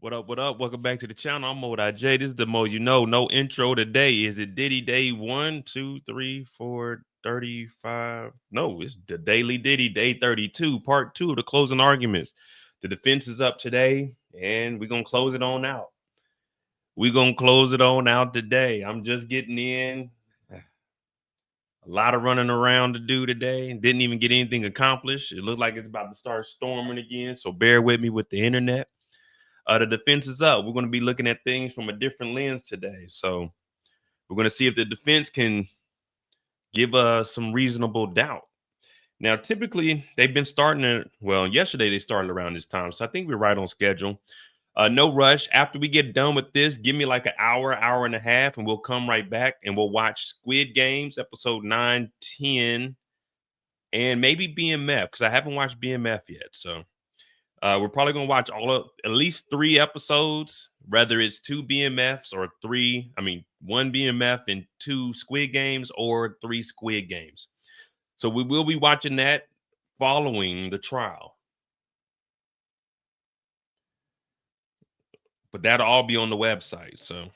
What up? What up? Welcome back to the channel. I'm Mo J. This is the Mo you know. No intro today. Is it Diddy day 1, 2, 3, 4, 35? No, it's the Daily Diddy day 32, part 2 of the closing arguments. The defense is up today, and we're gonna close it on out. We're gonna close it on out today. I'm just getting in. A lot of running around to do today. Didn't even get anything accomplished. It looked like it's about to start storming again. So bear with me with the internet. The defense is up. We're going to be looking at things from a different lens today. So we're going to see if the defense can give us some reasonable doubt. Now, typically, they've been starting at, well, yesterday they started around this time. So I think we're right on schedule. No rush. After we get done with this, give me like an hour and a half, and we'll come right back and we'll watch Squid Games, episode 9, 10, and maybe BMF, because I haven't watched BMF yet. So we're probably going to watch at least 3 episodes, whether it's 2 BMFs or 1 BMF and 2 Squid Games or 3 Squid Games. So we will be watching that following the trial. But that'll all be on the website. So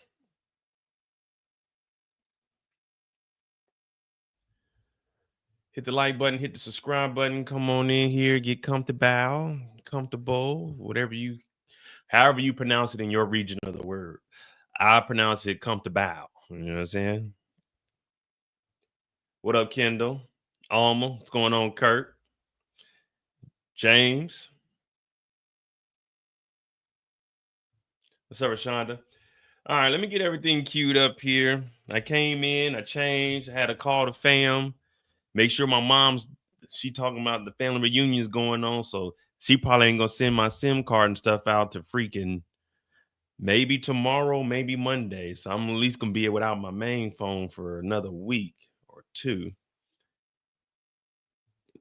hit the like button, hit the subscribe button, come on in here, get comfortable, however you pronounce it in your region of the word. I pronounce it comfortable. You know what I'm saying? What up, Kendall? Alma, what's going on, Kurt? James? What's up, Rashonda? All right, let me get everything queued up here. I came in, I changed, I had a call to fam. Make sure my she talking about the family reunions going on, so she probably ain't gonna send my SIM card and stuff out to freaking maybe tomorrow, maybe Monday. So I'm at least gonna be without my main phone for another week or 2.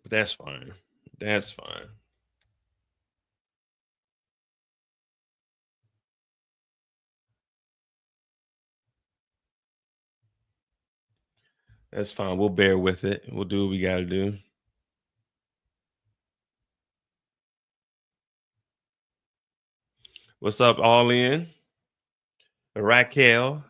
But that's fine. That's fine. That's fine. We'll bear with it. We'll do what we gotta do. What's up, all in? Raquel.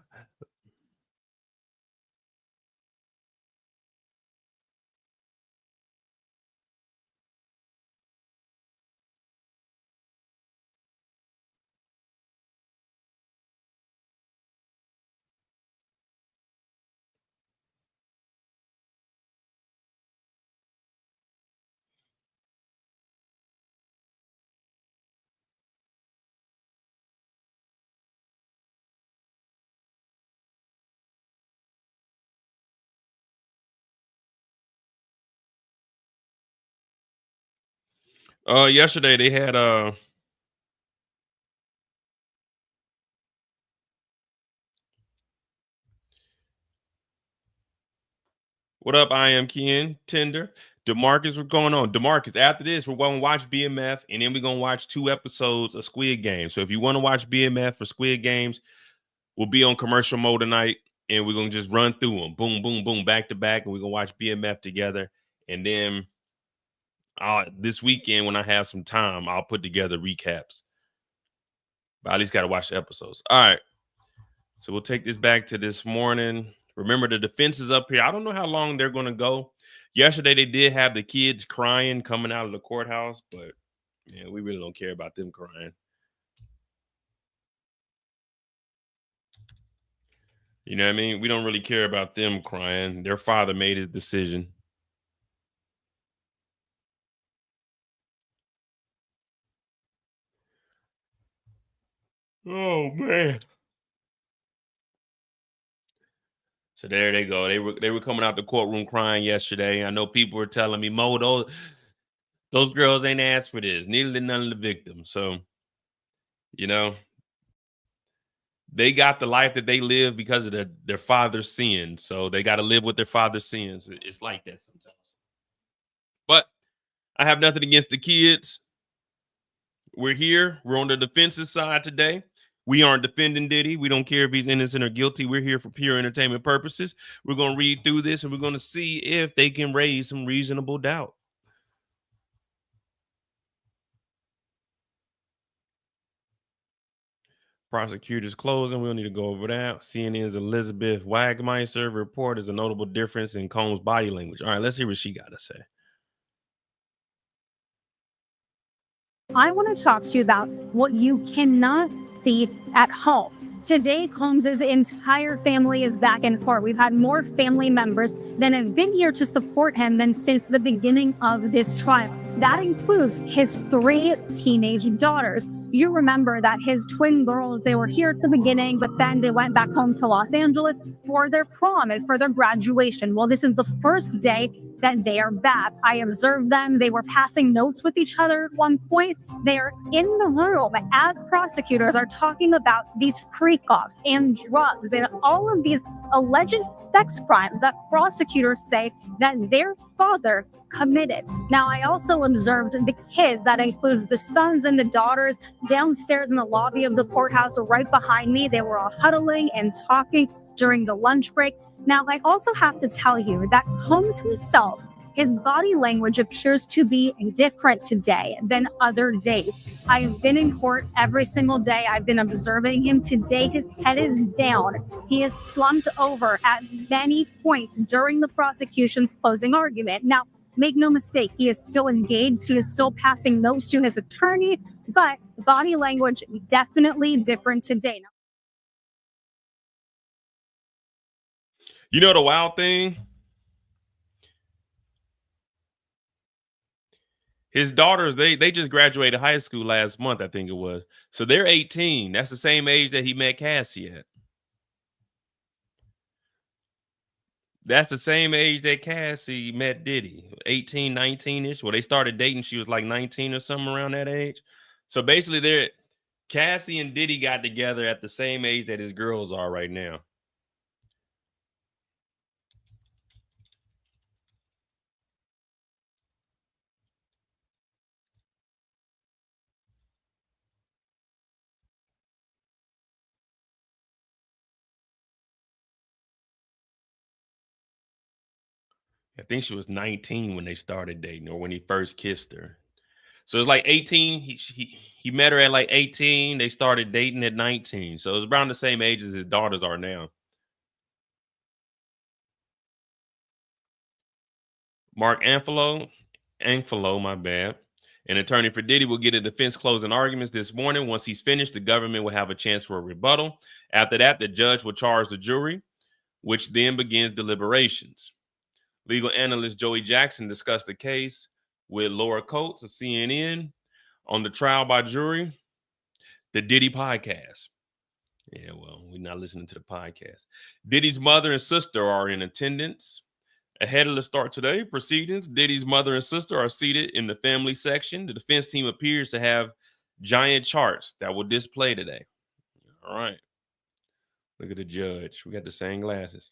Yesterday they had what up, I am Ken Tender. DeMarcus, what's going on? DeMarcus, after this, we're gonna watch BMF and then we're gonna watch 2 episodes of Squid Games. So if you want to watch BMF or Squid Games, we'll be on commercial mode tonight and we're gonna just run through them. Boom, boom, boom, back to back, and we're gonna watch BMF together. And then this weekend, when I have some time, I'll put together recaps. But I at least gotta watch the episodes. All right. So we'll take this back to this morning. Remember, the defense is up here. I don't know how long they're going to go. Yesterday, they did have the kids crying coming out of the courthouse, but yeah, we really don't care about them crying. You know what I mean? We don't really care about them crying. Their father made his decision. Oh man. So there they go. They were coming out the courtroom crying yesterday. I know people were telling me, Mo, those girls ain't asked for this. Neither did none of the victims. So, you know, they got the life that they live because of their father's sins. So they got to live with their father's sins. It's like that sometimes. But I have nothing against the kids. We're here. We're on the defensive side today. We aren't defending Diddy. We don't care if he's innocent or guilty. We're here for pure entertainment purposes. We're going to read through this and we're going to see if they can raise some reasonable doubt. Prosecutors closing. We don't need to go over that. CNN's Elizabeth Wagmeister report is a notable difference in Combs' body language. All right, let's hear what she got to say. I want to talk to you about what you cannot see at home. Today, Combs's entire family is back in court. We've had more family members than have been here to support him than since the beginning of this trial. That includes his 3 teenage daughters. You remember that his twin girls, they were here at the beginning, but then they went back home to Los Angeles for their prom and for their graduation. Well, this is the first day that they are back. I observed them. They were passing notes with each other at one point. They're in the room as prosecutors are talking about these freak-offs and drugs and all of these alleged sex crimes that prosecutors say that their father committed. Now, I also observed the kids, that includes the sons and the daughters, downstairs in the lobby of the courthouse right behind me. They were all huddling and talking during the lunch break. Now, I also have to tell you that Combs himself, his body language appears to be different today than other days. I've been in court every single day. I've been observing him. Today, his head is down. He is slumped over at many points during the prosecution's closing argument. Now, make no mistake, he is still engaged. He is still passing notes to his attorney, but body language definitely different today. You know the wild thing? His daughters, they just graduated high school last month, I think it was. So they're 18. That's the same age that he met Cassie at. That's the same age that Cassie met Diddy, 18, 19-ish. Well, they started dating. She was like 19 or something around that age. So basically, Cassie and Diddy got together at the same age that his girls are right now. I think she was 19 when they started dating, or when he first kissed her. So it's like 18. He met her at like 18. They started dating at 19. So it's around the same age as his daughters are now. Mark Anfalo, my bad, an attorney for Diddy, will get a defense closing arguments this morning. Once he's finished, the government will have a chance for a rebuttal. After that, the judge will charge the jury, which then begins deliberations. Legal analyst Joey Jackson discussed the case with Laura Coates of CNN on the trial by jury, the Diddy podcast. Yeah, well, we're not listening to the podcast. Diddy's mother and sister are in attendance. Ahead of the start today proceedings, Diddy's mother and sister are seated in the family section. The defense team appears to have giant charts that will display today. All right. Look at the judge. We got the same glasses.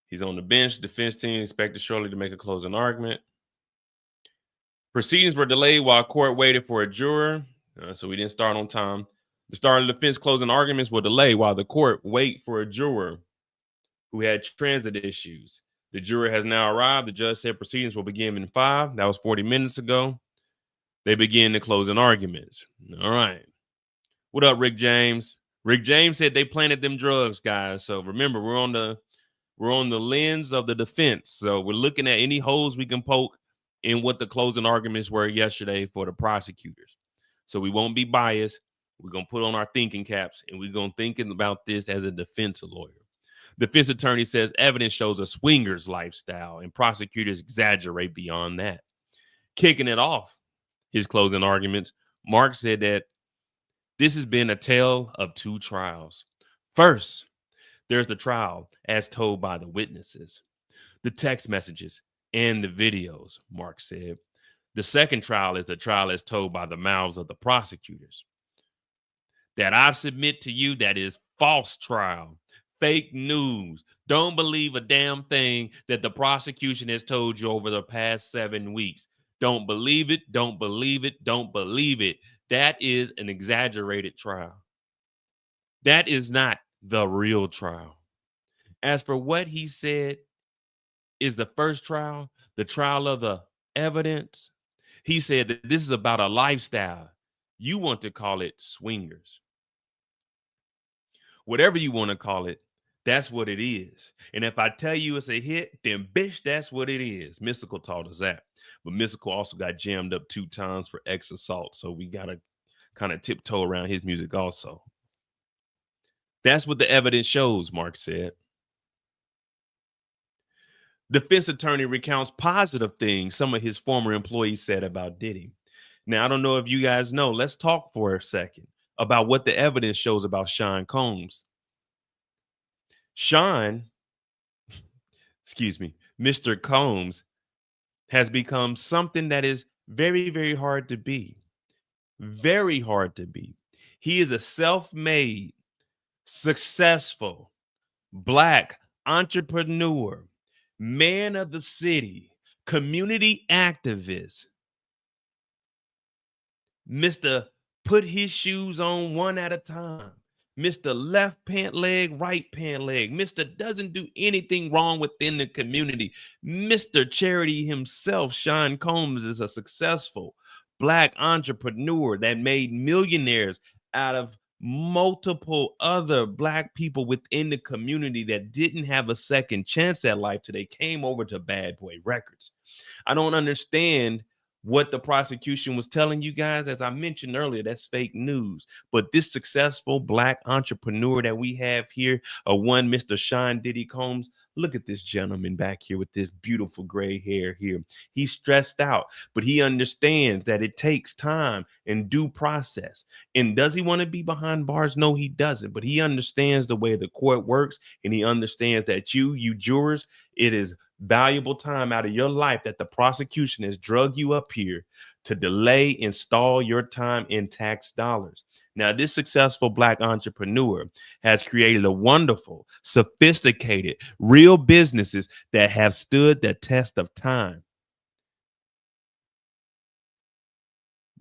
He's on the bench. Defense team expected shortly to make a closing argument. Proceedings were delayed while court waited for a juror, so we didn't start on time. The start of the defense closing arguments were delayed while the court wait for a juror who had transit issues. The juror has now arrived. The judge said proceedings will begin in 5. That was 40 minutes ago. They begin the closing arguments. All right. What up, Rick James? Rick James said they planted them drugs, guys. So remember, we're on the lens of the defense. So we're looking at any holes we can poke in what the closing arguments were yesterday for the prosecutors. So we won't be biased. We're going to put on our thinking caps, and we're going to think about this as a defense lawyer. Defense attorney says evidence shows a swinger's lifestyle, and prosecutors exaggerate beyond that. Kicking it off, his closing arguments, Mark said that this has been a tale of 2 trials. First, there's the trial as told by the witnesses, the text messages, and the videos, Mark said. The second trial is the trial as told by the mouths of the prosecutors. That I submit to you, that is false trial. Fake news. Don't believe a damn thing that the prosecution has told you over the past 7 weeks. Don't believe it. Don't believe it. Don't believe it. That is an exaggerated trial. That is not the real trial. As for what he said is the first trial, the trial of the evidence, he said that this is about a lifestyle. You want to call it swingers. whatever you want to call it, that's what it is. And if I tell you it's a hit, then bitch, that's what it is. Mystical taught us that. But Mystical also got jammed up 2 times for X assault. So we got to kind of tiptoe around his music also. That's what the evidence shows, Mark said. Defense attorney recounts positive things some of his former employees said about Diddy. Now, I don't know if you guys know. Let's talk for a second about what the evidence shows about Sean Combs. Sean, excuse me, Mr. Combs has become something that is very, very hard to be. Very hard to be. He is a self-made, successful, Black entrepreneur, man of the city, community activist, Mr. Put his shoes on one at a time, Mr. Left pant leg, right pant leg, Mr. Doesn't do anything wrong within the community, Mr. Charity himself. Sean Combs is a successful Black entrepreneur that made millionaires out of multiple other Black people within the community that didn't have a second chance at life till they came over to Bad Boy Records. I don't understand what the prosecution was telling you guys. As I mentioned earlier, that's fake news. But this successful Black entrepreneur that we have here, one Mr. Sean Diddy Combs, look at this gentleman back here with this beautiful gray hair here. He's stressed out, but he understands that it takes time and due process. And does he want to be behind bars? No, he doesn't. But he understands the way the court works, and he understands that you jurors, it is valuable time out of your life that the prosecution has drug you up here to delay and stall your time in tax dollars. Now, this successful Black entrepreneur has created a wonderful, sophisticated, real businesses that have stood the test of time.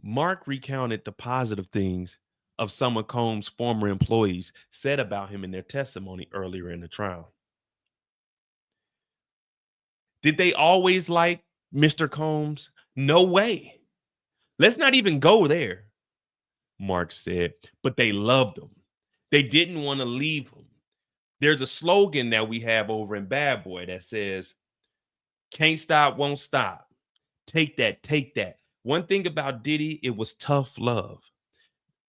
Mark recounted the positive things of some of Combs' former employees said about him in their testimony earlier in the trial. Did they always like Mr. Combs? No way. Let's not even go there, Mark said, but they loved him. They didn't want to leave him. There's a slogan that we have over in Bad Boy that says, can't stop, won't stop. Take that, take that. One thing about Diddy, it was tough love.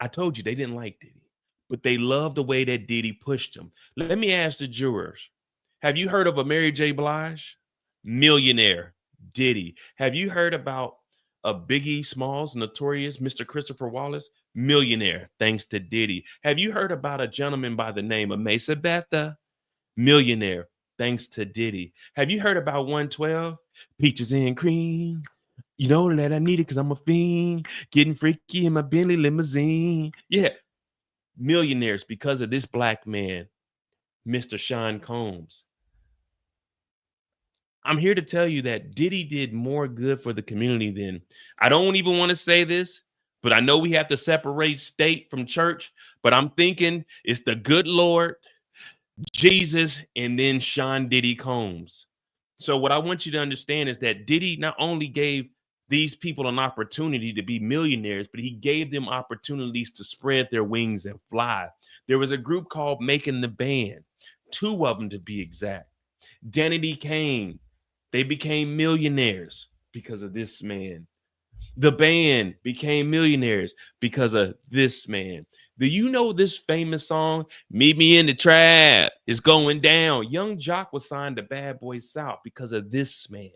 I told you they didn't like Diddy, but they loved the way that Diddy pushed him. Let me ask the jurors, have you heard of a Mary J. Blige? Millionaire, Diddy. Have you heard about a Biggie Smalls, notorious Mr. Christopher Wallace? Millionaire, thanks to Diddy. Have you heard about a gentleman by the name of Mesa Betha? Millionaire, thanks to Diddy. Have you heard about 112? Peaches and cream. You know that I need it because I'm a fiend. Getting freaky in my Bentley limousine. Yeah, millionaires because of this Black man, Mr. Sean Combs. I'm here to tell you that Diddy did more good for the community than, I don't even want to say this, but I know we have to separate state from church, but I'm thinking it's the good Lord, Jesus, and then Sean Diddy Combs. So what I want you to understand is that Diddy not only gave these people an opportunity to be millionaires, but he gave them opportunities to spread their wings and fly. There was a group called Making the Band, 2 of them to be exact. Danity Kane, they became millionaires because of this man. The band became millionaires because of this man. Do you know this famous song, Meet Me in the Trap, is going down? Young Jock was signed to Bad Boy South because of this man.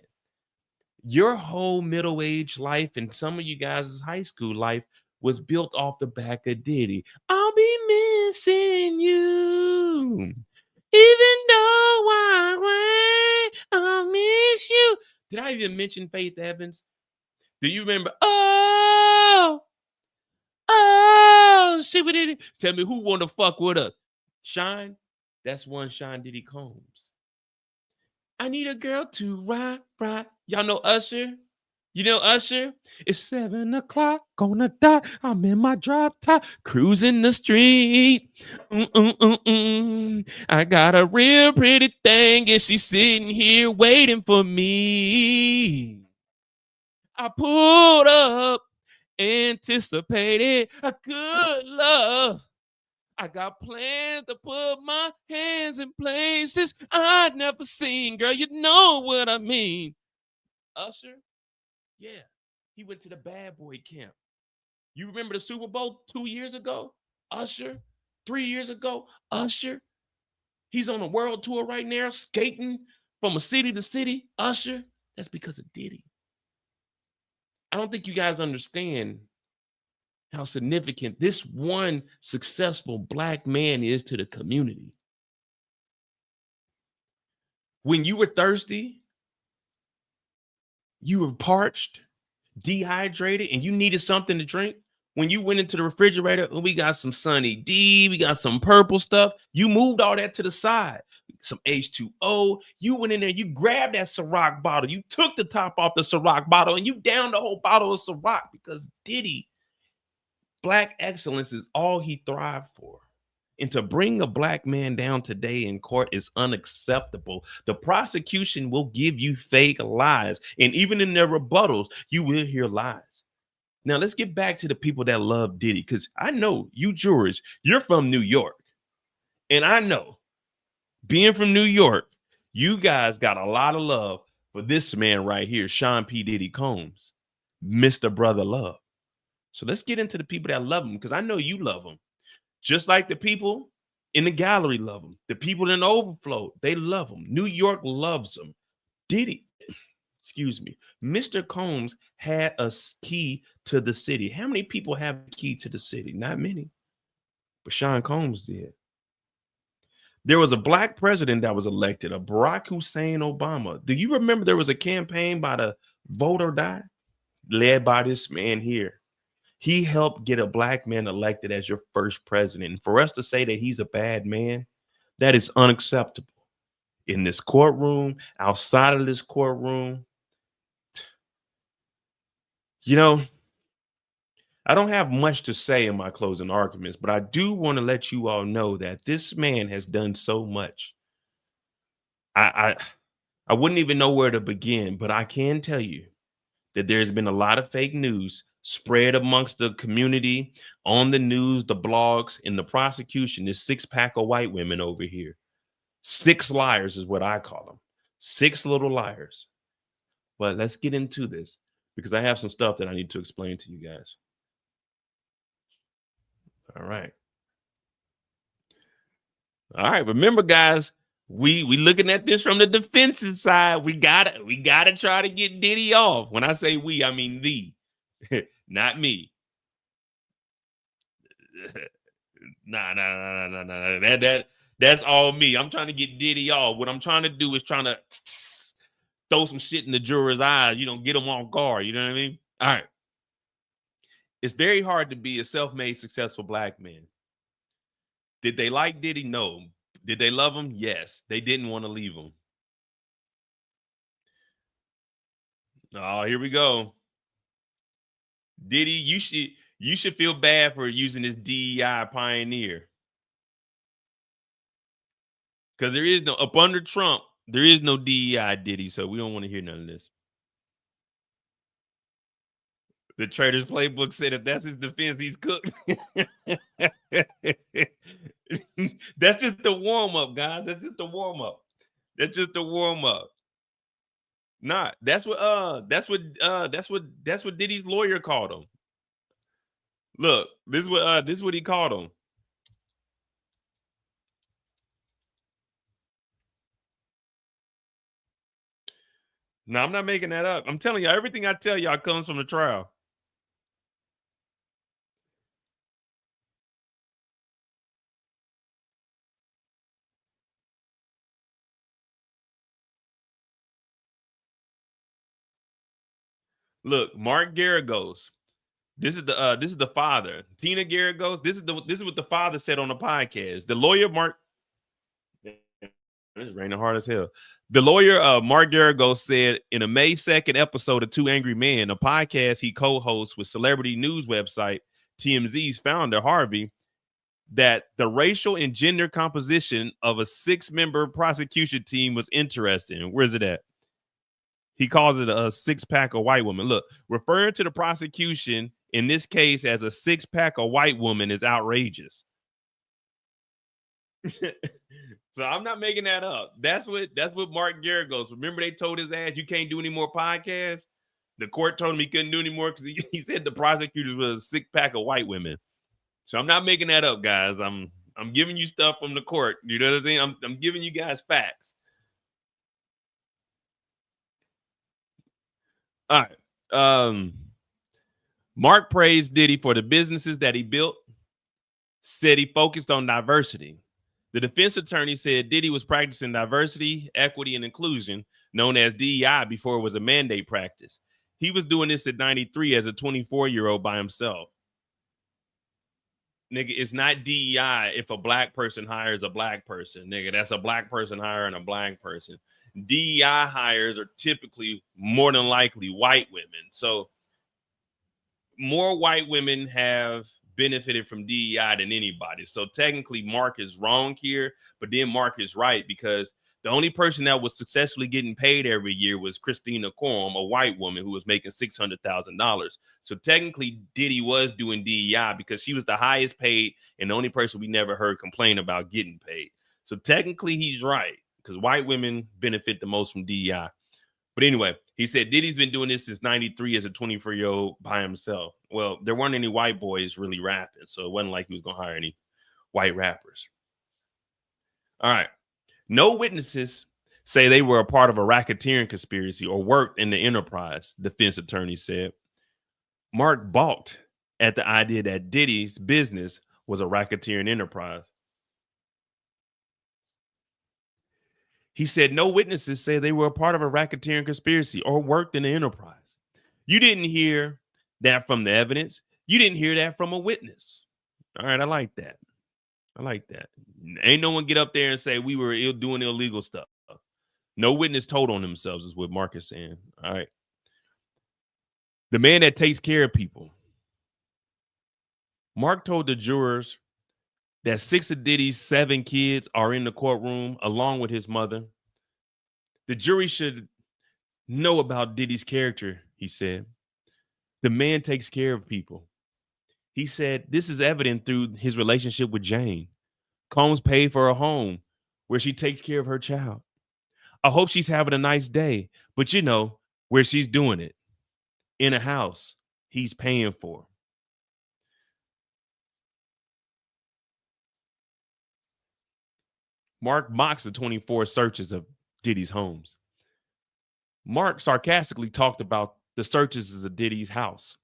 Your whole middle-aged life and some of you guys' high school life was built off the back of Diddy. I'll be missing you. Even though I miss you. Did I even mention Faith Evans? Do you remember? Oh, shit, we did it. Tell me who want to fuck with us? Shine, that's one Sean Diddy Combs. I need a girl to ride. Y'all know Usher? You know Usher? It's 7 o'clock on the dot. I'm in my drop top, cruising the street. I got a real pretty thing, and she's sitting here waiting for me. I pulled up, anticipated a good love. I got plans to put my hands in places I'd never seen. Girl, you know what I mean. Usher, yeah, he went to the bad boy camp. You remember the Super Bowl 2 years ago? Usher, 3 years ago? Usher. He's on a world tour right now, skating from a city to city. Usher, that's because of Diddy. I don't think you guys understand how significant this one successful black man is to the community. When you were thirsty, you were parched, dehydrated, and you needed something to drink, when you went into the refrigerator, we got some Sunny D, we got some purple stuff, you moved all that to the side. Some H2O, you went in there, you grabbed that Ciroc bottle, you took the top off the Ciroc bottle, and you downed the whole bottle of Ciroc because Diddy, black excellence is all he thrived for. And to bring a black man down today in court is unacceptable. The prosecution will give you fake lies. And even in their rebuttals, you will hear lies. Now, let's get back to the people that love Diddy, because I know you jurors, you're from New York. And I know, being from New York, you guys got a lot of love for this man right here, Sean P. Diddy Combs, Mr. Brother Love. So let's get into the people that love him, because I know you love him. Just like the people in the gallery love him. The people in the overflow, they love him. New York loves him. Diddy, excuse me, Mr. Combs had a key to the city. How many people have a key to the city? Not many. But Sean Combs did. There was a black president that was elected, a Barack Hussein Obama. Do you remember there was a campaign by the Vote or Die, led by this man here? He helped get a black man elected as your first president. And for us to say that he's a bad man, that is unacceptable. In this courtroom, outside of this courtroom, you know, I don't have much to say in my closing arguments, but I do want to let you all know that this man has done so much. I wouldn't even know where to begin, but I can tell you that there's been a lot of fake news spread amongst the community, on the news, the blogs, in the prosecution. This 6-pack of white women over here. 6 liars is what I call them. 6 little liars. But let's get into this, because I have some stuff that I need to explain to you guys. All right. All right. Remember, guys, we looking at this from the defensive side. We gotta try to get Diddy off. When I say we, I mean thee. Not me. Nah. That's all me. I'm trying to get Diddy off. What I'm trying to do is trying to throw some shit in the juror's eyes, get them on guard. You know what I mean? All right. It's very hard to be a self-made, successful black man. Did they like Diddy? No. Did they love him? Yes. They didn't want to leave him. Oh, here we go. Diddy, you should feel bad for using this DEI pioneer. Because there is no, up under Trump, there is no DEI Diddy, so we don't want to hear none of this. The Trader's Playbook said if that's his defense, he's cooked. That's just the warm-up, guys. That's just the warm-up. That's just the warm-up. Nah, that's what Diddy's lawyer called him. Look, this is what he called him. No, I'm not making that up. I'm telling you, everything I tell y'all comes from the trial. Look, Mark Garagos. This is the father. Tina Garagos. This is what the father said on the podcast. The lawyer Mark. It's raining hard as hell. The lawyer Mark Garagos said in a May 2nd episode of Two Angry Men, a podcast he co-hosts with celebrity news website TMZ's founder Harvey, that the racial and gender composition of a 6-member prosecution team was interesting. Where's it at? He calls it a 6-pack of white women. Look, referring to the prosecution in this case as a 6-pack of white woman is outrageous. So I'm not making that up. That's what Mark Garrett goes. Remember they told his ass you can't do any more podcasts? The court told him he couldn't do any more because he said the prosecutors was a sick pack of white women. So I'm not making that up, guys. I'm giving you stuff from the court. You know what I'm saying? I'm giving you guys facts. All right. Mark praised Diddy for the businesses that he built, said he focused on diversity. The defense attorney said Diddy was practicing diversity, equity, and inclusion, known as DEI, before it was a mandate practice. He was doing this at 93 as a 24-year-old by himself. Nigga, it's not DEI if a black person hires a black person. Nigga, that's a black person hiring a black person. DEI hires are typically more than likely white women. So more white women have benefited from DEI than anybody. So technically Mark is wrong here, but then Mark is right because the only person that was successfully getting paid every year was Christina Courtroom, a white woman who was making $600,000. So technically Diddy was doing DEI because she was the highest paid and the only person we never heard complain about getting paid. So technically he's right because white women benefit the most from DEI. But anyway, he said Diddy's been doing this since 93 as a 24-year-old by himself. Well, there weren't any white boys really rapping, so it wasn't like he was going to hire any white rappers. All right. No witnesses say they were a part of a racketeering conspiracy or worked in the enterprise, defense attorney said. Mark balked at the idea that Diddy's business was a racketeering enterprise. He said no witnesses say they were a part of a racketeering conspiracy or worked in the enterprise. You didn't hear that from the evidence. You didn't hear that from a witness. All right, I like that. I like that. Ain't no one get up there and say we were doing illegal stuff. No witness told on themselves is what Mark is saying. All right. The man that takes care of people. Mark told the jurors that 6 of Diddy's 7 kids are in the courtroom along with his mother. The jury should know about Diddy's character, he said. The man takes care of people. He said this is evident through his relationship with Jane. Combs paid for a home where she takes care of her child. I hope she's having a nice day, but you know where she's doing it. In a house he's paying for. Mark mocks the 24 searches of Diddy's homes. Mark sarcastically talked about the searches of Diddy's house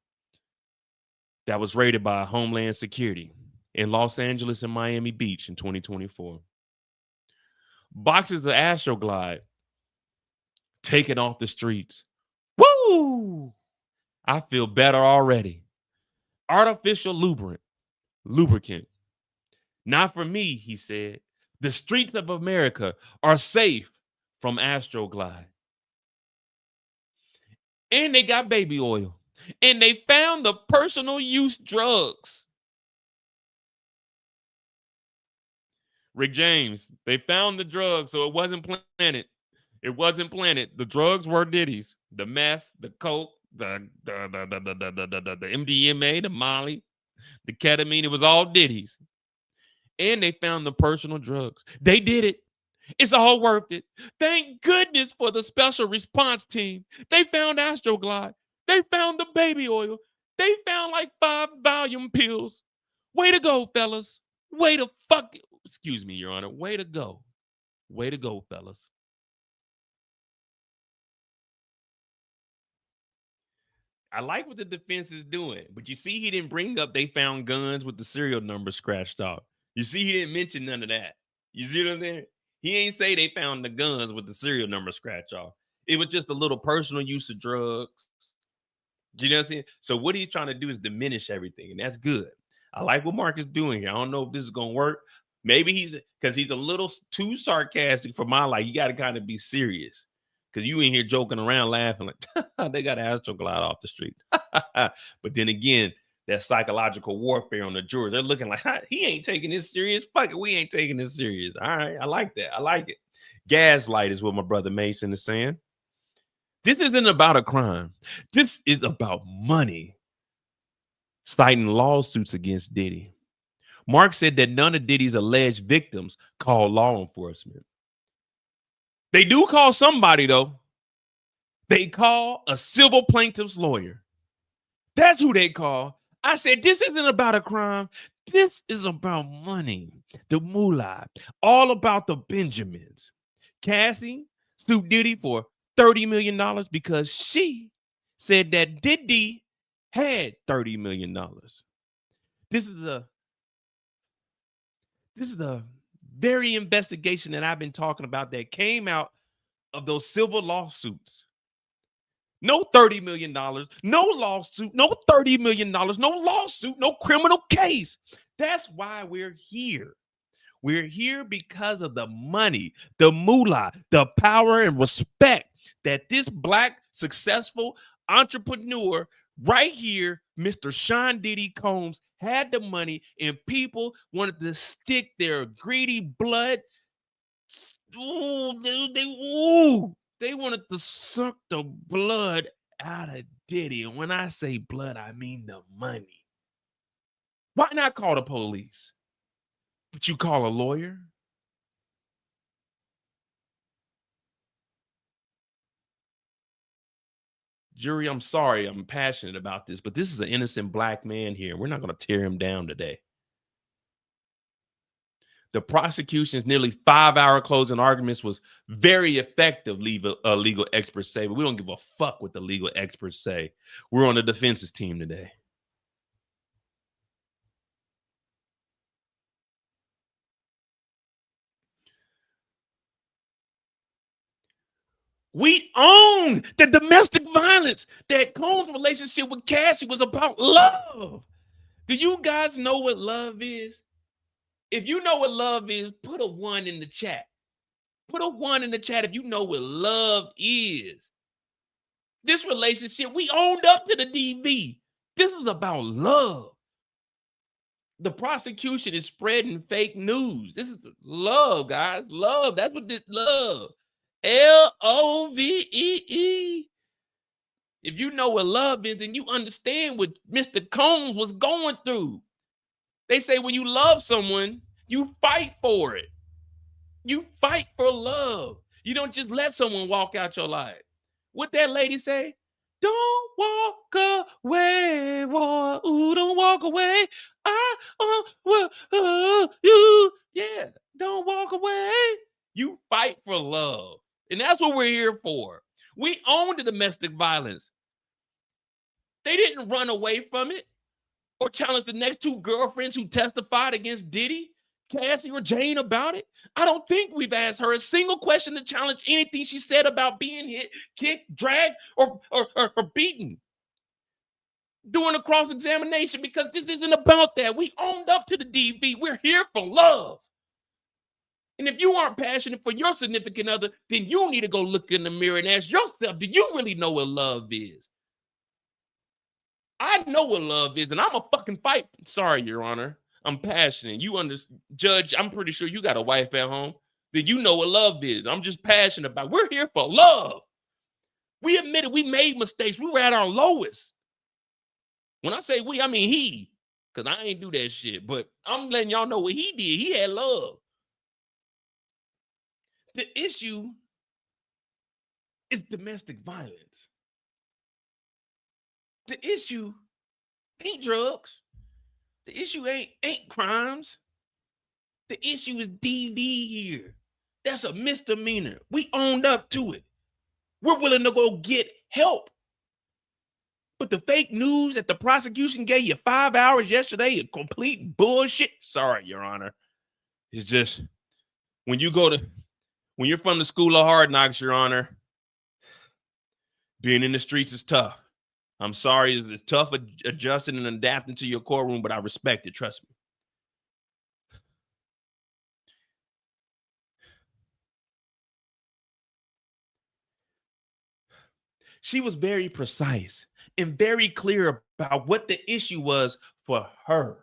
that was raided by Homeland Security in Los Angeles and Miami Beach in 2024. Boxes of Astroglide taken off the streets. Woo! I feel better already. Artificial lubricant. Not for me, he said. The streets of America are safe from Astroglide. And they got baby oil. And they found the personal use drugs. Rick James, they found the drugs, so it wasn't planted. It wasn't planted. The drugs were Diddy's. The meth, the coke, the MDMA, the Molly, the ketamine. It was all Diddy's. And they found the personal drugs. They did it. It's all worth it. Thank goodness for the special response team. They found Astroglide. They found the baby oil. They found like 5 volume pills. Way to go, fellas. Way to fuck. Excuse me, Your Honor. Way to go. Way to go, fellas. I like what the defense is doing, but you see, he didn't bring up they found guns with the serial number scratched off. You see, he didn't mention none of that. You see what I'm saying? He ain't say they found the guns with the serial number scratch off. It was just a little personal use of drugs. You know what I'm saying? So what he's trying to do is diminish everything, and that's good. I like what Mark is doing here. I don't know if this is going to work. Maybe he's a little too sarcastic for my life. You got to kind of be serious because you in here joking around, laughing like they got Astroglide off the street. But then again, that psychological warfare on the jurors, they're looking like he ain't taking this serious. Fuck it, we ain't taking this serious. All right, I like that. I like it. Gaslight is what my brother Mason is saying. This isn't about a crime. This is about money. Citing lawsuits against Diddy. Mark said that none of Diddy's alleged victims called law enforcement. They do call somebody, though. They call a civil plaintiff's lawyer. That's who they call. I said, this isn't about a crime. This is about money, the moolah, all about the Benjamins. Cassie sued Diddy for $30 million because she said that Diddy had $30 million. This is a very investigation that I've been talking about that came out of those civil lawsuits. No $30 million, no lawsuit, no $30 million, no lawsuit, no criminal case. That's why we're here. We're here because of the money, the moolah, the power and respect that this Black successful entrepreneur right here, Mr. Sean Diddy Combs, had the money, and people wanted to stick their greedy blood. They wanted to suck the blood out of Diddy. And when I say blood, I mean the money. Why not call the police? But you call a lawyer? Jury, I'm sorry, I'm passionate about this, but this is an innocent Black man here. We're not going to tear him down today. The prosecution's nearly 5-hour closing arguments was very effective, legal experts say, but we don't give a fuck what the legal experts say. We're on the defense's team today. We own the domestic violence. That Combs' relationship with Cassie was about love. Do you guys know what love is? If you know what love is, put a 1 in the chat. Put a 1 in the chat if you know what love is. This relationship, we owned up to the DV. This is about love. The prosecution is spreading fake news. This is love, guys. Love. That's what this love. Love. If you know what love is, then you understand what Mr. Combs was going through. They say when you love someone, you fight for it. You fight for love. You don't just let someone walk out your life. What that lady say? Don't walk away, boy. Ooh, don't walk away. You. Yeah, don't walk away. You fight for love. And that's what we're here for. We own the domestic violence. They didn't run away from it or challenge the next 2 girlfriends who testified against Diddy, Cassie or Jane, about it. I don't think we've asked her a single question to challenge anything she said about being hit, kicked, dragged, or beaten during a cross-examination, because this isn't about that. We owned up to the DV. We're here for love. And if you aren't passionate for your significant other, then you need to go look in the mirror and ask yourself, do you really know what love is? I know what love is, and I'm a fucking fight. Sorry, Your Honor. I'm passionate. You understand, Judge, I'm pretty sure you got a wife at home. That you know what love is. I'm just passionate about it. We're here for love. We admitted we made mistakes. We were at our lowest. When I say we, I mean he. Because I ain't do that shit. But I'm letting y'all know what he did. He had love. The issue is domestic violence. The issue ain't drugs. The issue ain't crimes. The issue is DV here. That's a misdemeanor. We owned up to it. We're willing to go get help. But the fake news that the prosecution gave you 5 hours yesterday is complete bullshit. Sorry, Your Honor. It's just when you're from the school of hard knocks, Your Honor, being in the streets is tough. I'm sorry, it's tough adjusting and adapting to your courtroom, but I respect it. Trust me. She was very precise and very clear about what the issue was for her.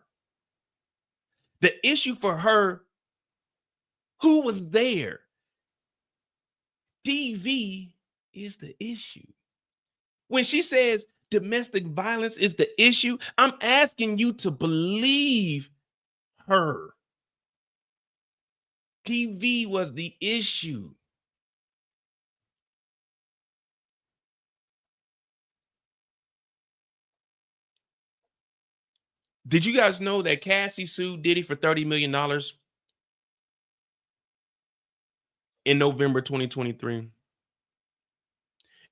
The issue for her, who was there? DV is the issue. When she says domestic violence is the issue, I'm asking you to believe her. TV was the issue. Did you guys know that Cassie sued Diddy for $30 million in November 2023?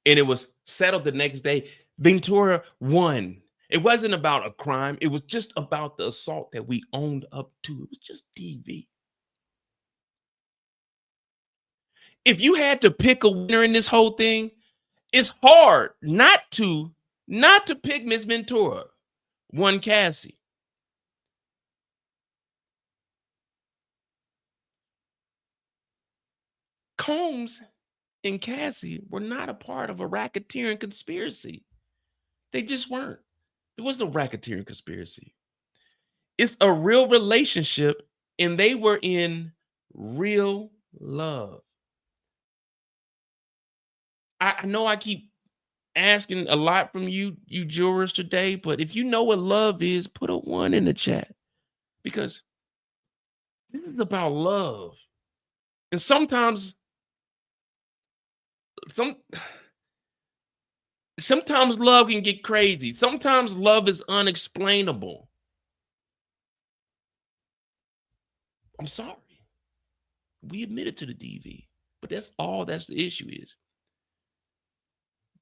And it was settled the next day. Ventura won. It wasn't about a crime. It was just about the assault that we owned up to. It was just TV. If you had to pick a winner in this whole thing, it's hard not to pick Miss Ventura. One Cassie. Combs and Cassie were not a part of a racketeering conspiracy. They just weren't. There was no racketeering conspiracy. It's a real relationship, and they were in real love. I know I keep asking a lot from you jurors today, but if you know what love is, put a 1 in the chat, because this is about love. And sometimes love can get crazy. Sometimes love is unexplainable. I'm sorry. We admitted to the DV, but that's the issue is.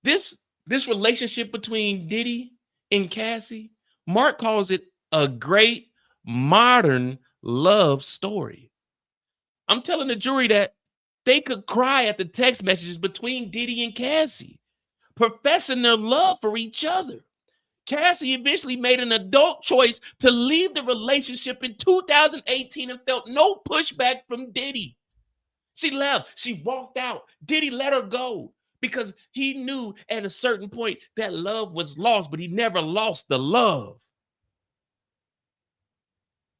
This relationship between Diddy and Cassie, Mark calls it a great modern love story. I'm telling the jury that they could cry at the text messages between Diddy and Cassie, professing their love for each other. Cassie eventually made an adult choice to leave the relationship in 2018 and felt no pushback from Diddy. She left. She walked out. Diddy let her go because he knew at a certain point that love was lost, but he never lost the love.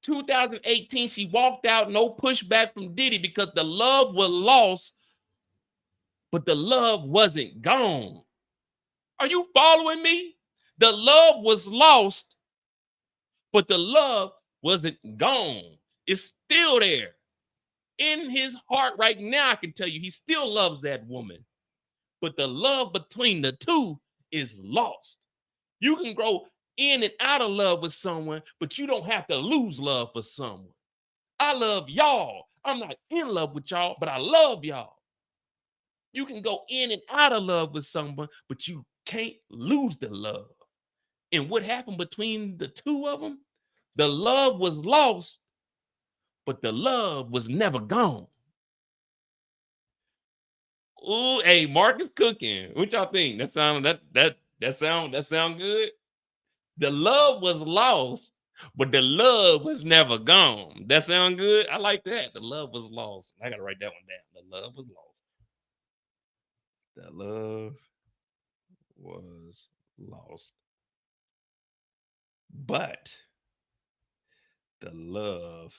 2018, she walked out, no pushback from Diddy because the love was lost, but the love wasn't gone. Are you following me? The love was lost, but the love wasn't gone. It's still there. In his heart right now, I can tell you, he still loves that woman. But the love between the two is lost. You can grow in and out of love with someone, but you don't have to lose love for someone. I love y'all. I'm not in love with y'all, but I love y'all. You can go in and out of love with someone, but you can't lose the love. And what happened between the two of them? The love was lost, but the love was never gone. Ooh, hey, Mark is cooking. What y'all think? That sound good? The love was lost, but the love was never gone. That sound good? I like that. The love was lost. I gotta write that one down. The love was lost. The love was lost. But the love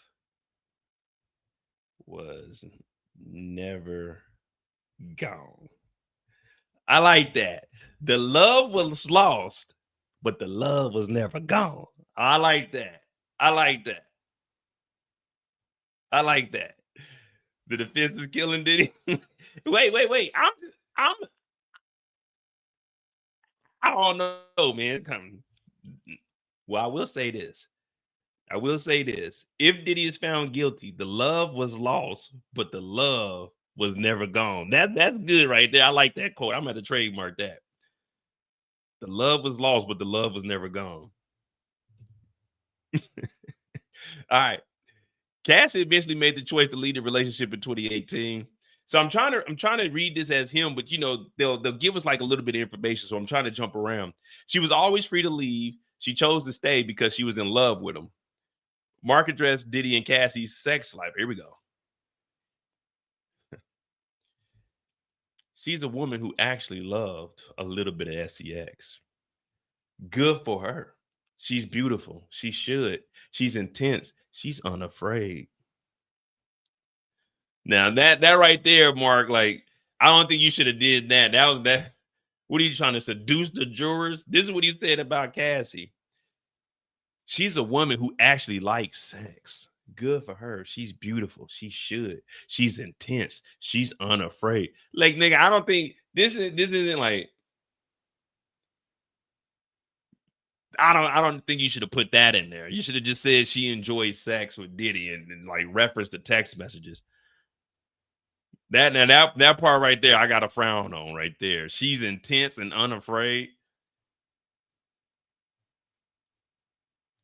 was never gone. I like that. The love was lost, but the love was never gone. I like that. I like that. I like that. The defense is killing Diddy. wait. I don't know, man. Well, I will say this. If Diddy is found guilty, the love was lost, but the love was never gone. That's good right there. I like that quote. I'm going to trademark that. The love was lost, but the love was never gone. All right. Cassie eventually made the choice to leave the relationship in 2018. So I'm trying to read this as him, but they'll give us like a little bit of information. So I'm trying to jump around. She was always free to leave. She chose to stay because she was in love with him. Mark addressed Diddy and Cassie's sex life. Here we go. She's a woman who actually loved a little bit of sex. Good for her. She's beautiful. She should. She's intense. She's unafraid. Now that right there, Mark, like, I don't think you should have did that. That. What are you trying to seduce the jurors? This is what he said about Cassie. She's a woman who actually likes sex. Good for her. She's beautiful. She should. She's intense. She's unafraid. Like, nigga, I don't think this isn't like I don't think you should have put that in there. You should have just said she enjoys sex with Diddy and like reference the text messages. That part right there, I got a frown on right there. She's intense and unafraid.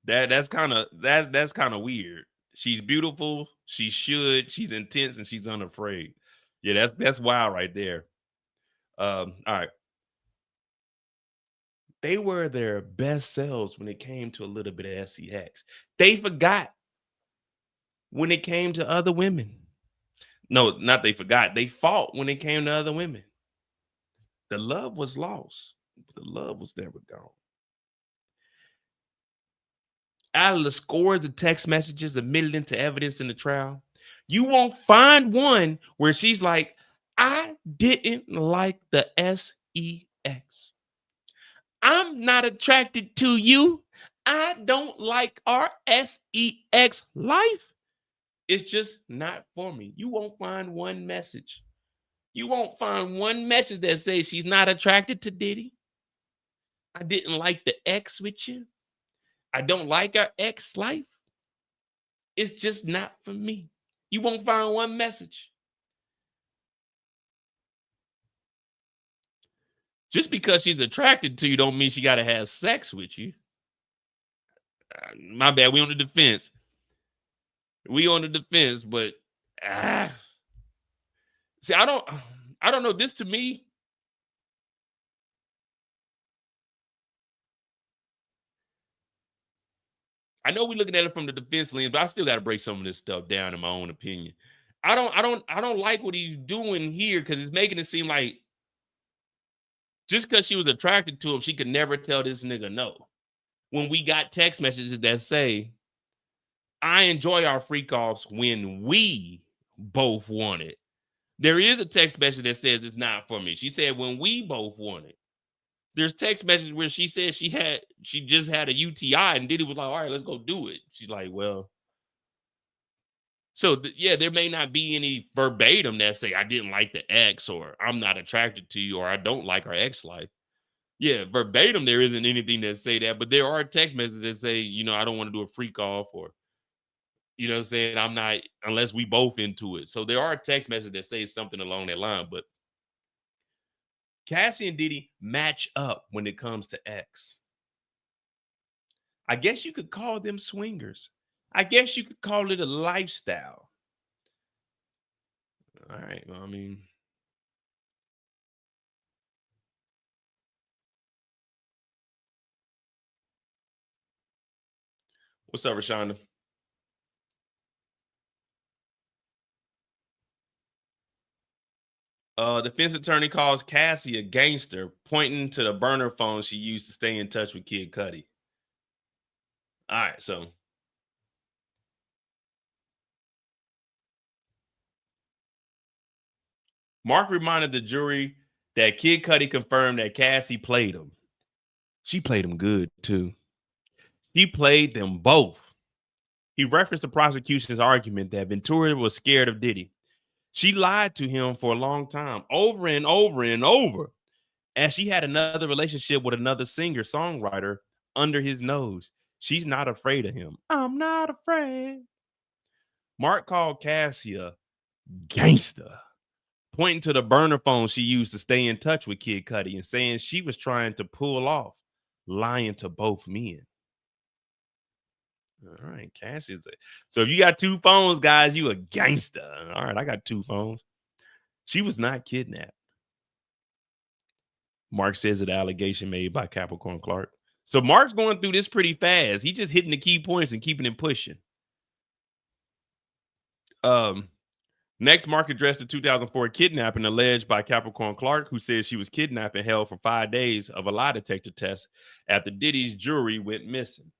That's kind of weird. She's beautiful. She should. She's intense and she's unafraid. Yeah, that's wild right there. All right. They were their best selves when it came to a little bit of sex. They forgot when it came to other women. No, not they forgot. They fought when it came to other women. The love was lost. The love was never gone. Out of the scores of text messages admitted into evidence in the trial, you won't find one where she's like, I didn't like the sex. I'm not attracted to you. I don't like our sex life. It's just not for me. You won't find one message. You won't find one message that says she's not attracted to Diddy. I didn't like the ex with you. I don't like our ex life. It's just not for me. You won't find one message. Just because she's attracted to you don't mean she got to have sex with you. My bad. We on the defense. We on the defense, but see, I don't know. This to me, I know we're looking at it from the defense lens, but I still got to break some of this stuff down in my own opinion. I don't like what he's doing here because it's making it seem like just because she was attracted to him, she could never tell this nigga no. When we got text messages that say, I enjoy our freak offs when we both want it. There is a text message that says it's not for me. She said when we both want it. There's text messages where she said she just had a UTI and Diddy was like, all right, let's go do it. She's like, well. So yeah, there may not be any verbatim that say I didn't like the ex or I'm not attracted to you or I don't like our ex life. Yeah, verbatim, there isn't anything that say that, but there are text messages that say, I don't want to do a freak off or, saying I'm not, unless we both into it. So there are text messages that say something along that line, but Cassie and Diddy match up when it comes to X. I guess you could call them swingers. I guess you could call it a lifestyle. All right. Well, I mean, what's up, Rashonda? Defense attorney calls Cassie a gangster, pointing to the burner phone she used to stay in touch with Kid Cudi. All right, so Mark reminded the jury that Kid Cudi confirmed that Cassie played him. She played him good, too. He played them both. He referenced the prosecution's argument that Ventura was scared of Diddy. She lied to him for a long time, over and over and over, as she had another relationship with another singer-songwriter under his nose. She's not afraid of him. I'm not afraid. Mark called Cassie a gangster, pointing to the burner phone she used to stay in touch with Kid Cudi and saying she was trying to pull off lying to both men. All right, Cassie's so if you got two phones, guys, you a gangster. All right, I got two phones. She was not kidnapped. Mark says the allegation made by Capricorn Clark. So Mark's going through this pretty fast. He just hitting the key points and keeping it pushing. Next, Mark addressed the 2004 kidnapping alleged by Capricorn Clark, who says she was kidnapped and held for 5 days of a lie detector test after Diddy's jewelry went missing.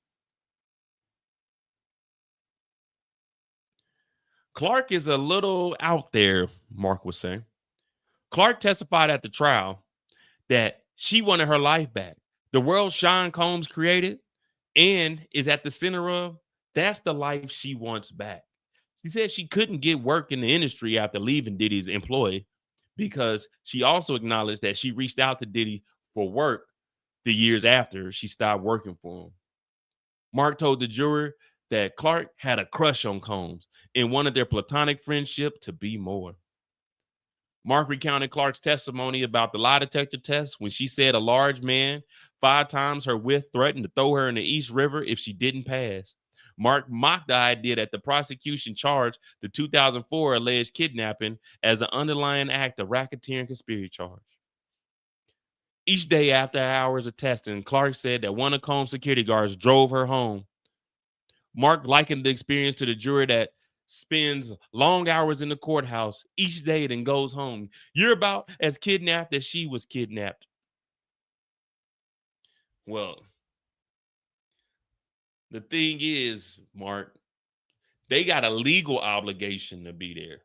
Clark is a little out there, Mark was saying. Clark testified at the trial that she wanted her life back. The world Sean Combs created and is at the center of That's the life she wants back. She said she couldn't get work in the industry after leaving Diddy's employ because she also acknowledged that she reached out to Diddy for work the years after she stopped working for him. Mark told the juror that Clark had a crush on Combs and wanted their platonic friendship to be more. Mark recounted Clark's testimony about the lie detector test when she said a large man, 5 times her width, threatened to throw her in the East River if she didn't pass. Mark mocked the idea that the prosecution charged the 2004 alleged kidnapping as an underlying act of racketeering conspiracy charge. Each day after hours of testing, Clark said that one of Combs' security guards drove her home. Mark likened the experience to the juror that spends long hours in the courthouse each day, then goes home. You're about as kidnapped as she was kidnapped. Well, the thing is, Mark, they got a legal obligation to be there.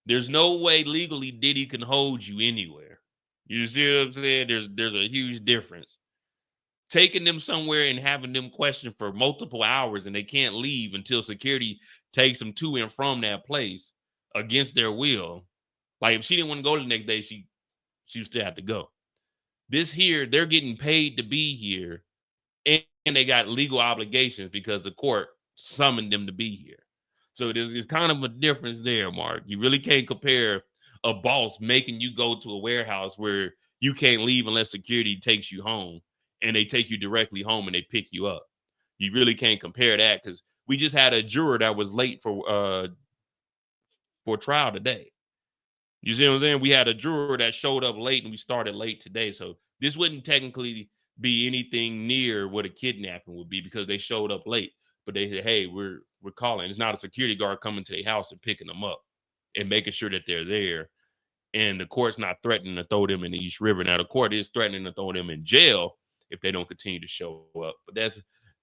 There's no way legally Diddy can hold you anywhere. You see what I'm saying? There's a huge difference. Taking them somewhere and having them questioned for multiple hours and they can't leave until security takes them to and from that place against their will. Like if she didn't want to go the next day, she still have to go. This here, they're getting paid to be here, and they got legal obligations because the court summoned them to be here. So there's kind of a difference there, Mark. You really can't compare a boss making you go to a warehouse where you can't leave unless security takes you home and they take you directly home and they pick you up. You really can't compare that because we just had a juror that was late for trial today. You see what I'm saying? We had a juror that showed up late and we started late today. So this wouldn't technically be anything near what a kidnapping would be because they showed up late. But they said, hey, we're calling. It's not a security guard coming to their house and picking them up and making sure that they're there. And the court's not threatening to throw them in the East River. Now, the court is threatening to throw them in jail if they don't continue to show up. But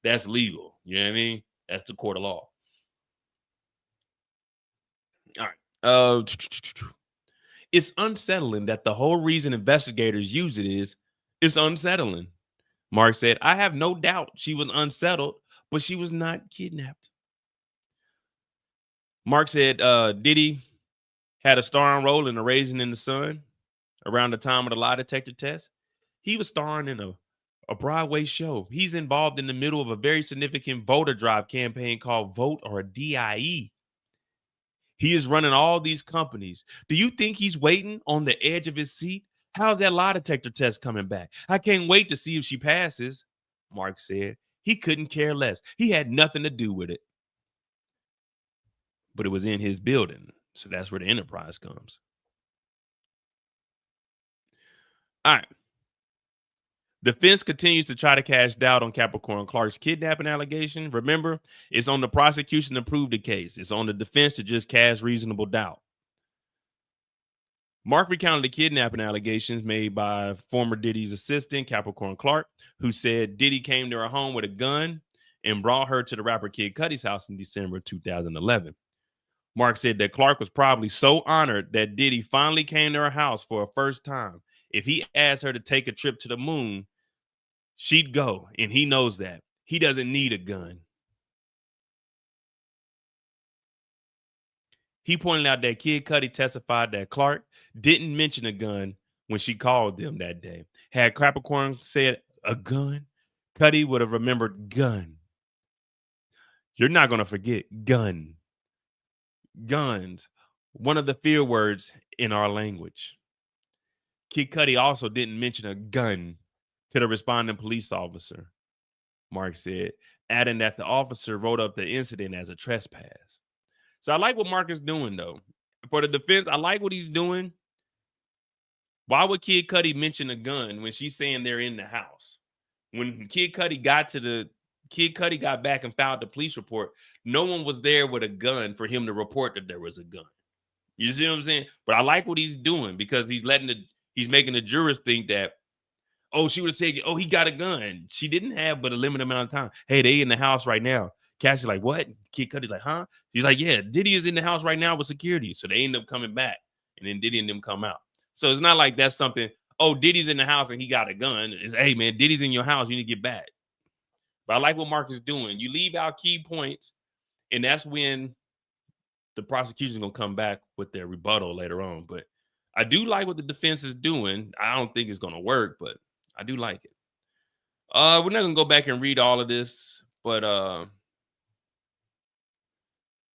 that's legal. You know what I mean? That's the court of law. All right. It's unsettling that the whole reason investigators use it is it's unsettling. Mark said, I have no doubt she was unsettled, but she was not kidnapped. Mark said Diddy had a starring role in the Raisin in the Sun around the time of the lie detector test. He was starring in a Broadway show. He's involved in the middle of a very significant voter drive campaign called Vote or DIE. He is running all these companies. Do you think he's waiting on the edge of his seat? How's that lie detector test coming back? I can't wait to see if she passes, Mark said. He couldn't care less. He had nothing to do with it. But it was in his building. So that's where the enterprise comes. All right. Defense continues to try to cast doubt on Capricorn Clark's kidnapping allegation. Remember, it's on the prosecution to prove the case. It's on the defense to just cast reasonable doubt. Mark recounted the kidnapping allegations made by former Diddy's assistant, Capricorn Clark, who said Diddy came to her home with a gun and brought her to the rapper Kid Cudi's house in December 2011. Mark said that Clark was probably so honored that Diddy finally came to her house for a first time. If he asked her to take a trip to the moon, she'd go, and he knows that. He doesn't need a gun. He pointed out that Kid Cudi testified that Clark didn't mention a gun when she called them that day. Had Capricorn said a gun, Cudi would have remembered gun. You're not going to forget gun. Guns, one of the fear words in our language. Kid Cudi also didn't mention a gun to the responding police officer, Mark said, adding that the officer wrote up the incident as a trespass. So I like what Mark is doing, though. For the defense, I like what he's doing. Why would Kid Cudi mention a gun when she's saying they're in the house? When Kid Cudi got back and filed the police report, no one was there with a gun for him to report that there was a gun. You see what I'm saying? But I like what he's doing because he's making the jurors think that, oh, she would have said, oh, he got a gun. She didn't have but a limited amount of time. Hey, they in the house right now. Cassie's like, what? Kid Cudi's like, huh? She's like, yeah, Diddy is in the house right now with security. So they end up coming back. And then Diddy and them come out. So it's not like that's something, oh, Diddy's in the house and he got a gun. It's, hey, man, Diddy's in your house. You need to get back. But I like what Mark is doing. You leave out key points, and that's when the prosecution is going to come back with their rebuttal later on. But I do like what the defense is doing. I don't think it's going to work, but I do like it. We're not going to go back and read all of this, but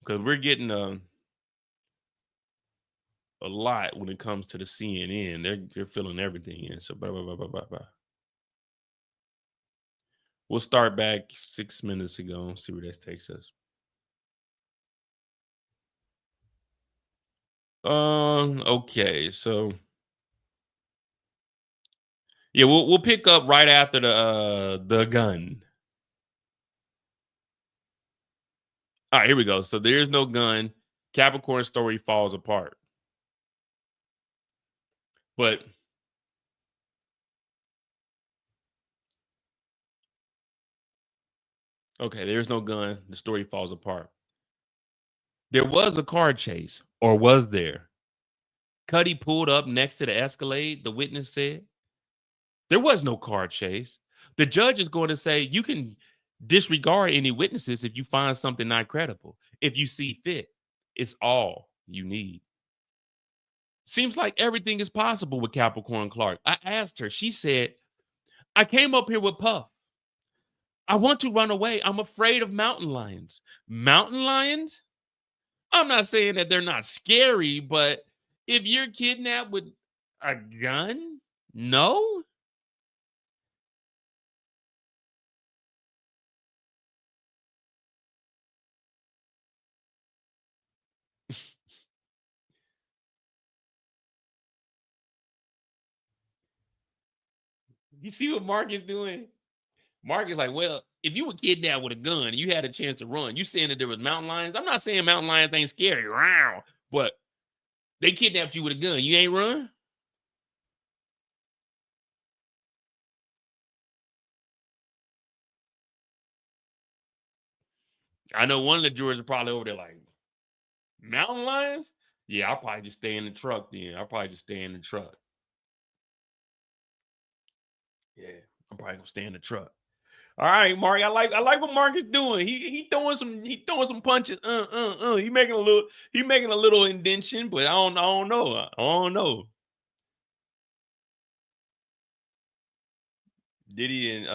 because we're getting a lot when it comes to the CNN. They're filling everything in. So blah, blah, blah, blah, blah, blah. We'll start back 6 minutes ago and see where that takes us. Okay, so yeah, we'll pick up right after the gun. All right, here we go. So there's no gun. Capricorn story falls apart. But okay, there's no gun. The story falls apart. There was a car chase, or was there? Cudi pulled up next to the Escalade, the witness said. There was no car chase. The judge is going to say you can disregard any witnesses if you find something not credible. If you see fit, it's all you need. Seems like everything is possible with Capricorn Clark. I asked her. She said, I came up here with Puff. I want to run away. I'm afraid of mountain lions. Mountain lions? I'm not saying that they're not scary, but if you're kidnapped with a gun, no? You see what Mark is doing? Mark is like, well, if you were kidnapped with a gun and you had a chance to run, you saying that there was mountain lions? I'm not saying mountain lions ain't scary, wow, but they kidnapped you with a gun. You ain't run? I know one of the jurors are probably over there like, mountain lions? Yeah, I'll probably just stay in the truck then. I'll probably just stay in the truck. Yeah, I'm probably gonna stay in the truck. All right, Mark. I like what Mark is doing. He throwing some punches. He making a little indention, but I don't know. Diddy's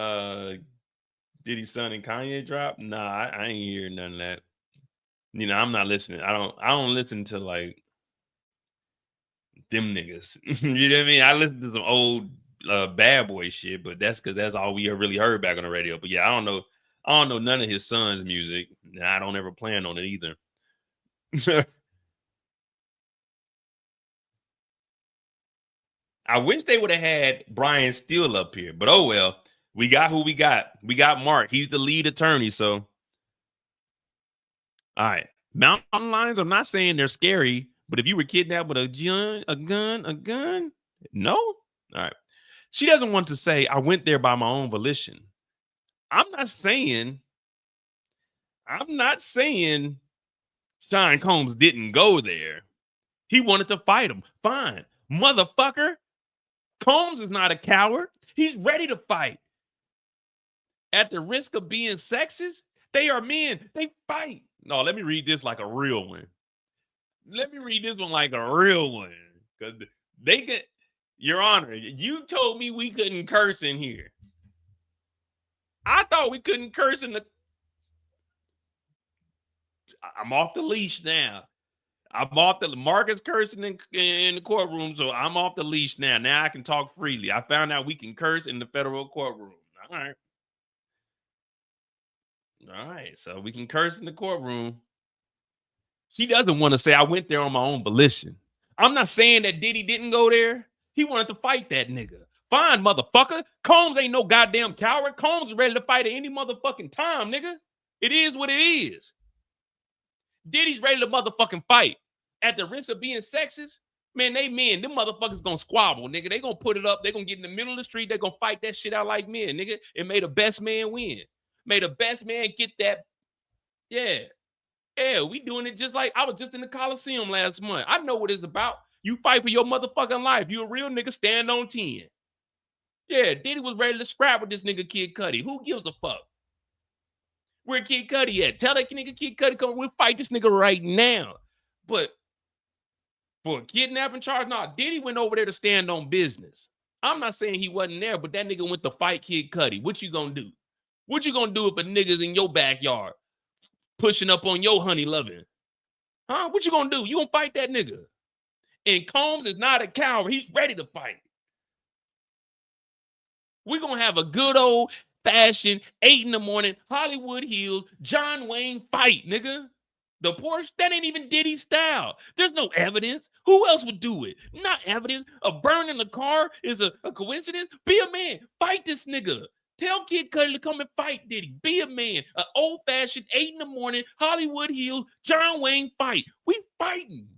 son and Kanye drop? Nah, I ain't hearing none of that. You know, I'm not listening. I don't listen to like them niggas. You know what I mean? I listen to some old bad boy shit, but that's because that's all we really heard back on the radio. But yeah, I don't know none of his son's music. I don't ever plan on it either. I wish they would have had Brian Steele up here, but oh well. We got who we got. We got Mark. He's the lead attorney. So, all right. Mountain lions, I'm not saying they're scary, but if you were kidnapped with a gun, no? All right. She doesn't want to say, I went there by my own volition. I'm not saying Sean Combs didn't go there. He wanted to fight him. Fine. Motherfucker. Combs is not a coward. He's ready to fight. At the risk of being sexist, they are men. They fight. No, let me read this like a real one. Let me read this one like a real one. Because they could, Your Honor, you told me we couldn't curse in here. I thought we couldn't curse in the. I'm off the leash now. Marcus cursing in the courtroom, so I'm off the leash now. Now I can talk freely. I found out we can curse in the federal courtroom. All right, so we can curse in the courtroom. She doesn't want to say I went there on my own volition. I'm not saying that Diddy didn't go there. He wanted to fight that nigga. Fine, motherfucker. Combs ain't no goddamn coward. Combs is ready to fight at any motherfucking time, nigga. It is what it is. Diddy's ready to motherfucking fight. At the risk of being sexist, man, they men. Them motherfuckers gonna squabble, nigga. They gonna put it up. They gonna get in the middle of the street. They gonna fight that shit out like men, nigga. It made the best man win. Made the best man get that. Yeah. Yeah, we doing it just like I was just in the Coliseum last month. I know what it's about. You fight for your motherfucking life. You a real nigga, stand on 10. Yeah, Diddy was ready to scrap with this nigga Kid Cudi. Who gives a fuck? Where Kid Cudi at? Tell that nigga Kid Cudi come. We'll fight this nigga right now. But for a kidnapping charge, nah, Diddy went over there to stand on business. I'm not saying he wasn't there, but that nigga went to fight Kid Cudi. What you gonna do? What you gonna do if a nigga's in your backyard pushing up on your honey loving? Huh? What you gonna do? You gonna fight that nigga? And Combs is not a coward. He's ready to fight. We're gonna have a good old fashioned 8 in the morning Hollywood Hills John Wayne fight, nigga. The Porsche, that ain't even Diddy's style. There's no evidence. Who else would do it? Not evidence. A burn in the car is a coincidence. Be a man. Fight this nigga. Tell Kid Cudi to come and fight Diddy. Be a man. An old-fashioned 8 in the morning Hollywood Hills John Wayne fight. We fighting.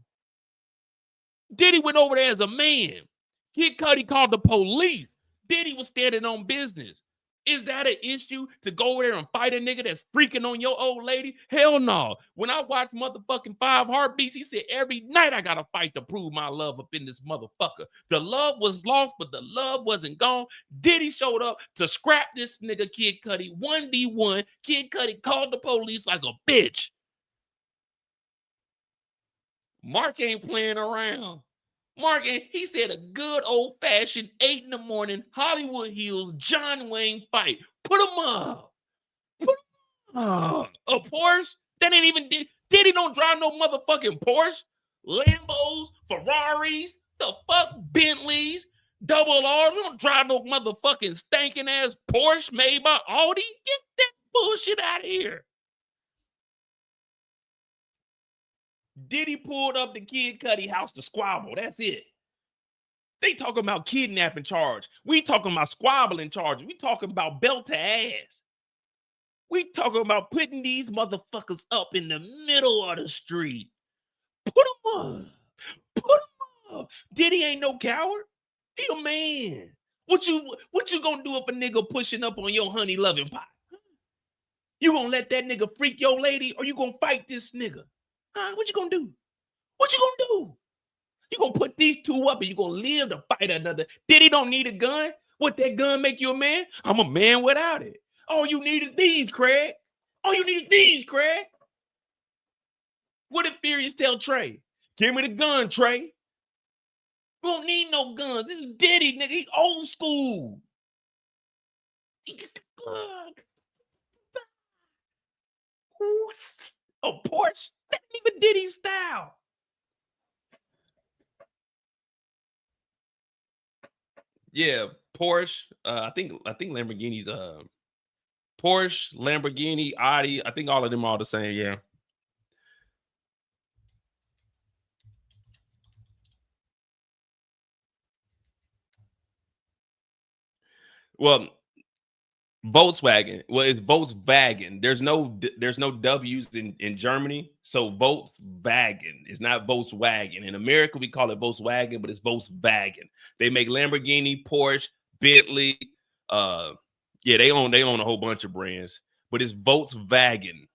Diddy went over there as a man. Kid Cudi called the police. Diddy was standing on business. Is that an issue to go over there and fight a nigga that's freaking on your old lady? Hell no. When I watched motherfucking 5 Heartbeats, he said every night I gotta fight to prove my love up in this motherfucker. The love was lost, but the love wasn't gone. Diddy showed up to scrap this nigga Kid Cudi 1v1. Kid Cudi called the police like a bitch. Mark ain't playing around. Mark, he said a good old-fashioned 8 in the morning Hollywood Hills John Wayne fight. Put him up. Put him up. A Porsche? That ain't even Diddy don't drive no motherfucking Porsche. Lambos, Ferraris, the fuck Bentleys, double R. We don't drive no motherfucking stinking ass Porsche made by Audi. Get that bullshit out of here. Diddy pulled up the Kid Cudi house to squabble. That's it. They talking about kidnapping charge. We talking about squabbling charges. We talking about belt to ass. We talking about putting these motherfuckers up in the middle of the street. Put them up. Put them up. Diddy ain't no coward. He a man. What you gonna do if a nigga pushing up on your honey loving pot? You gonna let that nigga freak your lady, or you gonna fight this nigga? Huh? What you gonna do? What you gonna do? You gonna put these two up and you gonna live to fight another. Diddy don't need a gun. What that gun make you a man? I'm a man without it. All you needed these, Craig. All you needed these, Craig. What did Furious tell Trey? Give me the gun, Trey. We don't need no guns. This is Diddy, nigga. He old school. A Porsche? That ain't even Diddy's style. Yeah, Porsche. I think Lamborghini's Porsche, Lamborghini, Audi. I think all of them are all the same. Yeah. Well, Volkswagen. Well, it's Volkswagen. There's no W's in Germany, so Volkswagen. It's not Volkswagen. In America, we call it Volkswagen, but it's Volkswagen. They make Lamborghini, Porsche, Bentley. Yeah, they own a whole bunch of brands, but it's Volkswagen.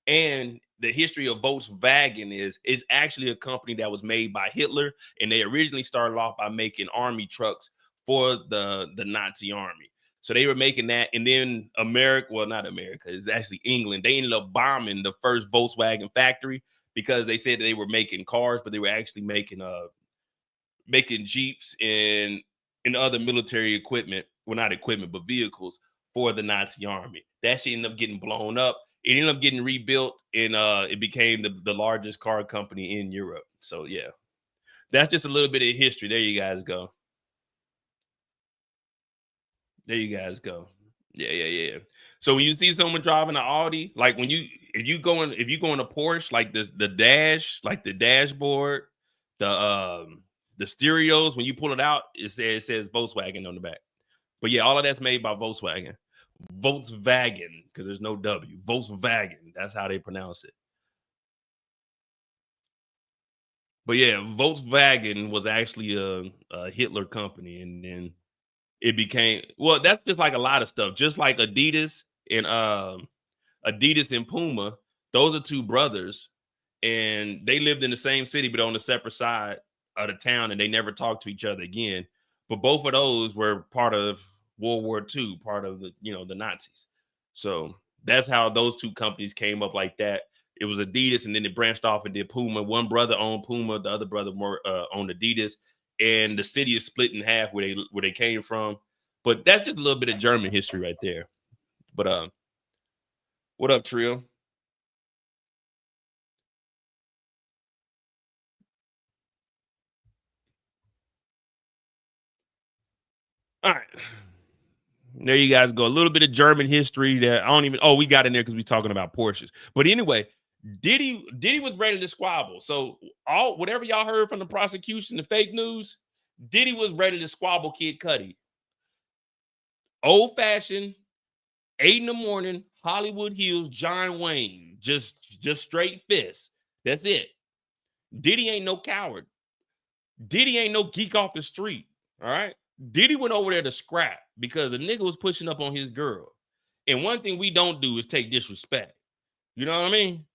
And the history of Volkswagen is actually a company that was made by Hitler, and they originally started off by making army trucks for the Nazi army. So they were making that, and then not America, it's actually England. They ended up bombing the first Volkswagen factory because they said they were making cars, but they were actually making Jeeps and other military equipment. Well, not equipment, but vehicles for the Nazi army. That shit ended up getting blown up. It ended up getting rebuilt, and it became the largest car company in Europe. So yeah, that's just a little bit of history. There you guys go. There you guys go. Yeah. So when you see someone driving an Audi, like if you go in a Porsche, like the dash, like the dashboard, the stereos, when you pull it out, it says Volkswagen on the back. But yeah, all of that's made by Volkswagen. Volkswagen, because there's no W. Volkswagen. That's how they pronounce it. But yeah, Volkswagen was actually a Hitler company, and then it became, well, that's just like a lot of stuff. Just like Adidas and Puma, those are two brothers, and they lived in the same city but on a separate side of the town, and they never talked to each other again. But both of those were part of World War II, part of the Nazis. So That's how those two companies came up like that. It was Adidas, and then it branched off and did Puma. One brother owned Puma, the other brother more owned Adidas, and the city is split in half where they came from. But that's just a little bit of German history right there. But what up, Trio? All right. There you guys go. A little bit of German history that I don't even. Oh, we got in there because we're talking about Porsches. But anyway, Diddy was ready to squabble. So whatever y'all heard from the prosecution, the fake news, Diddy was ready to squabble Kid Cudi. Old fashioned, 8 in the morning, Hollywood Hills, John Wayne, just straight fists. That's it. Diddy ain't no coward. Diddy ain't no geek off the street. All right. Diddy went over there to scrap because the nigga was pushing up on his girl. And one thing we don't do is take disrespect. You know what I mean?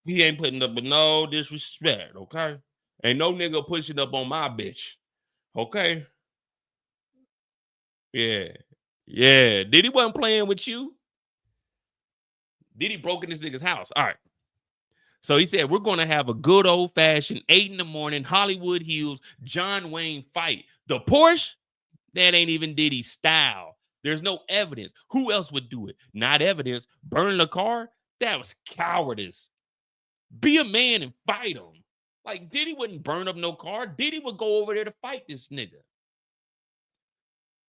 He ain't putting up with no disrespect, okay? Ain't no nigga pushing up on my bitch, okay? Yeah. Yeah. Diddy wasn't playing with you. Diddy broke in this nigga's house. All right. So he said, we're going to have a good old-fashioned 8 in the morning, Hollywood Hills, John Wayne fight. The Porsche? That ain't even Diddy's style. There's no evidence. Who else would do it? Not evidence. Burn the car? That was cowardice. Be a man and fight him. Like, Diddy wouldn't burn up no car. Diddy would go over there to fight this nigga.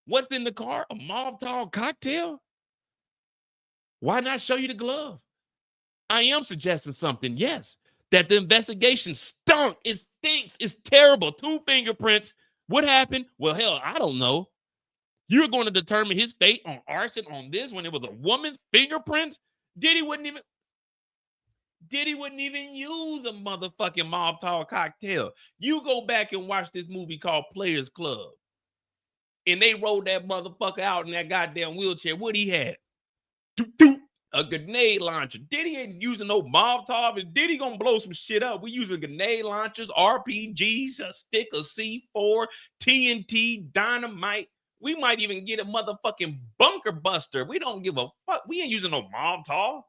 What's in the car? A Molotov cocktail? Why not show you the glove? I am suggesting something, yes, that the investigation stunk. It stinks. It's terrible. 2 fingerprints. What happened? Well, hell, I don't know. You're going to determine his fate on arson on this when it was a woman's fingerprints? Diddy wouldn't even use a motherfucking Molotov cocktail. You go back and watch this movie called Players Club. And they rolled that motherfucker out in that goddamn wheelchair. What he had? A grenade launcher. Diddy ain't using no Molotov. And Diddy gonna blow some shit up. We using grenade launchers, RPGs, a stick of C4, TNT, dynamite. We might even get a motherfucking bunker buster. We don't give a fuck. We ain't using no Molotov.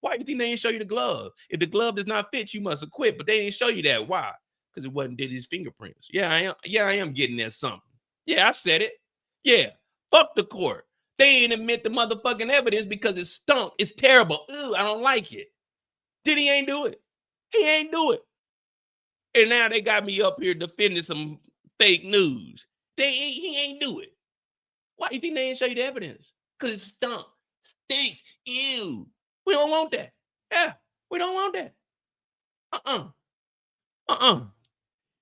Why do you think they ain't show you the glove? If the glove does not fit, you must have quit. But they didn't show you that. Why? Because it wasn't Diddy's fingerprints. Yeah, I am. Yeah, I am getting at something. Yeah, I said it. Yeah, fuck the court. They ain't admit the motherfucking evidence because it stunk. It's terrible. Ew, I don't like it. Diddy ain't do it. He ain't do it. And now they got me up here defending some fake news. He ain't do it. Why do you think they ain't show you the evidence? Because it stunk. Stinks. Ew. We don't want that. Yeah, we don't want that.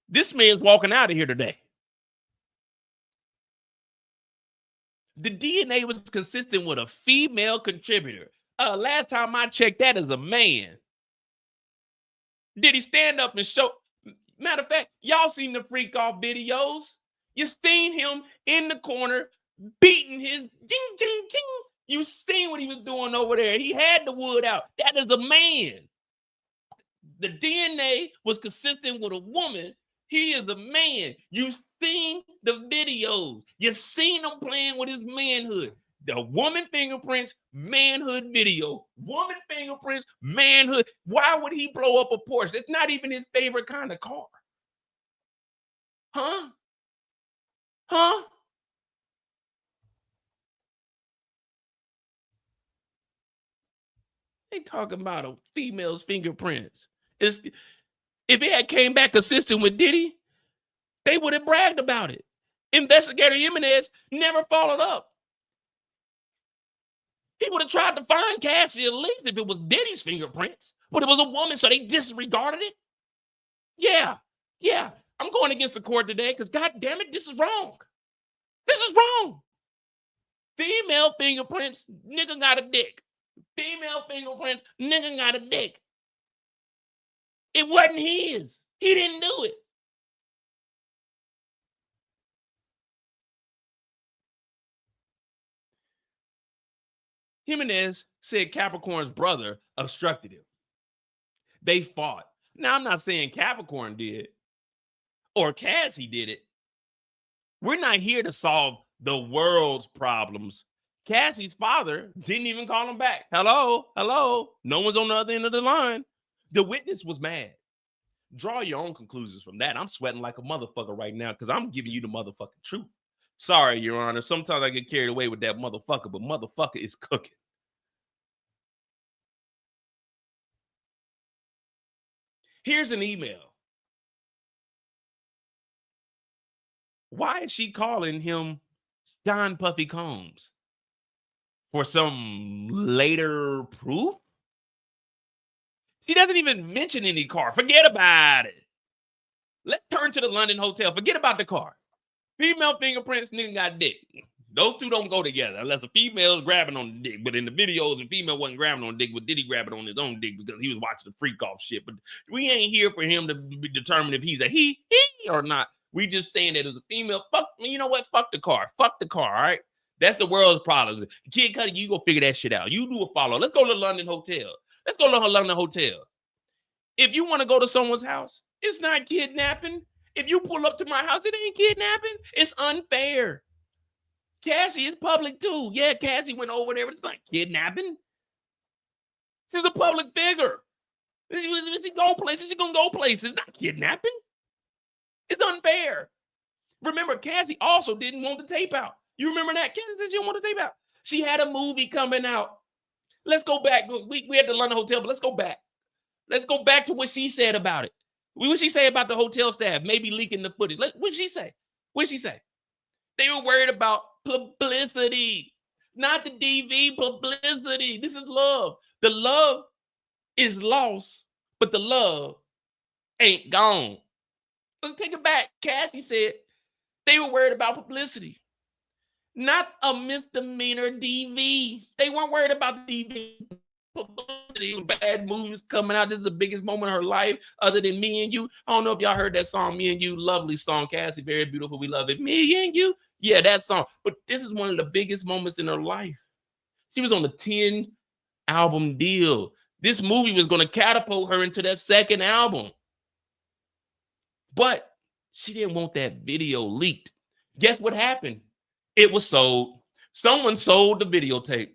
This man's walking out of here today. The DNA was consistent with a female contributor. Last time I checked, that is a man. Did he stand up and show? Matter of fact, y'all seen the freak off videos. You seen him in the corner beating his ding, ding, ding. You seen what he was doing over there. He had the wood out. That is a man. The DNA was consistent with a woman. He is a man. You seen the videos. You seen him playing with his manhood. The woman fingerprints, manhood video. Woman fingerprints, manhood. Why would he blow up a Porsche? It's not even his favorite kind of car. Huh? They talking about a female's fingerprints. If it had came back consistent with Diddy, they would have bragged about it. Investigator Jimenez never followed up. He would have tried to find Cassie at least if it was Diddy's fingerprints, but it was a woman, so they disregarded it. Yeah. I'm going against the court today because, God damn it, this is wrong. This is wrong. Female fingerprints, nigga got a dick. Female fingerprints, nigga got a dick. It wasn't his. He didn't do it. Jimenez said Capricorn's brother obstructed him. They fought. Now, I'm not saying Capricorn did or Cassie did it. We're not here to solve the world's problems. Cassie's father didn't even call him back. Hello, hello. No one's on the other end of the line. The witness was mad. Draw your own conclusions from that. I'm sweating like a motherfucker right now because I'm giving you the motherfucking truth. Sorry, Your Honor. Sometimes I get carried away with that motherfucker, but motherfucker is cooking. Here's an email. Why is she calling him John Puffy Combs? For some later proof? She doesn't even mention any car. Forget about it. Let's turn to the London hotel. Forget about the car. Female fingerprints, nigga got dick. Those two don't go together unless a female is grabbing on the dick. But in the videos, the female wasn't grabbing on the dick, but Diddy grabbing on his own dick because he was watching the freak off shit. But we ain't here for him to determine if he's a he or not. We just saying that as a female, fuck, you know what? Fuck the car. Fuck the car, all right? That's the world's problems. Kid Cudi, you go figure that shit out. You do a follow. Let's go to the London hotel. Let's go to the London hotel. If you want to go to someone's house, it's not kidnapping. If you pull up to my house, it ain't kidnapping. It's unfair. Cassie is public too. Yeah, Cassie went over there, but it's not kidnapping. She's a public figure. She go places. She's gonna go places. It's not kidnapping. It's unfair. Remember, Cassie also didn't want the tape out. You remember that? Cassie said she didn't want the tape out. She had a movie coming out. Let's go back. We at the London hotel, but let's go back. Let's go back to what she said about it. What did she say about the hotel staff maybe leaking the footage? What did she say? What did she say? They were worried about publicity, not the DV, publicity. This is love. The love is lost, but the love ain't gone. Let's take it back. Cassie said they were worried about publicity, not a misdemeanor DV. They weren't worried about the DV. Publicity, bad movies coming out. This is the biggest moment of her life, other than Me and You. I don't know if y'all heard that song, Me and You. Lovely song, Cassie. Very beautiful. We love it. Me and You. Yeah, that song. But this is one of the biggest moments in her life. She was on a 10-album deal. This movie was going to catapult her into that second album. But she didn't want that video leaked. Guess what happened? It was sold. Someone sold the videotape.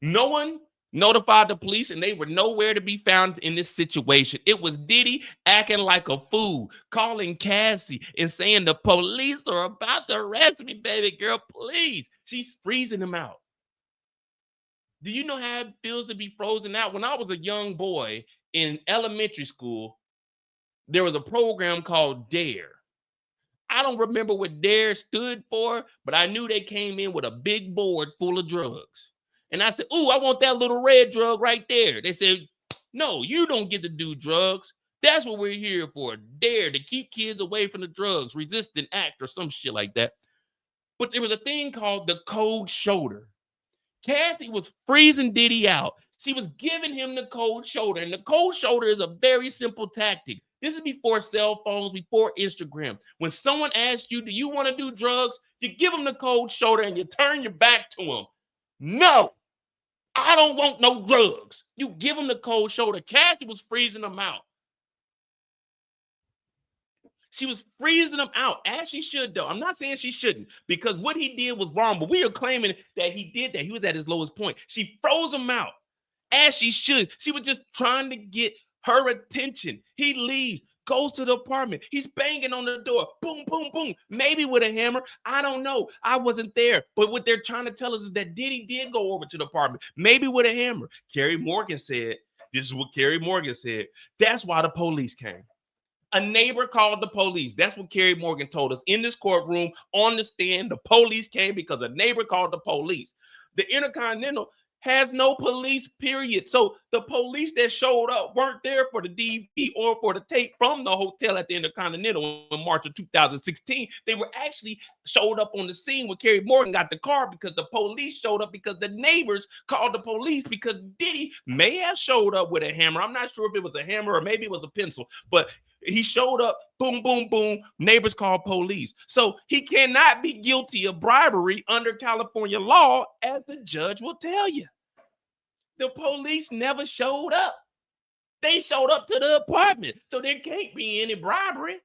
No one notified the police, and they were nowhere to be found in this situation. It was Diddy acting like a fool, calling Cassie and saying the police are about to arrest me, baby girl, please. She's freezing him out. Do you know how it feels to be frozen out? When I was a young boy in elementary school, there was a program called DARE. I don't remember what DARE stood for, but I knew they came in with a big board full of drugs. And I said, ooh, I want that little red drug right there. They said, no, you don't get to do drugs. That's what we're here for. DARE, to keep kids away from the drugs, resistant act or some shit like that. But there was a thing called the cold shoulder. Cassie was freezing Diddy out. She was giving him the cold shoulder. And the cold shoulder is a very simple tactic. This is before cell phones, before Instagram. When someone asks you, do you want to do drugs? You give them the cold shoulder and you turn your back to them. No, I don't want no drugs. You give them the cold shoulder. Cassie was freezing them out. She was freezing them out, as she should, though. I'm not saying she shouldn't, because what he did was wrong, but we are claiming that he did that. He was at his lowest point. She froze him out, as she should. She was just trying to get her attention. He leaves, goes to the apartment. He's banging on the door. Boom, boom, boom. Maybe with a hammer. I don't know. I wasn't there. But what they're trying to tell us is that Diddy did go over to the apartment. Maybe with a hammer. Carrie Morgan said, this is what Carrie Morgan said. That's why the police came. A neighbor called the police. That's what Carrie Morgan told us in this courtroom on the stand. The police came because a neighbor called the police. The Intercontinental has no police, period. So the police that showed up weren't there for the DV or for the tape from the hotel at the Intercontinental in March of 2016. They were actually showed up on the scene when Carrie Morgan got the car because the police showed up because the neighbors called the police because Diddy may have showed up with a hammer. I'm not sure if it was a hammer or maybe it was a pencil, but he showed up, boom, boom, boom, neighbors called police. So he cannot be guilty of bribery under California law, as the judge will tell you. The police never showed up. They showed up to the apartment. So there can't be any bribery.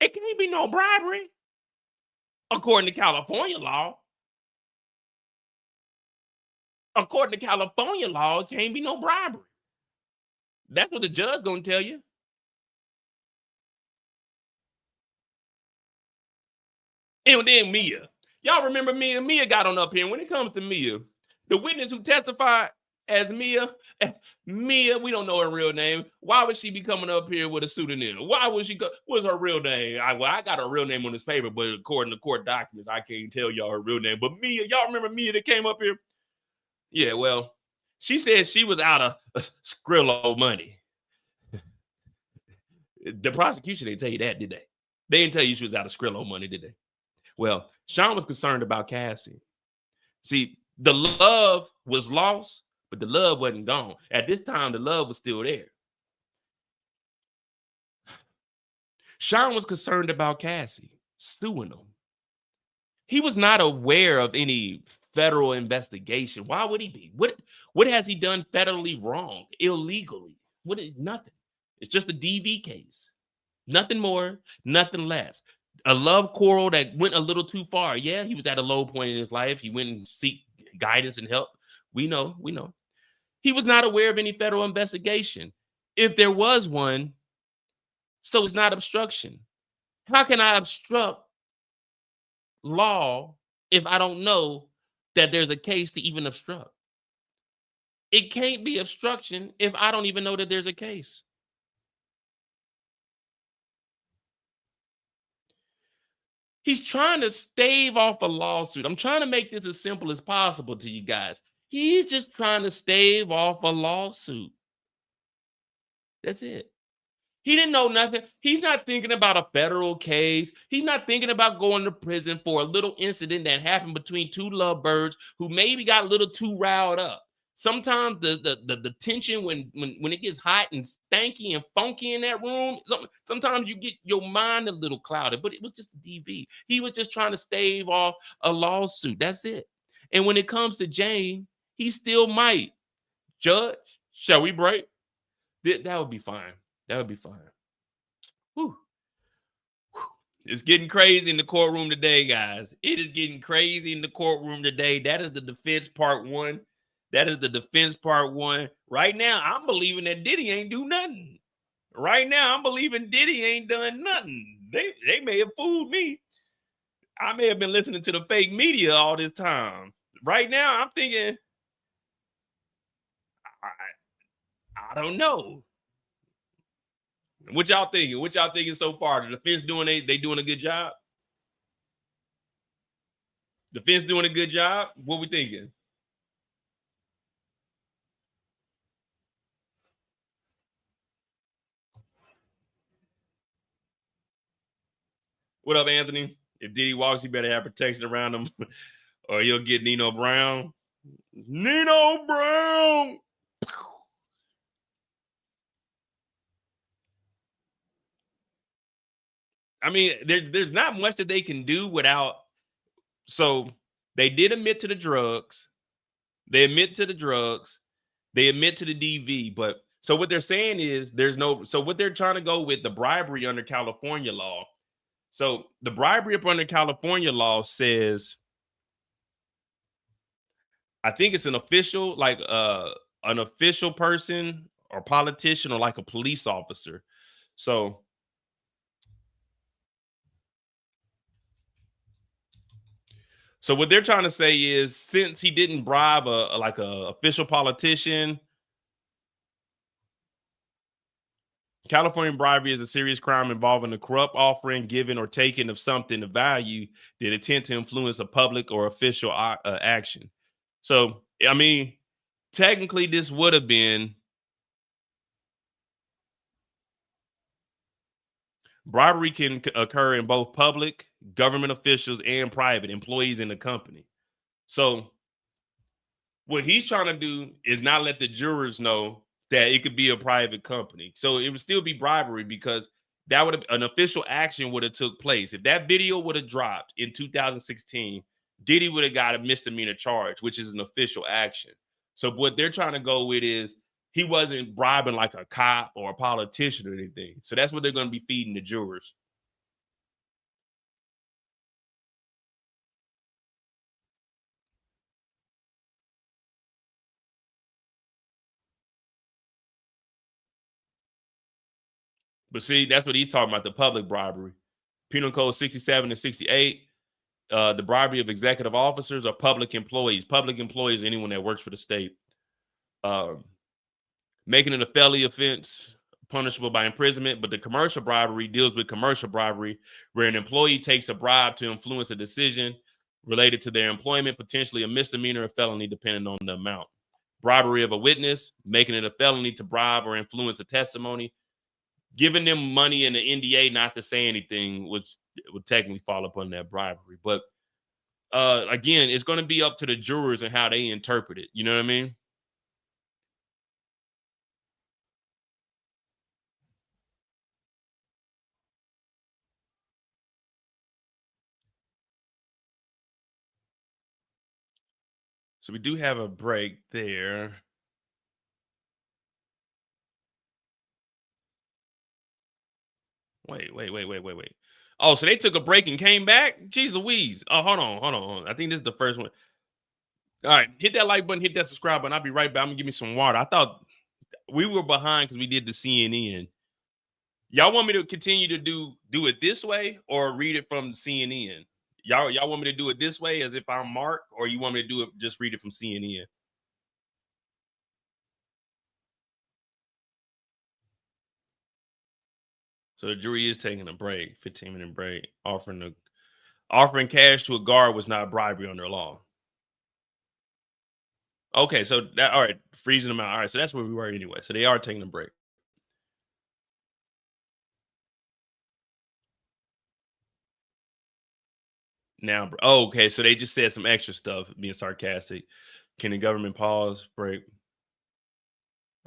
It can't be no bribery. according to California law. According to California law, it can't be no bribery. That's what the judge gonna tell you. And then Mia. Y'all remember Mia? Mia got on up here. When it comes to Mia, the witness who testified as Mia, Mia, we don't know her real name. Why would she be coming up here with a pseudonym? Why would she go? What's her real name? I got her real name on this paper, but according to court documents, I can't tell y'all her real name. But Mia, y'all remember Mia that came up here? Yeah, well, she said she was out of Skrilla money. The prosecution didn't tell you that, did they? They didn't tell you she was out of Skrilla money, did they? Well, Sean was concerned about Cassie. See, the love was lost, but the love wasn't gone. At this time, the love was still there. Sean was concerned about Cassie suing him. He was not aware of any federal investigation. Why would he be? What has he done federally wrong, illegally? Nothing. It's just a DV case. Nothing more, nothing less. A love quarrel that went a little too far. Yeah, he was at a low point in his life. He went and seek guidance and help. We know. He was not aware of any federal investigation. If there was one, so it's not obstruction. How can I obstruct law if I don't know that there's a case to even obstruct? It can't be obstruction if I don't even know that there's a case. He's trying to stave off a lawsuit. I'm trying to make this as simple as possible to you guys. He's just trying to stave off a lawsuit. That's it. He didn't know nothing. He's not thinking about a federal case. He's not thinking about going to prison for a little incident that happened between two lovebirds who maybe got a little too riled up. Sometimes the tension when it gets hot and stanky and funky in that room, sometimes you get your mind a little clouded, but it was just a DV. He was just trying to stave off a lawsuit. That's it. And when it comes to Jane, he still might. Judge, shall we break? That would be fine. That would be fine. Whew. It's getting crazy in the courtroom today, guys. It is getting crazy in the courtroom today. That is the defense part one. That is the defense part one. Right now, I'm believing that Diddy ain't do nothing. Right now, I'm believing Diddy ain't done nothing. They may have fooled me. I may have been listening to the fake media all this time. Right now, I'm thinking, I don't know. What y'all thinking? What y'all thinking so far? The defense they doing a good job? Defense doing a good job? What we thinking? What up, Anthony? If Diddy walks, you better have protection around him, or you'll get Nino Brown. Nino Brown! I mean, there's not much that they can do without. So they did admit to the drugs. They admit to the drugs. They admit to the DV. But so what they're saying is so what they're trying to go with the bribery under California law. So the bribery up under California law says, I think it's an official, like an official person or politician or like a police officer. So what they're trying to say is, since he didn't bribe a official politician, California bribery is a serious crime involving the corrupt offering, giving, or taking of something of value that intent to influence a public or official action. So, I mean, technically, this would have been bribery can occur in both public, government officials, and private employees in the company. So, what he's trying to do is not let the jurors know that it could be a private company. So it would still be bribery, because that would have an official action would have took place. If that video would have dropped in 2016, Diddy would have got a misdemeanor charge, which is an official action. So what they're trying to go with is he wasn't bribing like a cop or a politician or anything. So that's what they're going to be feeding the jurors. But see, that's what he's talking about, the public bribery. Penal Code 67 and 68, the bribery of executive officers or public employees. Public employees, anyone that works for the state. Making it a felony offense, punishable by imprisonment, but the commercial bribery deals with commercial bribery, where an employee takes a bribe to influence a decision related to their employment, potentially a misdemeanor or felony, depending on the amount. Bribery of a witness, making it a felony to bribe or influence a testimony. Giving them money in the NDA not to say anything would technically fall upon that bribery. But again, it's going to be up to the jurors and how they interpret it. You know what I mean? So we do have a break there. Wait. Oh, so they took a break and came back? Jeez Louise. Oh, hold on. I think this is the first one. All right, hit that like button, hit that subscribe button. I'll be right back. I'm gonna give me some water. I thought we were behind because we did the CNN. Y'all want me to continue to do it this way or read it from CNN? Y'all want me to do it this way as if I'm Mark, or you want me to do it just read it from CNN? So the jury is taking a break, 15-minute break. Offering cash to a guard was not bribery under law. Okay, so that, all right, freezing them out. All right, so that's where we were anyway. So they are taking a break. Now, okay, so they just said some extra stuff, being sarcastic. Can the government pause, break?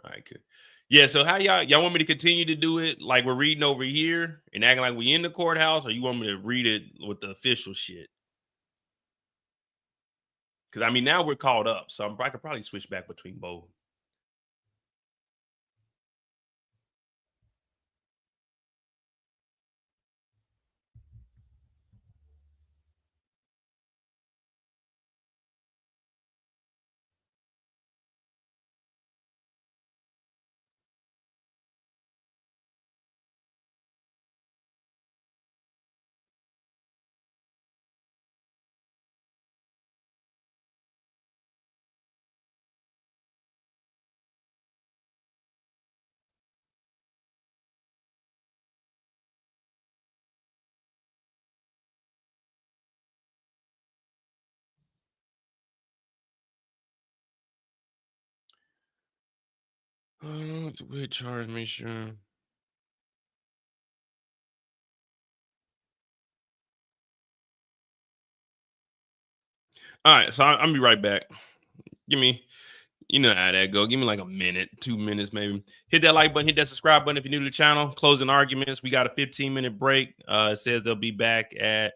All right, good. Yeah, so how y'all want me to continue to do it like we're reading over here and acting like we in the courthouse, or you want me to read it with the official shit? Because I mean, now we're caught up, so I could probably switch back between both. It's a weird charge, make sure. All right, so I'm gonna be right back. Give me, you know how that go. Give me like a minute, 2 minutes maybe. Hit that like button, hit that subscribe button if you're new to the channel. Closing arguments. We got a 15-minute break. It says they'll be back at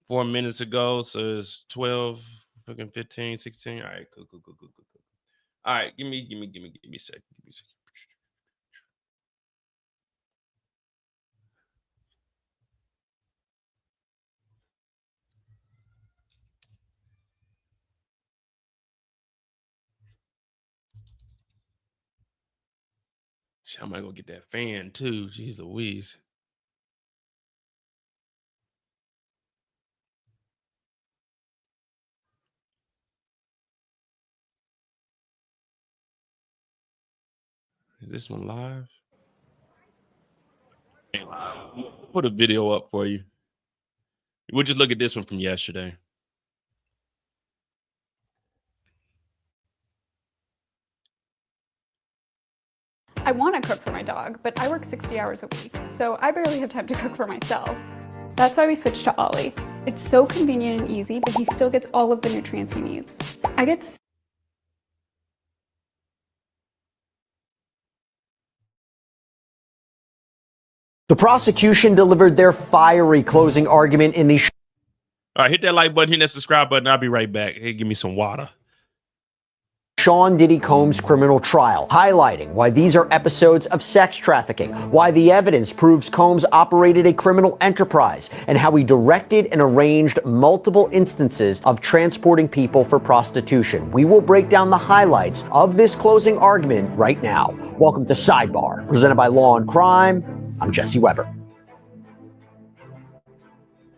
4 minutes ago. So it's 12, fucking 15, 16. All right, cool. All right, give me a second. Shit, I might go get that fan too. Jeez Louise. Is this one live? Ain't live. Put a video up for you. We'll just look at this one from yesterday. I want to cook for my dog, but I work 60 hours a week, so I barely have time to cook for myself. That's why we switched to Ollie. It's so convenient and easy, but he still gets all of the nutrients he needs. The prosecution delivered their fiery closing argument in the... All right, hit that like button, hit that subscribe button. I'll be right back. Hey, give me some water. Sean Diddy Combs' criminal trial, highlighting why these are episodes of sex trafficking, why the evidence proves Combs operated a criminal enterprise, and how he directed and arranged multiple instances of transporting people for prostitution. We will break down the highlights of this closing argument right now. Welcome to Sidebar, presented by Law and Crime. I'm Jesse Weber.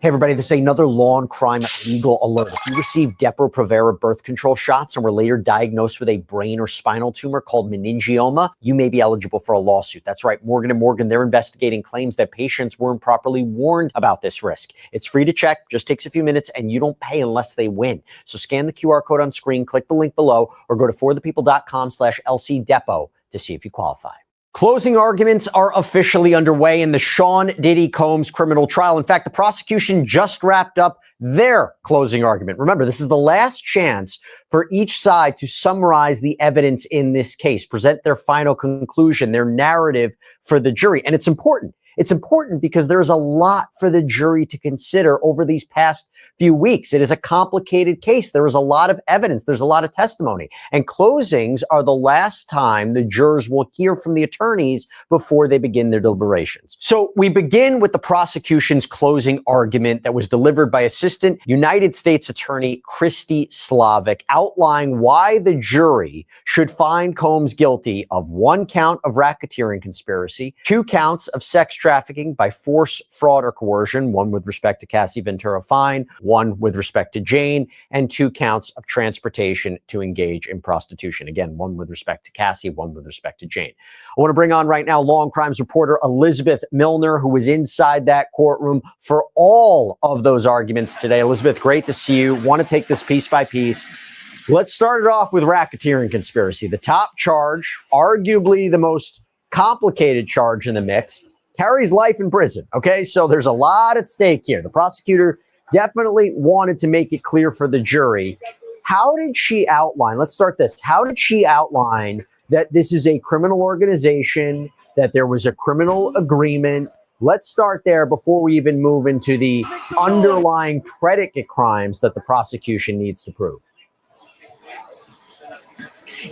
Hey everybody, this is another Law and Crime legal alert. If you received Depo-Provera birth control shots and were later diagnosed with a brain or spinal tumor called meningioma, you may be eligible for a lawsuit. That's right, Morgan & Morgan, they're investigating claims that patients weren't properly warned about this risk. It's free to check, just takes a few minutes, and you don't pay unless they win. So scan the QR code on screen, click the link below, or go to forthepeople.com/LCDepo to see if you qualify. Closing arguments are officially underway in the Sean Diddy Combs criminal trial. In fact, the prosecution just wrapped up their closing argument. Remember, this is the last chance for each side to summarize the evidence in this case, present their final conclusion, their narrative for the jury. And it's important. It's important because there's a lot for the jury to consider over these past few weeks. It is a complicated case. There is a lot of evidence. There's a lot of testimony. And closings are the last time the jurors will hear from the attorneys before they begin their deliberations. So we begin with the prosecution's closing argument that was delivered by Assistant United States Attorney Christy Slavic, outlining why the jury should find Combs guilty of 1 count of racketeering conspiracy, 2 counts of sex trafficking by force, fraud, or coercion, 1 with respect to Cassie, Ventura, Fine, 1 with respect to Jane, and 2 counts of transportation to engage in prostitution. Again, 1 with respect to Cassie, 1 with respect to Jane. I want to bring on right now Law and Crimes reporter Elizabeth Milner, who was inside that courtroom for all of those arguments today. Elizabeth, great to see you. Want to take this piece by piece. Let's start it off with racketeering conspiracy. The top charge, arguably the most complicated charge in the mix, carries life in prison. Okay, so there's a lot at stake here. The prosecutor definitely wanted to make it clear for the jury. How did she outline, let's start this, how did she outline that this is a criminal organization, that there was a criminal agreement? Let's start there before we even move into the underlying predicate crimes that the prosecution needs to prove.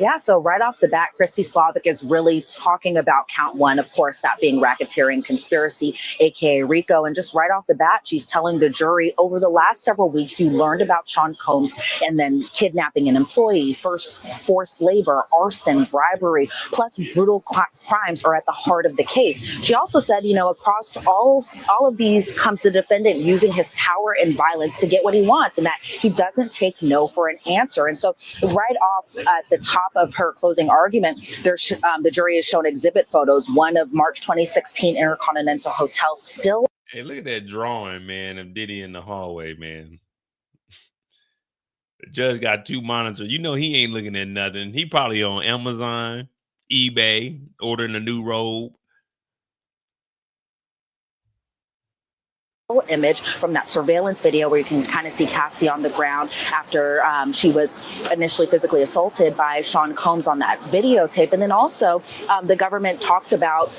Yeah, so right off the bat, Christy Slavic is really talking about count 1, of course, that being racketeering conspiracy, aka RICO. And just right off the bat, she's telling the jury, over the last several weeks, you learned about Sean Combs and then kidnapping an employee, forced labor, arson, bribery, plus brutal crimes are at the heart of the case. She also said, you know, across all of these comes the defendant using his power and violence to get what he wants, and that he doesn't take no for an answer. And so right off at the top of her closing argument, the jury has shown exhibit photos, one of March 2016 Intercontinental Hotel still. Hey, look at that drawing, man, of Diddy in the hallway, man. The judge got 2 monitors. You know he ain't looking at nothing. He probably on Amazon, eBay, ordering a new robe. Image from that surveillance video where you can kind of see Cassie on the ground after she was initially physically assaulted by Sean Combs on that videotape. And then also the government talked about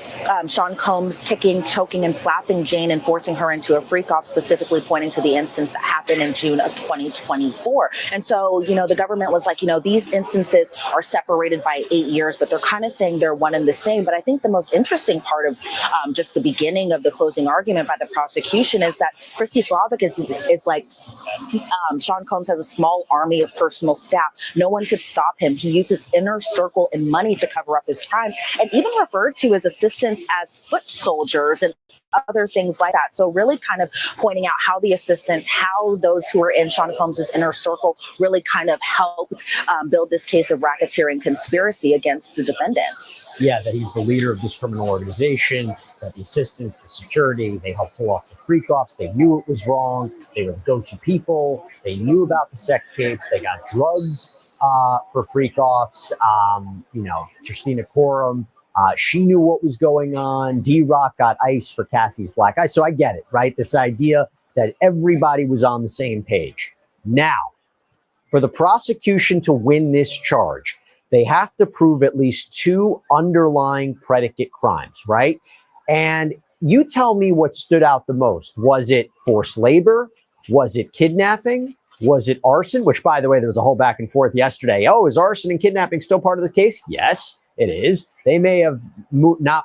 Sean Combs kicking, choking, and slapping Jane and forcing her into a freak-off, specifically pointing to the instance that happened in June of 2024. And so, you know, the government was like, you know, these instances are separated by 8 years, but they're kind of saying they're one and the same. But I think the most interesting part of just the beginning of the closing argument by the prosecution is that Christy Slavic is like, Sean Combs has a small army of personal staff. No one could stop him. He uses inner circle and money to cover up his crimes, and even referred to his assistants as foot soldiers and other things like that. So really kind of pointing out how the assistants, how those who are in Sean Combs's inner circle really kind of helped build this case of racketeering conspiracy against the defendant. Yeah, that he's the leader of this criminal organization, that the assistants, the security, they helped pull off the freak-offs. They knew it was wrong. They were the go-to people. They knew about the sex tapes. They got drugs for freak-offs. You know, Christina Courtroom, she knew what was going on. D-Rock got ice for Cassie's black eye. So I get it, right? This idea that everybody was on the same page. Now, for the prosecution to win this charge, they have to prove at least 2 underlying predicate crimes, right? And you tell me what stood out the most. Was it forced labor? Was it kidnapping? Was it arson? Which, by the way, there was a whole back and forth yesterday. Oh, is arson and kidnapping still part of the case? Yes, it is. They may have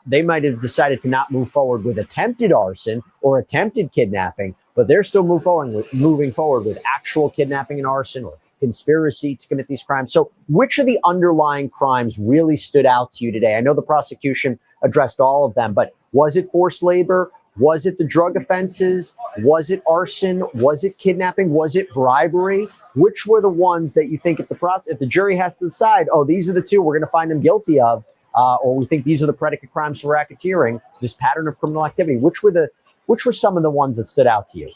they might have decided to not move forward with attempted arson or attempted kidnapping, but they're still moving forward with actual kidnapping and arson, or conspiracy to commit these crimes. So which of the underlying crimes really stood out to you today? I know the prosecution addressed all of them, but was it forced labor? Was it the drug offenses? Was it arson? Was it kidnapping? Was it bribery? Which were the ones that you think if the jury has to decide, oh, these are the two we're going to find them guilty of, or we think these are the predicate crimes for racketeering, this pattern of criminal activity, which were some of the ones that stood out to you?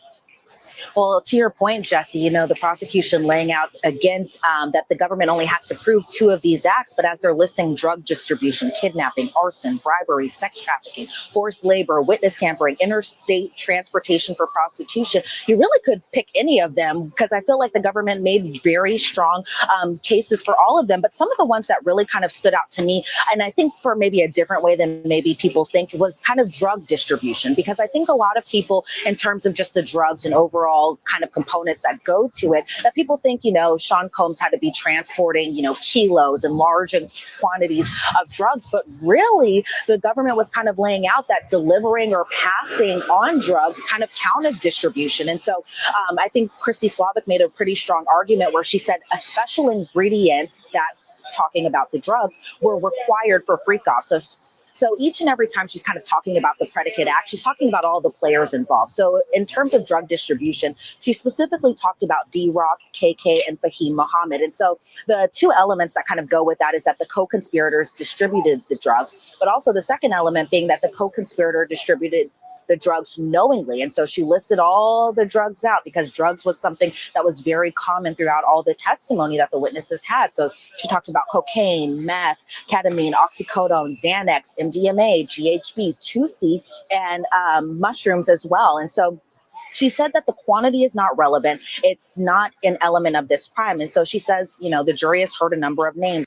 Well, to your point, Jesse, you know, the prosecution laying out again that the government only has to prove 2 of these acts, but as they're listing drug distribution, kidnapping, arson, bribery, sex trafficking, forced labor, witness tampering, interstate transportation for prostitution, you really could pick any of them because I feel like the government made very strong cases for all of them. But some of the ones that really kind of stood out to me, and I think for maybe a different way than maybe people think, was kind of drug distribution, because I think a lot of people, in terms of just the drugs and overall kind of components that go to it, that people think, you know, Sean Combs had to be transporting, you know, kilos and large quantities of drugs. But really, the government was kind of laying out that delivering or passing on drugs kind of counted distribution. And so I think Christy Slavic made a pretty strong argument where she said a special ingredients that, talking about the drugs, were required for freak-off. So each and every time she's kind of talking about the predicate act, she's talking about all the players involved. So in terms of drug distribution, she specifically talked about D-Rock, KK, and Fahim Muhammad. And so the 2 elements that kind of go with that is that the co-conspirators distributed the drugs, but also the second element being that the co-conspirator distributed the drugs knowingly. And so she listed all the drugs out because drugs was something that was very common throughout all the testimony that the witnesses had. So she talked about cocaine, meth, ketamine, oxycodone, Xanax, MDMA, GHB, 2C, and mushrooms as well. And so she said that the quantity is not relevant. It's not an element of this crime. And so she says, you know, the jury has heard a number of names.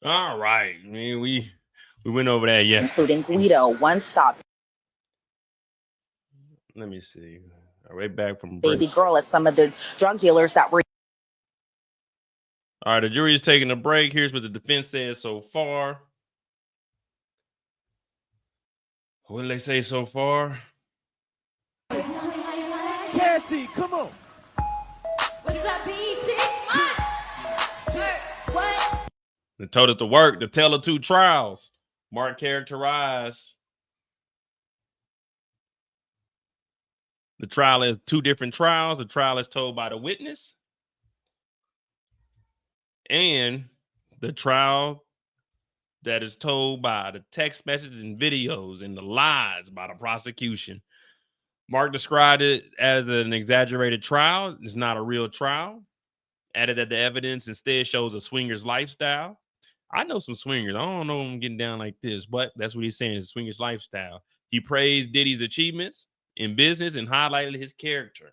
All right. I mean, we went over that, yeah. Including Guido, One Stop, Let me see. All right, back from Baby Girl, as some of the drug dealers that were. All right, the jury is taking a break. Here's what the defense says so far. What did they say so far? Cassie, come on. What's up, BT? What? They told it to work to tell the 2 trials. Mark characterized the trial as 2 different trials. The trial is told by the witness, and the trial that is told by the text messages and videos and the lies by the prosecution. Mark described it as an exaggerated trial. It's not a real trial. Added that the evidence instead shows a swinger's lifestyle. I know some swingers. I don't know them getting down like this, but that's what he's saying, is a swinger's lifestyle. He praised Diddy's achievements in business and highlighted his character.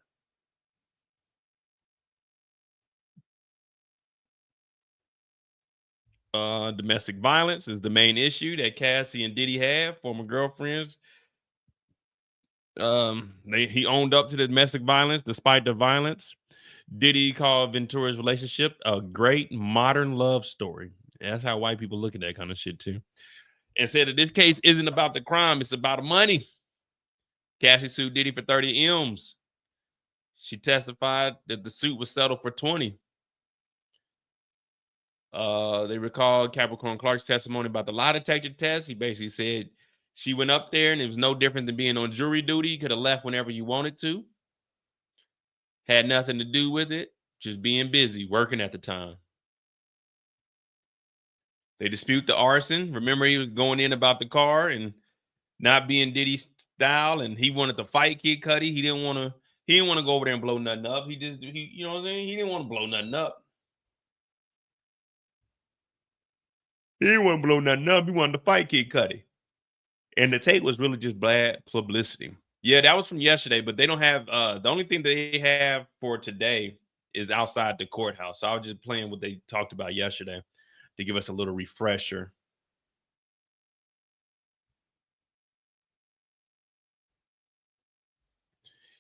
Domestic violence is the main issue that Cassie and Diddy have, former girlfriends. He owned up to the domestic violence despite the violence. Diddy called Ventura's relationship a great modern love story. That's how white people look at that kind of shit too. And said that this case isn't about the crime, it's about the money. Cassie sued Diddy for 30 M's. She testified that the suit was settled for 20. They recalled Capricorn Clark's testimony about the lie detector test. He basically said she went up there and it was no different than being on jury duty. You could have left whenever you wanted to. Had nothing to do with it. Just being busy, working at the time. They dispute the arson. Remember, he was going in about the car and not being Diddy's style, and he wanted to fight Kid Cudi. He didn't want to go over there and blow nothing up. You know what I'm saying? He didn't want to blow nothing up. He didn't want to blow nothing up. He wanted to fight Kid Cudi. And the tape was really just bad publicity. Yeah, that was from yesterday, but they don't have the only thing they have for today is outside the courthouse. So I was just playing what they talked about yesterday to give us a little refresher.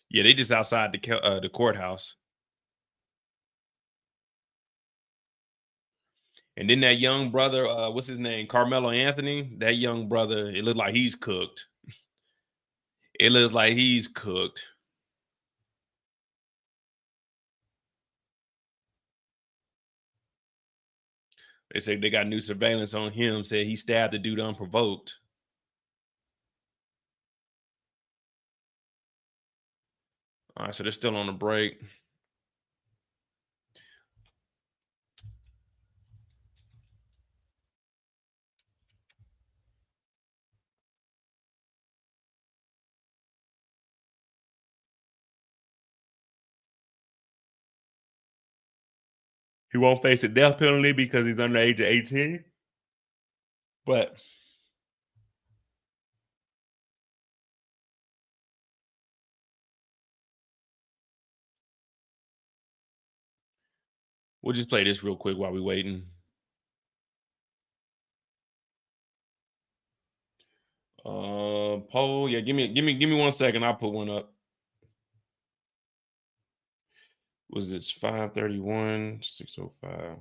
Yeah, they just outside the courthouse. And then that young brother, what's his name? Carmelo Anthony. That young brother, it looked like he's cooked. It looks like he's cooked. They say they got new surveillance on him. Said he stabbed the dude unprovoked. All right, so they're still on the break. He won't face a death penalty because he's under the age of 18. But we'll just play this real quick while we're waiting. Poll, yeah, give me 1 second. I'll put one up. Was it 531, 605?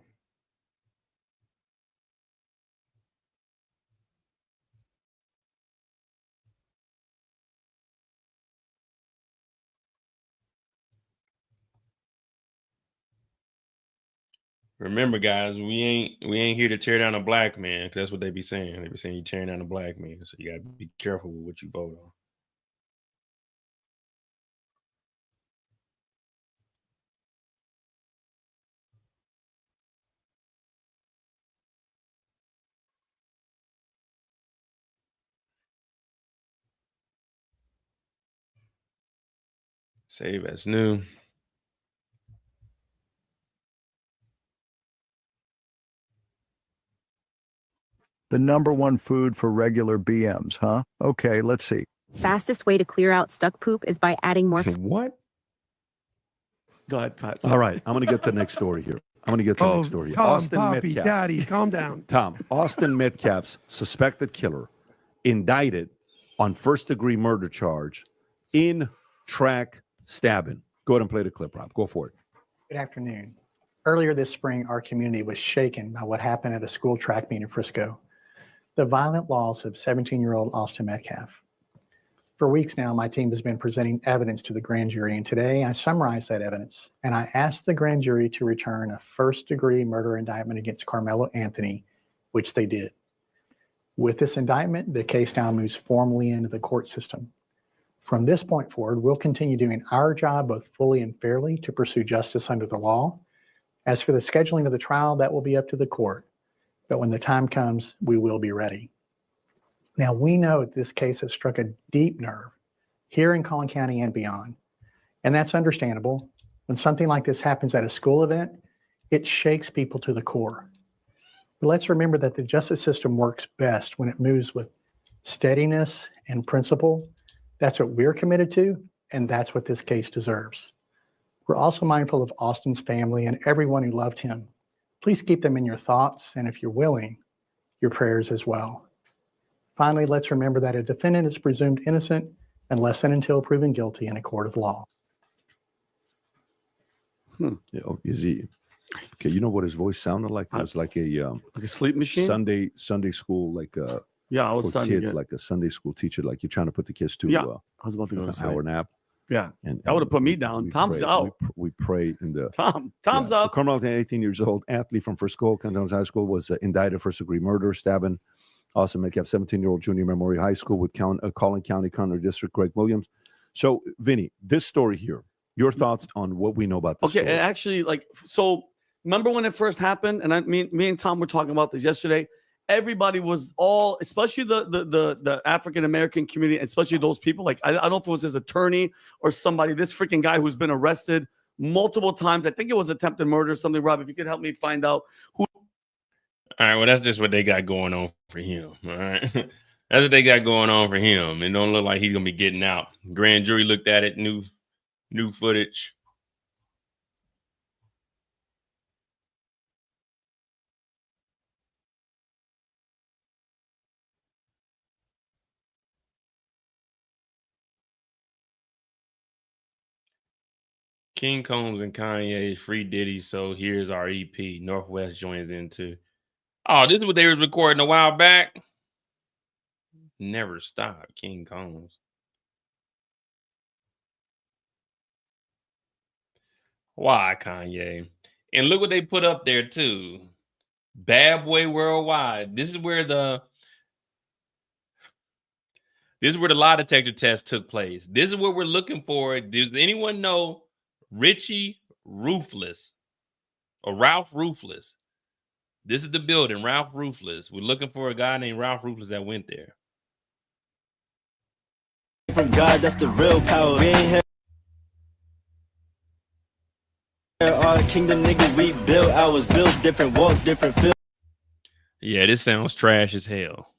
Remember, guys, we ain't here to tear down a black man, because that's what they be saying. They be saying you tearing down a black man, so you gotta be careful with what you vote on. Save as new. The number one food for regular BMs, huh? Okay, let's see. Fastest way to clear out stuck poop is by adding more. What? Go ahead, Pat. All right, I'm going to get to the next story here. Tom, Austin Poppy, Metcalf. Daddy, calm down. Tom, Austin Metcalf's suspected killer indicted on first-degree murder charge in track stabbing. Go ahead and play the clip, Rob. Go for it. Good afternoon. Earlier this spring, our community was shaken by what happened at a school track meet in Frisco. The violent loss of 17-year-old Austin Metcalf. For weeks now, my team has been presenting evidence to the grand jury, and today I summarized that evidence, and I asked the grand jury to return a first-degree murder indictment against Carmelo Anthony, which they did. With this indictment, the case now moves formally into the court system. From this point forward, we'll continue doing our job both fully and fairly to pursue justice under the law. As for the scheduling of the trial, that will be up to the court. But when the time comes, we will be ready. Now, we know this case has struck a deep nerve here in Collin County and beyond. And that's understandable. When something like this happens at a school event, it shakes people to the core. But let's remember that the justice system works best when it moves with steadiness and principle. That's what we're committed to, and that's what this case deserves. We're also mindful of Austin's family and everyone who loved him. Please keep them in your thoughts, and if you're willing, your prayers as well. Finally, let's remember that a defendant is presumed innocent unless and until proven guilty in a court of law. Yeah, is he? Okay, you know what his voice sounded like? It was like a sleep machine. Sunday school, like I was for kids, like a Sunday school teacher, like you're trying to put the kids to. I was about to go an to hour nap. Yeah, and that would have put me down. Tom's out. We pray in the Tom's so up. Carmelo, 18 years old, athlete from Frisco, County High School, was indicted first-degree murder, stabbing Austin Metcalf, 17-year-old junior Memorial High School with Collin County County District Greg Williams. So, Vinny, this story here, your thoughts on what we know about this story? Actually, so remember when it first happened, and me and Tom were talking about this yesterday. Everybody was especially the African American community, especially those people. Like I don't know if it was his attorney or somebody. This freaking guy who's been arrested multiple times. I think it was attempted murder or something. Rob, if you could help me find out who. All right, well, that's just what they got going on for him. All right, that's what they got going on for him. It don't look like he's gonna be getting out. Grand jury looked at it, new footage. King Combs and Kanye free Diddy, so here's our EP. Northwest joins in too. Oh, this is what they was recording a while back. Never stop, King Combs. Why, Kanye? And look what they put up there too. Bad Boy Worldwide. This is where the lie detector test took place. This is what we're looking for. Does anyone know Richie Ruthless or Ralph Ruthless? This is the building, Ralph Ruthless. We're looking for a guy named Ralph Ruthless that went there. From God, that's the real power. We ain't here. Our kingdom, nigga, we built ours, built different, walk different, feel. Yeah, this sounds trash as hell.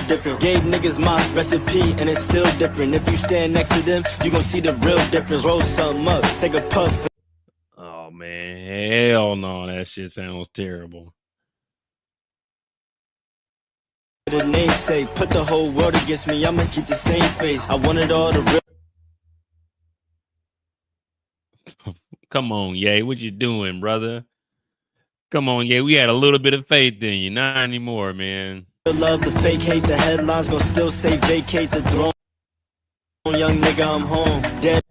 Different. Gave niggas my recipe and it's still different. If you stand next to them, you gon' see the real difference. Roll something up, take a puff. Oh man, hell no, that shit sounds terrible. The namesake, put the whole world against me. I'ma keep the same face. I wanted all the real. Come on, Ye, what you doing, brother? Come on, Ye, we had a little bit of faith in you, not anymore, man. Love the fake hate, the headlines gon' still say vacate the throne. Young nigga, I'm home. Dead.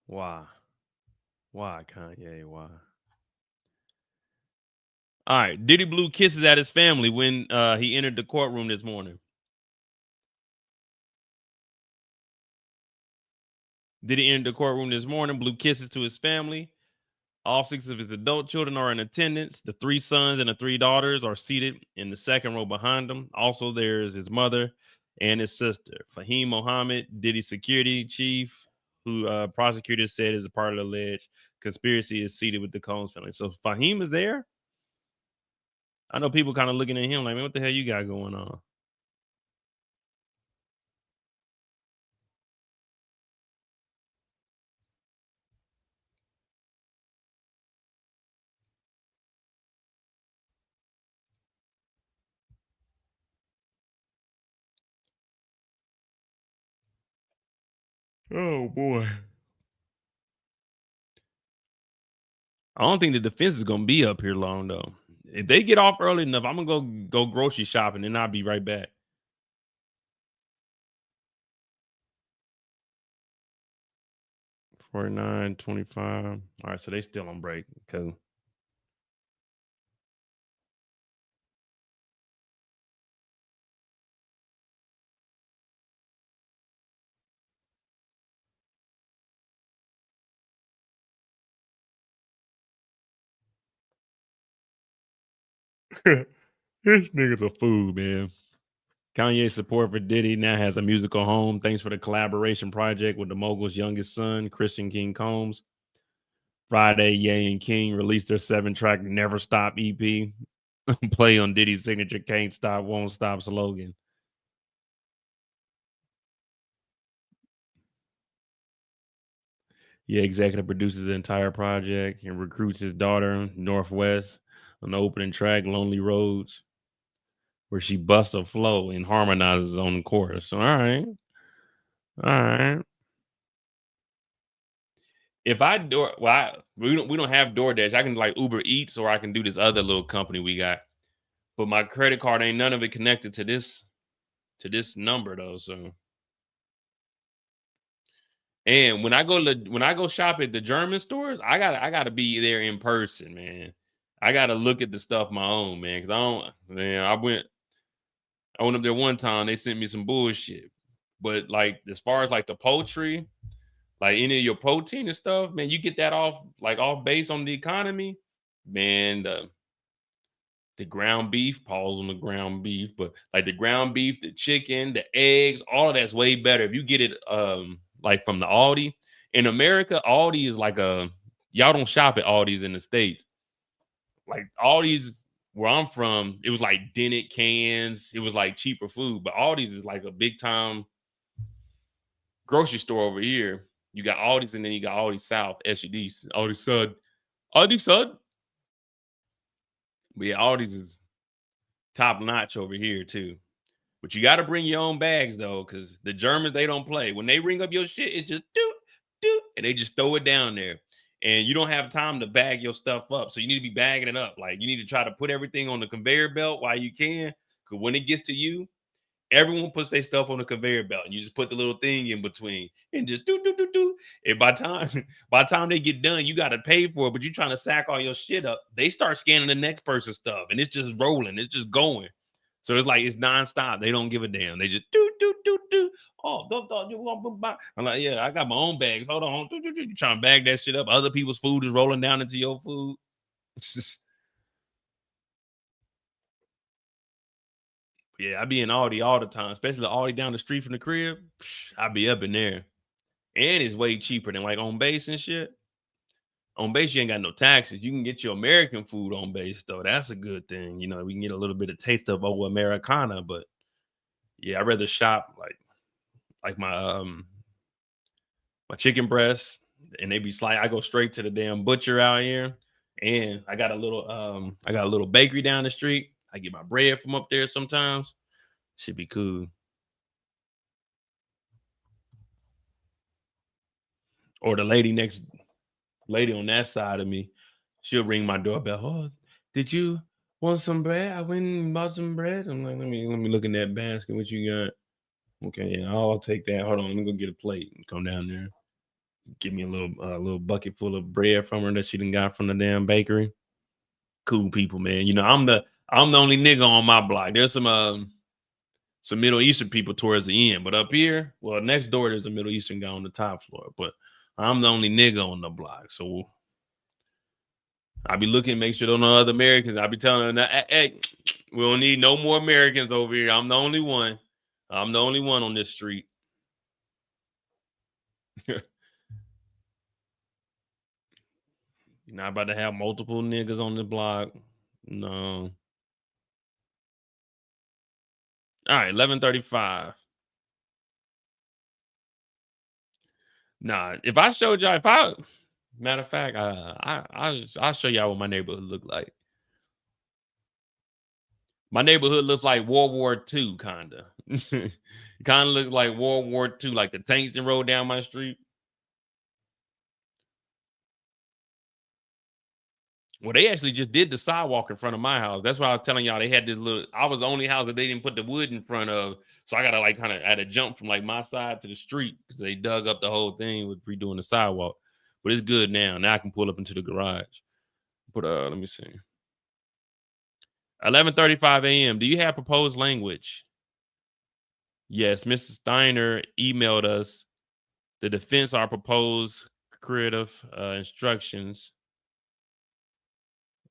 Why? Why, Kanye? Why? All right, Diddy blew kisses at his family when he entered the courtroom this morning. Diddy entered the courtroom this morning, blew kisses to his family. All 6 of his adult children are in attendance. The 3 sons and the 3 daughters are seated in the second row behind him. Also, there's his mother and his sister. Fahim Mohammed, Diddy's security chief, who prosecutors said is a part of the alleged conspiracy, is seated with the Combs family. So Fahim is there? I know people kind of looking at him like, man, what the hell you got going on? Oh boy. I don't think the defense is gonna be up here long though. If they get off early enough, I'm gonna go grocery shopping and I'll be right back. $49.25. All right, so they still on break. Cool. This nigga's a fool, man. Kanye's support for Diddy now has a musical home thanks for the collaboration project with the mogul's youngest son, Christian King Combs. Friday, Ye and King released their 7-track Never Stop EP. Play on Diddy's signature Can't Stop, Won't Stop slogan. Yeah, executive produces the entire project and recruits his daughter, Northwest, on the opening track, Lonely Roads, where she busts a flow and harmonizes on the chorus. All right. All right. If I we don't have DoorDash. I can like Uber Eats or I can do this other little company we got. But my credit card ain't none of it connected to this number though. So and when I go shop at the German stores, I gotta be there in person, man. I gotta look at the stuff my own, man. Cause I went up there one time, they sent me some bullshit. But like as far as like the poultry, like any of your protein and stuff, man, you get that off base on the economy, man. The ground beef, pause on the ground beef, but like the ground beef, the chicken, the eggs, all of that's way better if you get it like from the Aldi. In America, Aldi is like y'all don't shop at Aldi's in the States. Like Aldi's where I'm from, it was like dented cans, it was like cheaper food, but Aldi's is like a big time grocery store over here. You got Aldi's and then you got Aldi South, SUDs, Aldi Sud. Aldi Sud. But yeah, Aldi's is top notch over here too. But you got to bring your own bags though, because the Germans, they don't play. When they ring up your shit, it's just do, and they just throw it down there. and you don't have time to bag your stuff up. So you need to be bagging it up. Like you need to try to put everything on the conveyor belt while you can. Because when it gets to you, everyone puts their stuff on the conveyor belt, and you just put the little thing in between and just do. And by the time they get done, you got to pay for it, but you're trying to sack all your shit up. They start scanning the next person's stuff, and it's just rolling. It's just going. So it's like it's nonstop. They don't give a damn. They just do. Oh, don't you want to buy? I'm like, yeah, I got my own bags. Hold on. You trying to bag that shit up. Other people's food is rolling down into your food. It's just, yeah, I be in Aldi all the time, especially the Aldi down the street from the crib. I be up in there. And it's way cheaper than like on base and shit. On base, you ain't got no taxes. You can get your American food on base, though. That's a good thing. You know, we can get a little bit of taste of old Americana, but yeah, I'd rather shop like my chicken breasts, and they be I go straight to the damn butcher out here, and I got a little bakery down the street. I get my bread from up there sometimes. Should be cool. Or the lady on that side of me, she'll ring my doorbell. Oh, did you want some bread? I went and bought some bread. I'm like, let me look in that basket. What you got? Okay, yeah, I'll take that. Hold on, let me go get a plate and come down there. Give me a little bucket full of bread from her that she done got from the damn bakery. Cool people, man. You know, I'm the only nigga on my block. There's some Middle Eastern people towards the end, but up here, well, next door there's a Middle Eastern guy on the top floor, but I'm the only nigga on the block. So I be looking, make sure there are no other Americans. I be telling them, hey, we don't need no more Americans over here. I'm the only one. I'm the only one on this street. You're not about to have multiple niggas on the block. No. All right, 11:35. Nah, if I showed y'all, matter of fact, I'll show y'all what my neighborhood look like. My neighborhood looks like World War II, kinda. Kind of looks like World War II, like the tanks that rolled down my street. Well, they actually just did the sidewalk in front of my house. That's why I was telling y'all they had this little. I was the only house that they didn't put the wood in front of, so I gotta like I had to jump from like my side to the street because they dug up the whole thing with redoing the sidewalk. But it's good now. Now I can pull up into the garage. But let me see. 11:35 a.m. Do you have proposed language? Yes, Mrs. Steiner emailed us the defense our proposed creative instructions.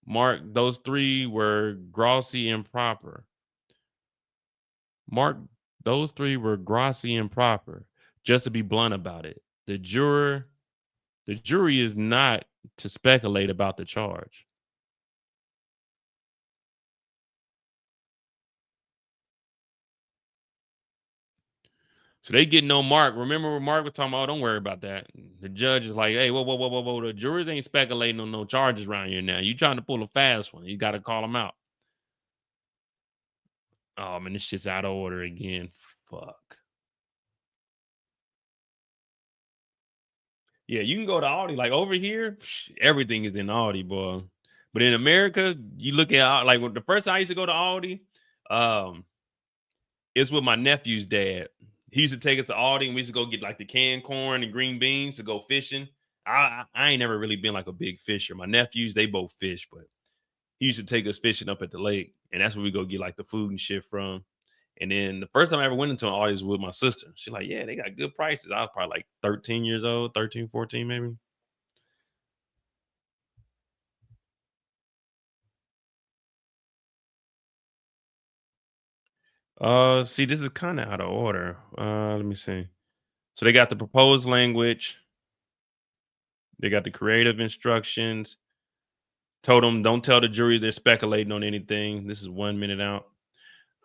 Mark, those three were grossly improper. Mark, those three were grossly improper. Just to be blunt about it, the jury is not to speculate about the charge. So they get no Mark. Remember what Mark was talking about? Oh, don't worry about that. The judge is like, hey, whoa. The jurors ain't speculating on no charges around here now. You trying to pull a fast one. You got to call them out. Oh, man, this shit's out of order again. Fuck. Yeah, you can go to Aldi. Like over here, everything is in Aldi, boy. But in America, you look at like the first time I used to go to Aldi, it's with my nephew's dad. He used to take us to Aldi and we used to go get like the canned corn and green beans to go fishing. I ain't never really been like a big fisher. My nephews, they both fish, but he used to take us fishing up at the lake. And that's where we go get like the food and shit from. And then the first time I ever went into an Aldi was with my sister. She's like, yeah, they got good prices. I was probably like 13 years old, 13, 14 maybe. See, this is kind of out of order. Let me see. So they got the proposed language. They got the creative instructions. Told them, don't tell the jury they're speculating on anything. This is 1 minute out.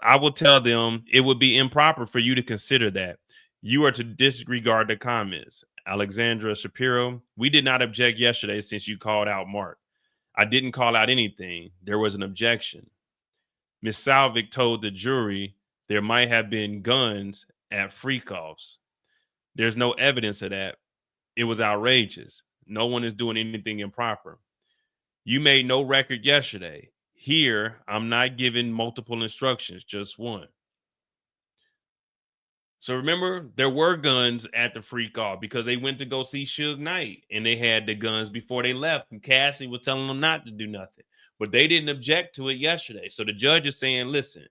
I will tell them it would be improper for you to consider that. You are to disregard the comments. Alexandra Shapiro, we did not object yesterday since you called out Mark. I didn't call out anything. There was an objection. Ms. Salvik told the jury there might have been guns at Freakoff's. There's no evidence of that. It was outrageous. No one is doing anything improper. You made no record yesterday. Here, I'm not giving multiple instructions, just one. So remember, there were guns at the freak off because they went to go see Suge Knight and they had the guns before they left. And Cassie was telling them not to do nothing, but they didn't object to it yesterday. So the judge is saying, listen,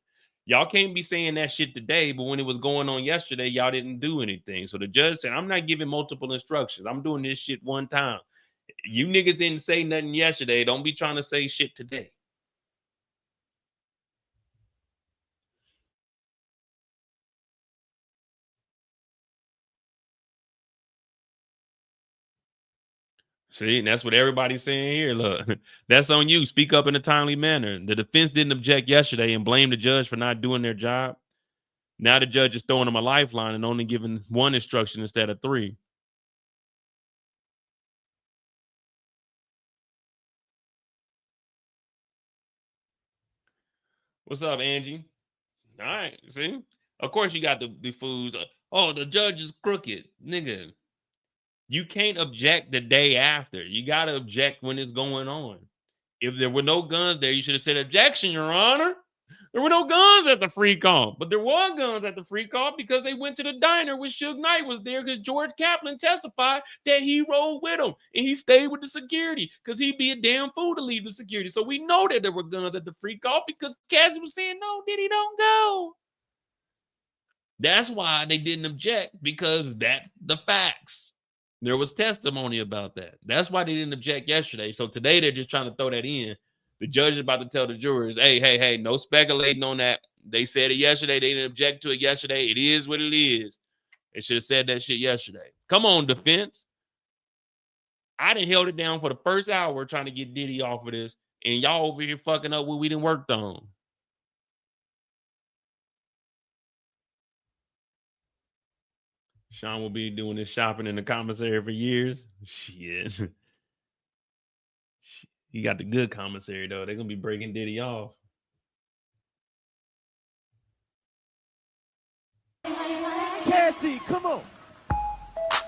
y'all can't be saying that shit today, but when it was going on yesterday, y'all didn't do anything. So the judge said, I'm not giving multiple instructions. I'm doing this shit one time. You niggas didn't say nothing yesterday. Don't be trying to say shit today. See, and that's what everybody's saying here. Look, that's on you. Speak up in a timely manner. The defense didn't object yesterday and blame the judge for not doing their job. Now the judge is throwing them a lifeline and only giving one instruction instead of three. What's up, Angie? All right, see? Of course you got the fools. Oh, the judge is crooked. Nigga, you can't object the day after. You got to object when it's going on. If there were no guns there, you should have said, objection, Your Honor. There were no guns at the freak off, but there were guns at the freak off because they went to the diner when Suge Knight was there because George Kaplan testified that he rode with him and he stayed with the security because he'd be a damn fool to leave the security. So we know that there were guns at the freak off because Cassie was saying, no, Diddy, don't go. That's why they didn't object, because that's the facts. There was testimony about that. That's why they didn't object yesterday. So today they're just trying to throw that in. The judge is about to tell the jurors, hey, no speculating on that. They said it yesterday. They didn't object to it yesterday. It is what it is. They should have said that shit yesterday. Come on, defense. I done held it down for the first hour trying to get Diddy off of this, and y'all over here fucking up what we done worked on. Sean will be doing this shopping in the commissary for years. Shit. He got the good commissary, though. They're going to be breaking Diddy off. Cassie, come on.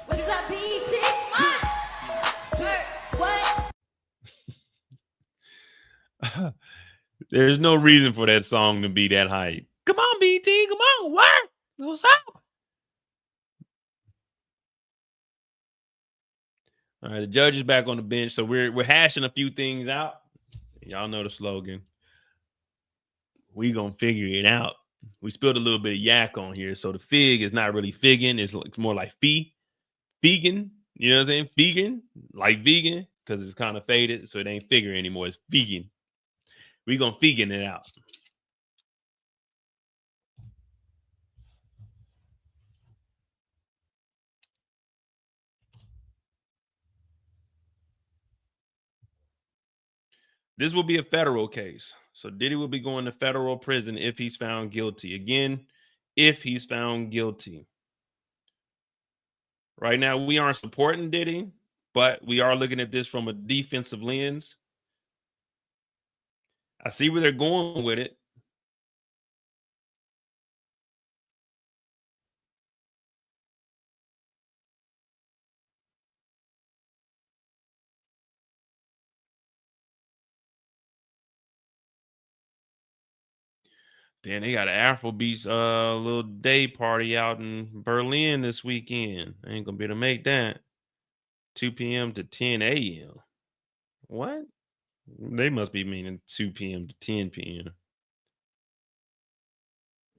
What is up, BT? What? There's no reason for that song to be that hype. Come on, BT. Come on. What? What's up? All right, the judge is back on the bench, so we're hashing a few things out. Y'all know the slogan. We gonna figure it out. We spilled a little bit of yak on here, so the fig is not really figging. It's more like vegan. You know what I'm saying? Vegan, like vegan, because it's kind of faded, so it ain't figure anymore. It's vegan. We gonna figging it out. This will be a federal case. So Diddy will be going to federal prison if he's found guilty. Again, if he's found guilty. Right now, we aren't supporting Diddy, but we are looking at this from a defensive lens. I see where they're going with it. Then they got an Afrobeats little day party out in Berlin this weekend. I ain't gonna be able to make that. 2 p.m. to 10 a.m. What? They must be meaning 2 p.m. to 10 p.m.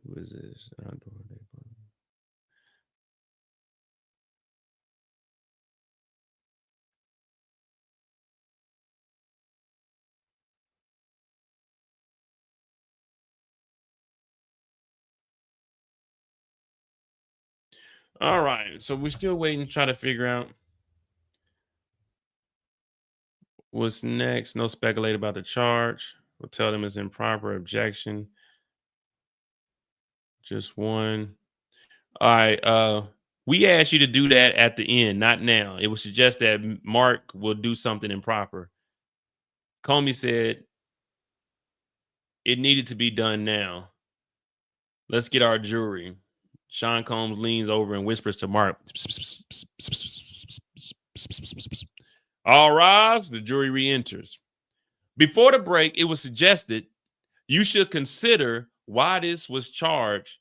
Who is this? All right, so we're still waiting to try to figure out what's next. No speculate about the charge. We'll tell them it's improper objection. Just one. All right, we asked you to do that at the end, not now. It would suggest that Mark will do something improper. Comey said it needed to be done now. Let's get our jury. Sean Combs leans over and whispers to Mark. All rise, the jury re-enters. Before the break, it was suggested you should consider why this was charged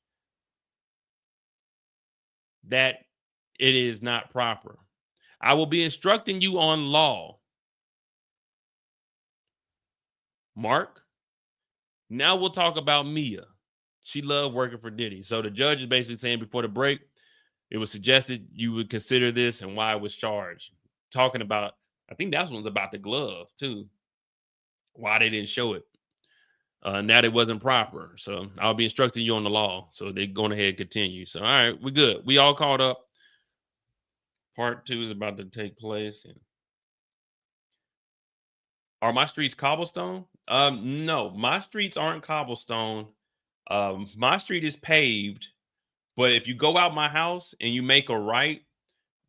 that it is not proper. I will be instructing you on law. Mark, now we'll talk about Mia. She loved working for Diddy. So the judge is basically saying before the break, it was suggested you would consider this and why it was charged. Talking about, I think that one's about the glove too. Why they didn't show it. Now it wasn't proper. So I'll be instructing you on the law. So they're going ahead and continue. So, all right, we're good. We all caught up. Part 2 is about to take place. Are my streets cobblestone? No, my streets aren't cobblestone. My street is paved, but if you go out my house and you make a right,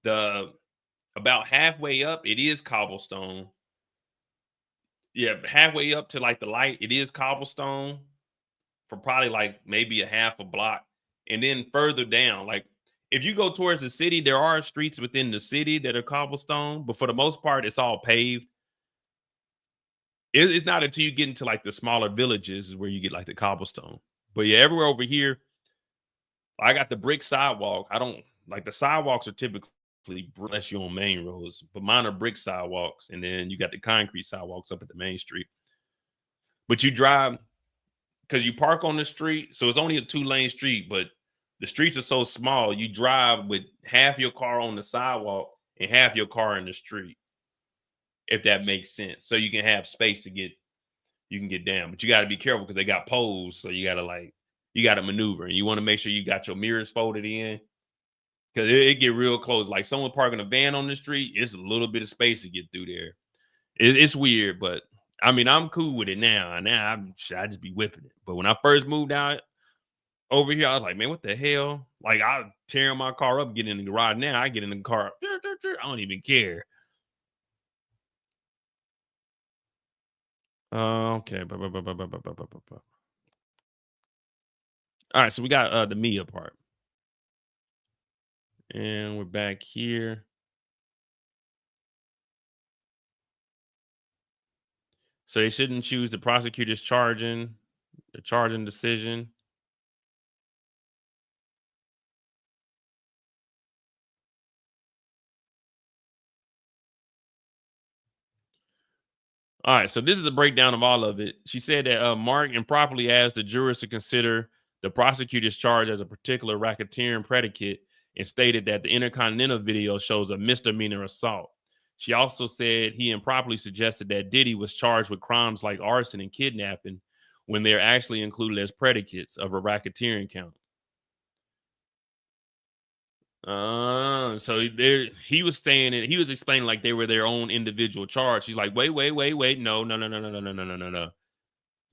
about halfway up, it is cobblestone. Yeah, halfway up to like the light, it is cobblestone for probably like maybe a half a block. And then further down, like if you go towards the city, there are streets within the city that are cobblestone, but for the most part, it's all paved. It's not until you get into like the smaller villages where you get like the cobblestone. But yeah, everywhere over here, I got the brick sidewalk. I don't like the sidewalks are typically unless you're on main roads, but mine are brick sidewalks, and then you got the concrete sidewalks up at the main street. But you drive because you park on the street, so it's only a 2-lane street, but the streets are so small, you drive with half your car on the sidewalk and half your car in the street, if that makes sense. So you can have space to get down, but you got to be careful because they got poles, so you got to maneuver, and you want to make sure you got your mirrors folded in. Because it get real close. Like someone parking a van on the street, it's a little bit of space to get through there. It's weird, but I mean, I'm cool with it now. Now I just be whipping it. But when I first moved out over here, I was like, man, what the hell? Like I tearing my car up, get in the garage. Now I get in the car. I don't even care. Okay. All right, so we got the Mia part. And we're back here. So they shouldn't choose the prosecutor's charging decision. All right, so this is a breakdown of all of it. She said that Mark improperly asked the jurors to consider the prosecutor's charge as a particular racketeering predicate and stated that the Intercontinental video shows a misdemeanor assault. She also said he improperly suggested that Diddy was charged with crimes like arson and kidnapping when they're actually included as predicates of a racketeering count. So he was saying it. He was explaining like they were their own individual charge. She's like, wait, no.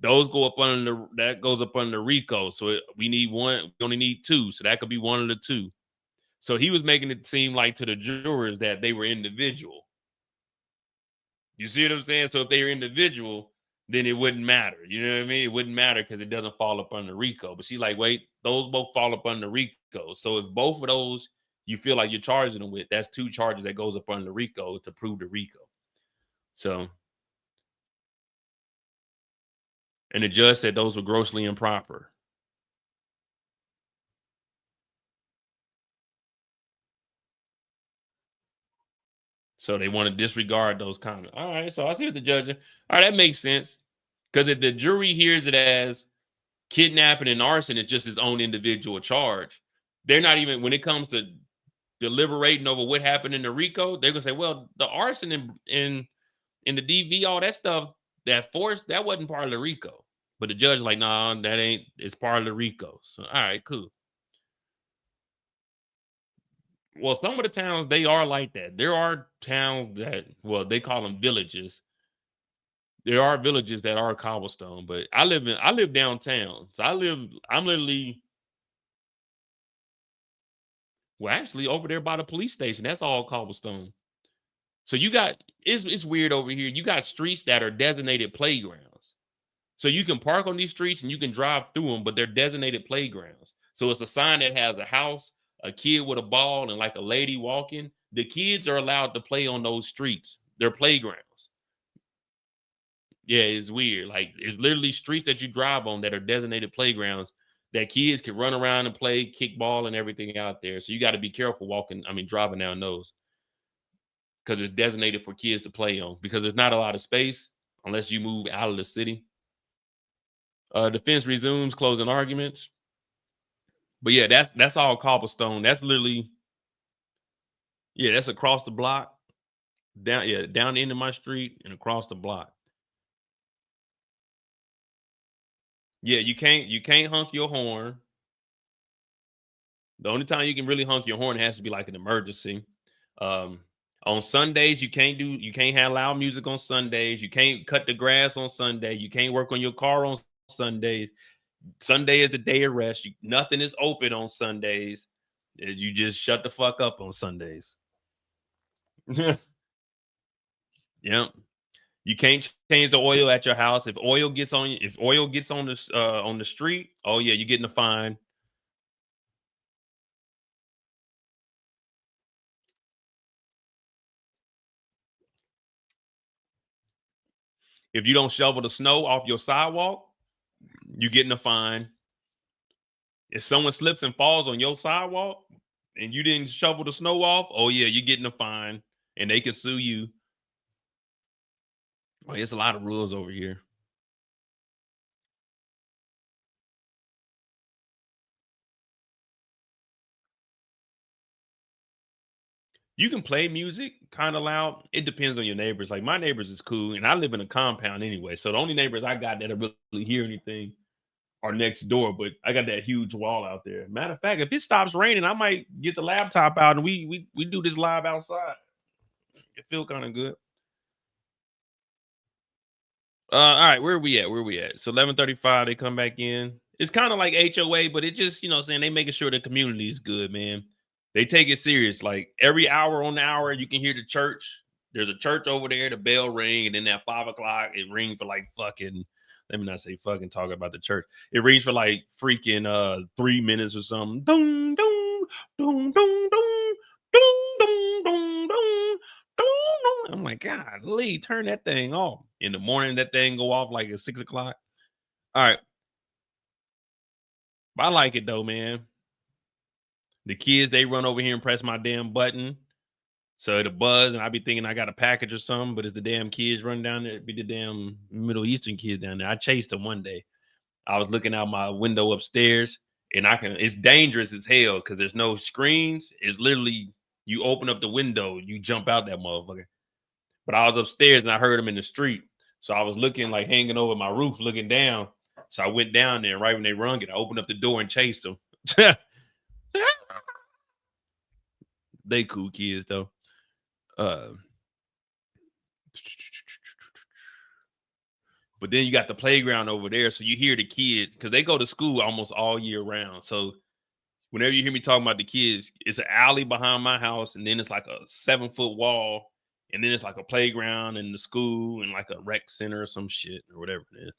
Those go up under that goes up under RICO. So we need one. We only need 2. So that could be one of the 2. So he was making it seem like to the jurors that they were individual. You see what I'm saying? So if they were individual, then it wouldn't matter. You know what I mean? It wouldn't matter because it doesn't fall up under RICO. But she's like, wait, those both fall up under RICO. So if both of those you feel like you're charging them with, that's 2 charges that goes up under RICO to prove the RICO. So, and the judge said those were grossly improper. So they want to disregard those comments. All right, so I see what the judge. All right, that makes sense. Because if the jury hears it as kidnapping and arson, it's just his own individual charge. They're not even, when it comes to deliberating over what happened in the RICO, they're gonna say, well, the arson in the DV, all that stuff, that force, that wasn't part of the RICO. But the judge is like, nah, that ain't, it's part of the RICO. So all right, cool. Well, some of the towns, they are like that. There are towns that, well, they call them villages. There are villages that are cobblestone, but I live downtown. So I'm literally, well, actually over there by the police station. That's all cobblestone. So you got, it's weird over here. You got streets that are designated playgrounds. So you can park on these streets and you can drive through them, but they're designated playgrounds. So it's a sign that has a house, a kid with a ball, and like a lady walking. The kids are allowed to play on those streets. They're playgrounds. Yeah, it's weird. Like, it's literally streets that you drive on that are designated playgrounds that kids can run around and play kickball and everything out there. So you got to be careful driving down those, because it's designated for kids to play on, because there's not a lot of space unless you move out of the city. Defense resumes closing arguments. But yeah, that's all cobblestone. That's literally, yeah, that's across the block. Down the end of my street and across the block. Yeah, you can't honk your horn. The only time you can really honk your horn has to be like an emergency. On Sundays, you can't have loud music on Sundays. You can't cut the grass on Sunday. You can't work on your car on Sundays. Sunday is the day of rest. Nothing is open on Sundays. You just shut the fuck up on Sundays. Yep. You can't change the oil at your house. If oil gets on the street, oh yeah, you're getting a fine. If you don't shovel the snow off your sidewalk, you're getting a fine. If someone slips and falls on your sidewalk and you didn't shovel the snow off, oh yeah, you're getting a fine, and they can sue you. Oh, there's a lot of rules over here. You can play music kind of loud. It depends on your neighbors. Like, my neighbors is cool, and I live in a compound anyway. So the only neighbors I got that really hear anything are next door. But I got that huge wall out there. Matter of fact, if it stops raining, I might get the laptop out and we do this live outside. It feel kind of good. All right, where are we at? So 11:35, they come back in. It's kind of like HOA, but it just, saying, they making sure the community is good, man. They take it serious. Like, every hour on the hour, you can hear the church. There's a church over there, the bell ring, and then at 5 o'clock, it rings for like fucking, let me not say fucking, talk about the church. It rings for like freaking 3 minutes or something. Dong, dong, dong, dong, dong, dong, dong, dong, dong. I'm like, God, Lee, turn that thing off. In the morning, that thing go off like at 6 o'clock. All right. But I like it though, man. The kids, they run over here and press my damn button. So it'll buzz, and I be thinking I got a package or something, but it's the damn kids running down there. It'd be the damn Middle Eastern kids down there. I chased them one day. I was looking out my window upstairs, and it's dangerous as hell because there's no screens. It's literally, you open up the window, you jump out that motherfucker. But I was upstairs and I heard them in the street. So I was looking, like, hanging over my roof, looking down. So I went down there, and right when they rung it, I opened up the door and chased them. They cool kids though. But then you got the playground over there, so you hear the kids because they go to school almost all year round. So whenever you hear me talking about the kids, it's an alley behind my house, and then it's like a 7-foot wall, and then it's like a playground and the school and like a rec center or some shit or whatever it is.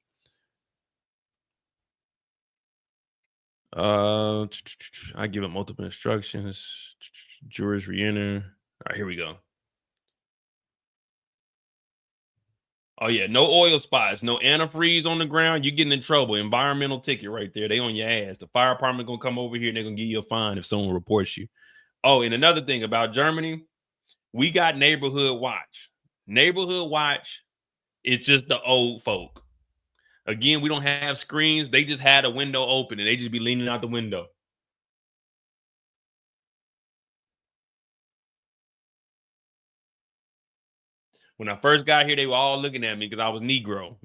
I give it multiple instructions. Jurors re-enter. All right, here we go. Oh yeah, no oil spots, no antifreeze on the ground. You're getting in trouble. Environmental ticket right there. They on your ass. The fire department gonna come over here and they're gonna give you a fine if someone reports you. Oh, and another thing about Germany, we got neighborhood watch. Neighborhood watch is just the old folk. Again, we don't have screens. They just had a window open and they just be leaning out the window. When I first got here, they were all looking at me because I was Negro.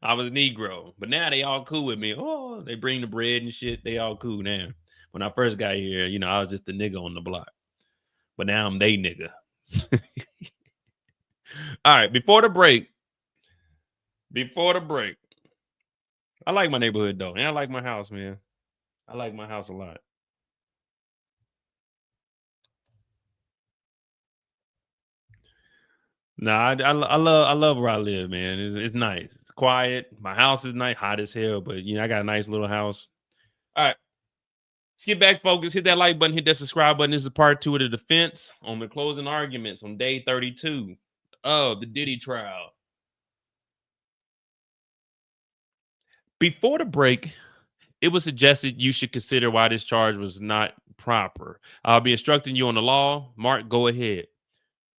I was Negro. But now they all cool with me. Oh, they bring the bread and shit. They all cool now. When I first got here, I was just the nigga on the block. But now I'm they nigga. All right, before the break. I like my neighborhood, though. And I like my house, man. I like my house a lot. Nah, I love where I live, man. It's nice. It's quiet. My house is nice, hot as hell, but I got a nice little house. All right. Let's get back focused. Hit that like button, hit that subscribe button. This is part 2 of the defense on the closing arguments on day 32. of the Diddy trial. Before the break, it was suggested you should consider why this charge was not proper. I'll be instructing you on the law. Mark, go ahead.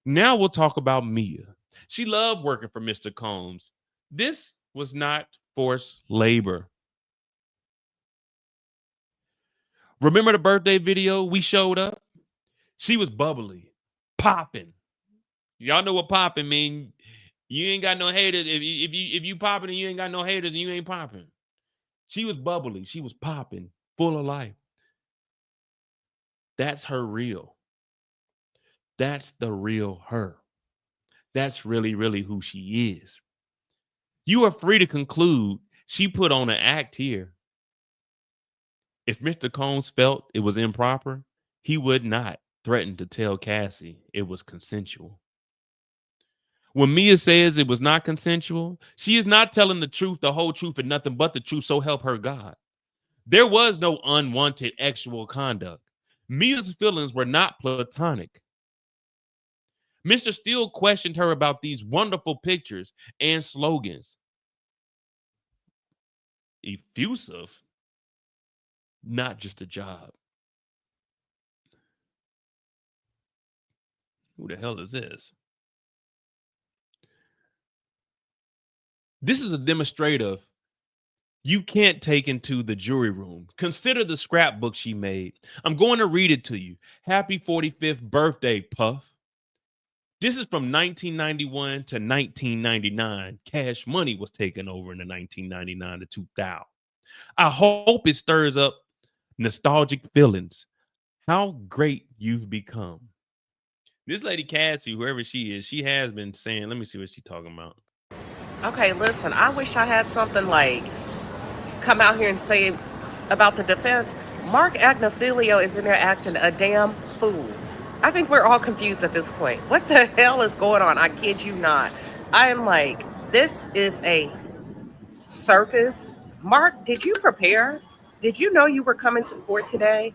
Now we'll talk about Mia. She loved working for Mr. Combs. This was not forced labor. Remember the birthday video we showed up? She was bubbly, popping. Y'all know what popping mean. You ain't got no haters. If you popping and you ain't got no haters, and you ain't popping. She was bubbly. She was popping, full of life. That's her real. That's the real her. That's really, really who she is. You are free to conclude she put on an act here. If Mr. Combs felt it was improper, he would not threaten to tell Cassie it was consensual. When Mia says it was not consensual, she is not telling the truth, the whole truth, and nothing but the truth, so help her God. There was no unwanted sexual conduct. Mia's feelings were not platonic. Mr. Steele questioned her about these wonderful pictures and slogans. Effusive, not just a job. Who the hell is this? This is a demonstrative you can't take into the jury room. Consider the scrapbook she made. I'm going to read it to you. Happy 45th birthday, Puff. This is from 1991 to 1999. Cash Money was taken over in the 1999 to 2000. I hope it stirs up nostalgic feelings. How great you've become. This lady Cassie, whoever she is, she has been saying, let me see what she's talking about. Okay, listen, I wish I had something like to come out here and say about the defense. Mark Agnifilio is in there acting a damn fool. I think we're all confused at this point. What the hell is going on? I kid you not. I am like, this is a circus. Mark, did you prepare? Did you know you were coming to court today?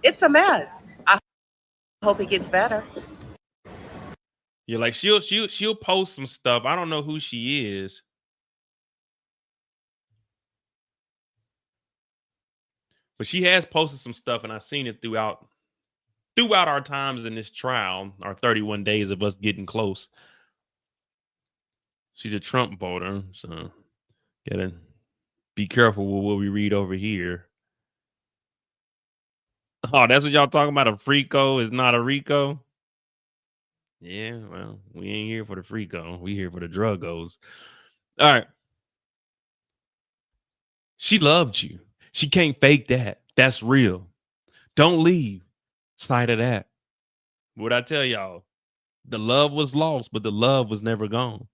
It's a mess. I hope it gets better. Yeah, like she'll post some stuff. I don't know who she is. But she has posted some stuff, and I've seen it throughout our times in this trial, our 31 days of us getting close. She's a Trump voter, so gotta be careful with what we read over here. Oh, that's what y'all talking about? A Frico is not a Rico? Yeah, well, we ain't here for the Frico. We here for the druggos. All right. She loved you. She can't fake that. That's real. Don't leave sight of that. What I tell y'all, the love was lost, but the love was never gone.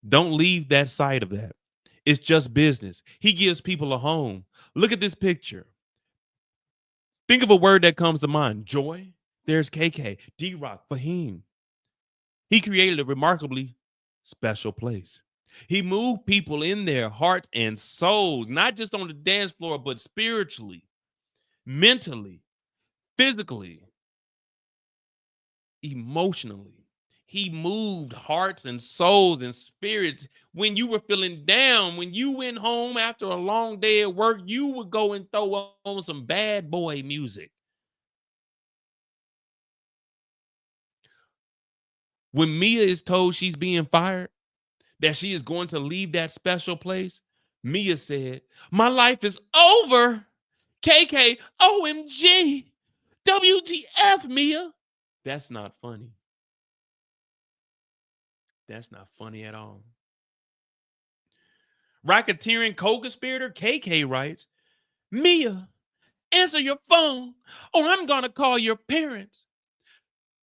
Don't leave that sight of that. It's just business. He gives people a home. Look at this picture. Think of a word that comes to mind. Joy. There's KK, D-Rock, Fahim. He created a remarkably special place. He moved people in their hearts and souls, not just on the dance floor, but spiritually, mentally, physically, emotionally. He moved hearts and souls and spirits. When you were feeling down, when you went home after a long day at work, you would go and throw on some bad boy music. When Mia is told she's being fired, that she is going to leave that special place, Mia said, "My life is over. KK, OMG, WTF, Mia." That's not funny. That's not funny at all. Racketeering co-conspirator KK writes, "Mia, answer your phone or I'm going to call your parents."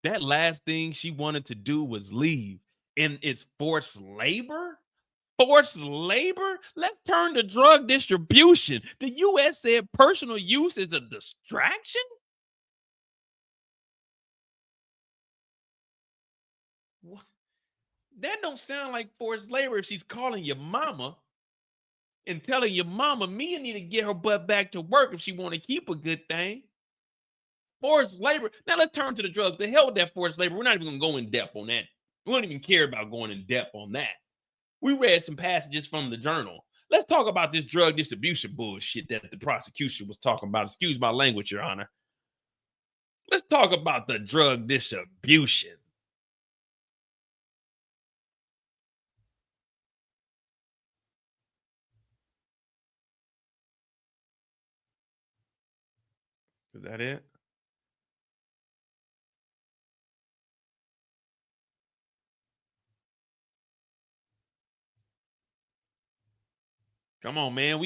That last thing she wanted to do was leave. And it's forced labor? Forced labor? Let's turn to drug distribution. The U.S. said personal use is a distraction? What? That don't sound like forced labor if she's calling your mama and telling your mama, Mia need to get her butt back to work if she want to keep a good thing. Forced labor. Now let's turn to the drugs. The hell with that forced labor. We're not even going to go in depth on that. We don't even care about going in depth on that. We read some passages from the journal. Let's talk about this drug distribution bullshit that the prosecution was talking about. Excuse my language, Your Honor. Let's talk about the drug distribution. Is that it? Come on, man.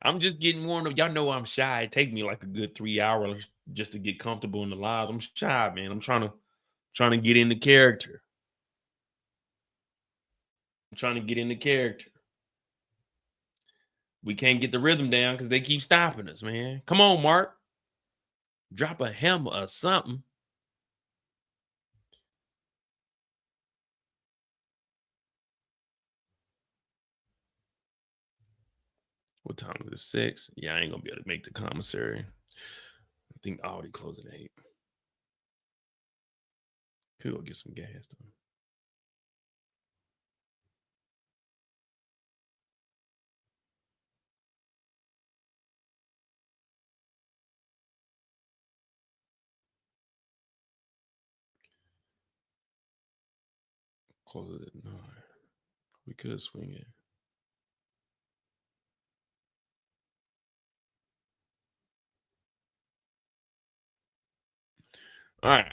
I'm just getting warmed up. Y'all know I'm shy. It take me like a good 3 hours just to get comfortable in the lives. I'm shy, man. I'm trying to get into character. I'm trying to get into character. We can't get the rhythm down because they keep stopping us, man. Come on, Mark. Drop a hammer or something. What time is it? 6? Yeah, I ain't gonna be able to make the commissary. I think I already closed at 8. Could go get some gas though. Close it at 9. We could swing it. All right.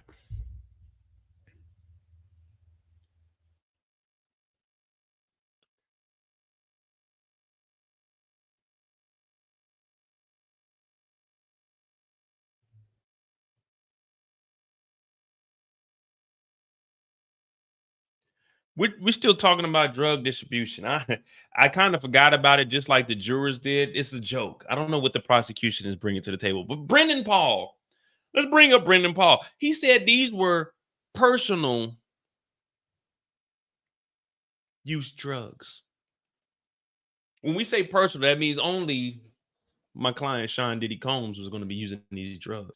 We're still talking about drug distribution. I kind of forgot about it, just like the jurors did. It's a joke. I don't know what the prosecution is bringing to the table. But Brendan Paul, let's bring up Brendan Paul. He said these were personal use drugs. When we say personal, that means only my client Sean Diddy Combs was going to be using these drugs.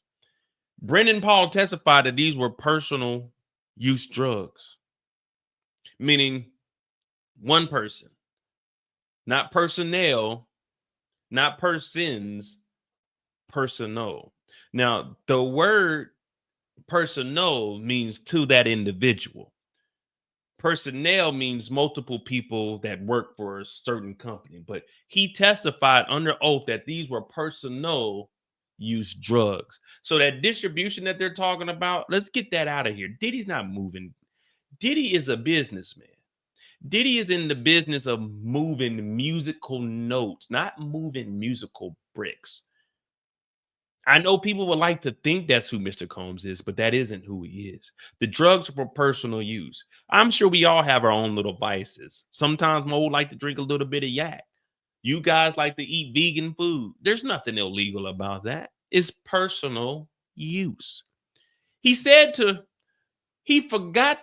Brendan Paul testified that these were personal use drugs, meaning one person, not personnel, not persons, personal. Now, the word personal means to that individual. Personnel means multiple people that work for a certain company, but he testified under oath that these were personal use drugs. So that distribution that they're talking about, let's get that out of here. Diddy's not moving. Diddy is a businessman. Diddy is in the business of moving musical notes, not moving musical bricks. I know people would like to think that's who Mr. Combs is, but that isn't who he is. The drugs are for personal use. I'm sure we all have our own little vices. Sometimes Mo like to drink a little bit of yak. You guys like to eat vegan food. There's nothing illegal about that. It's personal use. He forgot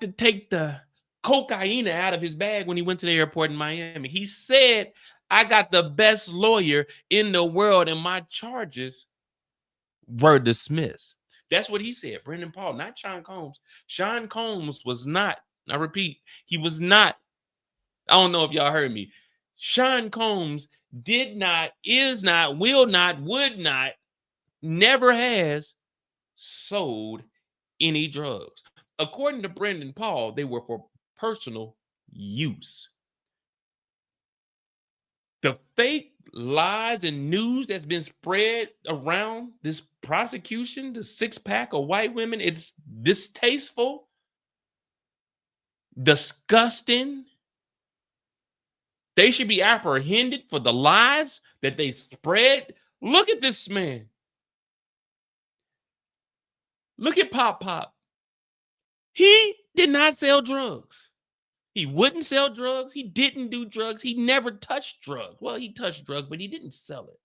to take the cocaine out of his bag when he went to the airport in Miami. He said, I got the best lawyer in the world and my charges were dismissed. That's what he said. Brendan Paul, not Sean Combs. Sean Combs was not, I repeat, he was not, I don't know if y'all heard me. Sean Combs did not, is not, will not, would not, never has sold any drugs. According to Brendan Paul, they were for personal use. The fake lies and news that's been spread around this prosecution, the 6-pack of white women, it's distasteful, disgusting. They should be apprehended for the lies that they spread. Look at this man. Look at Pop Pop. He did not sell drugs. He wouldn't sell drugs. He didn't do drugs. He never touched drugs. Well, he touched drugs, but he didn't sell it.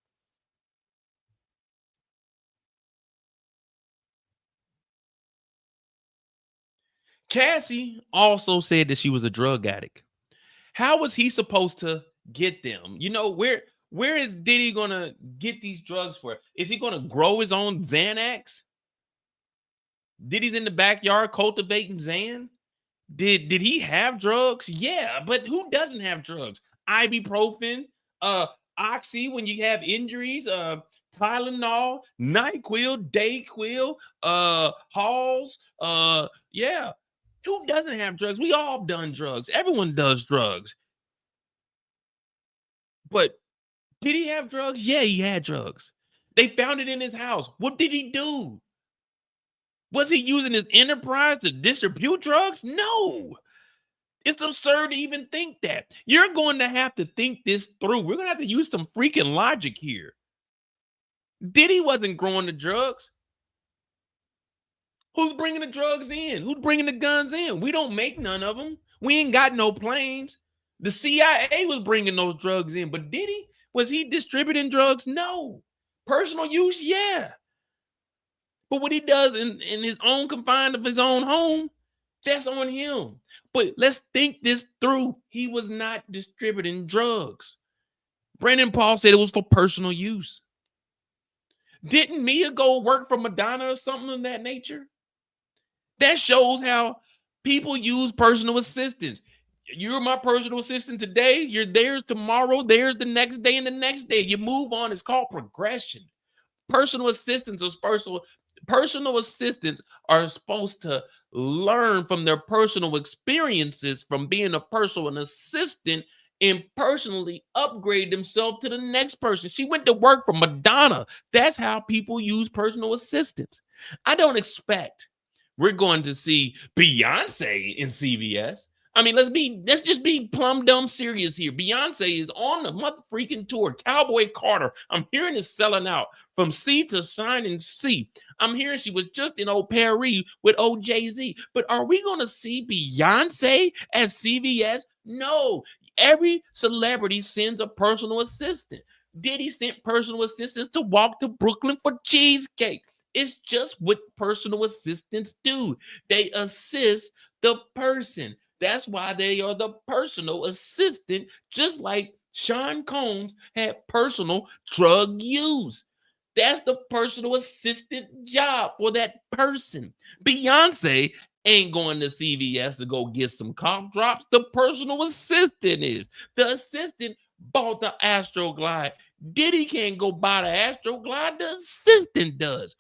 Cassie also said that she was a drug addict. How was he supposed to get them? You know, where is Diddy gonna get these drugs for? Is he gonna grow his own Xanax? Diddy's in the backyard cultivating Xan? Did he have drugs? Yeah, but who doesn't have drugs? Ibuprofen, Oxy when you have injuries, Tylenol, NyQuil, Dayquil, Halls, yeah. Who doesn't have drugs? We all have done drugs. Everyone does drugs. But did he have drugs? Yeah, he had drugs. They found it in his house. What did he do? Was he using his enterprise to distribute drugs? No. It's absurd to even think that. You're going to have to think this through. We're going to have to use some freaking logic here. Diddy wasn't growing the drugs. Who's bringing the drugs in? Who's bringing the guns in? We don't make none of them. We ain't got no planes. The CIA was bringing those drugs in, but Diddy, was he distributing drugs? No. Personal use? Yeah. But what he does in his own confine of his own home, that's on him. But let's think this through. He was not distributing drugs. Brandon Paul said it was for personal use. Didn't Mia go work for Madonna or something of that nature? That shows how people use personal assistants. You're my personal assistant today. You're theirs tomorrow. There's the next day and the next day. You move on. It's called progression. Personal assistants are supposed to learn from their personal experiences from being a personal assistant and personally upgrade themselves to the next person. She went to work for Madonna. That's how people use personal assistants. I don't expect we're going to see Beyonce in CVS. I mean, let's just be plumb dumb serious here. Beyonce is on the mother freaking tour. Cowboy Carter, I'm hearing is selling out from sea to shining sea. I'm hearing she was just in old Paris with old Jay-Z. But are we going to see Beyonce at CVS? No. Every celebrity sends a personal assistant. Diddy sent personal assistants to walk to Brooklyn for cheesecake. It's just what personal assistants do. They assist the person. That's why they are the personal assistant, just like Sean Combs had personal drug use. That's the personal assistant job for that person. Beyonce ain't going to CVS to go get some cough drops. The personal assistant is. The assistant bought the Astroglide. Diddy can't go buy the Astroglide. The assistant does.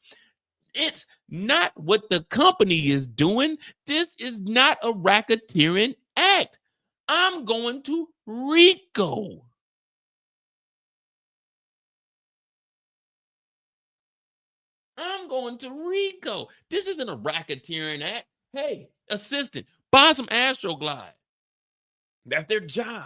It's not what the company is doing. This is not a racketeering act. I'm going to RICO. I'm going to RICO. This isn't a racketeering act. Hey, assistant, buy some Astroglide. That's their job.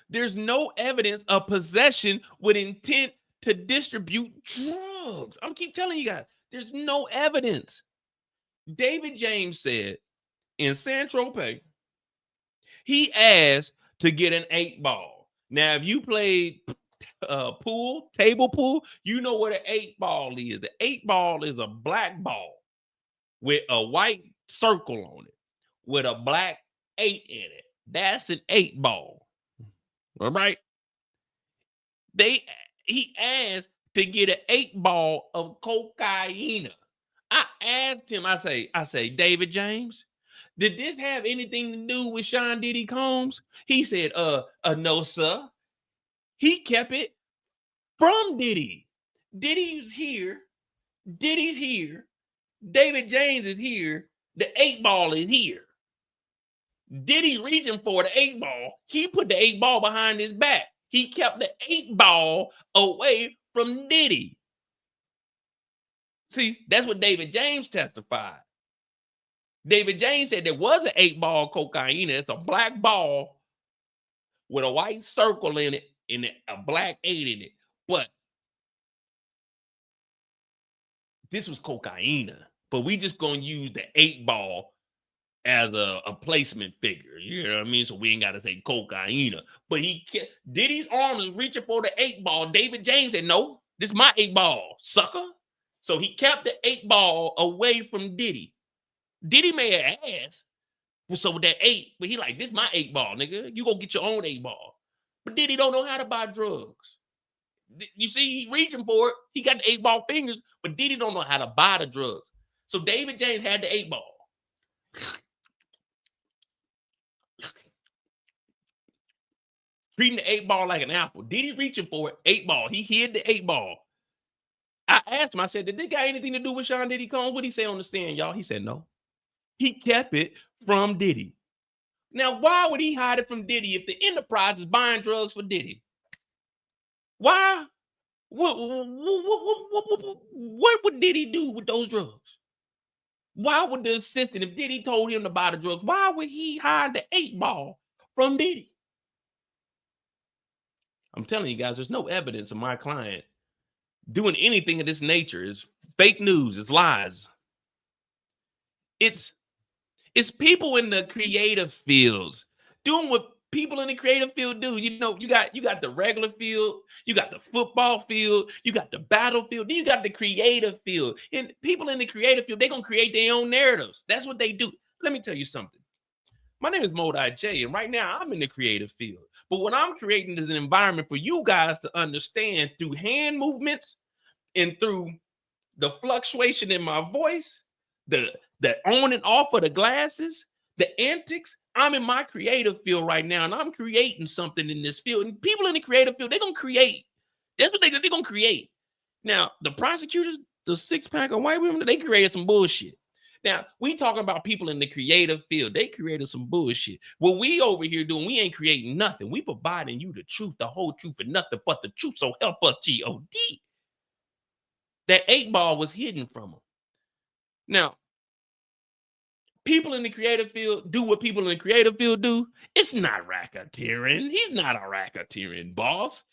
There's no evidence of possession with intent to distribute drugs. I'm keep telling you guys, there's no evidence. David James said in San Tropez, he asked to get an 8-ball. Now, if you played pool, table pool, you know what an 8-ball is. An 8-ball is a black ball with a white circle on it with a black 8 in it. That's an 8-ball. All right. He asked to get an 8-ball of cocaine. I asked him, I say, David James, did this have anything to do with Sean Diddy Combs? He said, no, sir. He kept it from Diddy. Diddy's here. Diddy's here. David James is here. The 8-ball is here. Diddy reaching for the 8-ball. He put the 8-ball behind his back. He kept the 8-ball away from Diddy. See, that's what David James testified. David James said there was an 8-ball cocaine. It's a black ball with a white circle in it and a black 8 in it. But this was cocaine. But we just going to use the 8-ball as a placement figure. You know what I mean? So we ain't got to say cocaine. But Diddy's arm is reaching for the 8-ball. David James said, no, this is my 8-ball, sucker. So he kept the 8-ball away from Diddy. Diddy may have asked, What's up with that 8? But he like, this my 8 ball, nigga. You go get your own 8 ball. But Diddy don't know how to buy drugs. You see, he reaching for it. He got the 8 ball fingers, but Diddy don't know how to buy the drugs. So David James had the 8 ball. Treating the 8 ball like an apple. Diddy reaching for it, 8 ball. He hid the 8 ball. I asked him, I said, did this got anything to do with Sean Diddy Combs? What'd he say on the stand, y'all? He said no. He kept it from Diddy. Now, why would he hide it from Diddy if the enterprise is buying drugs for Diddy? Why? What would Diddy do with those drugs? Why would the assistant, if Diddy told him to buy the drugs, why would he hide the 8 ball from Diddy? I'm telling you guys, there's no evidence of my client doing anything of this nature. It's fake news, it's lies. It's people in the creative fields doing what people in the creative field do. You know, you got the regular field, you got the football field, you got the battlefield, then you got the creative field. And people in the creative field, they're gonna create their own narratives. That's what they do. Let me tell you something. My name is Modi J, and right now I'm in the creative field. But what I'm creating is an environment for you guys to understand through hand movements and through the fluctuation in my voice, the on and off of the glasses, the antics. I'm in my creative field right now, and I'm creating something in this field. And people in the creative field, they're going to create. That's what they're going to create. Now, the prosecutors, the 6-pack of white women, they created some bullshit. Now, we talking about people in the creative field. They created some bullshit. What we over here doing, we ain't creating nothing. We providing you the truth, the whole truth, and nothing but the truth. So help us, G-O-D. That 8 ball was hidden from them. Now, people in the creative field do what people in the creative field do. It's not racketeering. He's not a racketeering boss.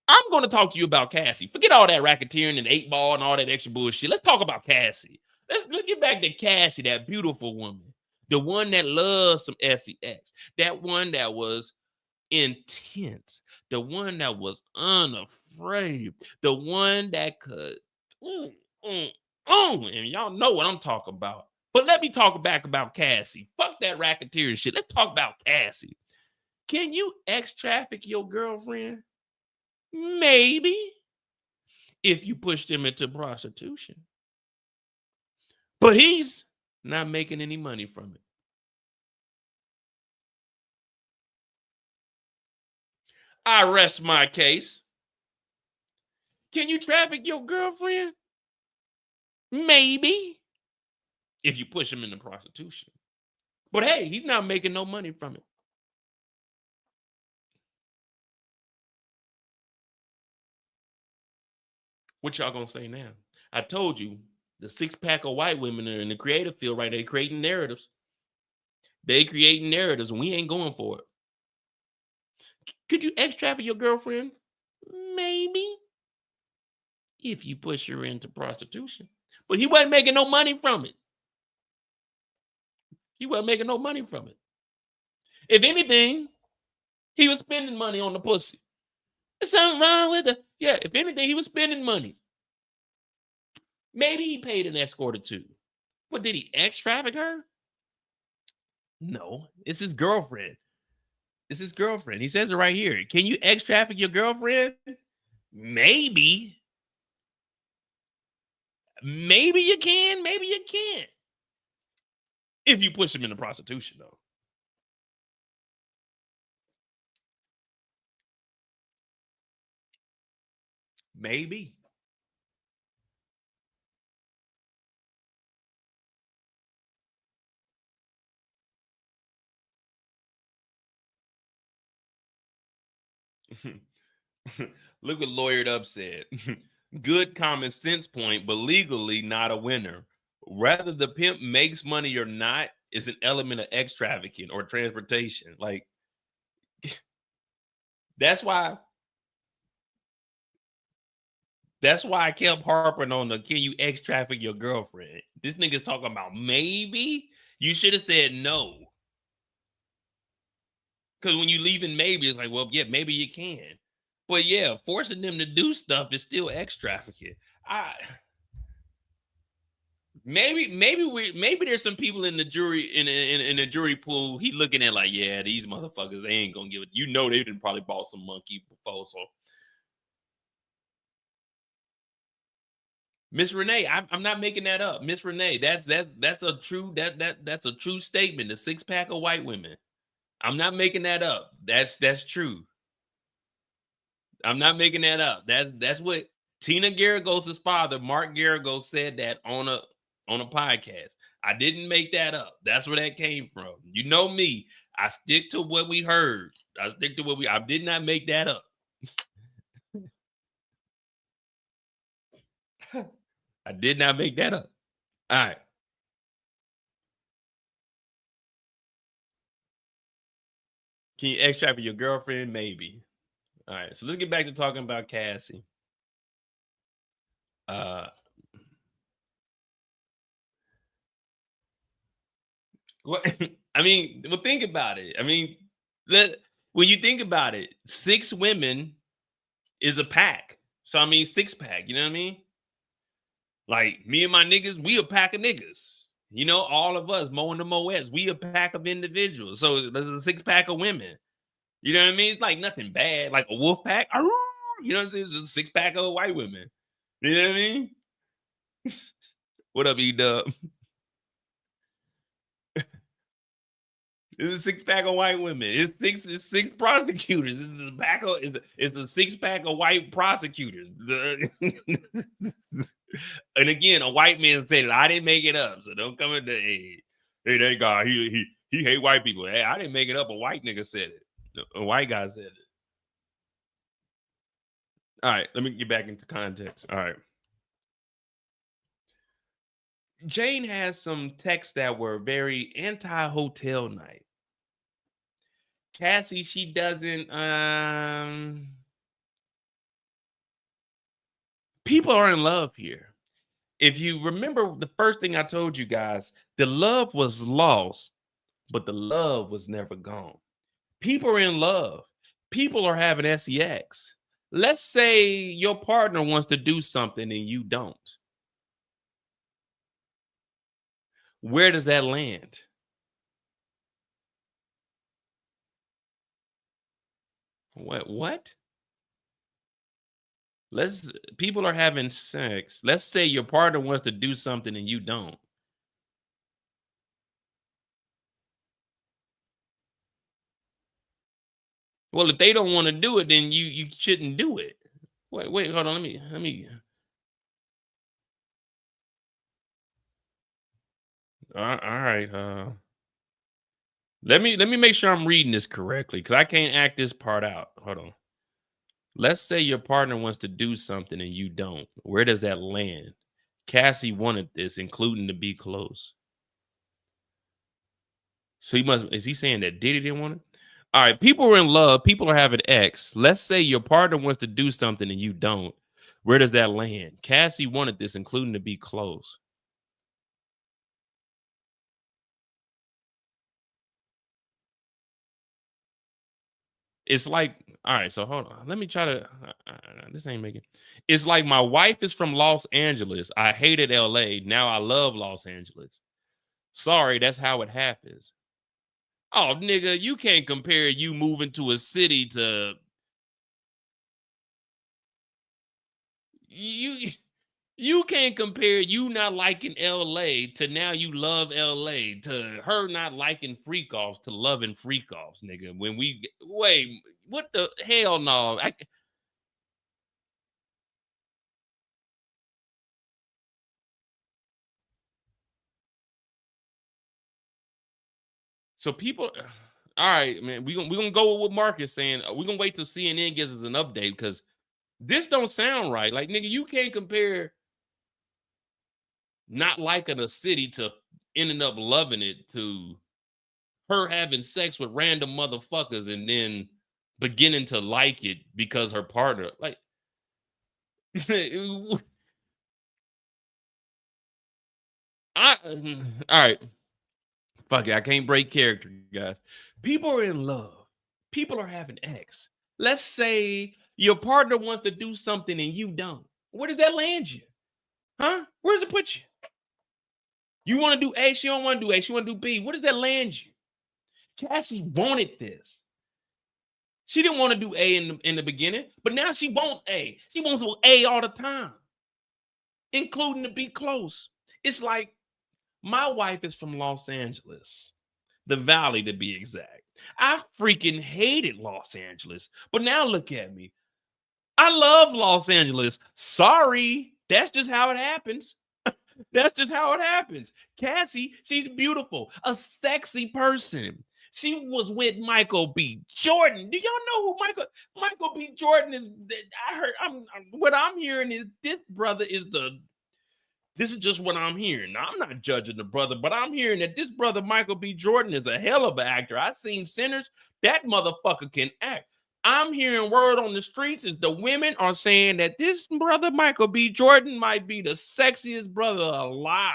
I'm going to talk to you about Cassie. Forget all that racketeering and 8 ball and all that extra bullshit. Let's talk about Cassie. Let's get back to Cassie, that beautiful woman. The one that loves some sex. That one that was intense. The one that was unafraid. The one that could, and y'all know what I'm talking about. But let me talk back about Cassie. Fuck that racketeering shit. Let's talk about Cassie. Can you ex-traffic your girlfriend? Maybe. If you push them into prostitution. But he's not making any money from it. I rest my case. Can you traffic your girlfriend? Maybe. If you push him into prostitution. But hey, he's not making no money from it. What y'all gonna say now? I told you, the 6-pack of white women are in the creative field right there creating narratives. They creating narratives and we ain't going for it. Could you ex-traffic your girlfriend? Maybe. If you push her into prostitution. But he wasn't making no money from it. He wasn't making no money from it. If anything, he was spending money on the pussy. There's something wrong with it. Yeah, if anything, he was spending money. Maybe he paid an escort or two. But did he ex-traffic her? No, it's his girlfriend. It's his girlfriend. He says it right here. Can you ex-traffic your girlfriend? Maybe. Maybe you can, maybe you can't. If you push him into prostitution, though. Maybe. Look what Lawyered Up said. Good common sense point, but legally not a winner. Whether the pimp makes money or not is an element of ex-trafficking or transportation. Like, that's why I kept harping on the can you ex-traffic your girlfriend? This nigga's talking about maybe. You should have said no. Because when you leave in maybe, it's like, well, yeah, maybe you can. But yeah, forcing them to do stuff is still ex-trafficking. maybe there's some people in the jury in the jury pool. He looking at like, yeah, these motherfuckers, they ain't gonna give it. You know, they didn't probably bought some monkey before. So, Miss Renee, I'm not making that up. Miss Renee, that's a true that's a true statement. The 6-pack of white women. I'm not making that up. That's true. I'm not making that up. That's what Tina Garagos' father, Mark Garagos, said that on a podcast. I didn't make that up. That's where that came from. You know me. I stick to what we heard. I stick to what I did not make that up. I did not make that up. All right. Can you extract for your girlfriend? Maybe. All right. So let's get back to talking about Cassie. What I mean, well, think about it. I mean, when you think about it, 6 women is a pack. So I mean, 6-pack. You know what I mean? Like me and my niggas, we a pack of niggas. You know, all of us, Mo and the Moettes, we a pack of individuals. So there's a 6-pack of women. You know what I mean? It's like nothing bad, like a wolf pack. You know what I'm saying? It's a 6-pack of white women. You know what I mean? What up, E-Dub? It's a 6-pack of white women. It's 6 prosecutors. It's a 6-pack of white prosecutors. And again, a white man said it. I didn't make it up. So don't come into hey, that guy. He hate white people. Hey, I didn't make it up. A white nigga said it. A white guy said it. All right, let me get back into context. All right. Jane has some texts that were very anti-hotel night. Cassie, she doesn't people are in love here. If you remember the first thing I told you guys, the love was lost, but the love was never gone. People are in love. People are having sex. Let's say your partner wants to do something and you don't. Where does that land? What? People are having sex. Let's say your partner wants to do something and you don't. Well, if they don't want to do it, then you shouldn't do it. Wait, hold on. Let me. All right. Let me make sure I'm reading this correctly because I can't act this part out. Hold on. Let's say your partner wants to do something and you don't. Where does that land? Cassie wanted this, including to be close. So is he saying that Diddy didn't want it? All right, people are in love. People are having X. Let's say your partner wants to do something and you don't. Where does that land? Cassie wanted this, including to be close. It's like, all right, so hold on. Let me try to, this ain't making. It's like my wife is from Los Angeles. I hated LA. Now I love Los Angeles. Sorry, that's how it happens. Oh, nigga, you can't compare you moving to a city to you can't compare you not liking LA to now you love LA to her not liking freak offs to loving freak offs, nigga. When we wait, what the hell no? So people, all right, man, we gonna go with what Mark is saying. We're gonna wait till CNN gives us an update because this don't sound right. Like, nigga, you can't compare not liking a city to ending up loving it to her having sex with random motherfuckers and then beginning to like it because her partner, like, all right. Fuck it, I can't break character, guys. People are in love. People are having X. Let's say your partner wants to do something and you don't. Where does that land you? Huh? Where does it put you? You want to do A, she don't want to do A, she want to do B. What does that land you? Cassie wanted this. She didn't want to do A in the beginning, but now she wants A. She wants A all the time, including to be close. It's like my wife is from Los Angeles, the Valley to be exact. I freaking hated Los Angeles, but now look at me. I love Los Angeles. Sorry, that's just how it happens. That's just how it happens. Cassie, she's beautiful, a sexy person. She was with Michael B. Jordan. Do y'all know who Michael B. Jordan is? I heard. What I'm hearing is this brother is the. This is just what I'm hearing. Now, I'm not judging the brother, but I'm hearing that this brother Michael B. Jordan is a hell of an actor. I've seen Sinners. That motherfucker can act. I'm hearing word on the streets is the women are saying that this brother Michael B. Jordan might be the sexiest brother alive.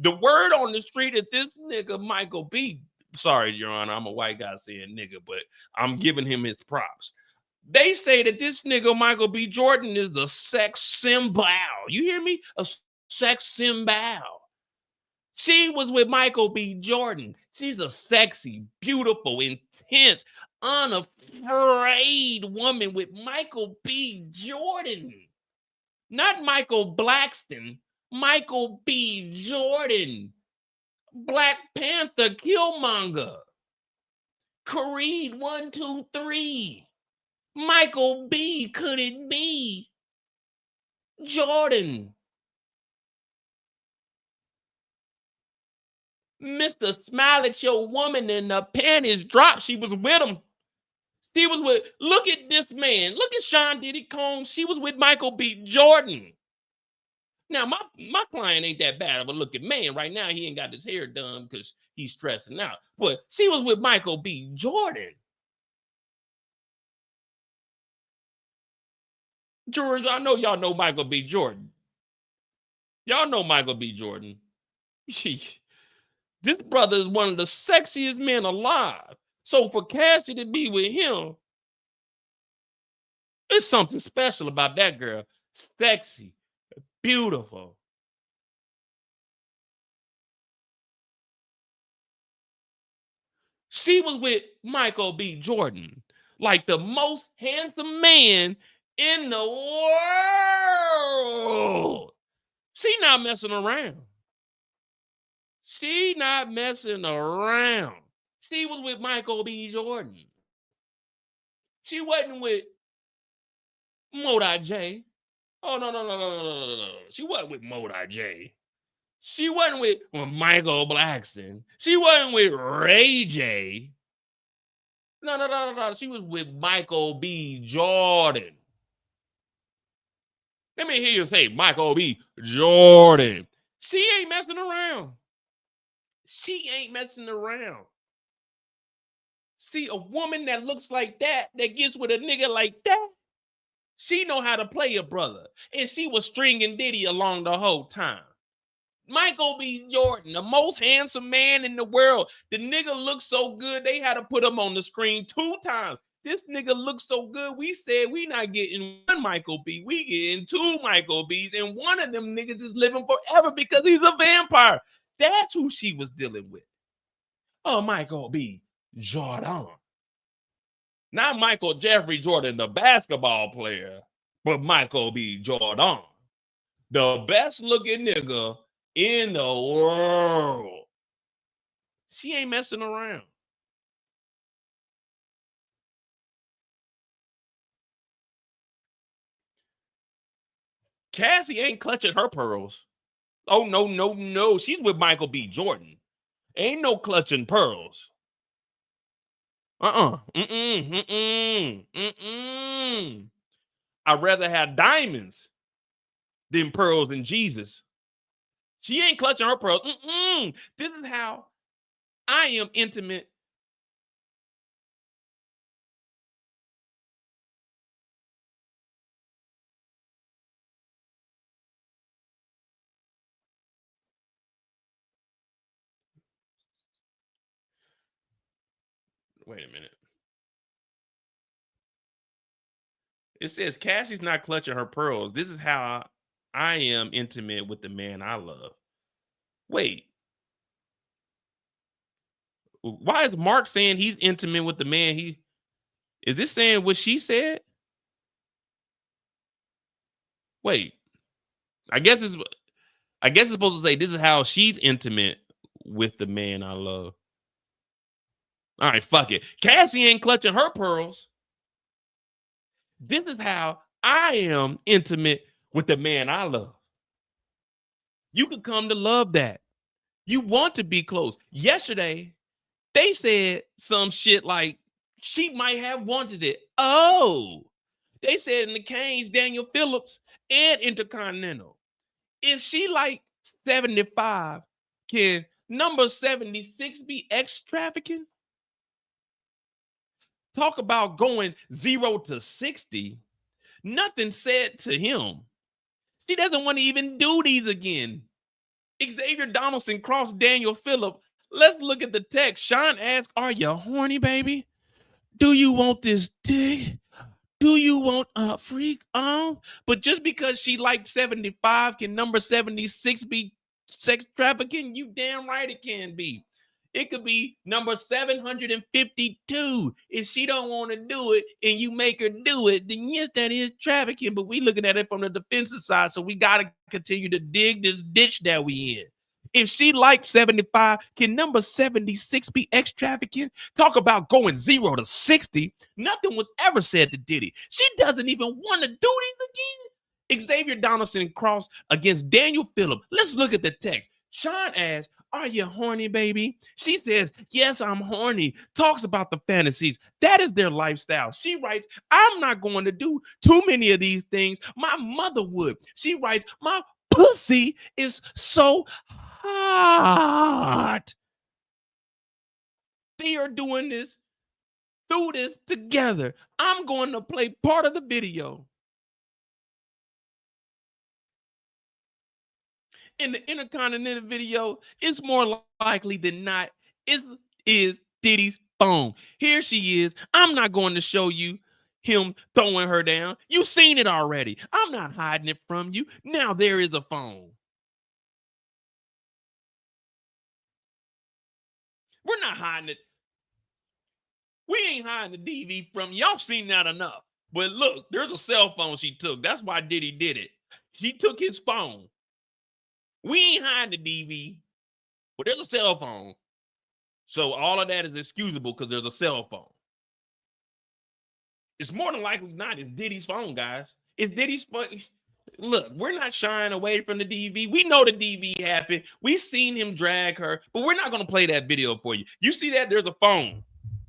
The word on the street is this nigga Michael B. Sorry, Your Honor, I'm a white guy saying nigga, but I'm giving him his props. They say that this nigga Michael B. Jordan is a sex symbol. You hear me? A sex symbol. She was with Michael B. Jordan. She's a sexy, beautiful, intense, unafraid woman with Michael B. Jordan. Not Michael Blackston, Michael B. Jordan. Black Panther, Killmonger. Creed 1, 2, 3. Michael B. Could it be? Jordan. Mr. Smile at your woman and the panties dropped. She was with him. She was with, look at this man. Look at Sean Diddy Combs. She was with Michael B. Jordan. Now, my client ain't that bad of a looking man. Right now, he ain't got his hair done because he's stressing out. But she was with Michael B. Jordan. Jurors, I know y'all know Michael B. Jordan. Y'all know Michael B. Jordan. This brother is one of the sexiest men alive. So for Cassie to be with him, there's something special about that girl. Sexy, beautiful. She was with Michael B. Jordan, like the most handsome man in the world. She not messing around. She not messing around. She was with Michael B. Jordan. She wasn't with Modi J. Oh, no. She wasn't with Modi J. She wasn't with Michael Blackston. She wasn't with Ray J. No. She was with Michael B. Jordan. Let me hear you say Michael B. Jordan. She ain't messing around. She ain't messing around. See, a woman that looks like that gets with a nigga like that, she know how to play a brother. And she was stringing Diddy along the whole time. Michael B. Jordan, the most handsome man in the world. The nigga looks so good, they had to put him on the screen 2 times. This nigga looks so good, we said we not getting one Michael B. We getting 2 Michael B's, and one of them niggas is living forever because he's a vampire. That's who she was dealing with. Oh, Michael B. Jordan. Not Michael Jeffrey Jordan, the basketball player, but Michael B. Jordan. The best looking nigga in the world. She ain't messing around. Cassie ain't clutching her pearls. Oh, no. She's with Michael B. Jordan. Ain't no clutching pearls. I'd rather have diamonds than pearls and Jesus. She ain't clutching her pearls. This is how I am intimate. Wait a minute. It says Cassie's not clutching her pearls. This is how I am intimate with the man I love. Wait. Why is Mark saying he's intimate with the man? Is this saying what she said? Wait. I guess it's supposed to say this is how she's intimate with the man I love. All right, fuck it. Cassie ain't clutching her pearls. This is how I am intimate with the man I love. You could come to love that. You want to be close. Yesterday, they said some shit like she might have wanted it. Oh, they said in the Canes, Daniel Phillips and Intercontinental. If she like 75, can number 76 be X trafficking? Talk about going 0 to 60. Nothing said to him. She doesn't want to even do these again. Xavier Donaldson crossed Daniel Phillip. Let's look at the text. Sean asked, "Are you horny, baby? Do you want this dick? Do you want a freak on?" But just because she liked 75, can number 76 be sex trafficking? You damn right it can be. It could be number 752. If she don't want to do it and you make her do it, then yes, that is trafficking. But we looking at it from the defensive side, so we got to continue to dig this ditch that we in. If she likes 75, can number 76 be X trafficking? Talk about going 0 to 60. Nothing was ever said to Diddy. She doesn't even want to do these again. Xavier Donaldson crossed against Daniel Phillip. Let's look at the text. Sean asked, "Are you horny, baby?" She says, "Yes, I'm horny." Talks about the fantasies. That is their lifestyle. She writes, "I'm not going to do too many of these things. My mother would." She writes, "My pussy is so hot." They are doing this, do this together. I'm going to play part of the video. In the Intercontinental video, it's more likely than not, is Diddy's phone. Here she is. I'm not going to show you him throwing her down. You've seen it already. I'm not hiding it from you. Now there is a phone. We're not hiding it. We ain't hiding the DV from you. Y'all seen that enough. But look, there's a cell phone she took. That's why Diddy did it. She took his phone. We ain't hiding the DV, but there's a cell phone. So all of that is excusable because there's a cell phone. It's more than likely not. It's Diddy's phone, guys. It's Diddy's phone. Look, we're not shying away from the DV. We know the DV happened. We've seen him drag her, but we're not going to play that video for you. You see that? There's a phone.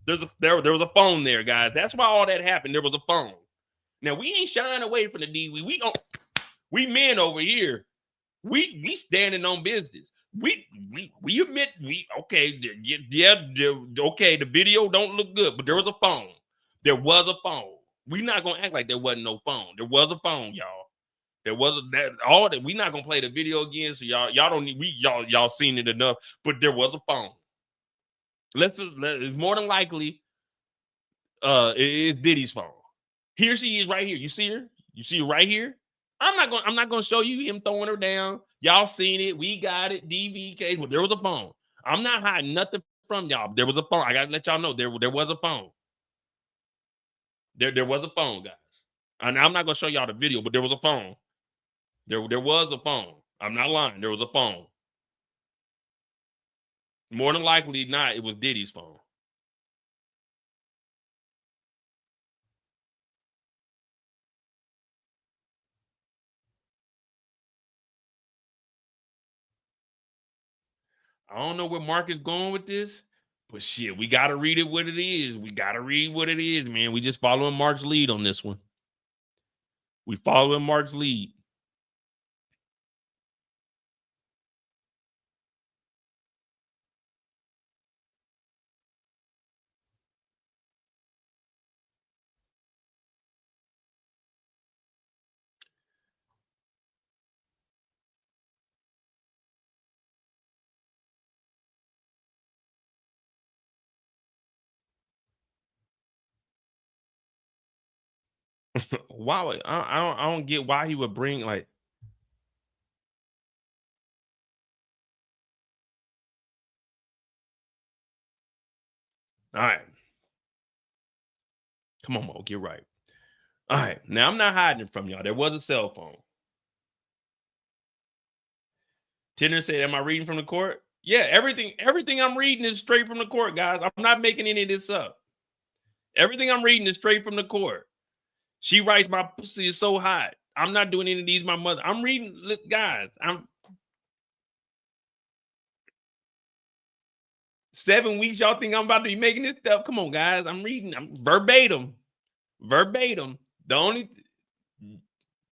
There was a phone there, guys. That's why all that happened. There was a phone. Now, we ain't shying away from the DV. We men over here. We standing on business. We admit okay, the video don't look good, but there was a phone. There was a phone. We not gonna act like there wasn't no phone. There was a phone, y'all. There was all that. We not gonna play the video again, so y'all don't need y'all seen it enough. But there was a phone. It's more than likely it's Diddy's phone. Here she is right here. You see her? You see her right here? I'm not gonna show you him throwing her down. Y'all seen it. We got it. DVK. Well, there was a phone. I'm not hiding nothing from y'all. There was a phone. I gotta let y'all know there was a phone. There was a phone, guys. And I'm not gonna show y'all the video, but there was a phone. There was a phone. I'm not lying. There was a phone. More than likely not, it was Diddy's phone. I don't know where Mark is going with this, but shit, we got to read it what it is. We got to read what it is, man. We just following Mark's lead on this one. We following Mark's lead. Why? I don't get why he would bring like. All right. Come on, Mo, get right. All right. Now, I'm not hiding it from y'all. There was a cell phone. Tinder said, am I reading from the court? Yeah, everything I'm reading is straight from the court, guys. I'm not making any of this up. Everything I'm reading is straight from the court. She writes, my pussy is so hot. I'm not doing any of these, my mother. I'm reading, guys. I'm 7 weeks. Y'all think I'm about to be making this stuff? Come on, guys. I'm reading. I'm verbatim. The only,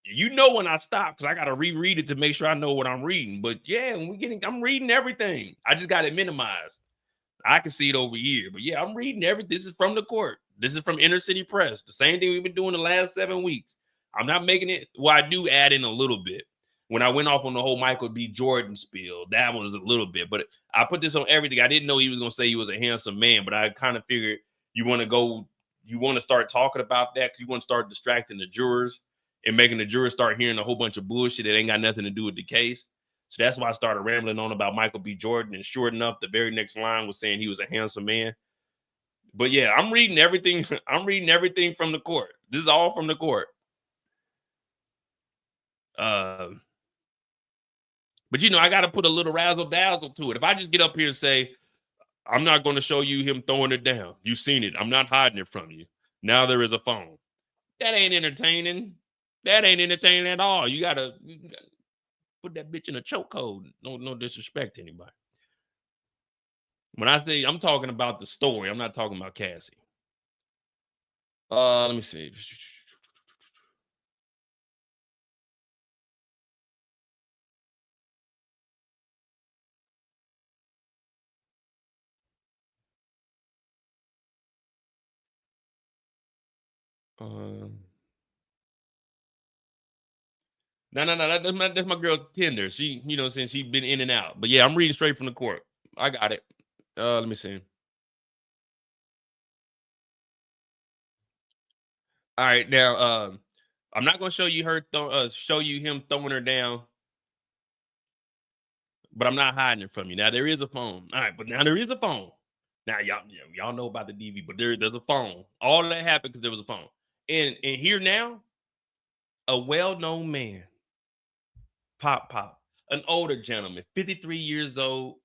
you know, when I stop, because I got to reread it to make sure I know what I'm reading. But yeah, I'm reading everything. I just got it minimized. I can see it over here. But yeah, I'm reading everything. This is from the court. This is from Inner City Press. The same thing we've been doing the last 7 weeks. I'm not making it. Well, I do add in a little bit. When I went off on the whole Michael B. Jordan spiel, that was a little bit. But I put this on everything. I didn't know he was going to say he was a handsome man, but I kind of figured you want to start talking about that because you want to start distracting the jurors and making the jurors start hearing a whole bunch of bullshit that ain't got nothing to do with the case. So that's why I started rambling on about Michael B. Jordan. And sure enough, the very next line was saying he was a handsome man. But yeah, I'm reading everything. I'm reading everything from the court. This is all from the court. But you know, I got to put a little razzle dazzle to it. If I just get up here and say, I'm not going to show you him throwing it down. You've seen it. I'm not hiding it from you. Now there is a phone. That ain't entertaining. That ain't entertaining at all. You gotta put that bitch in a chokehold. No disrespect to anybody. When I say I'm talking about the story, I'm not talking about Cassie. Let me see. No. That's my girl Tinder. She, you know, since she's been in and out. But yeah, I'm reading straight from the court. I got it. Let me see. All right, now I'm not gonna show you him throwing her down, but I'm not hiding it from you. Now there is a phone. All right, but now there is a phone. Now y'all know about the DV, but there's a phone. All of that happened because there was a phone. And here now, a well-known man, Pop, an older gentleman, 53 years old.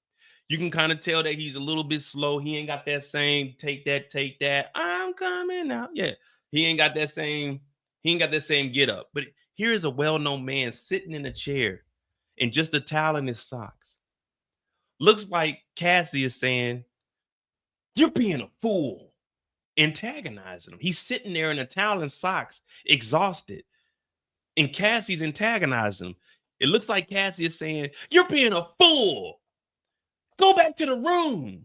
You can kind of tell that he's a little bit slow. He ain't got that same take that. I'm coming out. Yeah, he ain't got that same get up. But here is a well-known man sitting in a chair and just a towel in his socks. Looks like Cassie is saying, you're being a fool, antagonizing him. He's sitting there in a towel and socks, exhausted. And Cassie's antagonizing him. It looks like Cassie is saying, you're being a fool. Go back to the room.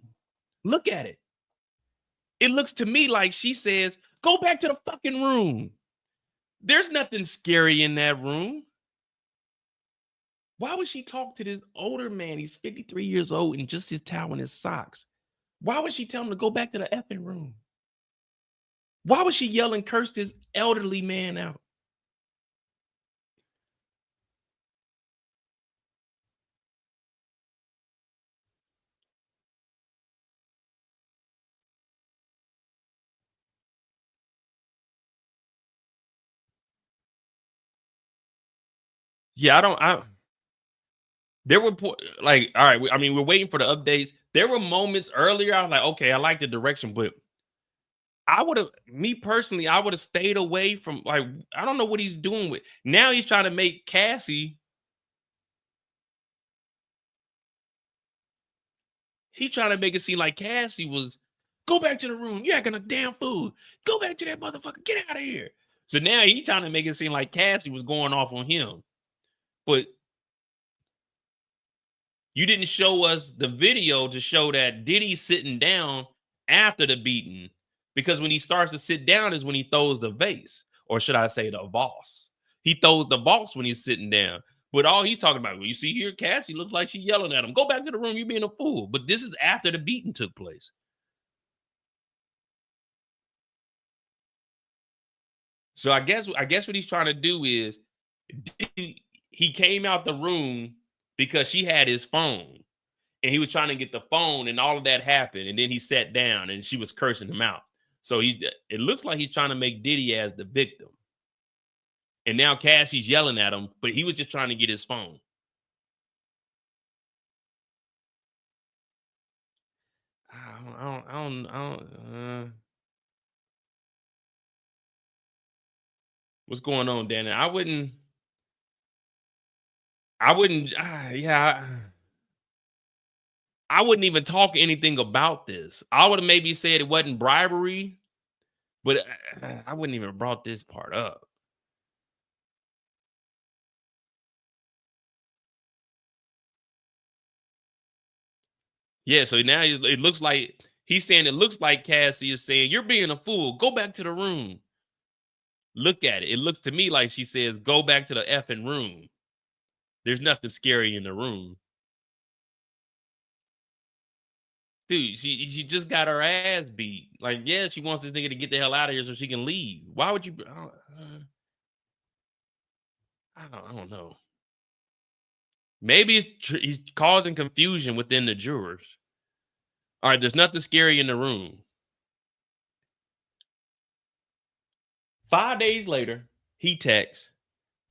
Look at it. It looks to me like she says, go back to the fucking room. There's nothing scary in that room. Why would she talk to this older man? He's 53 years old and just his towel and his socks. Why would she tell him to go back to the effing room? Why would she yell and curse this elderly man out? Yeah, there were like, all right, I mean, we're waiting for the updates. There were moments earlier, I was like, okay, I like the direction, but me personally, I would have stayed away from, like, I don't know what he's doing with. Now he's trying to make Cassie. He's trying to make it seem like Cassie was, go back to the room. You're acting a damn fool. Go back to that motherfucker. Get out of here. So now he's trying to make it seem like Cassie was going off on him. But you didn't show us the video to show that Diddy's sitting down after the beating, because when he starts to sit down is when he throws the vase, or should I say the vase. He throws the vase when he's sitting down. But all he's talking about, well, you see here, Cassie looks like she's yelling at him. Go back to the room. You're being a fool. But this is after the beating took place. So I guess what he's trying to do is, he came out the room because she had his phone. and he was trying to get the phone, and all of that happened, and then he sat down, and she was cursing him out. So it looks like he's trying to make Diddy as the victim, and now Cassie's yelling at him, but he was just trying to get his phone. I don't. What's going on, Danny? I wouldn't. Yeah. I wouldn't even talk anything about this. I would have maybe said it wasn't bribery, but I wouldn't even brought this part up. Yeah, so now it looks like he's saying it looks like Cassie is saying, "You're being a fool. Go back to the room." Look at it. It looks to me like she says, "Go back to the effing room. There's nothing scary in the room." Dude, she just got her ass beat. Like, yeah, she wants this nigga to get the hell out of here so she can leave. Why would you? I don't know. Maybe he's causing confusion within the jurors. All right, there's nothing scary in the room. 5 days later, he texts,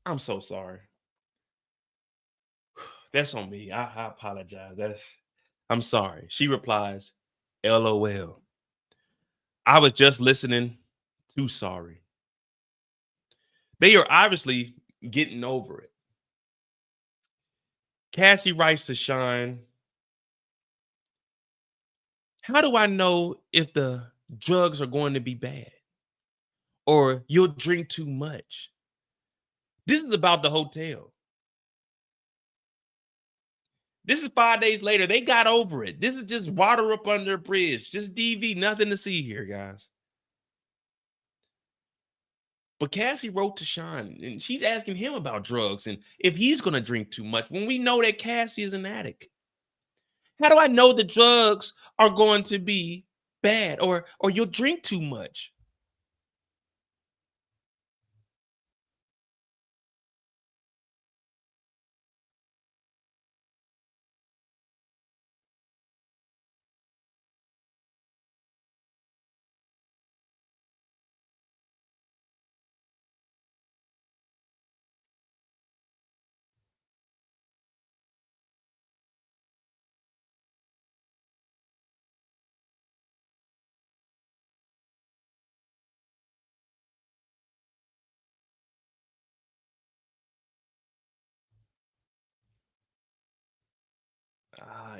"I'm so sorry. That's on me. I apologize. I'm sorry." She replies, "LOL. I was just listening. Too sorry." They are obviously getting over it. Cassie writes to Sean, "How do I know if the drugs are going to be bad? Or you'll drink too much?" This is about the hotel. This is 5 days later. They got over it. This is just water up under a bridge. Just DV. Nothing to see here, guys. But Cassie wrote to Sean, and she's asking him about drugs and if he's going to drink too much when we know that Cassie is an addict. How do I know the drugs are going to be bad or you'll drink too much?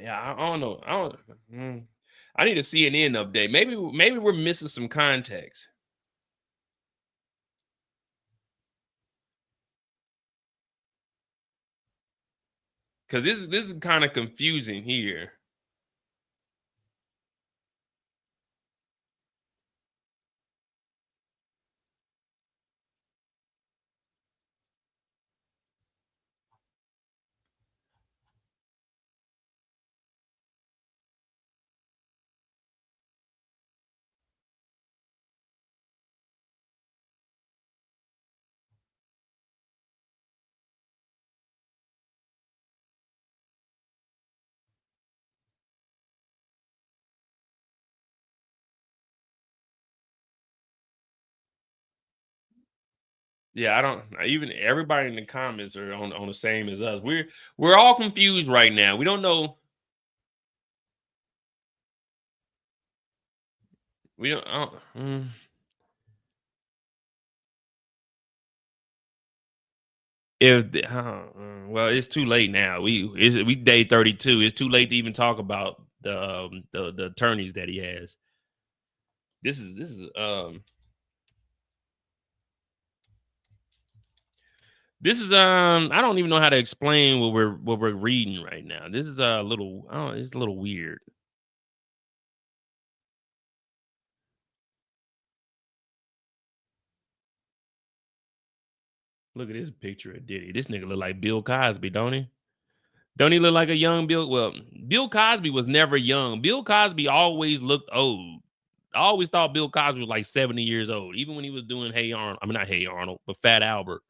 Yeah, I don't know. I need a CNN update. Maybe we're missing some context. Because this is kind of confusing here. Yeah, I don't even everybody in the comments are on the same as us. We're all confused right now. We don't know. We don't. Well, it's too late now. We day 32. It's too late to even talk about the attorneys that he has. This is I don't even know how to explain what we're reading right now. This is a little it's a little weird. Look at this picture of Diddy. This nigga look like Bill Cosby, don't he? Don't he look like a young Bill? Well, Bill Cosby was never young. Bill Cosby always looked old. I always thought Bill Cosby was like 70 years old, even when he was doing Hey Arnold. I mean, not Hey Arnold, but Fat Albert.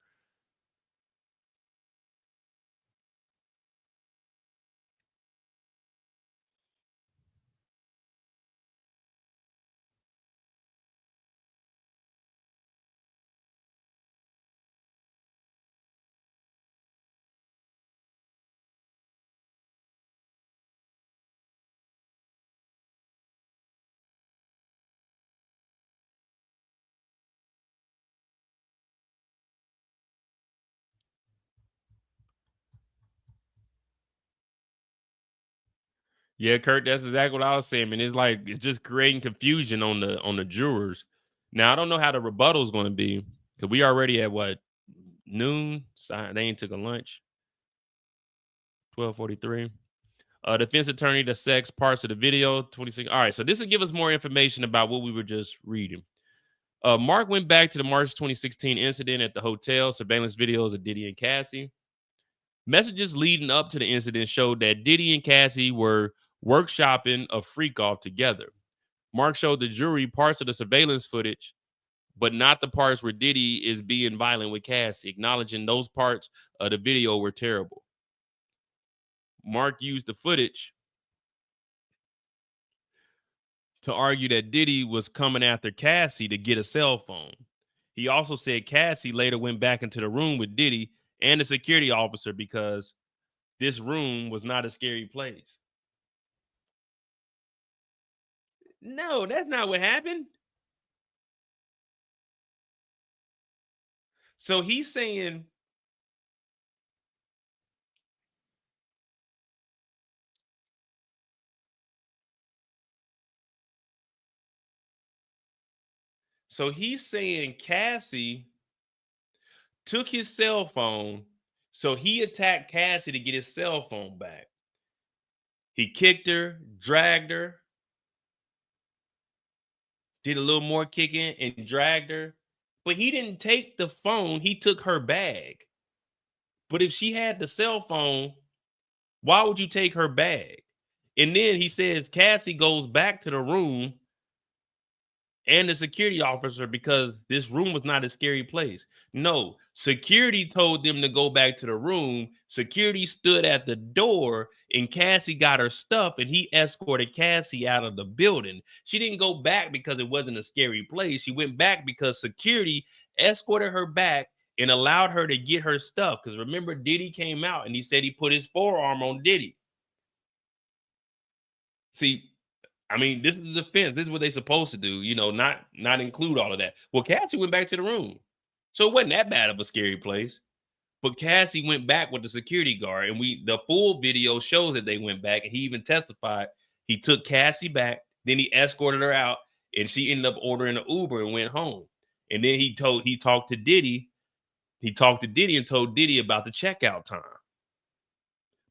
Yeah, Kurt, that's exactly what I was saying. And it's like it's just creating confusion on the jurors. Now I don't know how the rebuttal is going to be because we already at what noon. So they ain't took a lunch. 12:43. Defense attorney dissects parts of the video. 26. All right, so this will give us more information about what we were just reading. Mark went back to the March 2016 incident at the hotel. Surveillance videos of Diddy and Cassie. Messages leading up to the incident showed that Diddy and Cassie were workshopping a freak off together. Mark showed the jury parts of the surveillance footage, but not the parts where Diddy is being violent with Cassie, acknowledging those parts of the video were terrible. Mark used the footage to argue that Diddy was coming after Cassie to get a cell phone. He also said Cassie later went back into the room with Diddy and the security officer because this room was not a scary place. No, that's not what happened. So he's saying Cassie took his cell phone, so he attacked Cassie to get his cell phone back. He kicked her, dragged her, did a little more kicking and dragged her. But he didn't take the phone, he took her bag. But if she had the cell phone, why would you take her bag? And then he says Cassie goes back to the room and the security officer because this room was not a scary place. No, security told them to go back to the room. Security stood at the door and Cassie got her stuff and he escorted Cassie out of the building. She didn't go back because it wasn't a scary place. She went back because security escorted her back and allowed her to get her stuff. Because remember, Diddy came out and he said he put his forearm on Diddy. See, I mean, this is the defense. This is what they're supposed to do, you know, not include all of that. Well, Cassie went back to the room. So it wasn't that bad of a scary place. But Cassie went back with the security guard, and the full video shows that they went back, and he even testified. He took Cassie back, then he escorted her out, and she ended up ordering an Uber and went home. And then he talked to Diddy. He talked to Diddy and told Diddy about the checkout time.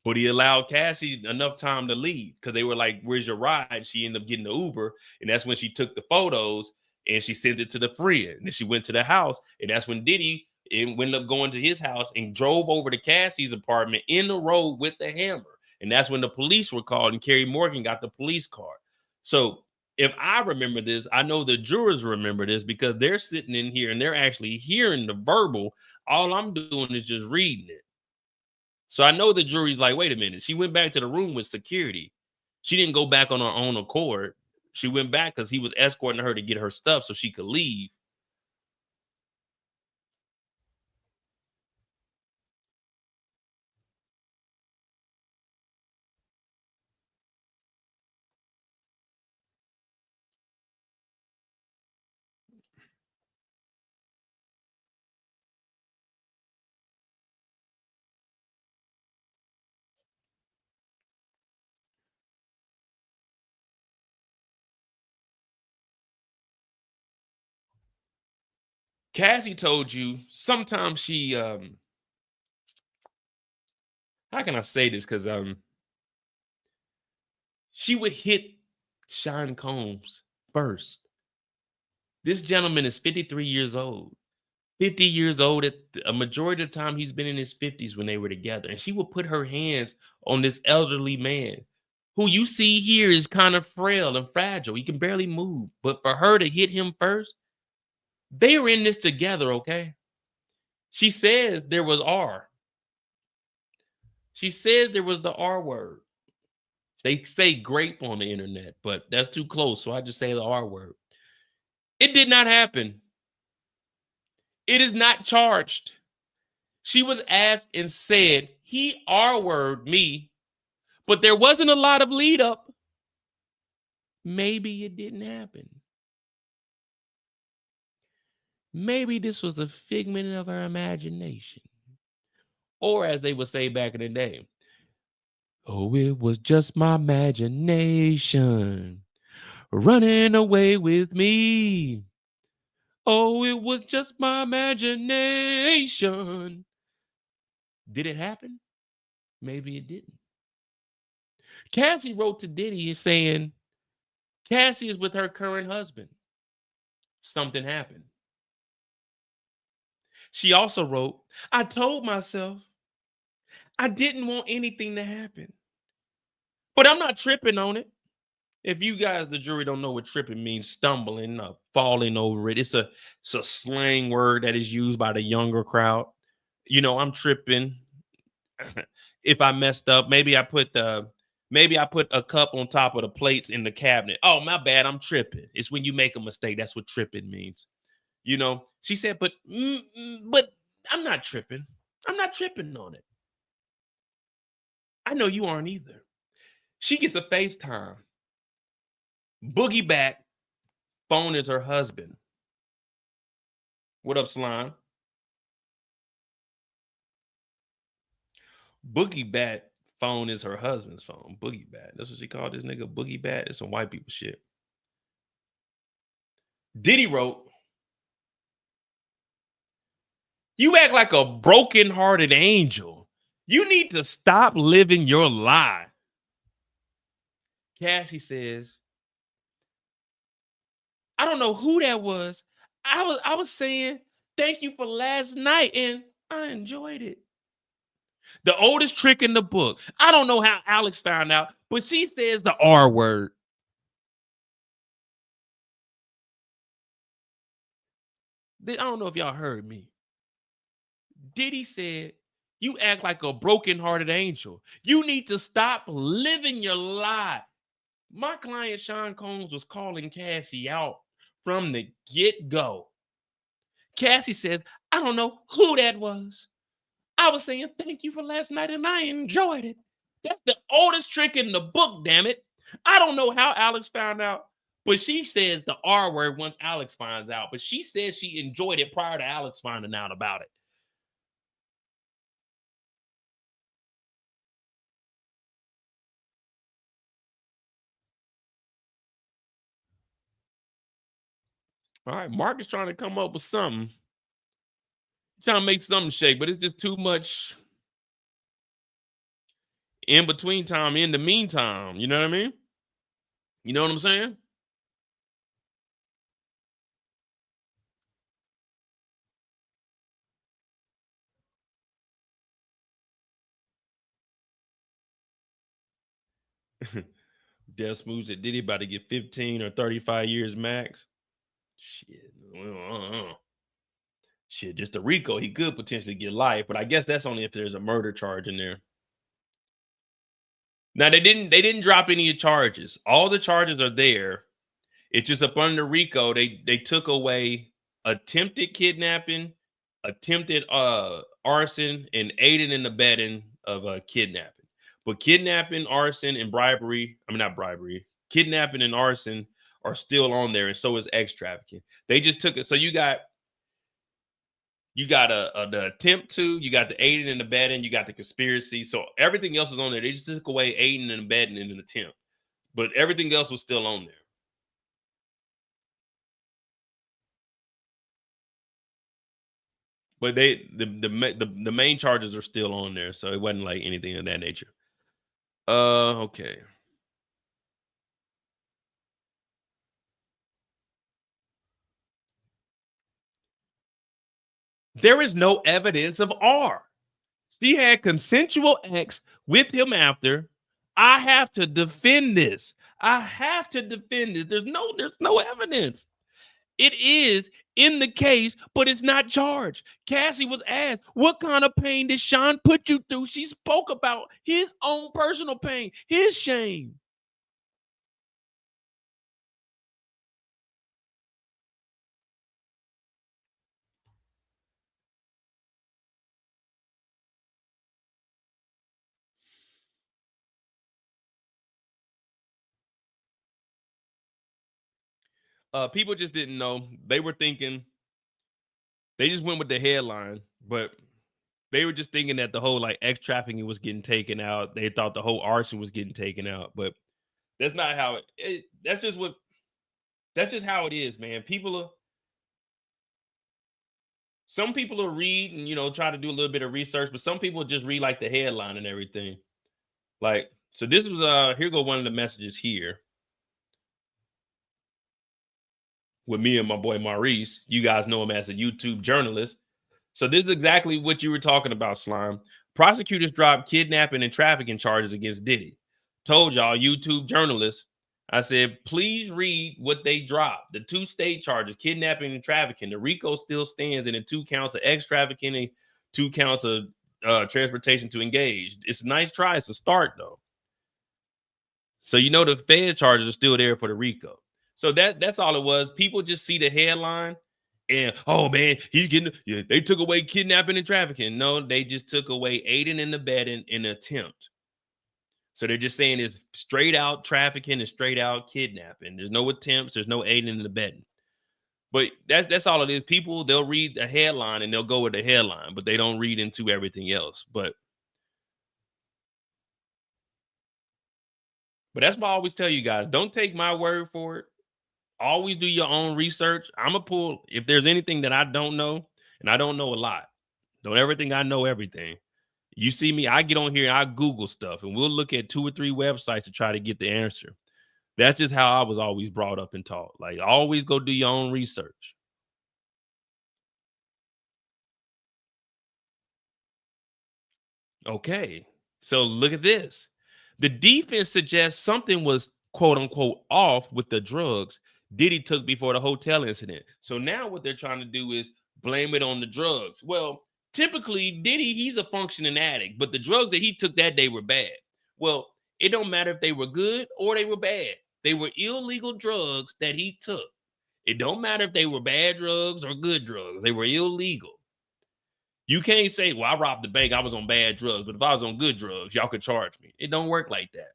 But he allowed Cassie enough time to leave because they were like, "Where's your ride?" She ended up getting the Uber. And that's when she took the photos and she sent it to the friend. And then she went to the house. And that's when Diddy ended up going to his house and drove over to Cassie's apartment in the road with the hammer. And that's when the police were called and Kerry Morgan got the police car. So if I remember this, I know the jurors remember this because they're sitting in here and they're actually hearing the verbal. All I'm doing is just reading it. So I know the jury's like, wait a minute. She went back to the room with security. She didn't go back on her own accord. She went back because he was escorting her to get her stuff so she could leave. Cassie told you sometimes she how can I say this? Because she would hit Sean Combs first. This gentleman is 53 years old. 50 years old at a majority of the time he's been in his 50s when they were together. And she would put her hands on this elderly man who you see here is kind of frail and fragile. He can barely move. But for her to hit him first, they were in this together, okay? She says there was R. She says there was the R word. They say grape on the internet, but that's too close, so I just say the R word. It did not happen. It is not charged. She was asked and said, he R-word me, but there wasn't a lot of lead up. Maybe it didn't happen. Maybe this was a figment of her imagination. Or as they would say back in the day, Oh, it was just my imagination running away with me. Oh, it was just my imagination. Did it happen? Maybe it didn't. Cassie wrote to Diddy saying Cassie is with her current husband. Something happened. She also wrote, I told myself I didn't want anything to happen, but I'm not tripping on it. If you guys, the jury, don't know what tripping means, stumbling, falling over it, it's a slang word that is used by the younger crowd. You know, I'm tripping. If I messed up, maybe I put a cup on top of the plates in the cabinet. Oh, my bad, I'm tripping. It's when you make a mistake. That's what tripping means. You know, she said, but I'm not tripping. I'm not tripping on it. I know you aren't either. She gets a FaceTime. Boogie back. Phone is her husband. What up, Slime? Boogie Bat phone is her husband's phone. Boogie Bat. That's what she called this nigga. Boogie Bat. It's some white people shit. Diddy wrote, you act like a broken-hearted angel. You need to stop living your lie. Cassie says, I don't know who that was. I was saying thank you for last night and I enjoyed it. The oldest trick in the book. I don't know how Alex found out, but she says the R word. I don't know if y'all heard me. Diddy said, you act like a broken-hearted angel. You need to stop living your lie. My client, Sean Combs, was calling Cassie out from the get-go. Cassie says, I don't know who that was. I was saying thank you for last night and I enjoyed it. That's the oldest trick in the book, damn it. I don't know how Alex found out, but she says the R word once Alex finds out. But she says she enjoyed it prior to Alex finding out about it. All right, Mark is trying to come up with something. He's trying to make something shake, but it's just too much in between time, in the meantime. You know what I mean? You know what I'm saying? Death Smooth said Diddy about to get 15 or 35 years max. Shit. Shit, just a RICO, he could potentially get life, but I guess that's only if there's a murder charge in there. Now they didn't drop any charges. All the charges are there. It's just up under RICO, they took away attempted kidnapping, attempted arson, and aiding and abetting of kidnapping. But kidnapping, arson, and bribery, I mean not bribery, kidnapping and arson are still on there, and so is X trafficking. They just took it. So you got the attempt to, you got the aiding and abetting, you got the conspiracy. So everything else is on there. They just took away aiding and abetting in an attempt, but everything else was still on there. But the main charges are still on there, so it wasn't like anything of that nature. Okay. There is no evidence of R. She had consensual acts with him after. I have to defend this. I have to defend this. There's no evidence. It is in the case, but it's not charged. Cassie was asked, what kind of pain did Sean put you through? She spoke about his own personal pain, his shame. People just didn't know. They were thinking, they just went with the headline, but They were just thinking that the whole like X trafficking was getting taken out. They thought the whole arson was getting taken out, but that's not how that's just how it is, man. Some people will read and, you know, try to do a little bit of research, but some people just read like the headline and everything. Like, so this was here go one of the messages here with me and my boy Maurice. You guys know him as a YouTube journalist. So this is exactly what you were talking about, Slime. Prosecutors dropped kidnapping and trafficking charges against Diddy. Told y'all, YouTube journalists, I said, please read what they dropped. The 2 state charges, kidnapping and trafficking. The RICO still stands in the 2 counts of X trafficking and 2 counts of transportation to engage. It's a nice try. It's a start, though. So, you know, the Fed charges are still there for the RICO. So that's all it was. People just see the headline and, oh, man, they took away kidnapping and trafficking. No, they just took away aiding and abetting in an attempt. So they're just saying it's straight out trafficking and straight out kidnapping. There's no attempts. There's no aiding and abetting. But that's all it is. People, they'll read the headline and they'll go with the headline, but they don't read into everything else. But that's why I always tell you guys, don't take my word for it. Always do your own research. I'm going to pull, if there's anything that I don't know, and I don't know a lot, don't ever think I know everything. You see me, I get on here and I Google stuff and we'll look at 2 or 3 websites to try to get the answer. That's just how I was always brought up and taught. Like, always go do your own research. Okay, so look at this. The defense suggests something was quote unquote off with the drugs Diddy took before the hotel incident. So now what they're trying to do is blame it on the drugs. Well, typically Diddy, he's a functioning addict, but the drugs that he took that day were bad. Well, it don't matter if they were good or they were bad. They were illegal drugs that he took. It don't matter if they were bad drugs or good drugs. They were illegal. You can't say, well, I robbed the bank, I was on bad drugs, but if I was on good drugs, y'all could charge me. It don't work like that.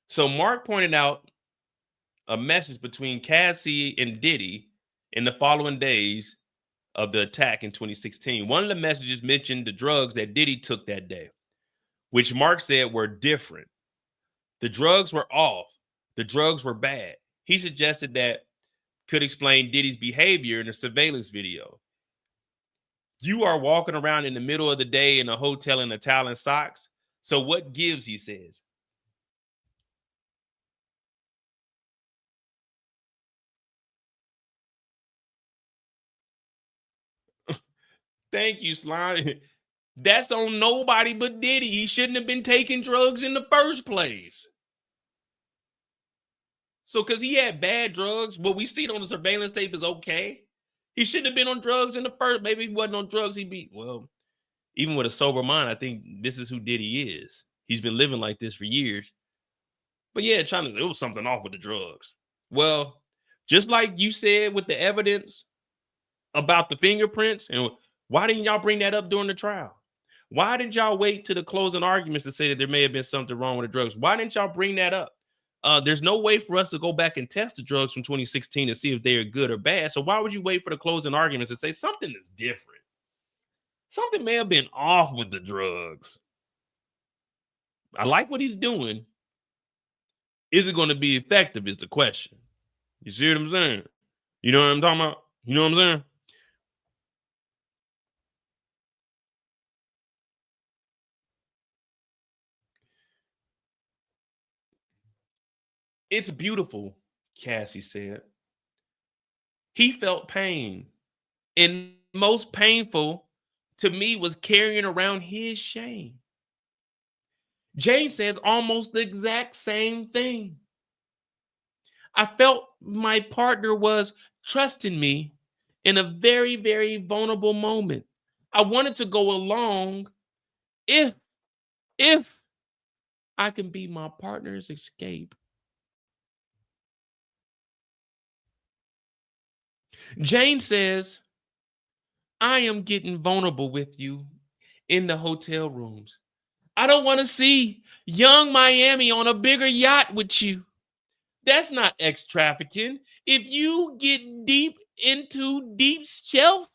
So Mark pointed out a message between Cassie and Diddy in the following days of the attack in 2016. One of the messages mentioned the drugs that Diddy took that day, which Mark said were different. The drugs were off. The drugs were bad. He suggested that could explain Diddy's behavior in the surveillance video. You are walking around in the middle of the day in a hotel in Italian socks. So what gives, he says. Thank you, Slime. That's on nobody but Diddy. He shouldn't have been taking drugs in the first place. So because he had bad drugs, what we see on the surveillance tape is okay. He shouldn't have been on drugs in the first. Maybe he wasn't on drugs. Well, even with a sober mind, I think this is who Diddy is. He's been living like this for years. But yeah, it was something off with the drugs. Well, just like you said with the evidence about the fingerprints, and why didn't y'all bring that up during the trial? Why didn't y'all wait to the closing arguments to say that there may have been something wrong with the drugs? Why didn't y'all bring that up? There's no way for us to go back and test the drugs from 2016 and see if they're good or bad. So why would you wait for the closing arguments and say something is different? Something may have been off with the drugs. I like what he's doing. Is it going to be effective is the question. You see what I'm saying? You know what I'm talking about? You know what I'm saying? It's beautiful, Cassie said. He felt pain. And most painful to me was carrying around his shame. Jane says almost the exact same thing. I felt my partner was trusting me in a very, very vulnerable moment. I wanted to go along if I can be my partner's escape. Jane says, I am getting vulnerable with you in the hotel rooms. I don't want to see young Miami on a bigger yacht with you. That's not ex-trafficking. If you get deep into deep shelf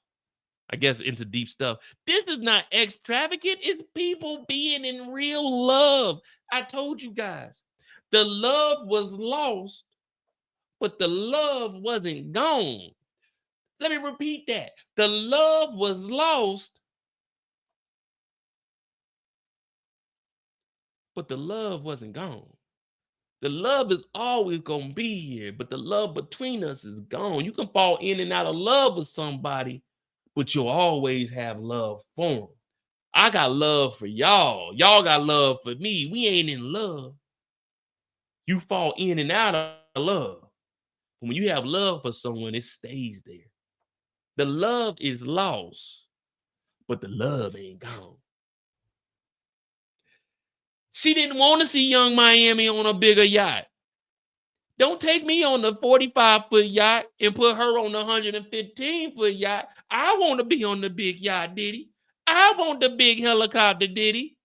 I guess into deep stuff. This is not extravagant. It's people being in real love. I told you guys, the love was lost, but the love wasn't gone. Let me repeat that. The love was lost, but the love wasn't gone. The love is always going to be here, but the love between us is gone. You can fall in and out of love with somebody, but you'll always have love for them. I got love for y'all. Y'all got love for me. We ain't in love. You fall in and out of love. When you have love for someone, it stays there. The love is lost, but the love ain't gone. She didn't want to see Young Miami on a bigger yacht. Don't take me on the 45-foot yacht and put her on the 115-foot yacht. I want to be on the big yacht, Diddy. I want the big helicopter, Diddy.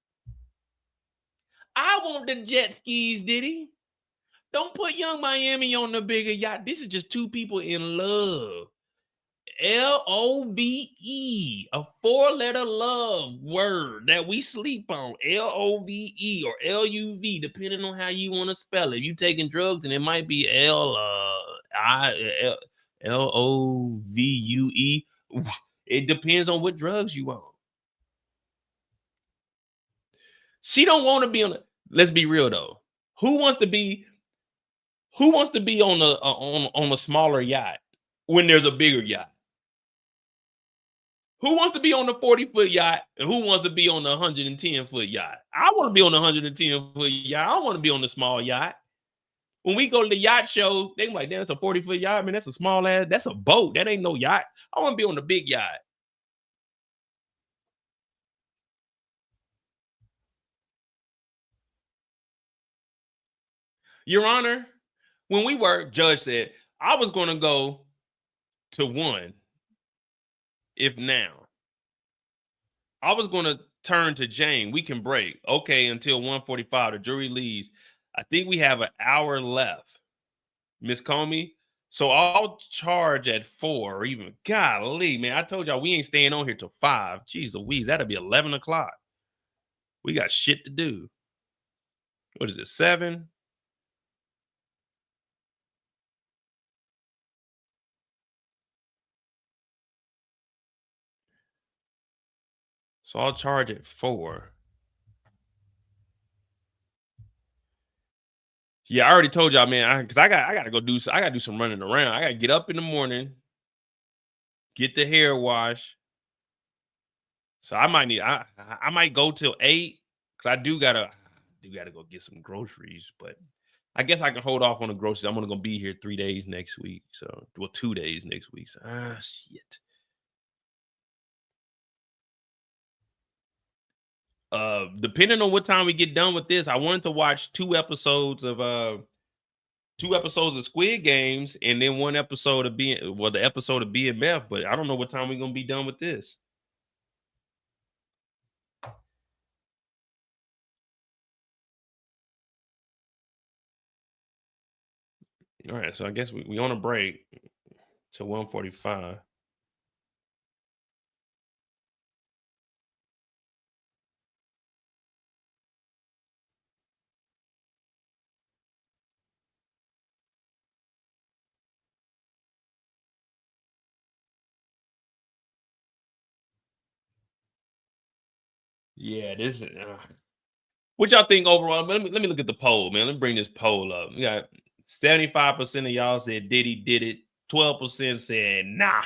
I want the jet skis, Diddy. Don't put Young Miami on the bigger yacht. This is just two people in love. Love, a four-letter love word that we sleep on. Love or LUV, depending on how you want to spell it. If you taking drugs, and it might be LOVUE. It depends on what drugs you on. She don't want to be on. Let's be real though. Who wants to be on a smaller yacht when there's a bigger yacht? Who wants to be on the 40-foot yacht and who wants to be on the 110-foot yacht? I want to be on the 110-foot yacht. I don't want to be on the small yacht. When we go to the yacht show, they like, damn, that's a 40-foot yacht. Man, that's a small ass. That's a boat. That ain't no yacht. I want to be on the big yacht. Your Honor, when we worked, judge said, I was going to go to one, if now. I was going to turn to Jane. We can break. Okay, until 1:45, the jury leaves. I think we have an hour left, Miss Comey. So I'll charge at 4 or even, golly, man, I told y'all we ain't staying on here till 5. Jeez Louise, that'll be 11 o'clock. We got shit to do. What is it, 7? So I'll charge at 4. Yeah, I already told y'all, man, because I gotta go do some running around. I gotta get up in the morning, get the hair wash. So I might go till 8 because I do gotta go get some groceries. But I guess I can hold off on the groceries. I'm only gonna be here 3 days next week. So 2 days next week. So shit. Depending on what time we get done with this, I wanted to watch 2 episodes of Squid Games and then one episode of the episode of BMF, but I don't know what time we're gonna be done with this. All right, so I guess we on a break till 1:45. Yeah, this is. What y'all think overall? Let me look at the poll, man. Let me bring this poll up. We got 75% of y'all said Diddy did it. 12% said nah,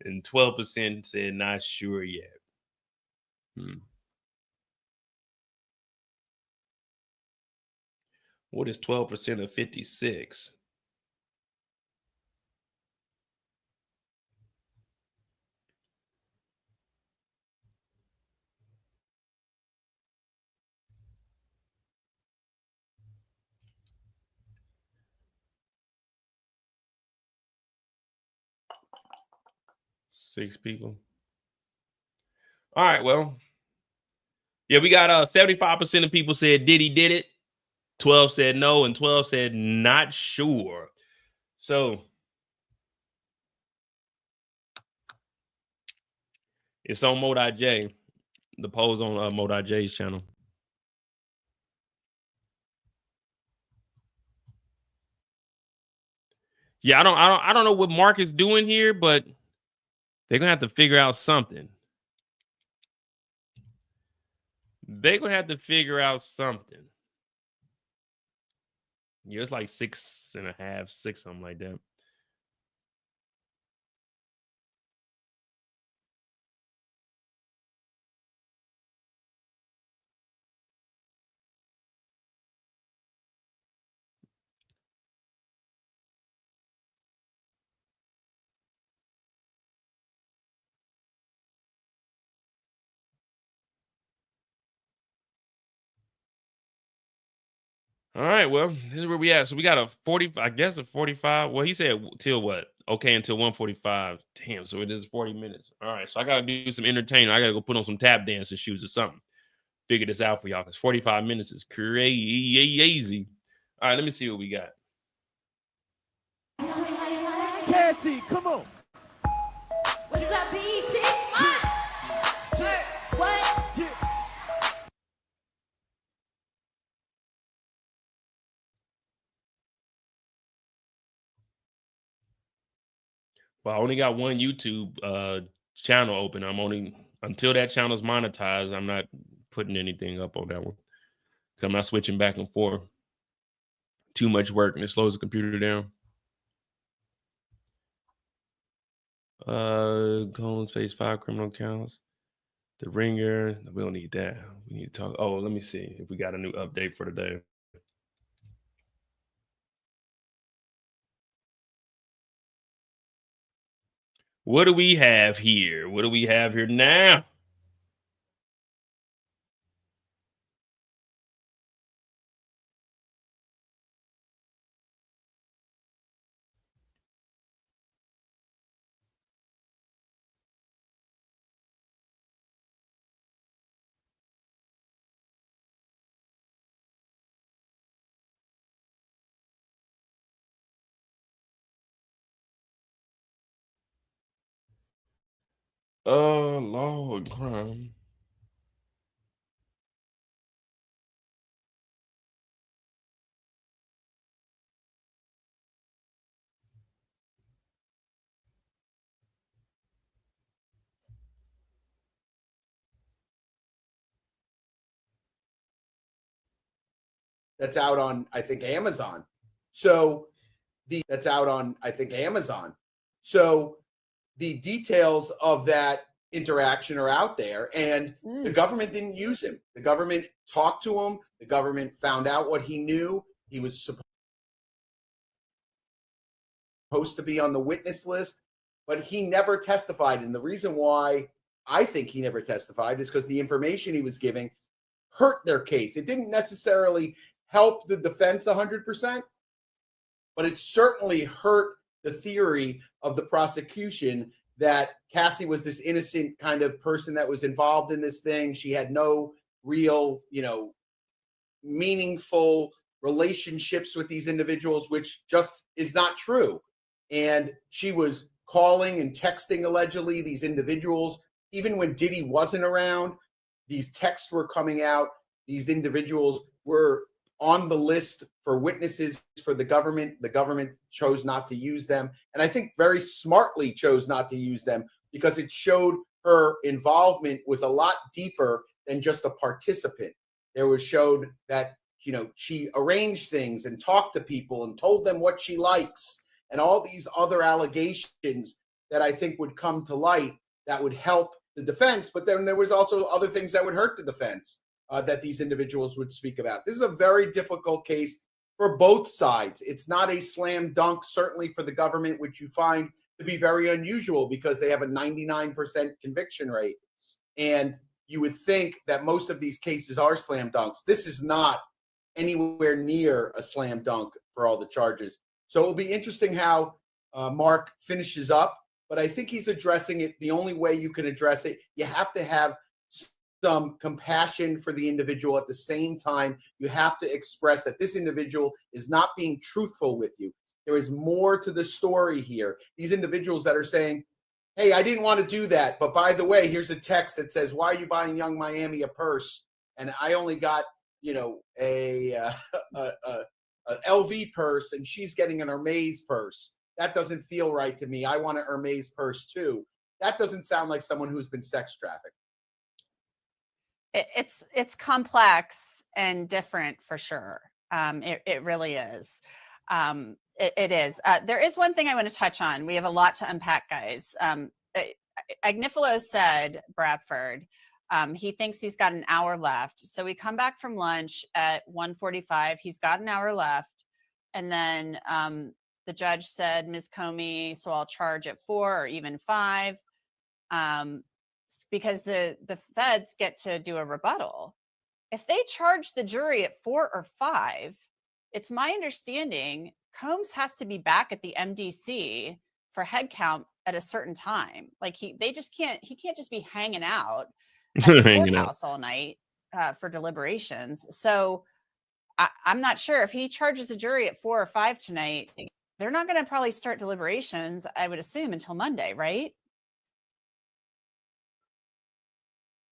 and 12% said not sure yet. What is 12% of 56? Six people. All right, well, yeah, we got 75% of people said Diddy did it. 12 said no, and 12 said not sure. So It's on Mo.J. The poll's on Mo.J's channel. Yeah, I don't know what Mark is doing here, but they're gonna have to figure out something. They're gonna have to figure out something. Yeah, it's like 6.5, 6, something like that. All right, well, this is where we at. So we got a 40, I guess a 45. Well, he said till what? Okay, until 1:45. Damn, so it is 40 minutes. All right, so I gotta do some entertainment. I gotta go put on some tap dancing shoes or something. Figure this out for y'all, because 45 minutes is crazy. All right, let me see what we got. Cassie, come on. What is up, BT? What? Well, I only got one YouTube channel open. I'm only until that channel's monetized. I'm not putting anything up on that one because I'm not switching back and forth. Too much work and it slows the computer down. Combs face 5 criminal counts. The Ringer. We don't need that. We need to talk. Oh, let me see if we got a new update for today. What do we have here? What do we have here now? Lord, crime. That's out on, I think, Amazon. So that's out on, I think, Amazon. So the details of that interaction are out there, and the government didn't use him. The government talked to him. The government found out what he knew. He was supposed to be on the witness list, but he never testified. And the reason why I think he never testified is because the information he was giving hurt their case. It didn't necessarily help the defense 100%, but it certainly hurt the theory of the prosecution that Cassie was this innocent kind of person that was involved in this thing. She had no real, meaningful relationships with these individuals, which just is not true. And she was calling and texting allegedly these individuals. Even when Diddy wasn't around, these texts were coming out. These individuals were on the list for witnesses for the government. The government chose not to use them. And I think very smartly chose not to use them because it showed her involvement was a lot deeper than just a participant. There was showed that, she arranged things and talked to people and told them what she likes and all these other allegations that I think would come to light that would help the defense. But then there was also other things that would hurt the defense that these individuals would speak about. This is a very difficult case for both sides. It's not a slam dunk, certainly for the government, which you find to be very unusual because they have a 99% conviction rate. And you would think that most of these cases are slam dunks. This is not anywhere near a slam dunk for all the charges. So it'll be interesting how Mark finishes up, but I think he's addressing it. The only way you can address it, you have to have some compassion for the individual. At the same time, you have to express that this individual is not being truthful with you. There is more to the story here. These individuals that are saying, hey, I didn't want to do that, but by the way, here's a text that says, why are you buying Young Miami a purse? And I only got, a LV purse, and she's getting an Hermes purse. That doesn't feel right to me. I want an Hermes purse too. That doesn't sound like someone who's been sex trafficked. It's complex and different for sure. It really is. It is. There is one thing I want to touch on. We have a lot to unpack, guys. Agnifilo said, Bradford, he thinks he's got an hour left. So we come back from lunch at 1:45. He's got an hour left. And then the judge said, Ms. Comey, so I'll charge at 4 or even 5. Because the feds get to do a rebuttal. If they charge the jury at 4 or 5, it's my understanding Combs has to be back at the MDC for head count at a certain time. Like he can't just be hanging out at the courthouse all night for deliberations. So I'm not sure if he charges the jury at 4 or 5 tonight, they're not going to probably start deliberations, I would assume, until Monday, right?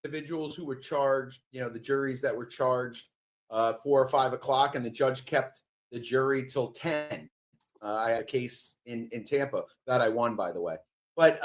Individuals who were charged, the juries that were charged 4 or 5 o'clock, and the judge kept the jury till 10. I had a case in Tampa that I won, by the way. But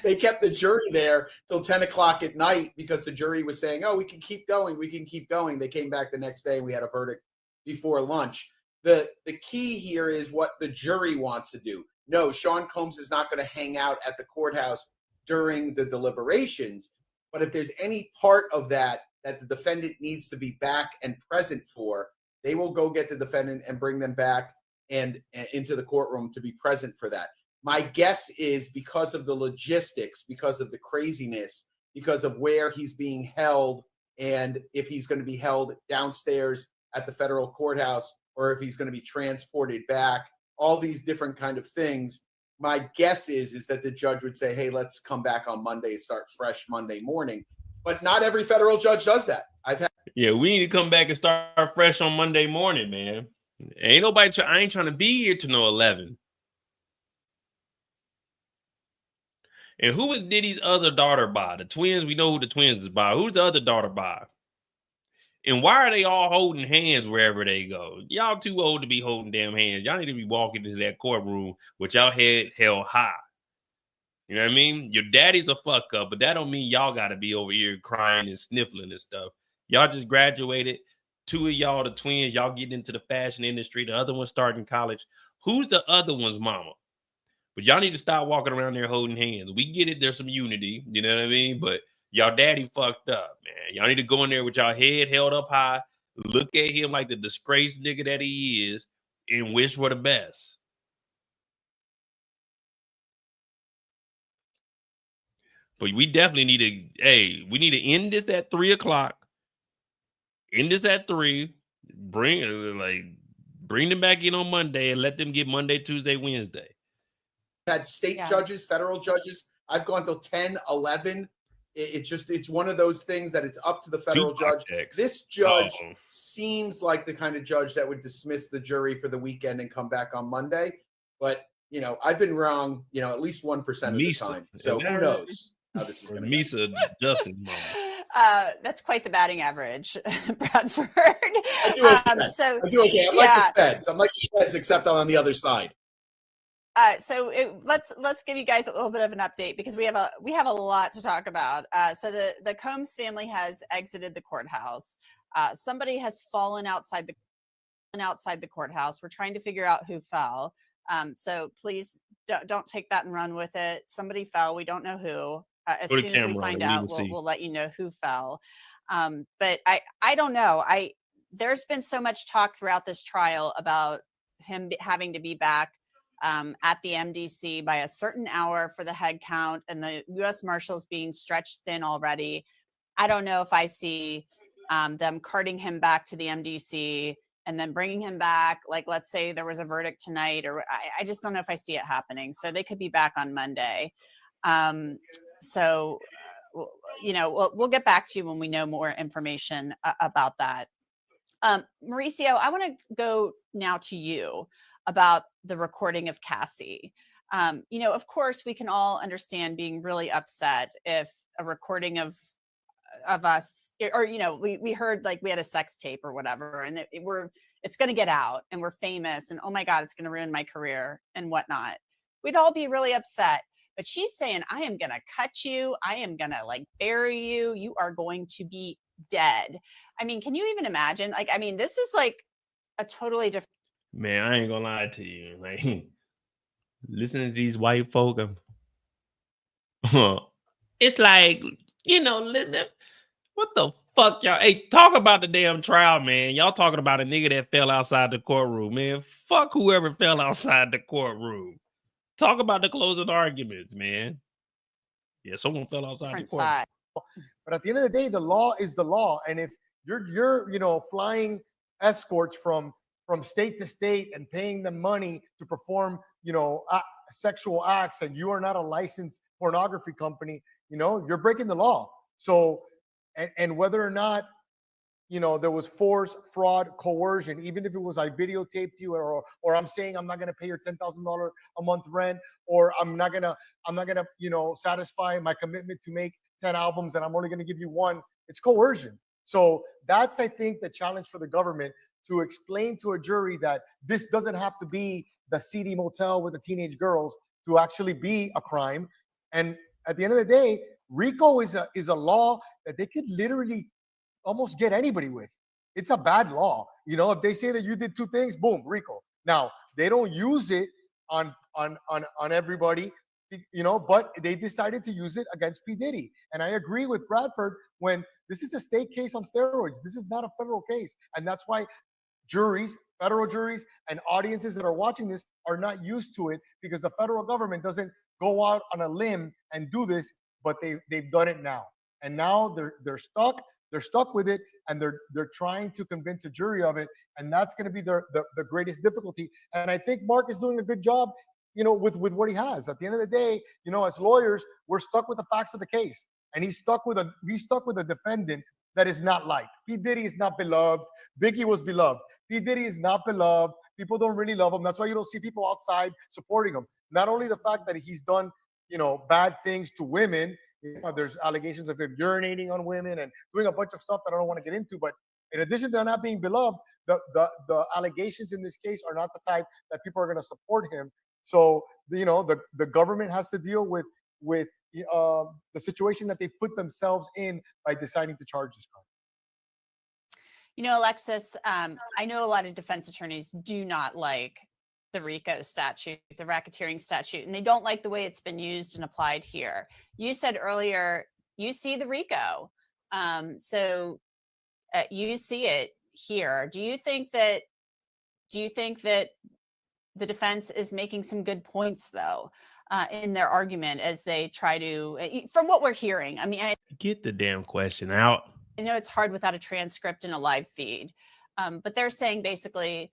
they kept the jury there till 10 o'clock at night because the jury was saying, oh, we can keep going. We can keep going. They came back the next day and we had a verdict before lunch. The key here is what the jury wants to do. No, Sean Combs is not going to hang out at the courthouse during the deliberations. But if there's any part of that the defendant needs to be back and present for, they will go get the defendant and bring them back and into the courtroom to be present for that. My guess is because of the logistics, because of the craziness, because of where he's being held, and if he's going to be held downstairs at the federal courthouse or if he's going to be transported back, all these different kind of things. My guess is that the judge would say, hey, let's come back on Monday, start fresh Monday morning. But not every federal judge does that. We need to come back and start fresh on Monday morning, man. Ain't nobody, I ain't trying to be here to no 11. And who is Diddy's other daughter by? The twins, we know who the twins is by. Who's the other daughter by? And why are they all holding hands wherever they go? Y'all too old to be holding damn hands. Y'all need to be walking into that courtroom with y'all head held high. You know what I mean? Your daddy's a fuck up, but that don't mean y'all got to be over here crying and sniffling and stuff. Y'all just graduated. 2 of y'all, the twins, y'all getting into the fashion industry. The other one starting college. Who's the other one's mama? But y'all need to stop walking around there holding hands. We get it. There's some unity. You know what I mean? But y'all daddy fucked up, man. Y'all need to go in there with y'all head held up high, look at him like the disgraced nigga that he is, and wish for the best. But we definitely need to, we need to end this at 3 o'clock. End this at 3. Bring them back in on Monday and let them get Monday, Tuesday, Wednesday. Had state judges, federal judges. I've gone till 10, 11. It's one of those things that it's up to the federal judge. This judge seems like the kind of judge that would dismiss the jury for the weekend and come back on Monday. But, I've been wrong, at least 1% of the time. So who knows how this is going to go. Misa Justin. That's quite the batting average, Bradford. I do okay. I do okay. I'm like the Feds. I'm like the Feds, except I'm on the other side. Let's give you guys a little bit of an update because we have a lot to talk about. So the Combs family has exited the courthouse. Somebody has fallen outside the courthouse. We're trying to figure out who fell. So please don't take that and run with it. Somebody fell. We don't know who. As soon as we find out, we'll let you know who fell. But I don't know. There's been so much talk throughout this trial about him having to be back at the MDC by a certain hour for the head count, and the U.S. Marshals being stretched thin already. I don't know if I see them carting him back to the MDC and then bringing him back. Like, let's say there was a verdict tonight, or I just don't know if I see it happening. So they could be back on Monday. We'll get back to you when we know more information about that. Mauricio, I want to go now to you about the recording of Cassie. Of course, we can all understand being really upset if a recording of us, or we heard like we had a sex tape or whatever, and it's going to get out, and we're famous, and oh my God, it's going to ruin my career and whatnot. We'd all be really upset. But she's saying, I am going to cut you. I am going to like bury you. You are going to be dead. I mean, can you even imagine? Like, I mean, this is like a totally different. Man, I ain't gonna lie to you. Like, listening to these white folk, it's like, listen, what the fuck, y'all? Hey, talk about the damn trial, man. Y'all talking about a nigga that fell outside the courtroom, man. Fuck whoever fell outside the courtroom. Talk about the closing arguments, man. Yeah, someone fell outside the courtroom. Side. But at the end of the day, the law is the law, and if you're flying escorts from state to state and paying them money to perform sexual acts, and you are not a licensed pornography company, you're breaking the law. So and whether or not there was force, fraud, coercion, even if it was I videotaped you, or I'm saying I'm not going to pay your $10,000 a month rent, or I'm not gonna satisfy my commitment to make 10 albums and I'm only going to give you one. It's coercion. So that's, I think, the challenge for the government, to explain to a jury that this doesn't have to be the seedy motel with the teenage girls to actually be a crime. And at the end of the day, RICO is a law that they could literally almost get anybody with. It's a bad law. If they say that you did two things, boom, RICO. Now, they don't use it on everybody, but they decided to use it against P. Diddy. And I agree with Bradford when this is a state case on steroids. This is not a federal case. And that's why juries, federal juries, and audiences that are watching this are not used to it, because the federal government doesn't go out on a limb and do this, but they've done it now. And now they're stuck. They're stuck with it, and they're trying to convince a jury of it, and that's going to be the greatest difficulty. And I think Mark is doing a good job, with what he has. At the end of the day, as lawyers, we're stuck with the facts of the case, and he's stuck with a defendant that is not liked. P. Diddy is not beloved. Biggie was beloved. P. Diddy is not beloved. People don't really love him. That's why you don't see people outside supporting him. Not only the fact that he's done, bad things to women. There's allegations of him urinating on women and doing a bunch of stuff that I don't want to get into. But in addition to not being beloved, the allegations in this case are not the type that people are going to support him. So the government has to deal with the situation that they've put themselves in by deciding to charge this crime. Alexis, I know a lot of defense attorneys do not like the RICO statute, the racketeering statute, and they don't like the way it's been used and applied here. You said earlier you see the RICO, so you see it here. Do you think that the defense is making some good points, though, in their argument as they try to, from what we're hearing? I mean, Get the damn question out. I know it's hard without a transcript and a live feed, but they're saying basically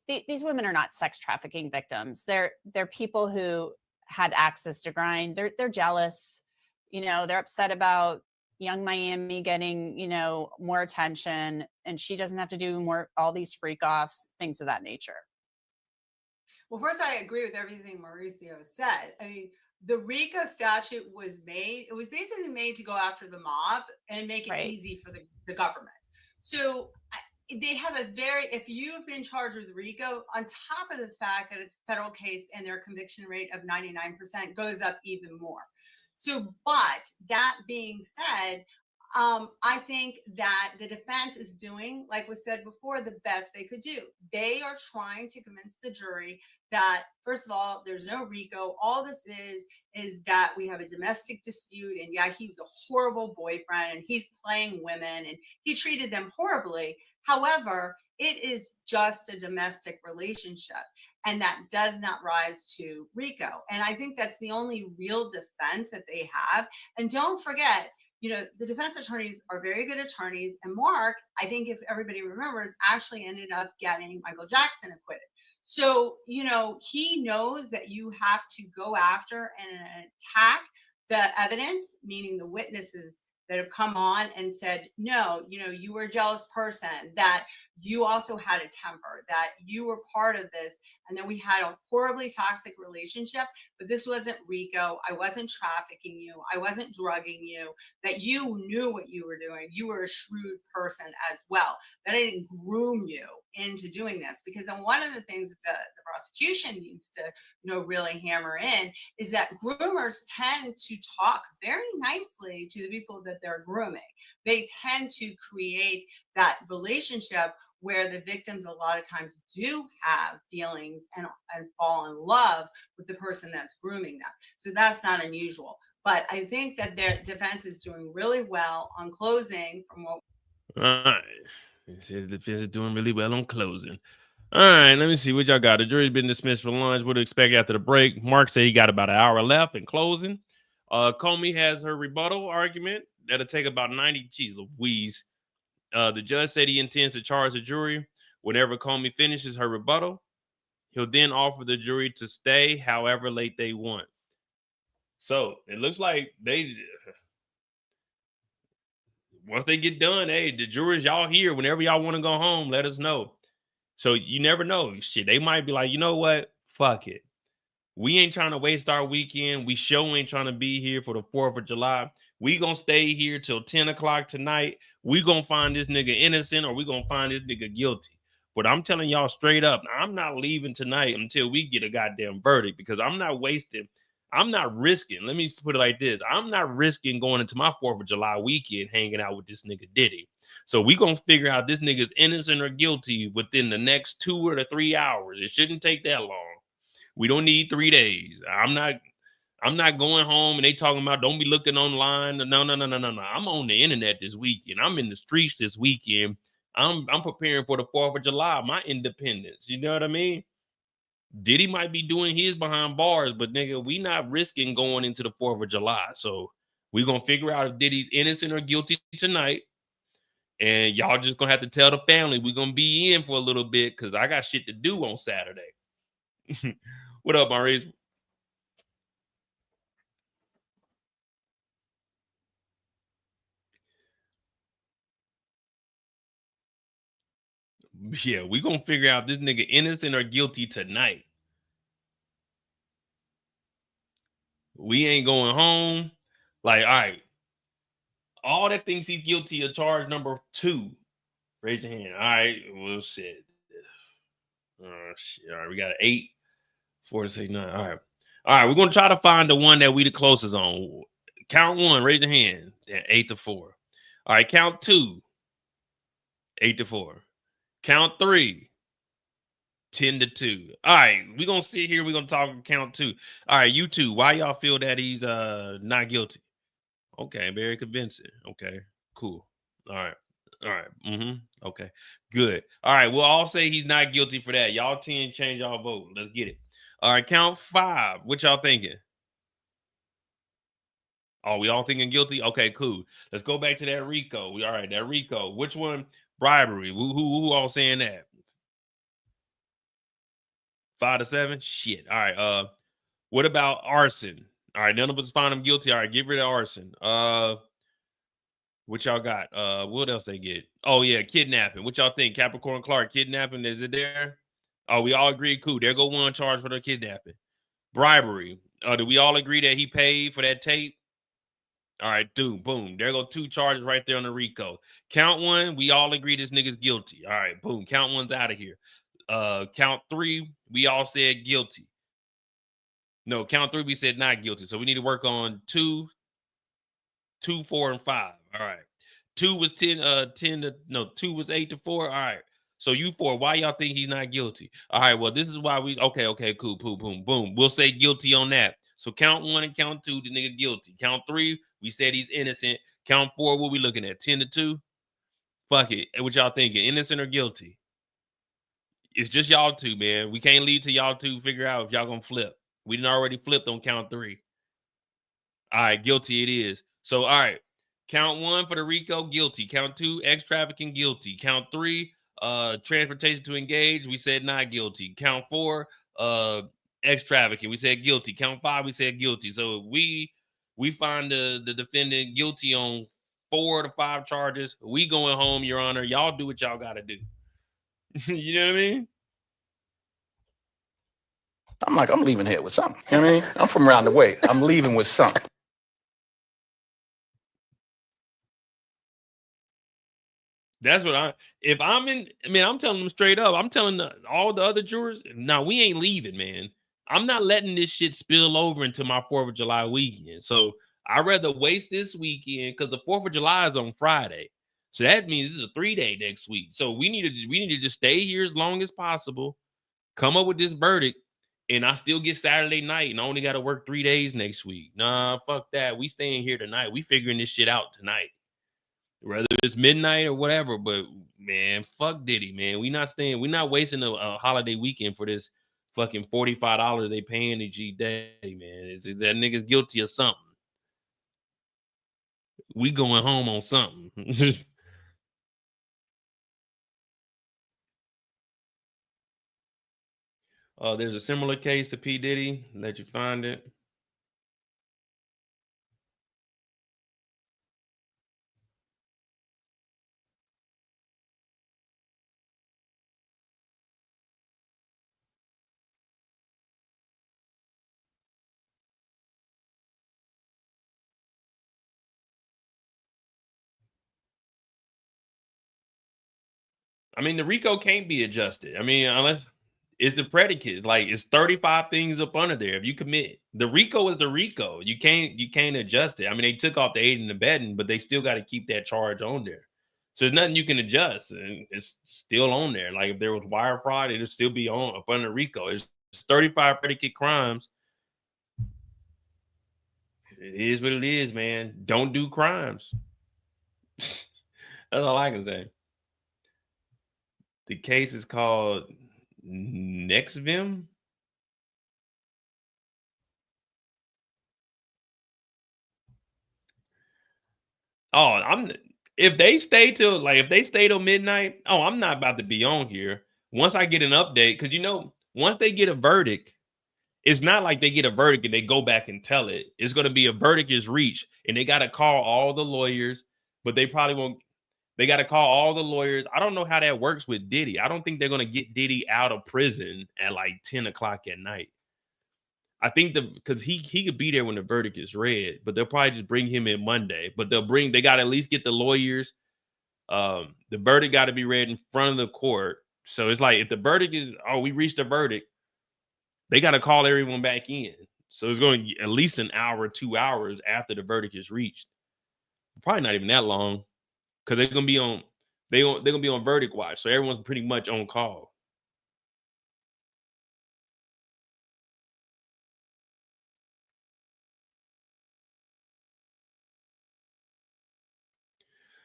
these women are not sex trafficking victims. They're people who had access to grind. They're jealous. They're upset about Young Miami getting, more attention, and she doesn't have to do all these freak offs, things of that nature. Well, first, I agree with everything Mauricio said. I mean, the RICO statute was basically made to go after the mob and make it easy for the government. So they have if you've been charged with RICO, on top of the fact that it's a federal case and their conviction rate of 99% goes up even more. So, but that being said, I think that the defense is doing, like was said before, the best they could do. They are trying to convince the jury that, first of all, there's no RICO. All this is that we have a domestic dispute, and yeah, he was a horrible boyfriend, and he's playing women, and he treated them horribly. However, it is just a domestic relationship, and that does not rise to RICO. And I think that's the only real defense that they have. And don't forget, the defense attorneys are very good attorneys. And Mark, I think if everybody remembers, actually ended up getting Michael Jackson acquitted. So, he knows that you have to go after and attack the evidence, meaning the witnesses that have come on and said, no, you were a jealous person, that you also had a temper, that you were part of this. And then we had a horribly toxic relationship, but this wasn't RICO. I wasn't trafficking you. I wasn't drugging you, that you knew what you were doing. You were a shrewd person as well, that I didn't groom you into doing this. Because then one of the things that the prosecution needs to, really hammer in is that groomers tend to talk very nicely to the people that they're grooming. They tend to create that relationship where the victims a lot of times do have feelings and fall in love with the person that's grooming them. So that's not unusual. But I think that their defense is doing really well on closing from what. All right. They said the defense is doing really well on closing. All right, let me see what y'all got. The jury's been dismissed for lunch. What to expect after the break? Mark said he got about an hour left in closing. Comey has her rebuttal argument. That'll take about 90. Geez Louise. The judge said he intends to charge the jury. Whenever Comey finishes her rebuttal, he'll then offer the jury to stay however late they want. So it looks like once they get done, hey, the jurors, y'all here. Whenever y'all want to go home, let us know. So you never know. Shit, they might be like, you know what? Fuck it. We ain't trying to waste our weekend. We sure ain't trying to be here for the 4th of July. We gonna stay here till 10 o'clock tonight. We gonna find this nigga innocent or we gonna find this nigga guilty. But I'm telling y'all straight up, I'm not leaving tonight until we get a goddamn verdict, because I'm not risking. Let me put it like this. I'm not risking going into my 4th of July weekend hanging out with this nigga Diddy. So we gonna figure out this nigga's innocent or guilty within the next 2 or 3 hours. It shouldn't take that long. We don't need 3 days. I'm not going home and they talking about don't be looking online. No. I'm on the internet this weekend. I'm in the streets this weekend. I'm preparing for the 4th of July, my independence. You know what I mean? Diddy might be doing his behind bars, but nigga, we not risking going into the 4th of July. So we're gonna figure out if Diddy's innocent or guilty tonight. And y'all just gonna have to tell the family we're gonna be in for a little bit because I got shit to do on Saturday. What up, Maurice? Yeah, we gonna figure out this nigga innocent or guilty tonight. We ain't going home. Like, all right, all that thinks he's guilty of charge number 2. Raise your hand. All right, well, shit. Shit. All right, we got an 8, 4 to 6, 9. All right, we're gonna try to find the one that we the closest on. Count 1, raise your hand. 8 to 4. All right, count 2, 8 to 4. Count 3, 10 to 2. All right, we're gonna sit here. We're gonna talk count 2. All right, you two, why y'all feel that he's not guilty? Okay, very convincing. Okay, cool. All right. Okay, good. All right, we'll all say he's not guilty for that. Y'all 10 change y'all vote. Let's get it. All right, count 5. What y'all thinking? Oh, we all thinking guilty? Okay, cool. Let's go back to that RICO. All right, that RICO. Which one? Bribery. Who all saying that? 5 to 7? Shit. All right. What about arson? All right, none of us found him guilty. All right, get rid of arson. What y'all got? What else they get? Oh yeah, kidnapping. What y'all think? Capricorn Clark, kidnapping, is it there? Oh, we all agree. Cool. There go one charge for the kidnapping. Bribery. Do we all agree that he paid for that tape? All right, dude, boom. There go 2 charges right there on the RICO. Count 1, we all agree this nigga's guilty. All right, boom. Count 1's out of here. Count 3, we all said guilty. No, count 3, we said not guilty. So we need to work on 2, 4, and 5. All right. 2 was 2 was 8 to 4. All right. So you 4, why y'all think he's not guilty? All right. Well, this is why okay, cool, boom. We'll say guilty on that. So count 1 and count 2, the nigga guilty. Count 3, we said he's innocent. Count 4, what we looking at? 10 to 2? Fuck it. What y'all thinking? Innocent or guilty? It's just y'all 2, man. We can't lead to y'all 2 figure out if y'all gonna flip. We didn't already flipped on count 3. All right, guilty it is. So, all right. Count 1 for the RICO, guilty. Count 2, ex trafficking, guilty. Count 3, transportation to engage, we said not guilty. Count 4, ex trafficking, we said guilty. Count 5, we said guilty. So we find the defendant guilty on 4 to 5 charges. We going home, Your Honor. Y'all do what y'all got to do. You know what I mean? I'm like, I'm leaving here with something. You know what I mean? I'm from around the way. I'm leaving with something. That's what I'm telling them straight up. I'm telling all the other jurors, no, we ain't leaving, man. I'm not letting this shit spill over into my 4th of July weekend. So I'd rather waste this weekend because the 4th of July is on Friday. So that means this is a 3-day next week. So we need to just stay here as long as possible, come up with this verdict, and I still get Saturday night and I only got to work 3 days next week. Nah, fuck that. We staying here tonight. We figuring this shit out tonight. Whether it's midnight or whatever, but man, fuck Diddy, man. We not wasting a holiday weekend for this fucking $45 they paying each day, man. Is that nigga's guilty of something? We going home on something. There's a similar case to P. Diddy. Let you find it. I mean, the RICO can't be adjusted. I mean, unless it's the predicates. Like it's 35 things up under there. If you commit, the RICO is the RICO. You can't adjust it. I mean, they took off the aiding and abetting, but they still got to keep that charge on there. So there's nothing you can adjust, and it's still on there. Like if there was wire fraud, it'll still be on up under RICO. It's 35 predicate crimes. It is what it is, man. Don't do crimes. That's all I can say. The case is called NextVim. Oh, if they stay till midnight, I'm not about to be on here. Once I get an update, because once they get a verdict, it's not like they get a verdict and they go back and tell it. It's going to be a verdict is reached, and they got to call all the lawyers, but they probably won't. They got to call all the lawyers. I don't know how that works with Diddy. I don't think they're going to get Diddy out of prison at like 10 o'clock at night. I think because he could be there when the verdict is read, but they'll probably just bring him in Monday. But they got to at least get the lawyers. The verdict got to be read in front of the court. So it's like if the verdict is, we reached a verdict, they got to call everyone back in. So it's going to at least an hour, 2 hours after the verdict is reached. Probably not even that long, because they're gonna be on verdict watch. So everyone's pretty much on call.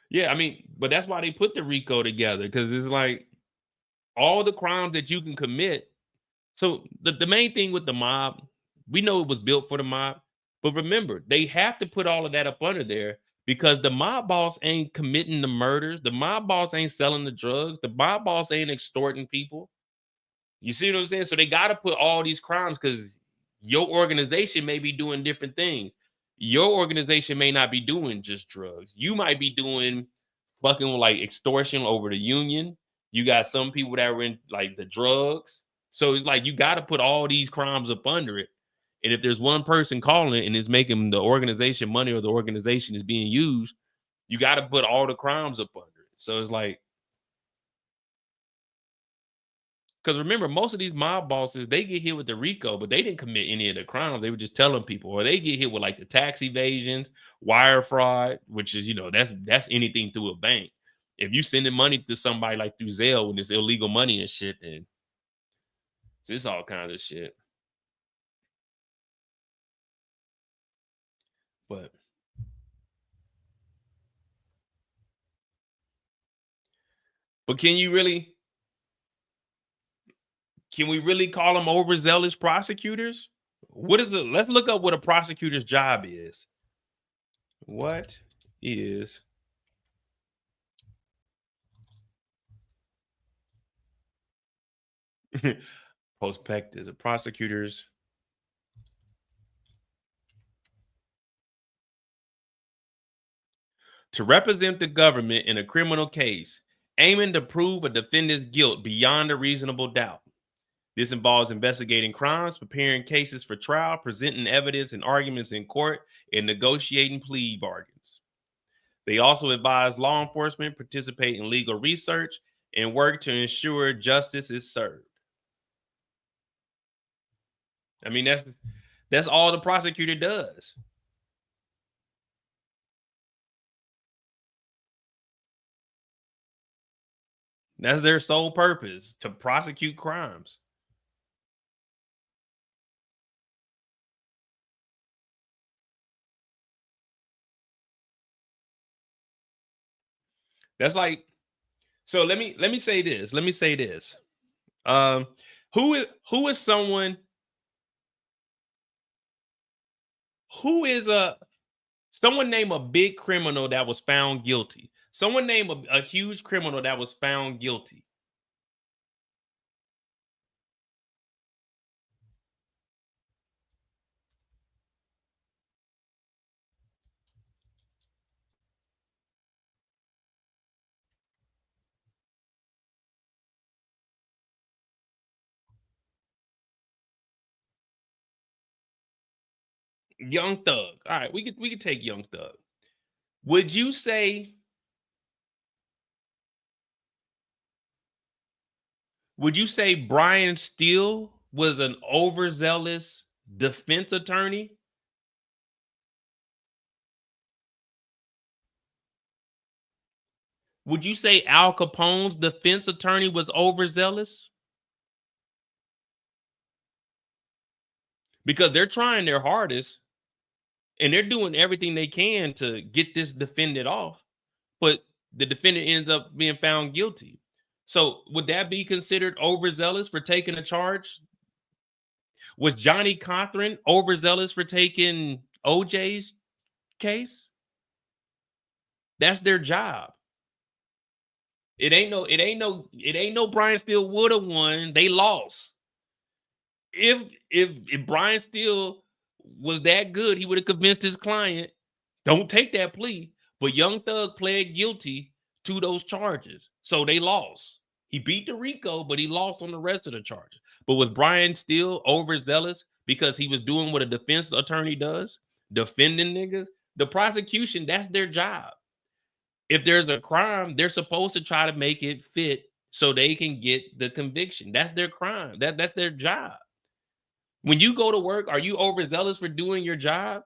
Yeah, I mean, but that's why they put the RICO together, because it's like all the crimes that you can commit. So the main thing with the mob, we know it was built for the mob, but remember, they have to put all of that up under there because the mob boss ain't committing the murders. The mob boss ain't selling the drugs. The mob boss ain't extorting people. You see what I'm saying? So they got to put all these crimes because your organization may be doing different things. Your organization may not be doing just drugs. You might be doing fucking like extortion over the union. You got some people that were in like the drugs. So it's like you got to put all these crimes up under it. And if there's one person calling it and it's making the organization money or the organization is being used, you got to put all the crimes up under it. So it's like, because remember, most of these mob bosses, they get hit with the RICO, but they didn't commit any of the crimes. They were just telling people, or they get hit with like the tax evasions, wire fraud, which is, that's anything through a bank. If you sending money to somebody like through Zelle when it's illegal money and shit, then it's all kinds of shit. But can we really call them overzealous prosecutors? What is it? Let's look up what a prosecutor's job is. What is prospectus? A prosecutor's to represent the government in a criminal case, aiming to prove a defendant's guilt beyond a reasonable doubt. This involves investigating crimes, preparing cases for trial, presenting evidence and arguments in court, and negotiating plea bargains. They also advise law enforcement, participate in legal research, and work to ensure justice is served. I mean, that's all the prosecutor does. That's their sole purpose, to prosecute crimes. That's like, so let me say this. Let me say this. Who is someone who is someone name a big criminal that was found guilty. Someone name a huge criminal that was found guilty. Young Thug. All right, we could take Young Thug. Would you say Brian Steele was an overzealous defense attorney? Would you say Al Capone's defense attorney was overzealous? Because they're trying their hardest and they're doing everything they can to get this defendant off, but the defendant ends up being found guilty. So would that be considered overzealous for taking a charge? Was Johnny Cochran overzealous for taking OJ's case? That's their job. It ain't no Brian Steele would have won. They lost. If Brian Steele was that good, he would have convinced his client, don't take that plea. But Young Thug pled guilty to those charges. So they lost. He beat the RICO, but he lost on the rest of the charges. But was Brian Steele overzealous because he was doing what a defense attorney does? Defending niggas? The prosecution, that's their job. If there's a crime, they're supposed to try to make it fit so they can get the conviction. That's their crime. That's their job. When you go to work, are you overzealous for doing your job?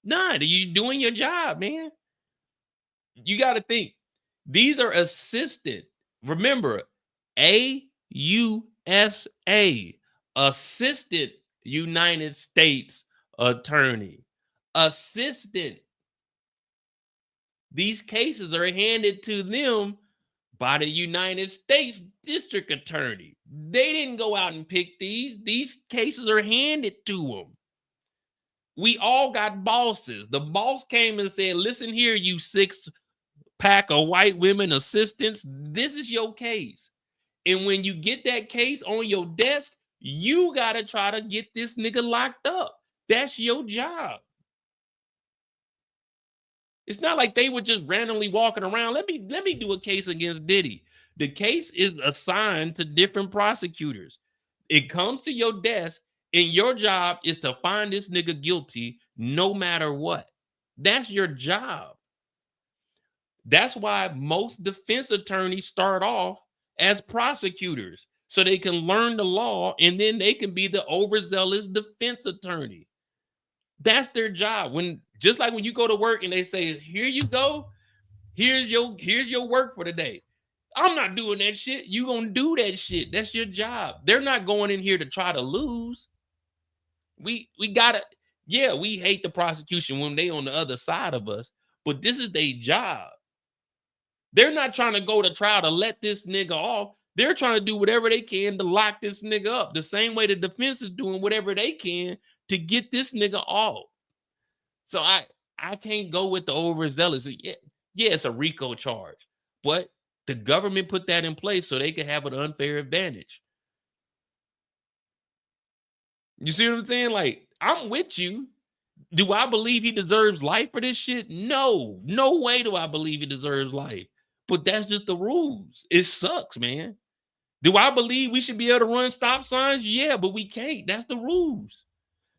Nah, you're doing your job, man. You got to think. These are assistant. Remember, AUSA, Assistant United States Attorney. Assistant. These cases are handed to them by the United States District Attorney. They didn't go out and pick these. These cases are handed to them. We all got bosses. The boss came and said, listen here, you 6-pack of white women assistants, this is your case. And when you get that case on your desk, you got to try to get this nigga locked up. That's your job. It's not like they were just randomly walking around. Let me do a case against Diddy. The case is assigned to different prosecutors. It comes to your desk, and your job is to find this nigga guilty no matter what. That's your job. That's why most defense attorneys start off as prosecutors, so they can learn the law, and then they can be the overzealous defense attorney. That's their job. Just like when you go to work and they say, here you go, here's your work for the day. I'm not doing that shit. You gonna do that shit. That's your job. They're not going in here to try to lose. We gotta, yeah, we hate the prosecution when they on the other side of us, but this is their job. They're not trying to go to trial to let this nigga off. They're trying to do whatever they can to lock this nigga up. The same way the defense is doing whatever they can to get this nigga off. So I can't go with the overzealous. Yeah, it's a RICO charge, but the government put that in place so they can have an unfair advantage. You see what I'm saying? Like, I'm with you. Do I believe he deserves life for this shit? No. No way do I believe he deserves life. But that's just the rules. It sucks, man. Do I believe we should be able to run stop signs? Yeah, but we can't. That's the rules.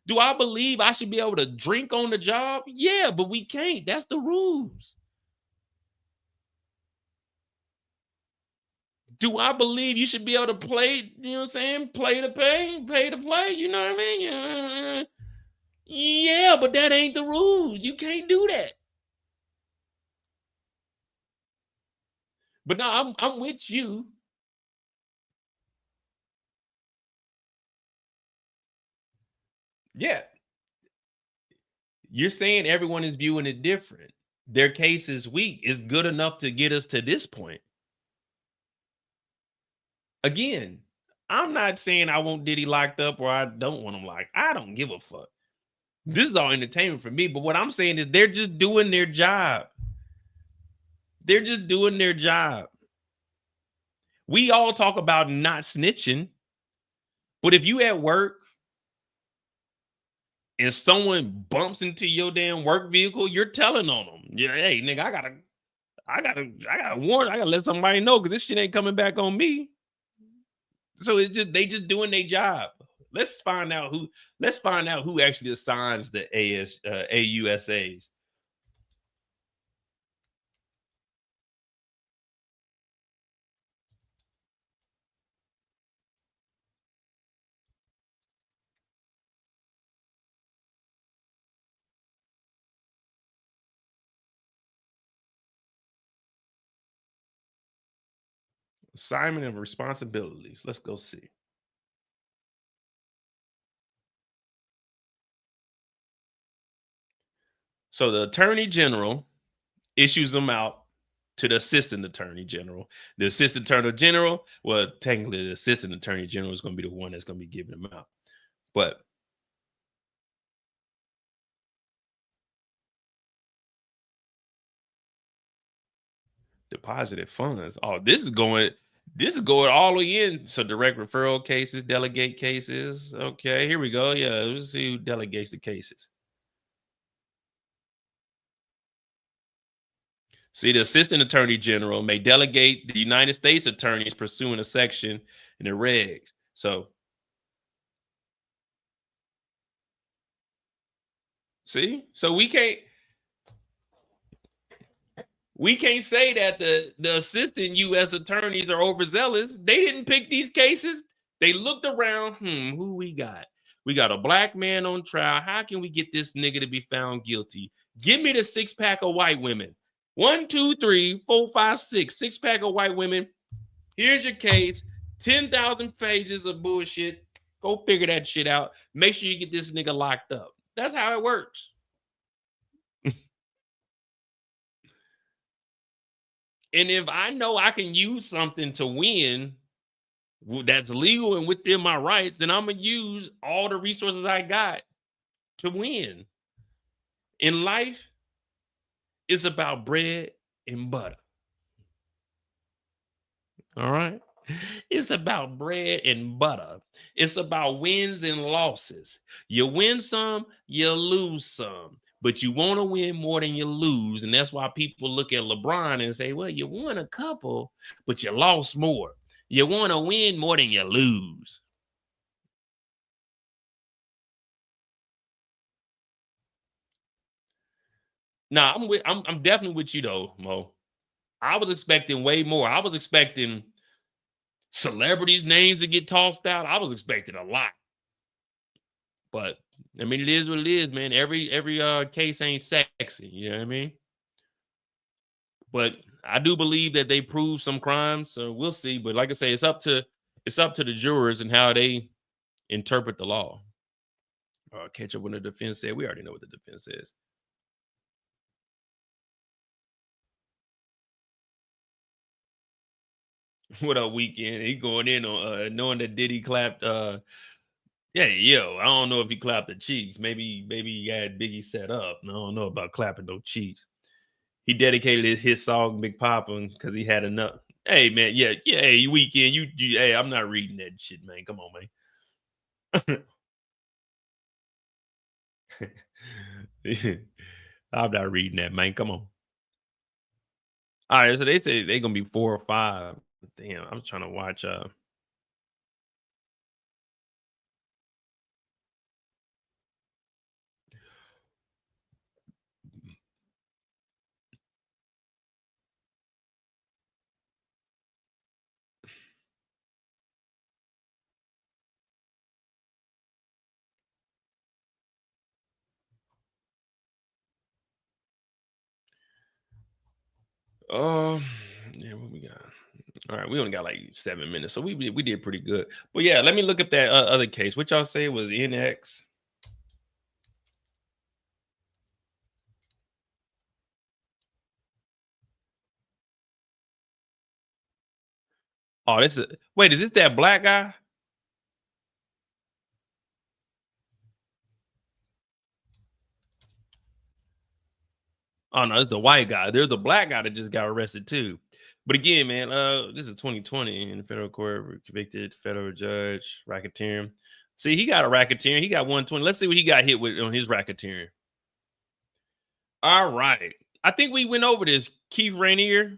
Do I believe I should be able to drink on the job? Yeah, but we can't. That's the rules. Do I believe you should be able to play, you know what I'm saying? Play to pay to play, you know what I mean? Yeah, but that ain't the rules. You can't do that. But no, I'm with you. Yeah. You're saying everyone is viewing it different. Their case is weak. Is good enough to get us to this point. Again, I'm not saying I want Diddy locked up or I don't want him locked. I don't give a fuck. This is all entertainment for me. But what I'm saying is they're just doing their job. They're just doing their job. We all talk about not snitching. But if you at work and someone bumps into your damn work vehicle, you're telling on them. Yeah, hey, nigga, I gotta warn, I gotta let somebody know because this shit ain't coming back on me. So it's just they just doing their job. Let's find out who actually assigns the AUSAs. Assignment of responsibilities. Let's go see. So the Attorney General issues them out to the Assistant Attorney General. The Assistant Attorney General, well, technically the Assistant Attorney General is going to be the one that's going to be giving them out. But deposited funds. Oh, this is going all the way in. So direct referral cases, delegate cases. Okay, here we go. Yeah, let's see who delegates the cases. See, the Assistant Attorney General may delegate the United States attorneys pursuing a section in the regs. So, see, so we can't say that the assistant U.S. attorneys are overzealous. They didn't pick these cases. They looked around. Who we got? We got a black man on trial. How can we get this nigga to be found guilty? Give me the 6-pack of white women. 1, 2, 3, 4, 5, 6. 6-pack of white women. Here's your case. 10,000 pages of bullshit. Go figure that shit out. Make sure you get this nigga locked up. That's how it works. And if I know I can use something to win that's legal and within my rights, then I'm going to use all the resources I got to win. In life, it's about bread and butter. All right? It's about bread and butter. It's about wins and losses. You win some, you lose some. But you want to win more than you lose. And that's why people look at LeBron and say, well, you won a couple, but you lost more. You want to win more than you lose. Nah, I'm definitely with you though, Mo. I was expecting way more. I was expecting celebrities' names to get tossed out. I was expecting a lot. But I mean, it is what it is, man. Every case ain't sexy, you know what I mean? But I do believe that they proved some crimes, so we'll see. But like I say, it's up to the jurors and how they interpret the law. Catch up when the defense said. We already know what the defense says. What up, Weekend? He going in on knowing that Diddy clapped. Yeah, yo, I don't know if he clapped the cheeks. Maybe he had Biggie set up. I don't know about clapping those cheeks. He dedicated his song Big Papa because he had enough. Hey man, yeah, hey, Weekend, you hey, I'm not reading that shit, man. Come on, man. I'm not reading that, man. Come on. All right, so they say they're gonna be 4 or 5. Damn, I'm trying to watch. Yeah, what we got? All right, we only got like 7 minutes, so we did pretty good. But yeah, let me look at that other case. What y'all say was NX? Oh, this is wait, is this that black guy? Oh no, it's the white guy. There's a black guy that just got arrested too. But again, man, this is 2020 in the federal court, convicted federal judge, racketeering. See, he got a racketeering. He got 120. Let's see what he got hit with on his racketeering. All right. I think we went over this. Keith Rainier.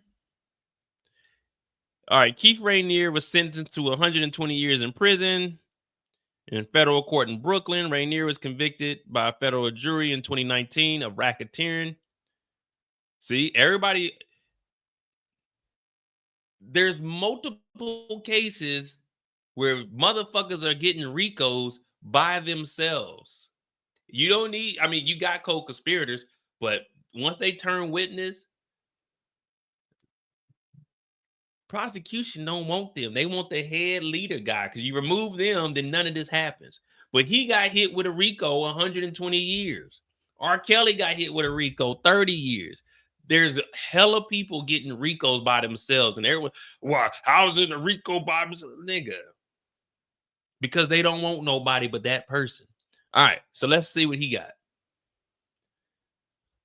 All right. Keith Rainier was sentenced to 120 years in prison in federal court in Brooklyn. Rainier was convicted by a federal jury in 2019 of racketeering. See, everybody, there's multiple cases where motherfuckers are getting RICOs by themselves. You don't need, I mean, you got co-conspirators, but once they turn witness, prosecution don't want them. They want the head leader guy, because you remove them, then none of this happens. But he got hit with a RICO 120 years. R. Kelly got hit with a RICO 30 years. There's hella people getting RICOs by themselves, and everyone, well, how's it a RICO by themselves? Nigga. Because they don't want nobody but that person. All right, so let's see what he got.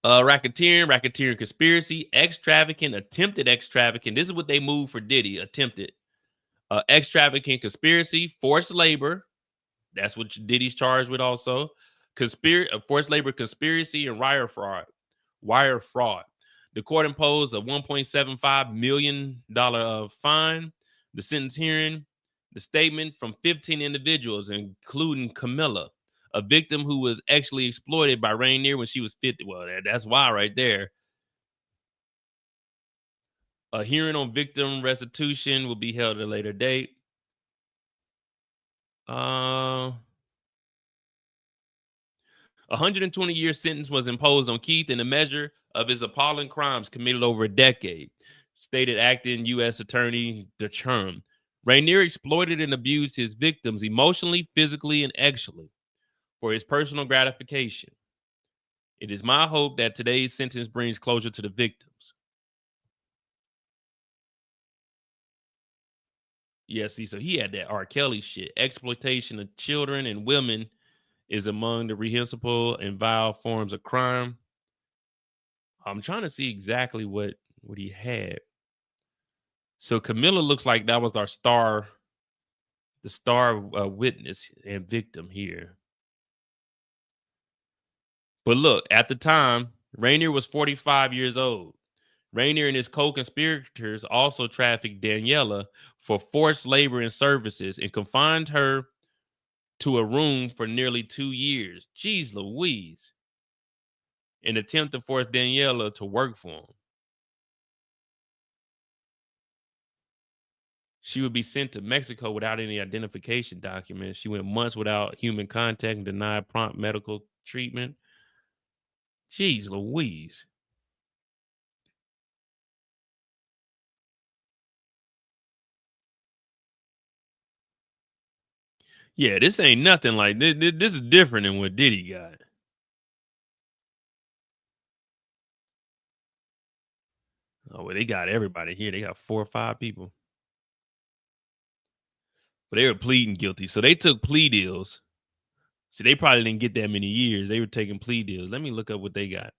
Racketeering conspiracy, ex-trafficking, attempted ex-trafficking. This is what they moved for Diddy, attempted. Ex-trafficking, conspiracy, forced labor. That's what Diddy's charged with also. Forced labor conspiracy and wire fraud. The court imposed a $1.75 million fine. The sentence hearing, the statement from 15 individuals, including Camilla, a victim who was actually exploited by Rainier when she was 50. Well, that's why right there. A hearing on victim restitution will be held at a later date. 120-year sentence was imposed on Keith in a measure of his appalling crimes committed over a decade, stated acting U.S. Attorney DeCherm. Rainier exploited and abused his victims emotionally, physically, and sexually for his personal gratification. It is my hope that today's sentence brings closure to the victims. Yeah, see, so he had that R. Kelly shit. Exploitation of children and women is among the reprehensible and vile forms of crime. I'm trying to see exactly what he had. So Camilla looks like that was the star witness and victim here. But look, at the time, Rainier was 45 years old. Rainier and his co-conspirators also trafficked Daniela for forced labor and services and confined her to a room for nearly 2 years. Jeez Louise. An attempt to force Daniela to work for him. She would be sent to Mexico without any identification documents. She went months without human contact and denied prompt medical treatment. Jeez Louise. Yeah, this ain't nothing like this. This is different than what Diddy got. Oh, well, they got everybody here. They got 4 or 5 people. But they were pleading guilty. So they took plea deals. So they probably didn't get that many years. They were taking plea deals. Let me look up what they got.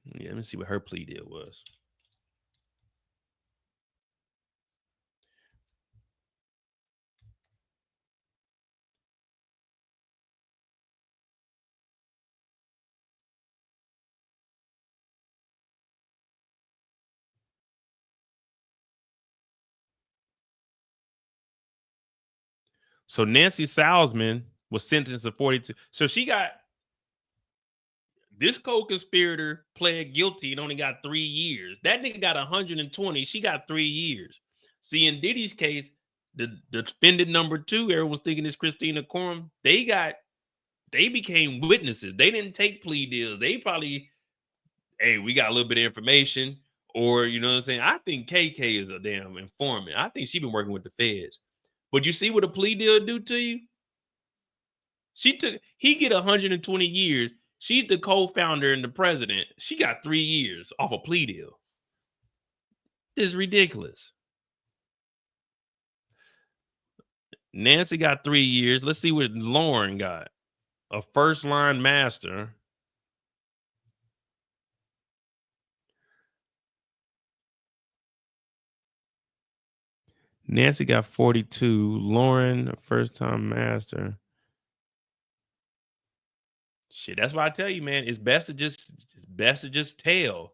Yeah, let me see what her plea deal was. So Nancy Salzman was sentenced to 42. So she got this co-conspirator pled guilty and only got 3 years. That nigga got 120. She got 3 years. See, in Diddy's case, the defendant number 2, everyone was thinking it's Christina Courtroom. They became witnesses. They didn't take plea deals. They probably, hey, we got a little bit of information, or you know what I'm saying? I think KK is a damn informant. I think she been working with the feds. But you see what a plea deal do to you? He get 120 years. She's the co-founder and the president. She got 3 years off a plea deal. This is ridiculous. Nancy got 3 years. Let's see what Lauren got. A first-line master. Nancy got 42. Lauren, a first-time master. Shit, that's why I tell you, man, it's best to just tell.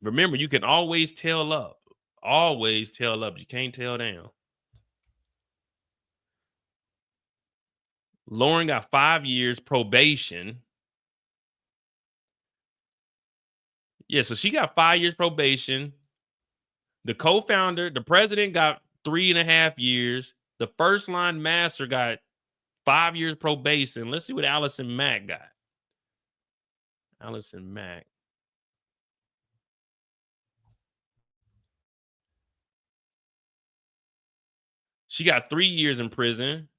Remember, you can always tell up. Always tell up. You can't tell down. Lauren got 5 years probation. Yeah, so she got 5 years probation. The co-founder, the president got 3.5 years. The first line master got 5 years probation. Let's see what Allison Mack got. Allison Mack. She got 3 years in prison.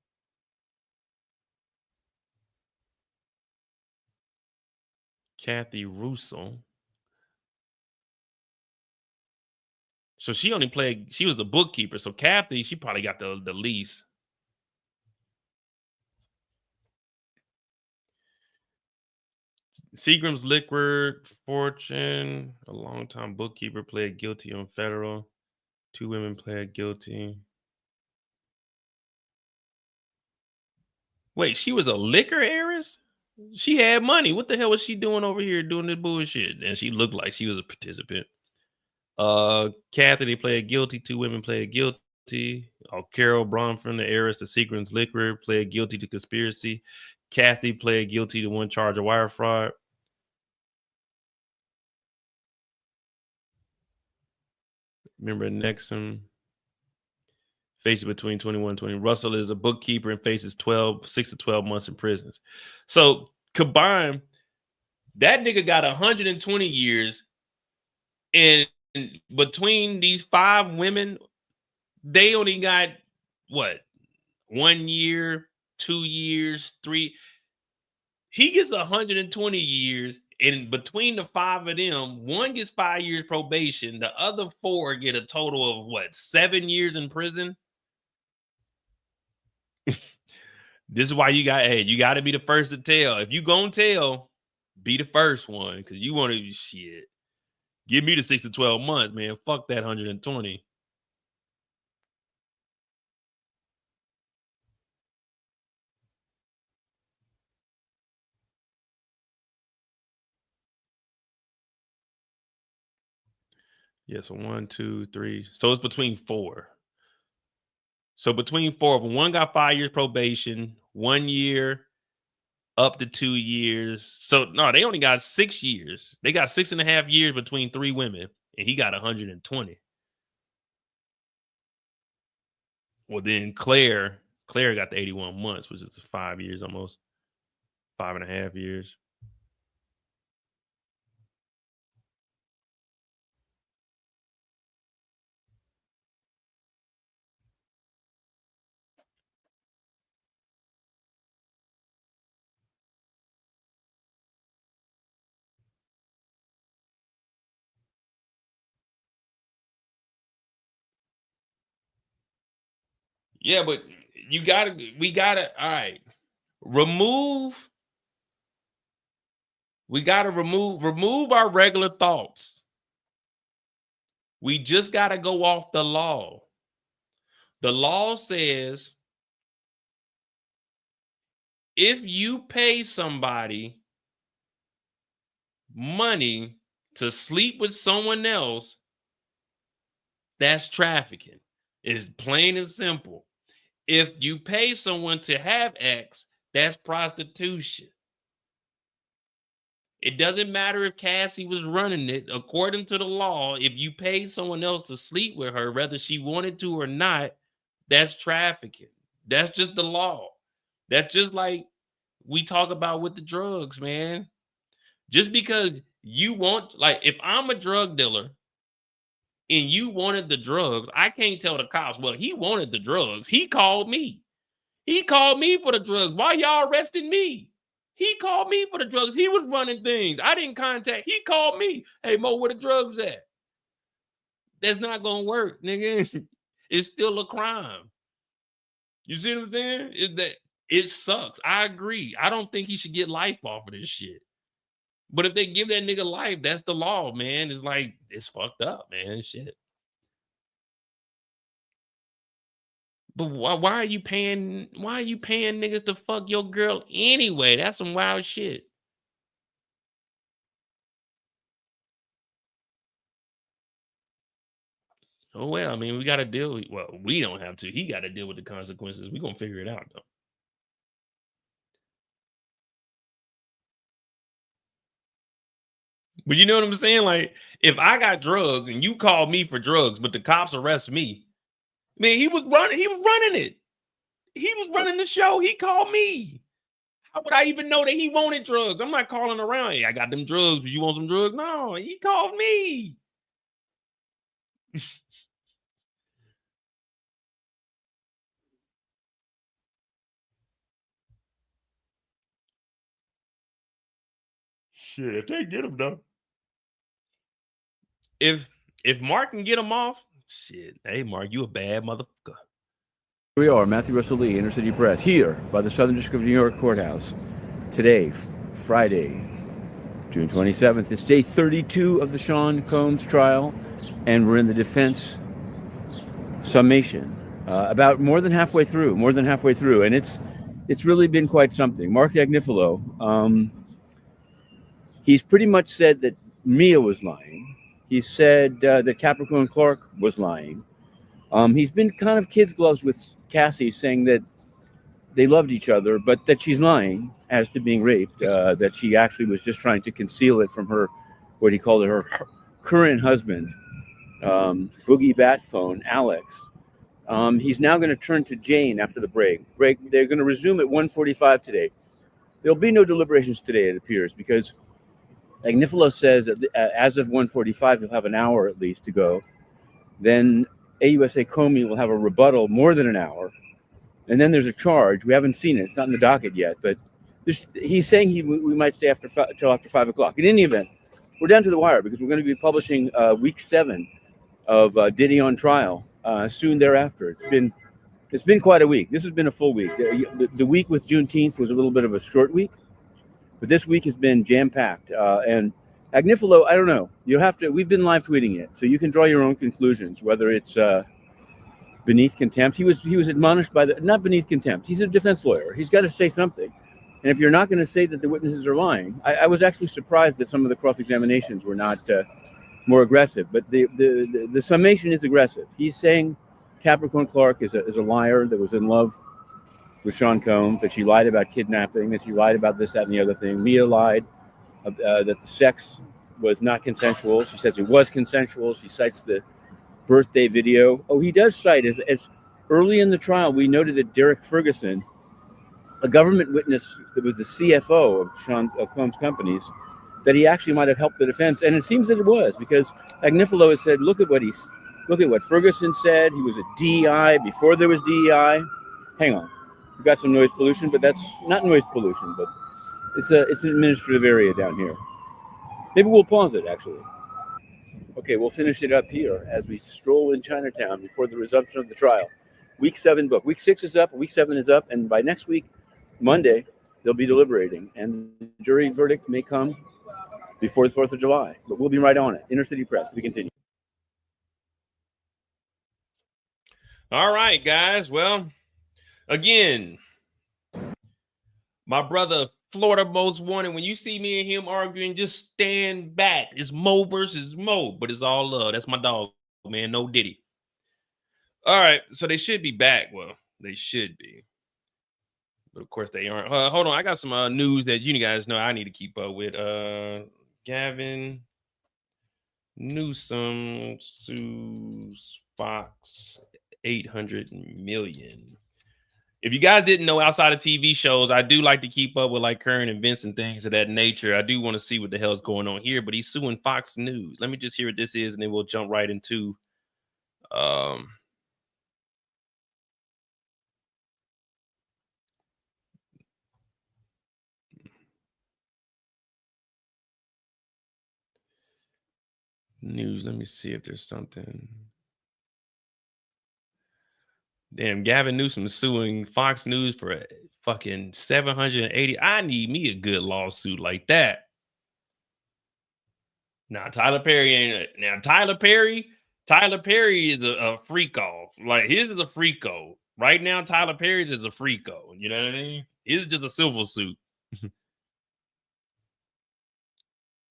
Kathy Russell. So she only played, she was the bookkeeper. So Kathy, she probably got the least. Seagram's Liquid Fortune, a longtime bookkeeper, pled guilty on federal. 2 women pled guilty. Wait, she was a liquor heiress? She had money. What the hell was she doing over here doing this bullshit? And she looked like she was a participant. Kathy, they pled guilty. 2 women pled guilty. Carol Bronfman, the heiress of Seagram's Liquor, pled guilty to conspiracy. Kathy pled guilty to 1 charge of wire fraud. Remember Nexum faces between 21 and 20. Russell is a bookkeeper and faces 6 to 12 months in prison. So combined, that nigga got 120 years. And between these 5 women, they only got what? 1 year, 2 years, 3. He gets 120 years. And between the 5 of them, 1 gets 5 years probation. The other 4 get a total of what? 7 years in prison. This is why you got to be the first to tell. If you gonna tell, be the first one, because you want to shit. Give me the 6 to 12 months, man. Fuck that 120. Yeah, so 1, 2, 3. So it's between 4. So between 4 of them, 1 got 5 years probation, 1 year, up to 2 years. So no, they only got 6 years. They got 6.5 years between 3 women, and he got 120. Well, then Claire got the 81 months, which is 5 years almost, 5.5 years. Yeah, but we gotta, all right. We gotta remove our regular thoughts. We just gotta go off the law. The law says if you pay somebody money to sleep with someone else, that's trafficking. It's plain and simple. If you pay someone to have X, that's prostitution. It doesn't matter if Cassie was running it. According to the law, if you paid someone else to sleep with her, whether she wanted to or not, that's trafficking. That's just the law. That's just like we talk about with the drugs, man. Just because you want, like, if I'm a drug dealer and you wanted the drugs, I can't tell the cops, well, he wanted the drugs. He called me. He called me for the drugs. Why y'all arresting me? He called me for the drugs. He was running things. I didn't contact. He called me. Hey, Mo, where the drugs at? That's not going to work, nigga. It's still a crime. You see what I'm saying? It sucks. I agree. I don't think he should get life off of this shit. But if they give that nigga life, that's the law, man. It's like, it's fucked up, man. Shit. But why are you paying niggas to fuck your girl anyway? That's some wild shit. Oh, well, I mean, we got to deal with, well, we don't have to. He got to deal with the consequences. We're going to figure it out, though. But you know what I'm saying? Like, if I got drugs and you call me for drugs, but the cops arrest me, man, he was running it. He was running the show. He called me. How would I even know that he wanted drugs? I'm not calling around. Hey, I got them drugs. You want some drugs? No, he called me. Shit, if they get him though. If Mark can get him off, shit. Hey, Mark, you a bad motherfucker. We are Matthew Russell Lee, Inner City Press, here by the Southern District of New York Courthouse. Today, Friday, June 27th. It's day 32 of the Sean Combs trial, and we're in the defense summation. About more than halfway through, and it's really been quite something. Mark Agnifilo, he's pretty much said that Mia was lying. He said that Capricorn Clark was lying. He's been kind of kid's gloves with Cassie, saying that they loved each other, but that she's lying as to being raped, that she actually was just trying to conceal it from her, what he called her current husband, Boogie Bat Phone, Alex. He's now going to turn to Jane after the break. They're going to resume at 1:45 today. There'll be no deliberations today, it appears, because Agnifilo says that as of 1:45, he'll have an hour at least to go. Then AUSA Comey will have a rebuttal more than an hour. And then there's a charge. We haven't seen it. It's not in the docket yet. But he's saying we might stay till after 5 o'clock. In any event, we're down to the wire because we're going to be publishing week 7 of Diddy on trial soon thereafter. It's been quite a week. This has been a full week. The week with Juneteenth was a little bit of a short week. But this week has been jam-packed. And Agnifilo, I don't know. We've been live tweeting it, so you can draw your own conclusions, whether it's beneath contempt. He was admonished by not beneath contempt. He's a defense lawyer. He's got to say something. And if you're not going to say that the witnesses are lying, I was actually surprised that some of the cross-examinations were not more aggressive. But the summation is aggressive. He's saying Capricorn Clark is a liar that was in love with Sean Combs, that she lied about kidnapping, that she lied about this, that, and the other thing. Mia lied that the sex was not consensual. She says it was consensual. She cites the birthday video. Oh, he does cite, as early in the trial, we noted that Derek Ferguson, a government witness that was the CFO of Combs Companies, that he actually might have helped the defense. And it seems that it was, because Agnifilo has said, look at what Ferguson said. He was a DEI before there was DEI. Hang on. We've got some noise pollution, but that's not noise pollution, but it's an administrative area down here. Maybe we'll pause it, actually. Okay, we'll finish it up here as we stroll in Chinatown before the resumption of the trial. Week 7 book. Week 6 is up, week 7 is up, and by next week, Monday, they'll be deliberating, and the jury verdict may come before the 4th of July, but we'll be right on it. Inner City Press, we continue. All right, guys. Well, again, my brother Florida Most Wanted, when you see me and him arguing, just stand back. It's Mo versus Mo, but it's all love. That's my dog, man. No Diddy. All right, so they should be back. Well, They should be. But of course they aren't. Hold on, I got some news that you guys know I need to keep up with. Gavin Newsom sues Fox 800 million. If you guys didn't know, outside of TV shows, I do like to keep up with like current events and things of that nature. I do want to see what the hell's going on here, but he's suing Fox News. Let me just hear what this is, and then we'll jump right into news. Let me see if there's something. Damn, Gavin Newsom suing Fox News for a fucking 780. I need me a good lawsuit like that. Now Tyler Perry ain't. Now Tyler Perry is a freak off. Like his is a freako. Right now, Tyler Perry's is a freako. You know what I mean? His is just a civil suit.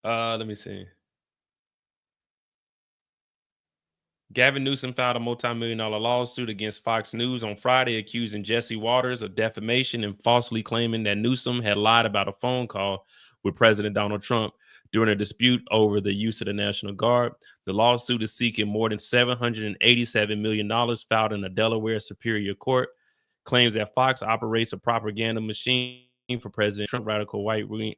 Let me see. Gavin Newsom filed a multi-million-dollar lawsuit against Fox News on Friday, accusing Jesse Waters of defamation and falsely claiming that Newsom had lied about a phone call with President Donald Trump during a dispute over the use of the National Guard. The lawsuit is seeking more than $787 million filed in a Delaware Superior Court. Claims that Fox operates a propaganda machine for President Trump, radical right-wing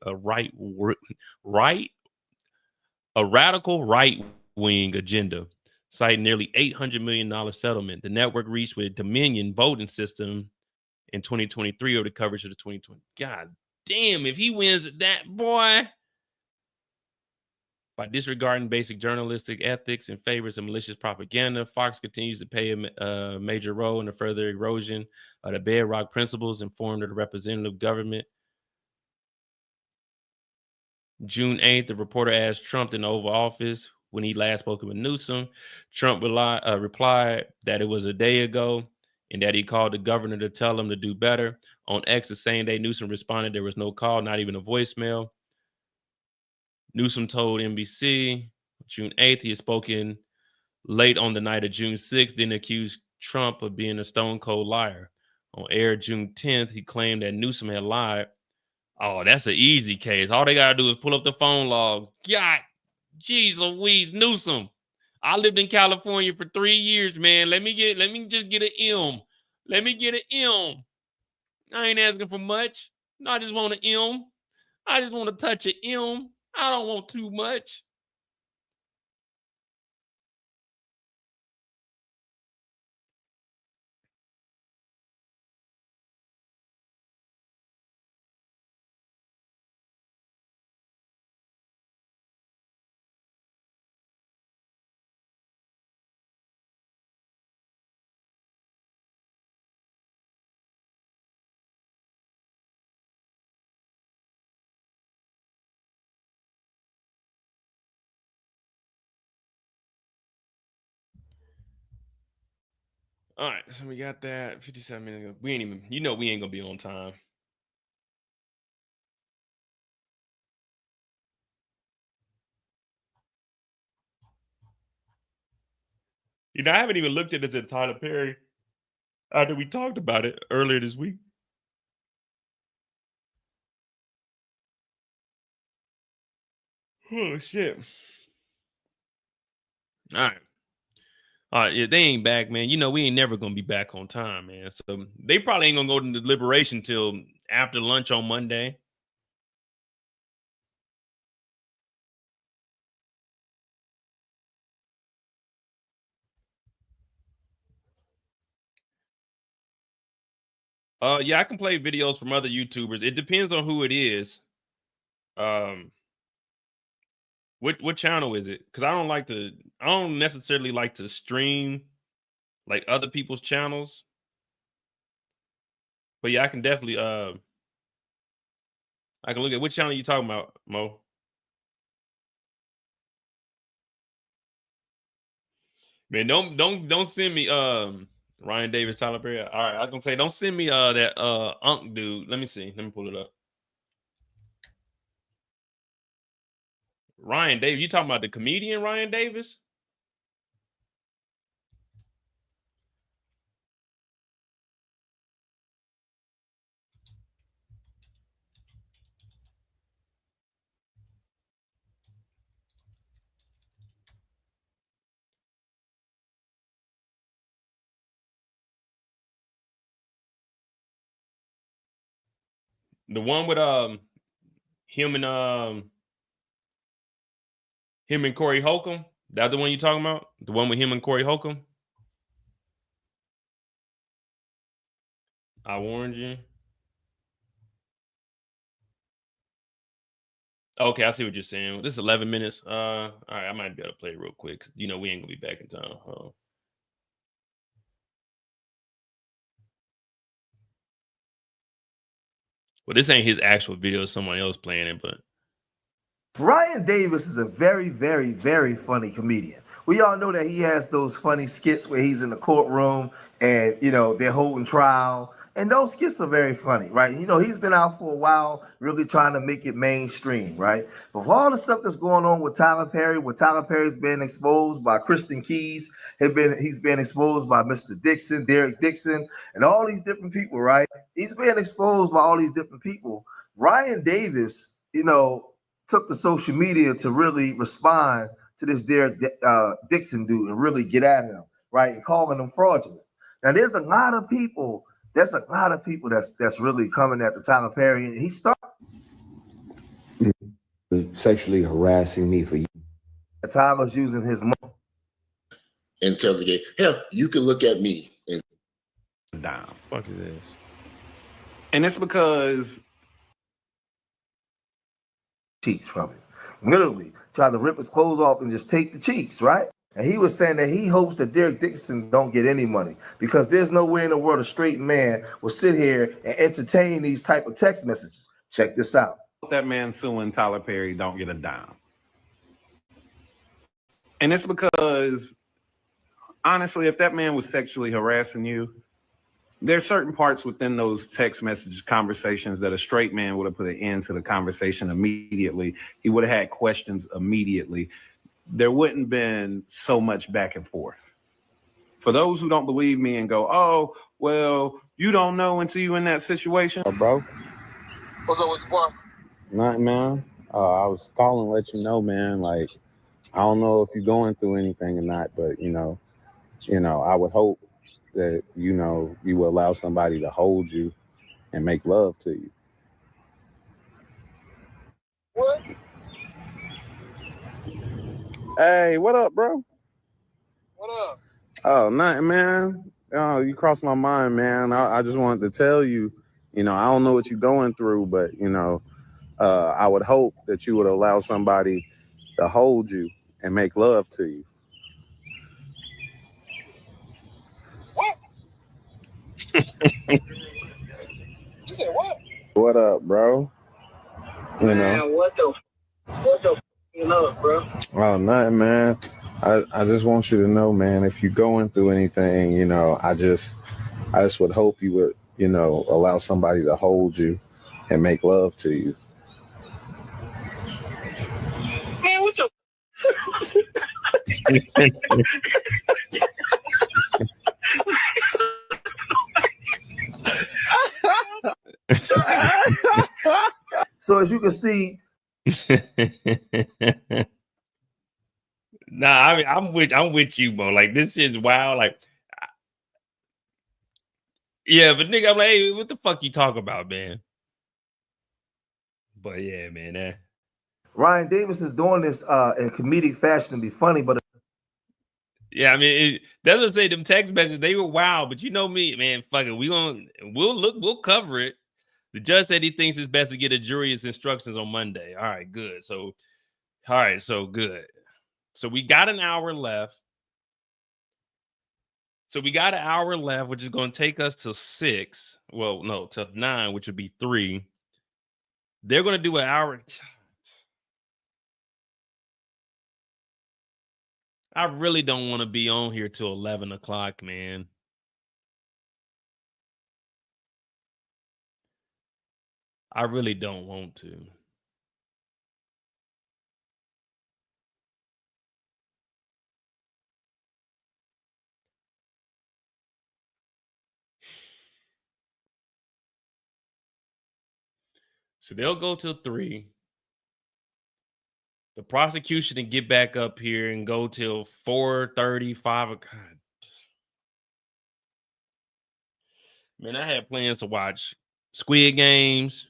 agenda. Citing nearly $800 million settlement. The network reached with Dominion voting system in 2023 over the coverage of the 2020. God damn, if he wins that, boy. By disregarding basic journalistic ethics and favors of malicious propaganda, Fox continues to play a major role in the further erosion of the bedrock principles informed of the representative government. June 8th, the reporter asked Trump in the Oval Office when he last spoke with Newsom. Trump replied that it was a day ago and that he called the governor to tell him to do better. On X the same day, Newsom responded there was no call, not even a voicemail. Newsom told NBC June 8th he had spoken late on the night of June 6th, then accused Trump of being a stone cold liar. On air June 10th, he claimed that Newsom had lied. Oh, that's an easy case. All they gotta do is pull up the phone log. God, jeez Louise, Newsom. I lived in California for 3 years, man. Let me just get an M. Let me get an M. I ain't asking for much. No, I just want an M. I just want to touch an M. I don't want too much. All right, so we got that 57 minutes. We ain't even, we ain't gonna be on time. I haven't even looked at it to Tyler Perry after we talked about it earlier this week. Oh shit! All right, yeah, they ain't back, man. We ain't never gonna be back on time, man. So they probably ain't gonna go to deliberation till after lunch on Monday. Yeah, I can play videos from other YouTubers. It depends on who it is. What channel is it? Because I don't necessarily like to stream like other people's channels. But yeah, I can definitely I can look at which channel you talking about, Mo. Man, don't send me Ryan Davis, Tyler Perry. All right, I was gonna say don't send me that Unk dude. Let me see. Let me pull it up. Ryan Davis. You talking about the comedian Ryan Davis? The one with him and Corey Holcomb. That the one you talking about? The one with him and Corey Holcomb? I warned you. Okay, I see what you're saying. This is 11 minutes. All right, I might be able to play it real quick. You know, we ain't gonna be back in time. Well, this ain't his actual video. Someone else playing it, but Ryan Davis is a very, very, very funny comedian. We all know that he has those funny skits where he's in the courtroom and, you know, they're holding trial. And those skits are very funny, right? You know, he's been out for a while, really trying to make it mainstream, right? But for all the stuff that's going on with Tyler Perry, where Tyler Perry's been exposed by Kristen Keys, he's been exposed by Mr. Dixon, Derek Dixon, and all these different people, right? He's been exposed by all these different people. Ryan Davis, you know, took the social media to really respond to this Derek Dixon dude and really get at him, right? And calling him fraudulent. Now, there's a lot of people that's really coming after Tyler Perry. And he started sexually harassing me for years. Tyler's using his money. Interrogate. Hell, you can look at me and down. Fuck is this? And it's because cheeks from it. Literally tried to rip his clothes off and just take the cheeks, right? And he was saying that he hopes that Derek Dixon don't get any money because there's no way in the world a straight man will sit here and entertain these type of text messages. Check this out. that man suing Tyler Perry don't get a dime. And it's because, honestly, if that man was sexually harassing you, there's certain parts within those text message conversations that a straight man would have put an end to the conversation immediately. He would have had questions immediately. There wouldn't have been so much back and forth. For those who don't believe me and go, oh, well, you don't know until you're in that situation. Bro. What's up with you, boy? Nothing, man. I was calling to let you know, man, like, I don't know if you're going through anything or not, but, you know, I would hope that, you will allow somebody to hold you and make love to you. What? Hey, what up, bro? What up? Oh, nothing, man. Oh, you crossed my mind, man. I just wanted to tell you, I don't know what you're going through, but, I would hope that you would allow somebody to hold you and make love to you. What? You said what? What up, bro? Man, what the up, bro? Oh, nothing, man. I just want you to know, man, if you're going through anything, I just would hope you would, allow somebody to hold you and make love to you. Man, what the? So as you can see, nah, I mean, I'm with you, bro. Like, this shit's wild. Like, yeah, but nigga, I'm like, hey, what the fuck you talking about, man? But yeah, man, Ryan Davis is doing this in comedic fashion to be funny, but yeah, I mean, that's what I say. Them text messages, they were wild, but you know me, man. Fuck it, we'll cover it. The judge said he thinks it's best to get a jury's instructions on Monday. All right, good. So, all right, so good. So we got an hour left. Which is going to take us to 6. Well, no, to 9, which would be 3. They're going to do an hour. I really don't want to be on here till 11 o'clock, man. I really don't want to. So they'll go till 3. The prosecution and get back up here and go till 4:30, 5 o'clock. Man, I had plans to watch Squid Games,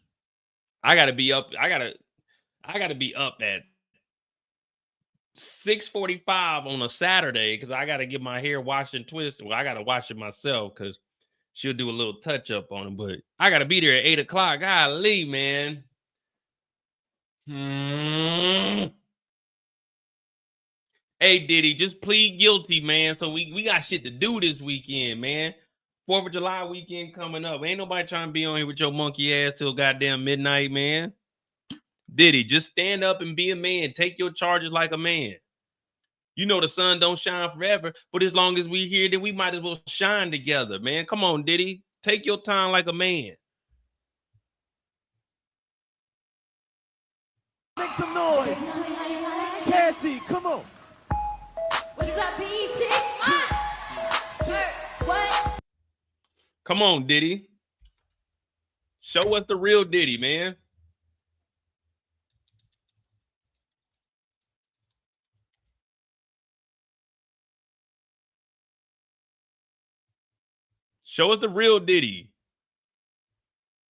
I gotta be up. I gotta be up at 6:45 on a Saturday because I gotta get my hair washed and twisted. Well, I gotta wash it myself because she'll do a little touch up on it. But I gotta be there at 8 o'clock. Golly, man. Hey, Diddy, just plead guilty, man. So we got shit to do this weekend, man. 4th of July weekend coming up. Ain't nobody trying to be on here with your monkey ass till goddamn midnight, man. Diddy, just stand up and be a man. Take your charges like a man. You know the sun don't shine forever, but as long as we here, then we might as well shine together, man. Come on, Diddy. Take your time like a man. Make some noise. Cassie, come on. What is up, BT? What? Come on, Diddy. Show us the real Diddy, man. Show us the real Diddy.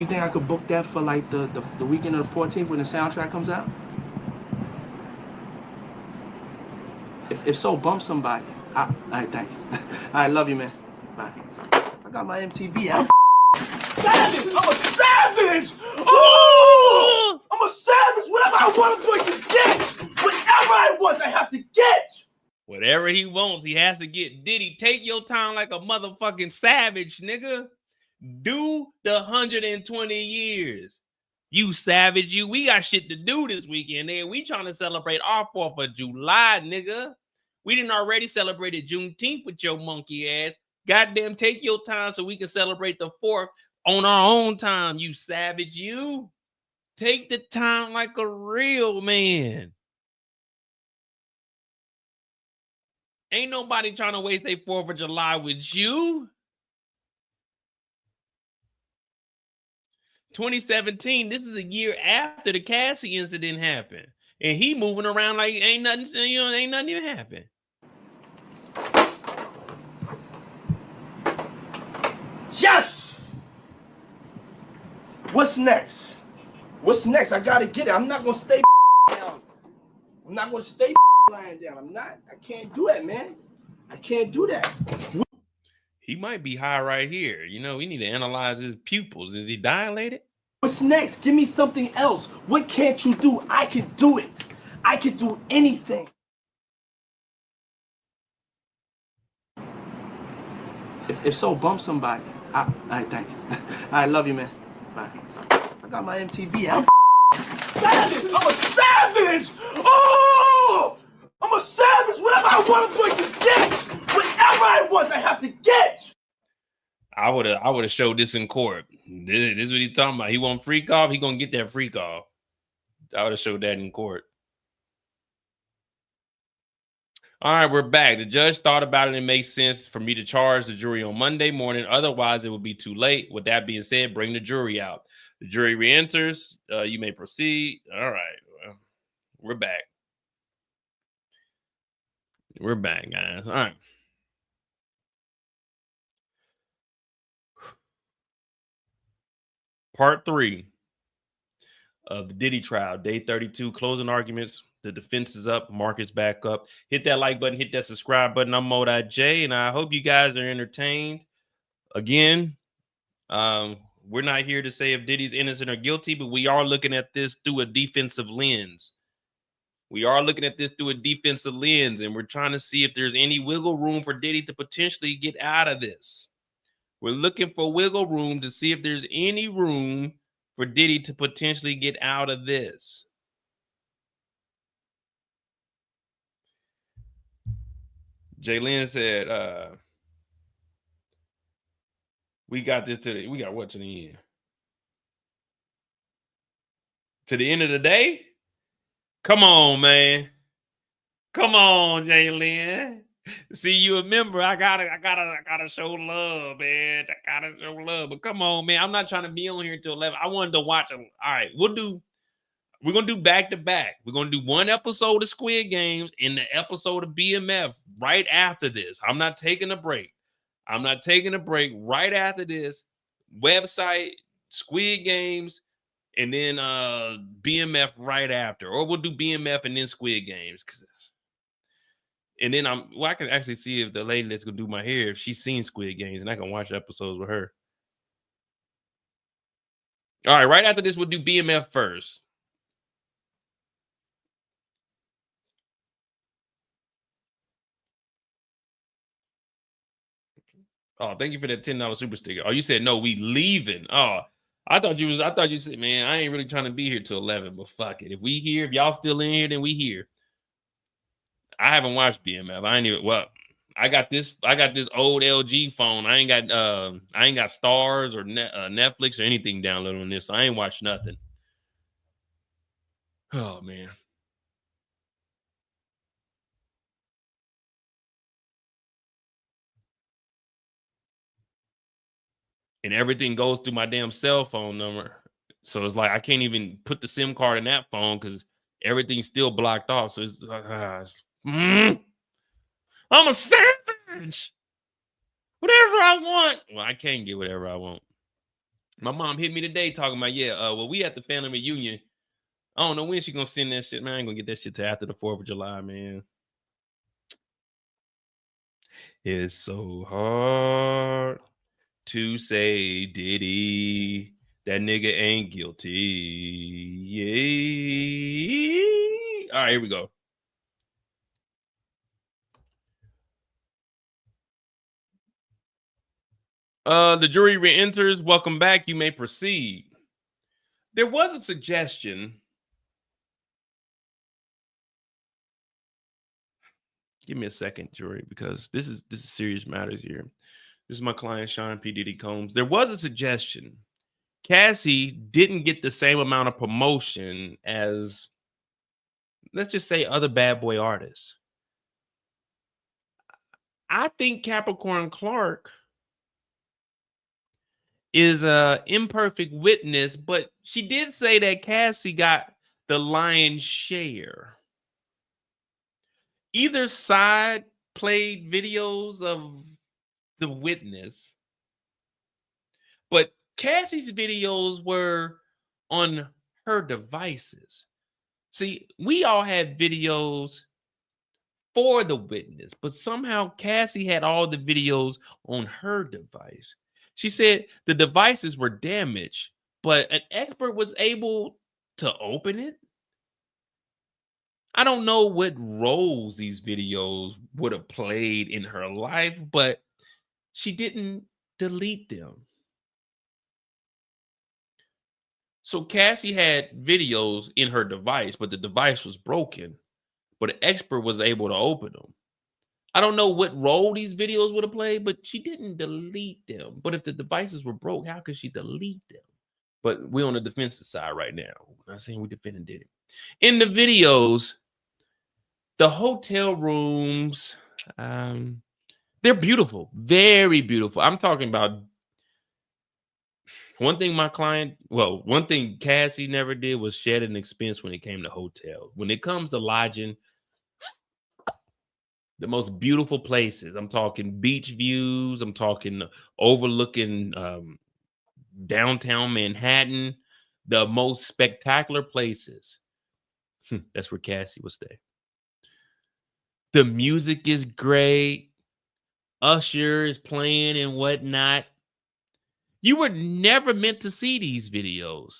You think I could book that for like the weekend of the 14th when the soundtrack comes out? If so, bump somebody. All right, thanks. All right, love you, man. Bye. I got my MTV out. Savage! I'm a savage! Oh! I'm a savage! Whatever I want, I'm going to get! Whatever I want, I have to get! Whatever he wants, he has to get. Diddy, take your time like a motherfucking savage, nigga. Do the 120 years. You savage, you. We got shit to do this weekend, nigga. We trying to celebrate our 4th of July, nigga. We didn't already celebrated Juneteenth with your monkey ass. Goddamn, take your time so we can celebrate the 4th on our own time, you savage, you. Take the time like a real man. Ain't nobody trying to waste their 4th of July with you. 2017, this is a year after the Cassie incident happened. And he moving around like ain't nothing, ain't nothing even happened. Yes! What's next? What's next? I gotta get it. I'm not gonna stay down. I'm not gonna stay lying down. I'm not. I can't do that, man. I can't do that. He might be high right here. You know, we need to analyze his pupils. Is he dilated? What's next? Give me something else. What can't you do? I can do it. I can do anything. If so, bump somebody. All right, thanks. All right, love you, man. Bye. I got my MTV out. Savage! I'm a savage! Oh! I'm a savage! Whatever I want, I'm going to get! Whatever I want, I have to get! I would have showed this in court. This is what he's talking about. He want freak off, he gonna get that freak off. I would have showed that in court. All right, we're back. The judge thought about it and it makes sense for me to charge the jury on Monday morning. Otherwise, it would be too late. With that being said, bring the jury out. The jury re-enters. You may proceed. All right. Well, we're back. We're back, guys. All right. Part 3 of the Diddy trial, day 32, closing arguments. The defense is up, market's back up. Hit that like button, hit that subscribe button. I'm Mo.J, and I hope you guys are entertained. Again, we're not here to say if Diddy's innocent or guilty, but we are looking at this through a defensive lens. We are looking at this through a defensive lens, and we're trying to see if there's any wiggle room for Diddy to potentially get out of this. We're looking for wiggle room to see if there's any room for Diddy to potentially get out of this. Jalen said, we got this to the end? To the end of the day? Come on, man. Come on, Jalen. See, you remember, I gotta show love, man. I gotta show love. But come on, man. I'm not trying to be on here until 11. I wanted to watch them. All right, we're gonna do back to back. We're gonna do one episode of Squid Games and the episode of BMF right after this. I'm not taking a break. I'm not taking a break. Right after this, website, Squid Games, And then BMF right after, or we'll do BMF and then Squid Games. And then I can actually see if the lady that's gonna do my hair, if she's seen Squid Games, and I can watch episodes with her. All right, right after this, we'll do BMF first. Oh, thank you for that $10 super sticker. Oh, you said no, we leaving. Oh, I thought you said, man, I ain't really trying to be here till 11, but fuck it. If we here, if y'all still in here, then we here. I haven't watched BMF. I ain't even I got this old LG phone. I ain't got Stars or Netflix or anything downloaded on this, so I ain't watched nothing. Oh man. And everything goes through my damn cell phone number. So it's like I can't even put the SIM card in that phone because everything's still blocked off. So it's I'm a savage. Whatever I want. Well, I can't get whatever I want. My mom hit me today talking about, well, we at the family reunion. I don't know when she gonna send that shit, man. I ain't gonna get that shit till after the 4th of July, man. It's so hard to say Diddy, that nigga ain't guilty. Yeah. All right, here we go. The jury re-enters. Welcome back. You may proceed. There was a suggestion. Give me a second, jury, because this is serious matters here. This is my client, Sean P. Diddy Combs. There was a suggestion. Cassie didn't get the same amount of promotion as, let's just say, other bad boy artists. I think Capricorn Clark is an imperfect witness, but she did say that Cassie got the lion's share. Either side played videos of the witness, but Cassie's videos were on her devices. See, we all had videos for the witness, but somehow Cassie had all the videos on her device. She said the devices were damaged, but an expert was able to open it. I don't know what roles these videos would have played in her life, but she didn't delete them. So Cassie had videos in her device, but the device was broken, but an expert was able to open them. I don't know what role these videos would have played, but she didn't delete them. But if the devices were broke, how could she delete them? But we're on the defensive side right now. I'm not saying we defending Diddy. In the videos, the hotel rooms, they're beautiful, very beautiful. I'm talking about one thing Cassie never did was shed an expense when it came to hotels. When it comes to lodging, the most beautiful places, I'm talking beach views, I'm talking overlooking downtown Manhattan, the most spectacular places. That's where Cassie would stay. The music is great. Usher is playing and whatnot. You were never meant to see these videos.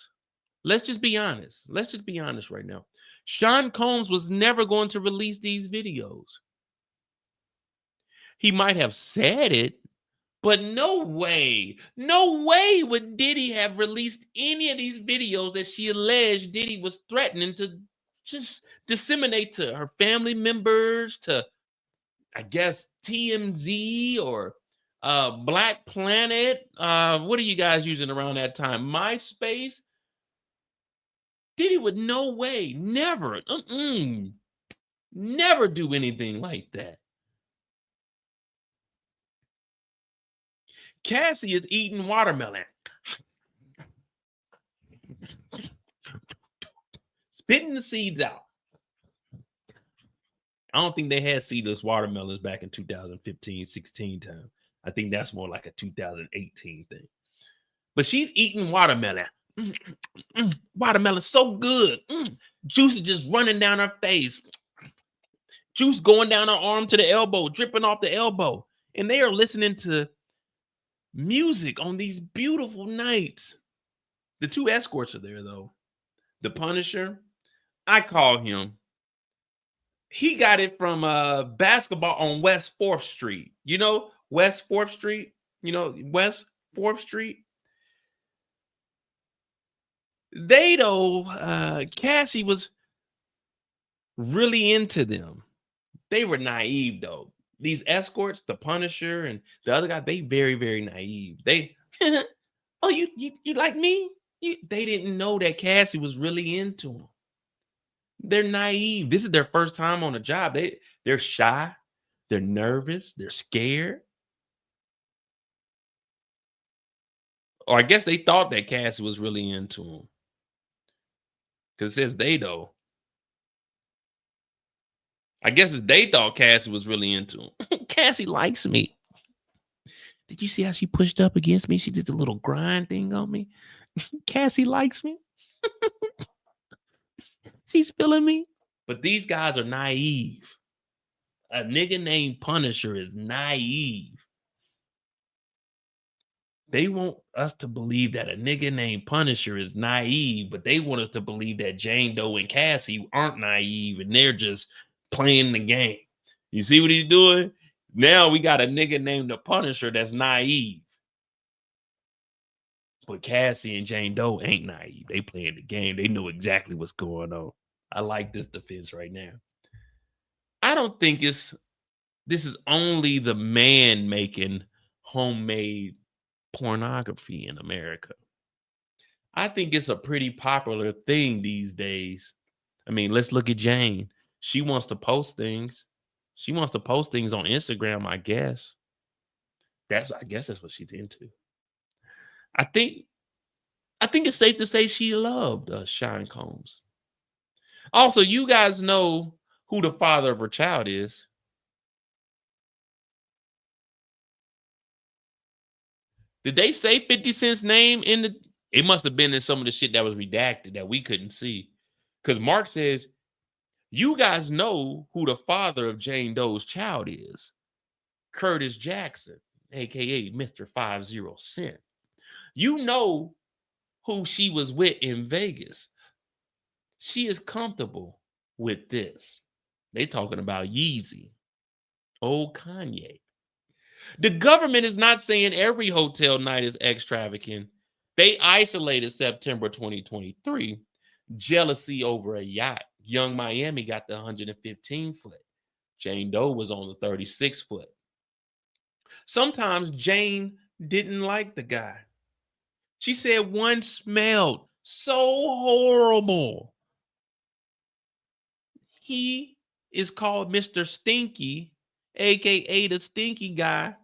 Let's just be honest. Let's just be honest right now. Sean Combs was never going to release these videos. He might have said it, but no way would Diddy have released any of these videos that she alleged Diddy was threatening to just disseminate to her family members, to, I guess, TMZ or Black Planet. What are you guys using around that time? MySpace? Diddy would no way, never do anything like that. Cassie is eating watermelon. Spitting the seeds out. I don't think they had seedless watermelons back in 2015, 16 time. I think that's more like a 2018 thing. But she's eating watermelon. Watermelon so good. Juice is just running down her face. Juice going down her arm to the elbow, dripping off the elbow. And they are listening to music on these beautiful nights. The two escorts are there, though. The Punisher, I call him. He got it from basketball on West 4th Street. You know, West 4th Street? You know, West 4th Street? They, though, Cassie was really into them. They were naive, though. These escorts, the Punisher and the other guy, they very, very naive. They, oh, you like me? They didn't know that Cassie was really into them. They're naive. This is their first time on a job. They're shy. They're nervous. They're scared. Or I guess they thought that Cassie was really into them. Because it says they, though. I guess they thought Cassie was really into him. Cassie likes me. Did you see how she pushed up against me? She did the little grind thing on me. Cassie likes me. She's feeling me. But these guys are naive. A nigga named Punisher is naive. They want us to believe that a nigga named Punisher is naive, but they want us to believe that Jane Doe and Cassie aren't naive and they're just playing the game. You see what he's doing? Now we got a nigga named the Punisher that's naive. But Cassie and Jane Doe ain't naive. They playing the game. They know exactly what's going on. I like this defense right now. I don't think this is only the man making homemade pornography in America. I think it's a pretty popular thing these days. I mean, let's look at Jane. She wants to post things. She wants to post things on Instagram, I guess. I guess that's what she's into. I think it's safe to say she loved Sean Combs. Also, you guys know who the father of her child is. Did they say 50 Cent's name in the... It must have been in some of the shit that was redacted that we couldn't see. Because Mark says, you guys know who the father of Jane Doe's child is. Curtis Jackson, a.k.a. Mr. 50 Cent. You know who she was with in Vegas. She is comfortable with this. They talking about Yeezy. Old Kanye. The government is not saying every hotel night is extravagant. They isolated September 2023. Jealousy over a yacht. Young Miami got the 115 foot. Jane Doe was on the 36 foot. Sometimes Jane didn't like the guy. She said one smelled so horrible. He is called Mr. Stinky, a.k.a. the stinky guy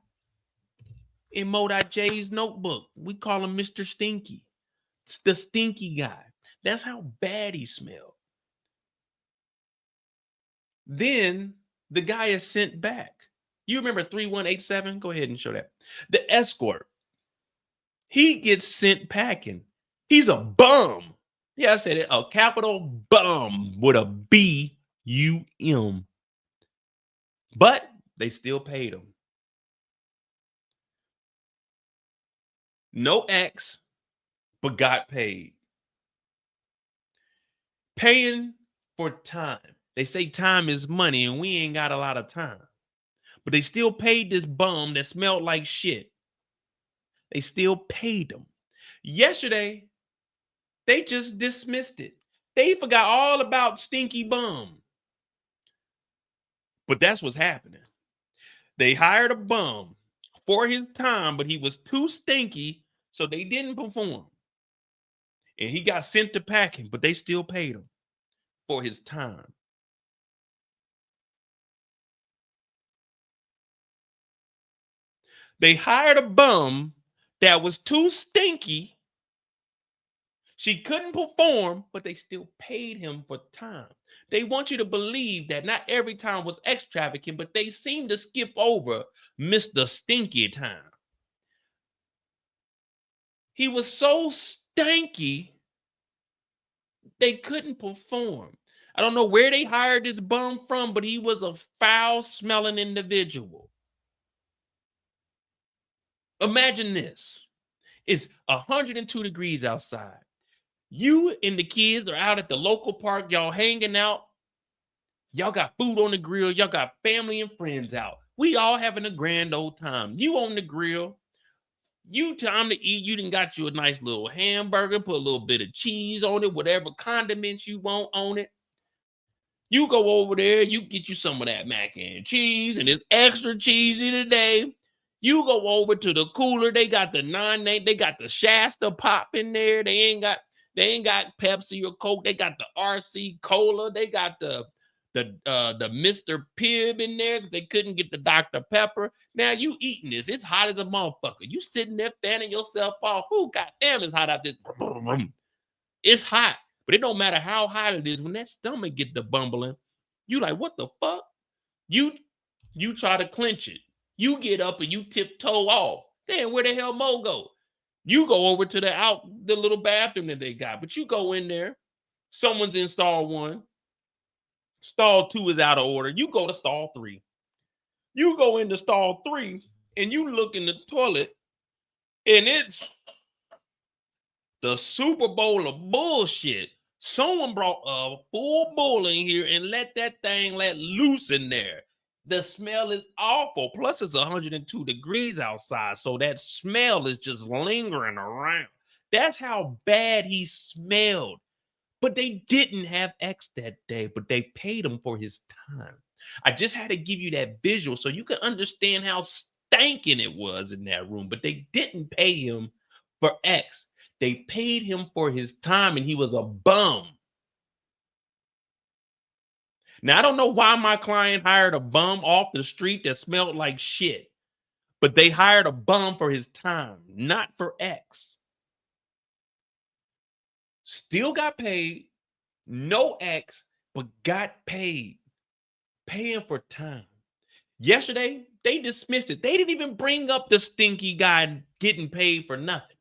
in Mo.J's notebook. We call him Mr. Stinky. It's the stinky guy. That's how bad he smelled. Then the guy is sent back. You remember 3187? Go ahead and show that. The escort. He gets sent packing. He's a bum. Yeah, I said it. A capital bum with a B-U-M. But they still paid him. No X, but got paid. Paying for time. They say time is money, and we ain't got a lot of time. But they still paid this bum that smelled like shit. They still paid him. Yesterday, they just dismissed it. They forgot all about Stinky Bum. But that's what's happening. They hired a bum for his time, but he was too stinky, so they didn't perform. And he got sent to packing, but they still paid him for his time. They hired a bum that was too stinky. She couldn't perform, but they still paid him for time. They want you to believe that not every time was extravagant, but they seem to skip over Mr. Stinky time. He was so stanky, they couldn't perform. I don't know where they hired this bum from, but he was a foul-smelling individual. Imagine this. It's 102 degrees outside. You and the kids are out at the local park. Y'all hanging out. Y'all got food on the grill. Y'all got family and friends out. We all having a grand old time. You on the grill. You time to eat. You done got you a nice little hamburger. Put a little bit of cheese on it. Whatever condiments you want on it. You go over there. You get you some of that mac and cheese. And it's extra cheesy today. You go over to the cooler. They got the they got the Shasta pop in there. They ain't got Pepsi or Coke. They got the RC Cola. They got the Mr. Pibb in there because they couldn't get the Dr. Pepper. Now you eating this. It's hot as a motherfucker. You sitting there fanning yourself off. Who goddamn it's hot out this. It's hot. But it don't matter how hot it is. When that stomach get the bumbling, you like, what the fuck? You try to clench it. You get up and you tiptoe off. Damn, where the hell Mo go? You go over to the little bathroom that they got. But you go in there. Someone's in stall 1. Stall 2 is out of order. You go to stall 3. You go into stall 3 and you look in the toilet and it's the Super Bowl of bullshit. Someone brought a full bull in here and let that thing let loose in there. The smell is awful. Plus, it's 102 degrees outside. So that smell is just lingering around. That's how bad he smelled. But they didn't have X that day, but they paid him for his time. I just had to give you that visual so you can understand how stinking it was in that room. But they didn't pay him for X. They paid him for his time, and he was a bum. Now, I don't know why my client hired a bum off the street that smelled like shit, but they hired a bum for his time, not for X. Still got paid, no X, but got paid. Paying for time. Yesterday, they dismissed it. They didn't even bring up the stinky guy getting paid for nothing.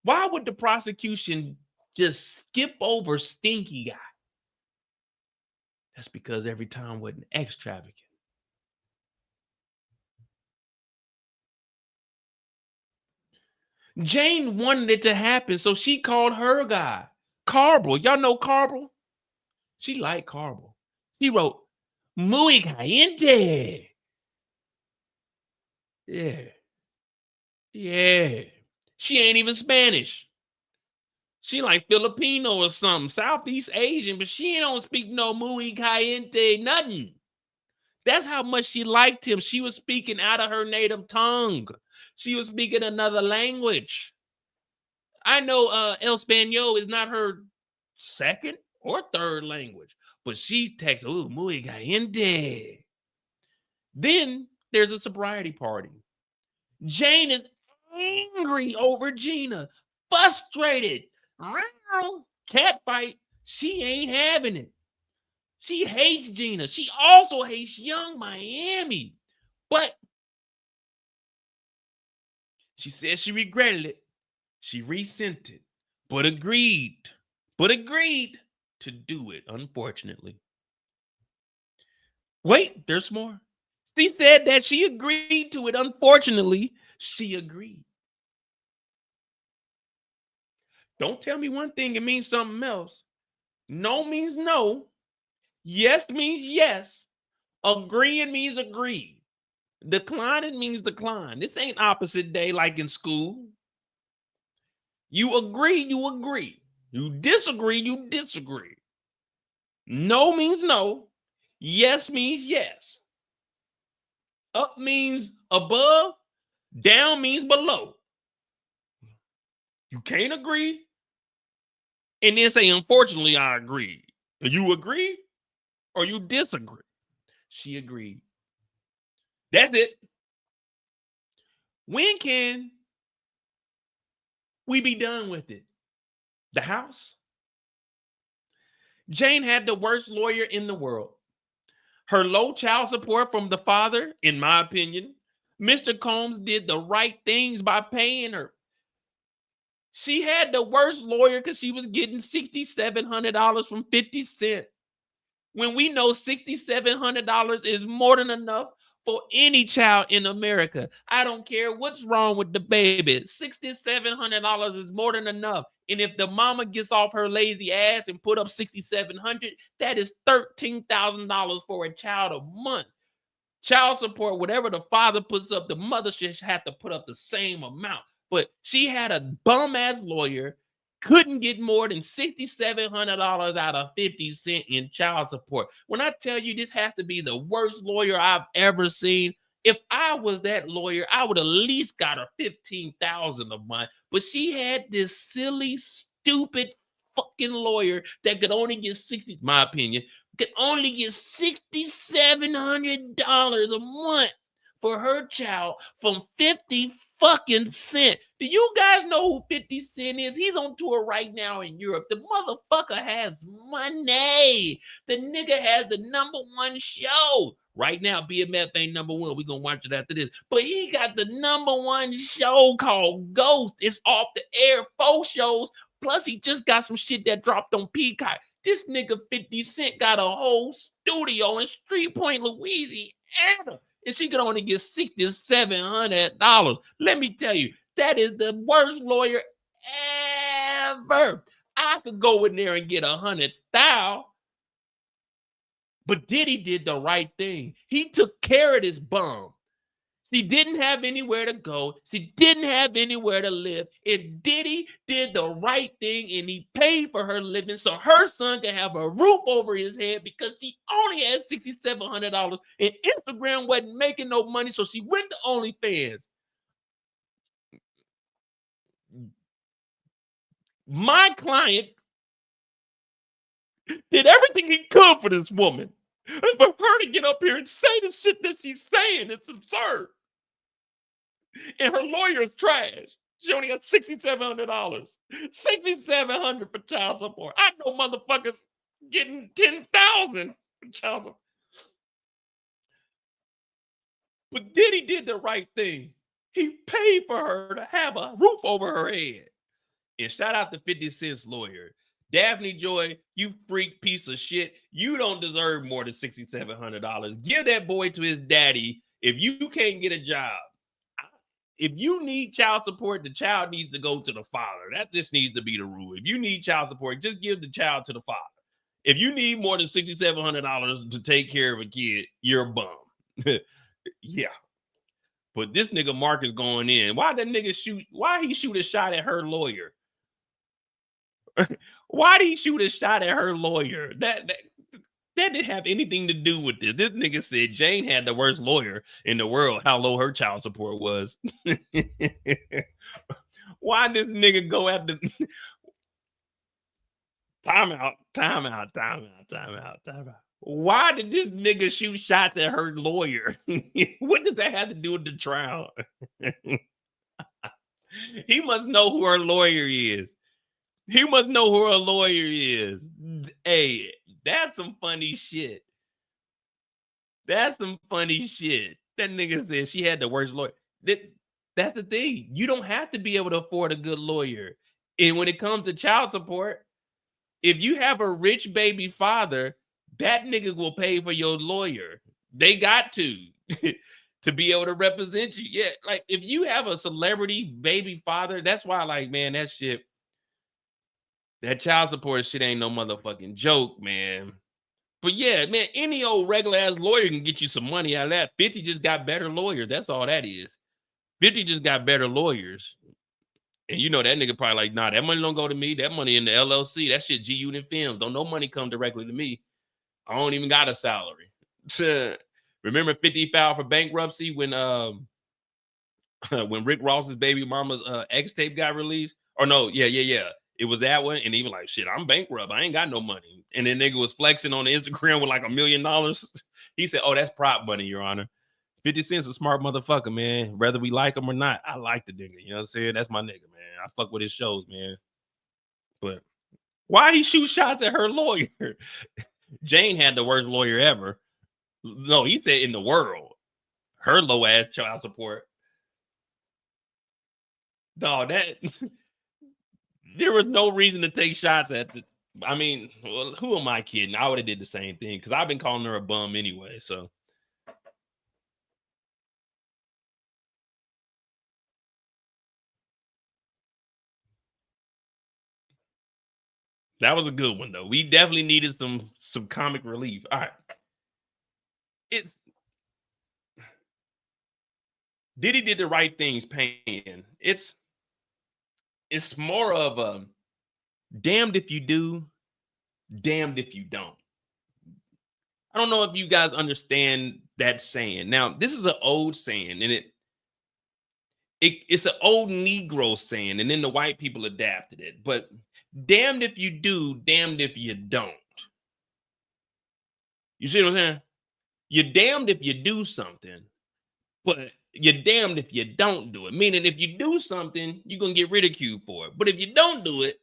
Why would the prosecution just skip over stinky guy? That's because every time wasn't X trafficking. Jane wanted it to happen, so she called her guy, Carble. Y'all know Carble? She liked Carble. He wrote, muy caliente. Yeah. She ain't even Spanish. She like Filipino or something, Southeast Asian, but she don't speak no muy caliente, nothing. That's how much she liked him. She was speaking out of her native tongue. She was speaking another language. I know El Español is not her second or third language, but she texts, ooh, muy caliente. Then there's a sobriety party. Jane is angry over Gina, frustrated. Cat fight. She ain't having it. She hates Gina. She also hates Young Miami. But she said she regretted it. She resent it, but agreed to do it, unfortunately. Wait, there's more. She said that she agreed to it. Unfortunately, she agreed. Don't tell me one thing, it means something else. No means no. Yes means yes. Agreeing means agree. Declining means decline. This ain't opposite day like in school. You agree, you agree. You disagree, you disagree. No means no. Yes means yes. Up means above. Down means below. You can't agree and then say, unfortunately, I agree. You agree or you disagree? She agreed. That's it. When can we be done with it? The house? Jane had the worst lawyer in the world. Her low child support from the father, in my opinion, Mr. Combs did the right things by paying her. She had the worst lawyer because she was getting $6,700 from 50 Cent. When we know $6,700 is more than enough for any child in America. I don't care what's wrong with the baby. $6,700 is more than enough. And if the mama gets off her lazy ass and put up $6,700, that is $13,000 for a child a month. Child support, whatever the father puts up, the mother should have to put up the same amount. But she had a bum ass lawyer, couldn't get more than $6,700 out of 50 Cent in child support. When I tell you this has to be the worst lawyer I've ever seen, if I was that lawyer, I would at least got her $15,000 a month. But she had this silly, stupid fucking lawyer that could only get 60, my opinion, could only get $6,700 a month for her child from 50 fucking Cent. Do you guys know who 50 Cent is? He's on tour right now in Europe. The motherfucker has money. The nigga has the #1 show. Right now, BMF ain't #1. We're going to watch it after this. But he got the #1 show called Ghost. It's off the air, 4 shows. Plus, he just got some shit that dropped on Peacock. This nigga 50 Cent got a whole studio in Street Point, Louisiana. And she could only get $6,700. Let me tell you, that is the worst lawyer ever. I could go in there and get $100,000. But Diddy did the right thing. He took care of this bum. She didn't have anywhere to go. She didn't have anywhere to live. And Diddy did the right thing, and he paid for her living so her son could have a roof over his head because she only had $6,700 and Instagram wasn't making no money, so she went to OnlyFans. My client did everything he could for this woman. And for her to get up here and say the shit that she's saying, it's absurd. And her lawyer is trash. She only got $6,700. $6,700 for child support. I know motherfuckers getting $10,000 for child support. But Diddy did the right thing. He paid for her to have a roof over her head. And shout out to 50 Cent's lawyer. Daphne Joy, you freak piece of shit. You don't deserve more than $6,700. Give that boy to his daddy if you can't get a job. If you need child support, the child needs to go to the father. That just needs to be the rule. If you need child support, just give the child to the father. If you need more than $6,700 to take care of a kid, you're a bum. Yeah. But this nigga Mark is going in. Why that nigga shoot? Why he shoot a shot at her lawyer? Why did he shoot a shot at her lawyer? That didn't have anything to do with this. This nigga said Jane had the worst lawyer in the world, how low her child support was. Why this nigga go after... Time out. Why did this nigga shoot shots at her lawyer? What does that have to do with the trial? He must know who her lawyer is. He must know who her lawyer is. Hey, that's some funny shit. That's some funny shit. That nigga said she had the worst lawyer. That's the thing. You don't have to be able to afford a good lawyer. And when it comes to child support, if you have a rich baby father, that nigga will pay for your lawyer. They got to be able to represent you. Yeah, like if you have a celebrity baby father, that's why, like, man, that shit, that child support shit ain't no motherfucking joke, man. But yeah, man, any old regular ass lawyer can get you some money out of that. 50 just got better lawyers. That's all that is. 50 just got better lawyers. And you know that nigga probably like, nah, that money don't go to me. That money in the LLC. That shit G-Unit Films. Don't no money come directly to me. I don't even got a salary. Remember 50 filed for bankruptcy when Rick Ross's baby mama's X tape got released? Or no, yeah. It was that one. And he was like, shit, I'm bankrupt. I ain't got no money. And then nigga was flexing on the Instagram with like $1 million. He said, oh, that's prop money, Your Honor. 50 Cent's a smart motherfucker, man. Whether we like him or not, I like the nigga. You know what I'm saying? That's my nigga, man. I fuck with his shows, man. But why he shoot shots at her lawyer? Jane had the worst lawyer ever. No, he said in the world. Her low ass child support. Dog, There was no reason to take shots at the. I mean, well, who am I kidding? I would have did the same thing because I've been calling her a bum anyway. So that was a good one though. We definitely needed some comic relief. All right, it's Diddy did the right things paying. It's more of a damned if you do, damned if you don't. I don't know if you guys understand that saying. Now, this is an old saying, and it's an old Negro saying, and then the white people adapted it. But damned if you do, damned if you don't. You see what I'm saying? You're damned if you do something, but you're damned if you don't do it. Meaning, if you do something, you're gonna get ridiculed for it. But if you don't do it,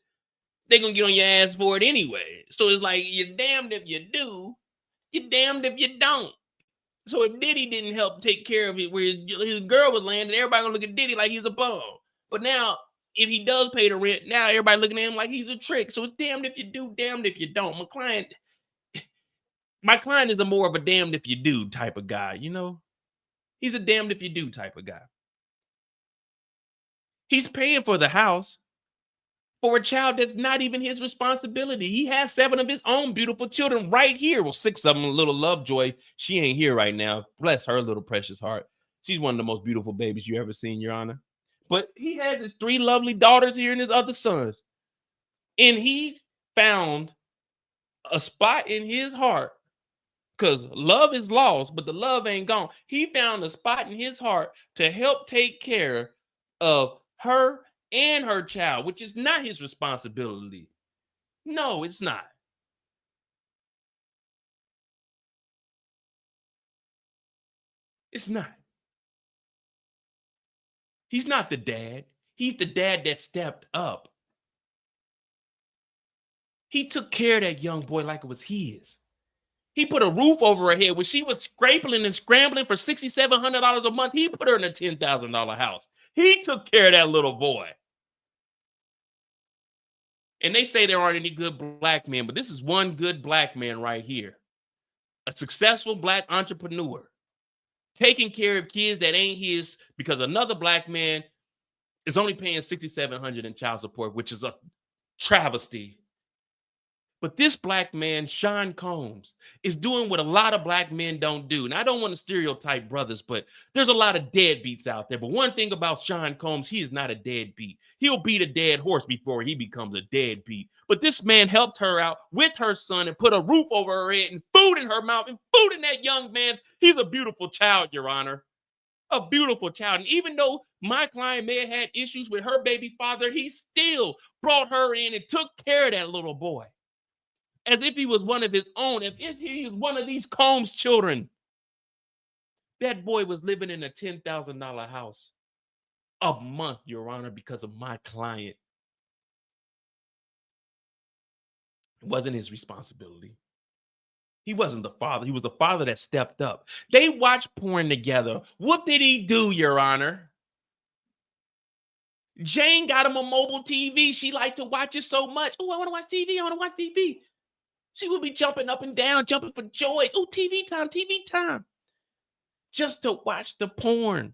they're gonna get on your ass for it anyway. So it's like you're damned if you do, you're damned if you don't. So if Diddy didn't help take care of it where his girl was landing, everybody gonna look at Diddy like he's a bum. But now, if he does pay the rent, now everybody looking at him like he's a trick. So it's damned if you do, damned if you don't. My client is a more of a damned if you do type of guy, you know? He's a damned if you do type of guy. He's paying for the house for a child that's not even his responsibility. He has 7 of his own beautiful children right here. Well, 6 of them, little Lovejoy. She ain't here right now. Bless her little precious heart. She's one of the most beautiful babies you ever seen, Your Honor. But he has his 3 lovely daughters here and his other sons. And he found a spot in his heart, because love is lost, but the love ain't gone. He found a spot in his heart to help take care of her and her child, which is not his responsibility. No, it's not. It's not. He's not the dad. He's the dad that stepped up. He took care of that young boy like it was his. He put a roof over her head when she was scraping and scrambling for $6,700 a month. He put her in a $10,000 house. He took care of that little boy. And they say there aren't any good black men, but this is one good black man right here. A successful black entrepreneur taking care of kids that ain't his because another black man is only paying $6,700 in child support, which is a travesty. But this black man, Sean Combs, is doing what a lot of black men don't do. And I don't want to stereotype brothers, but there's a lot of deadbeats out there. But one thing about Sean Combs, he is not a deadbeat. He'll beat a dead horse before he becomes a deadbeat. But this man helped her out with her son and put a roof over her head and food in her mouth and food in that young man's. He's a beautiful child, Your Honor. A beautiful child. And even though my client may have had issues with her baby father, he still brought her in and took care of that little boy as if he was one of his own, as if he was one of these Combs children. That boy was living in a $10,000 house a month, Your Honor, because of my client. It wasn't his responsibility. He wasn't the father. He was the father that stepped up. They watched porn together. What did he do, Your Honor? Jane got him a mobile TV. She liked to watch it so much. Oh, I want to watch TV. I want to watch TV. She would be jumping up and down, jumping for joy. Oh, TV time. Just to watch the porn.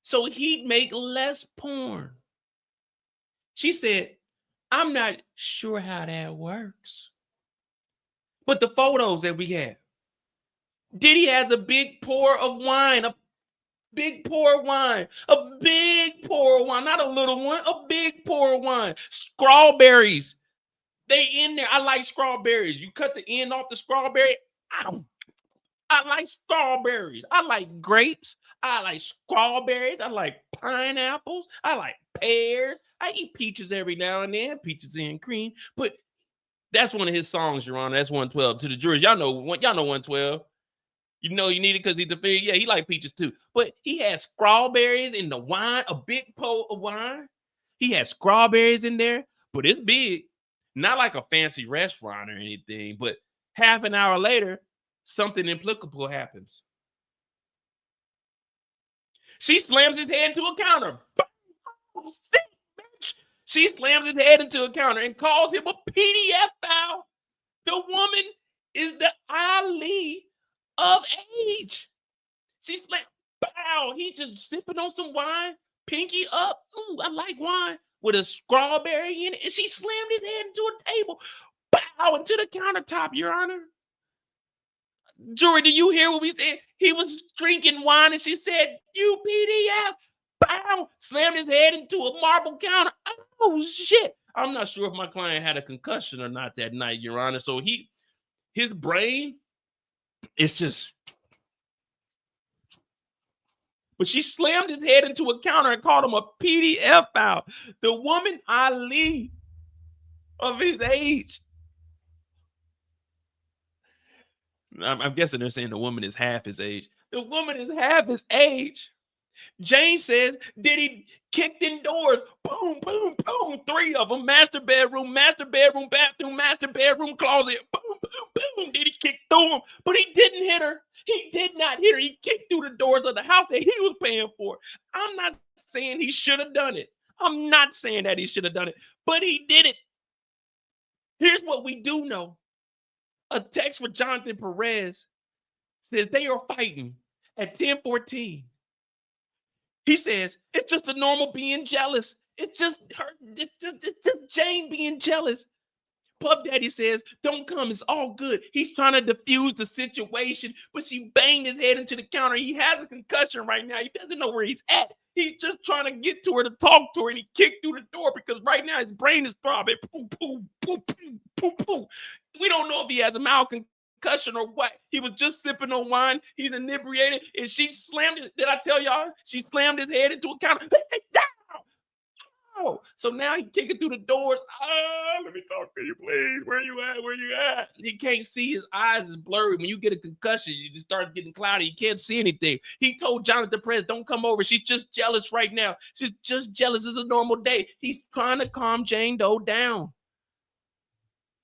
So he'd make less porn. She said, I'm not sure how that works. But the photos that we have, Diddy has a big pour of wine, a big pour of wine, not a little one, a big pour of wine. Strawberries. They in there. I like strawberries. You cut the end off the strawberry. Ow. I like strawberries. I like grapes. I like strawberries. I like pineapples. I like pears. I eat peaches every now and then. Peaches and cream. But that's one of his songs, Your Honor. That's 112. To the jurors, y'all know 112. You know you need it because he's the fig. Yeah, he like peaches too. But he has strawberries in the wine, a big pot of wine. He has strawberries in there, but it's big. Not like a fancy restaurant or anything, but half an hour later, something implicable happens. She slams his head into a counter. She slams his head into a counter and calls him a PDF foul. The woman is the Ali of age. She slammed, bow. He just sipping on some wine, pinky up. Ooh, I like wine with a strawberry in it. And she slammed his head into a table, bow, into the countertop, Your Honor. Jury, do you hear what we said? He was drinking wine and she said, "You PDF." Bow, slammed his head into a marble counter. Oh, shit. I'm not sure if my client had a concussion or not that night, Your Honor. So his brain is just. But she slammed his head into a counter and called him a PDF foul. The woman Ali of his age. I'm guessing they're saying the woman is half his age. The woman is half his age. Jane says Diddy kicked in doors. Boom, boom, boom. 3 of them. Master bedroom, bathroom, master bedroom, closet. Boom, boom, boom. Diddy kicked through them. But he didn't hit her. He did not hit her. He kicked through the doors of the house that he was paying for. I'm not saying he should have done it. I'm not saying that he should have done it. But he did it. Here's what we do know. A text for Jonathan Perez says they are fighting at 10:14. He says, it's just a normal being jealous. It's just her, it's just Jane being jealous. Puff Daddy says, don't come, it's all good. He's trying to defuse the situation, but she banged his head into the counter. He has a concussion right now. He doesn't know where he's at. He's just trying to get to her to talk to her, and he kicked through the door because right now his brain is throbbing. Poo, poo, poo, poo, poo, poo. We don't know if he has a mild concussion or what. He was just sipping on wine. He's inebriated, and she slammed it. Did I tell y'all? She slammed his head into a counter. So now he's kicking through the doors. Let me talk to you, please. Where you at? Where you at? He can't see. His eyes is blurry. When you get a concussion, you just start getting cloudy. You can't see anything. He told Jonathan Perez, don't come over. She's just jealous right now. She's just jealous. It's a normal day. He's trying to calm Jane Doe down.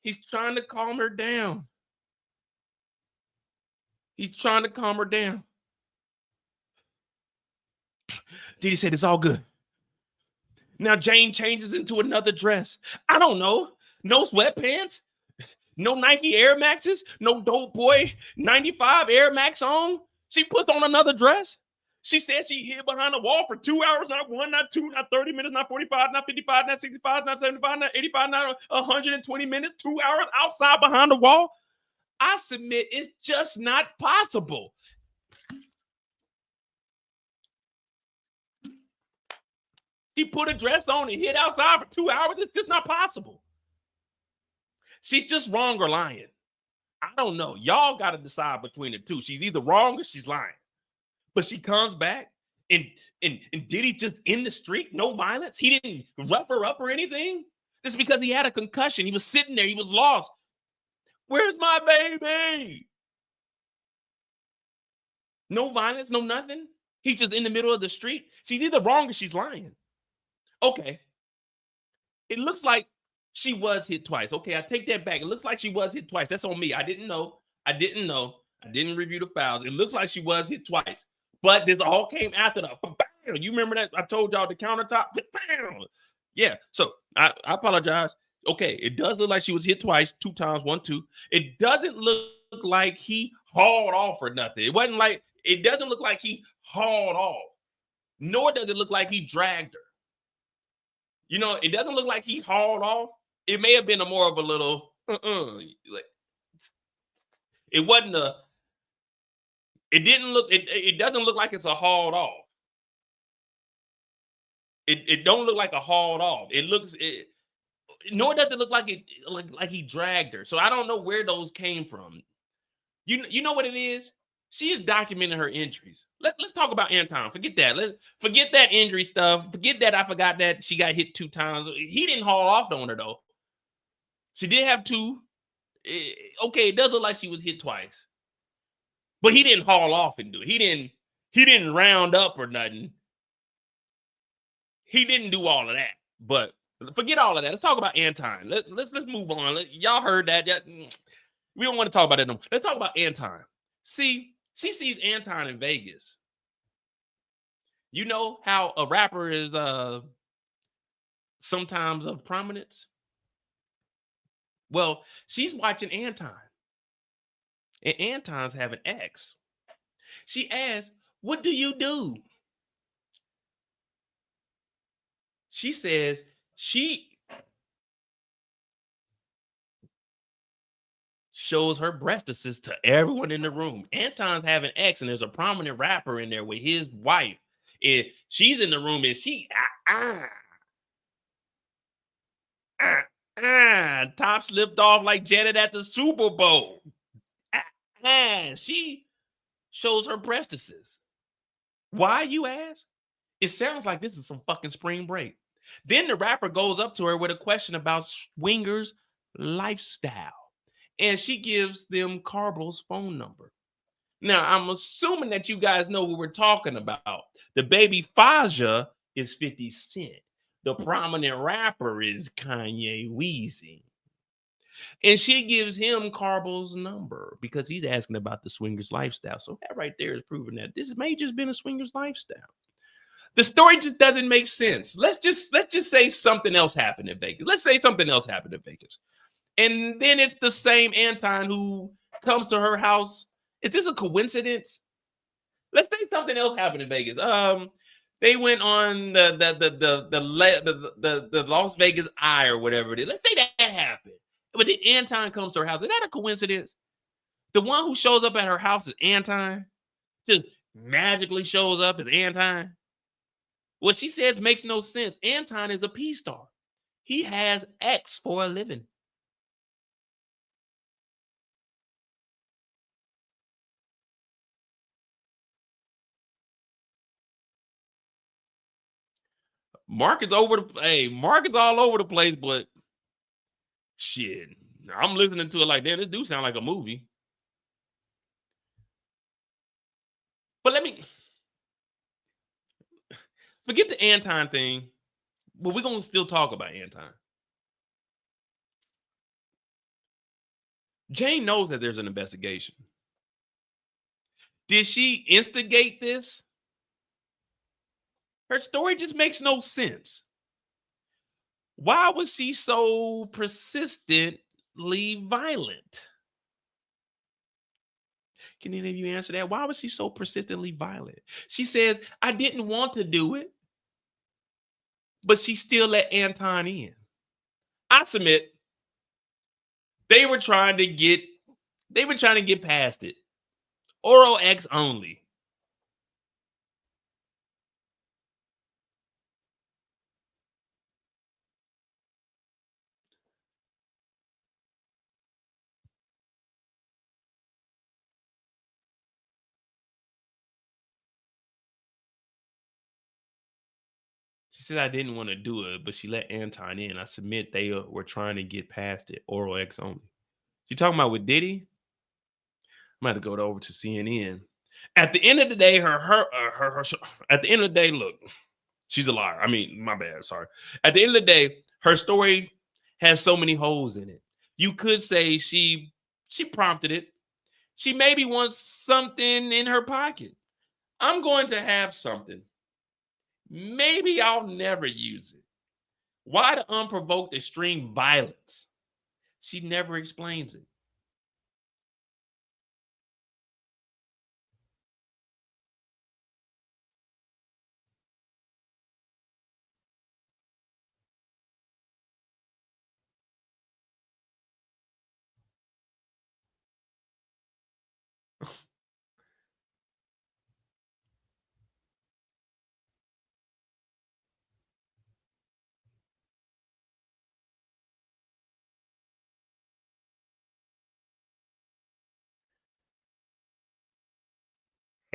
He's trying to calm her down. He's trying to calm her down. Diddy said, it's all good. Now Jane changes into another dress. I don't know. No sweatpants, no Nike Air Maxes, no Dope Boy 95 Air Max on. She puts on another dress. She says she hid behind the wall for 2 hours, not 1, not 2, not 30 minutes, not 45, not 55, not 65, not 75, not 85, not 120 minutes, 2 hours outside behind the wall. I submit it's just not possible. He put a dress on and hid outside for 2 hours. It's just not possible. She's just wrong or lying. I don't know. Y'all got to decide between the two. She's either wrong or she's lying. But she comes back and Diddy just in the street, no violence. He didn't rough her up or anything. This is because he had a concussion. He was sitting there. He was lost. Where's my baby? No violence, no nothing. He's just in the middle of the street. She's either wrong or she's lying. Okay. It looks like she was hit twice. Okay, I take that back. It looks like she was hit twice. That's on me. I didn't know. I didn't review the files. It looks like she was hit twice. But this all came after the bam. You remember that? I told y'all the countertop. Bam. Yeah. So I apologize. Okay, it does look like she was hit twice, 2 times, 1, 2. It doesn't look like he hauled off or nothing. It doesn't look like he hauled off. Nor does it look like he dragged her. You know, it doesn't look like he hauled off. It may have been a more of a little, like, it wasn't a, it didn't look, it doesn't look like it's a hauled off. It don't look like a hauled off. It looks, nor does it look like it, like he dragged her. So I don't know where those came from. You know what it is? She is documenting her injuries. Let's talk about Anton. Forget that. Forget that injury stuff. Forget that I forgot that she got hit 2 times. He didn't haul off on her, though. She did have 2. Okay, it does look like she was hit twice. But he didn't haul off and do it. He didn't round up or nothing. He didn't do all of that. But forget all of that. Let's talk about Anton. Let's move on. Y'all heard that. We don't want to talk about that no more. Let's talk about Anton. See, she sees Anton in Vegas. You know how a rapper is sometimes of prominence? Well, she's watching Anton, and Anton's having X. She asks, "What do you do?" She says she shows her breastises to everyone in the room. Anton's having X, and there's a prominent rapper in there with his wife. And she's in the room, and she top slipped off like Janet at the Super Bowl. She shows her breastises. Why, you ask? It sounds like this is some fucking spring break. Then the rapper goes up to her with a question about swingers lifestyle. And she gives them Carblo's phone number. Now, I'm assuming that you guys know what we're talking about. The baby Faja is 50 Cent. The prominent rapper is Kanye Weezy. And she gives him Carblo's number because he's asking about the swingers lifestyle. So that right there is proving that this may just been a swingers lifestyle. The story just doesn't make sense. Let's just say something else happened in Vegas. Let's say something else happened in Vegas. And then it's the same Anton who comes to her house. Is this a coincidence? Let's say something else happened in Vegas. They went on the Las Vegas Eye or whatever it is. Let's say that happened. But then Anton comes to her house. Is that a coincidence? The one who shows up at her house is Anton. Just magically shows up as Anton. What she says makes no sense. Anton is a P-star. He has X for a living. Mark is all over the place, but shit, I'm listening to it like, damn, this do sound like a movie. But let me forget the Anton thing, but we're gonna still talk about Anton. Jane knows that there's an investigation. Did she instigate this? Her story just makes no sense. Why was she so persistently violent? Can any of you answer that? Why was she so persistently violent? She says, I didn't want to do it, but she still let Anton in. I submit they were trying to get past it. Oral X only. She said I didn't want to do it, but she let Anton in. I submit they were trying to get past it. Oral X only. She talking about with Diddy? I'm about to go over to CNN. At the end of the day, at the end of the day, look, she's a liar. I mean, my bad. Sorry. At the end of the day, her story has so many holes in it. You could say she prompted it. She maybe wants something in her pocket. I'm going to have something. Maybe I'll never use it. Why the unprovoked extreme violence? She never explains it.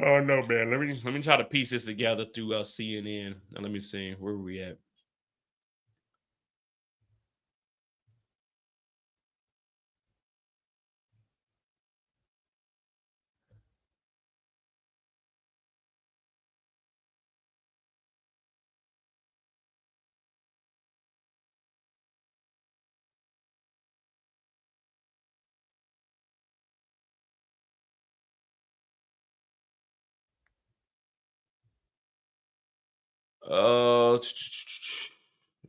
Oh no, man. Let me try to piece this together through CNN. And let me see where we at.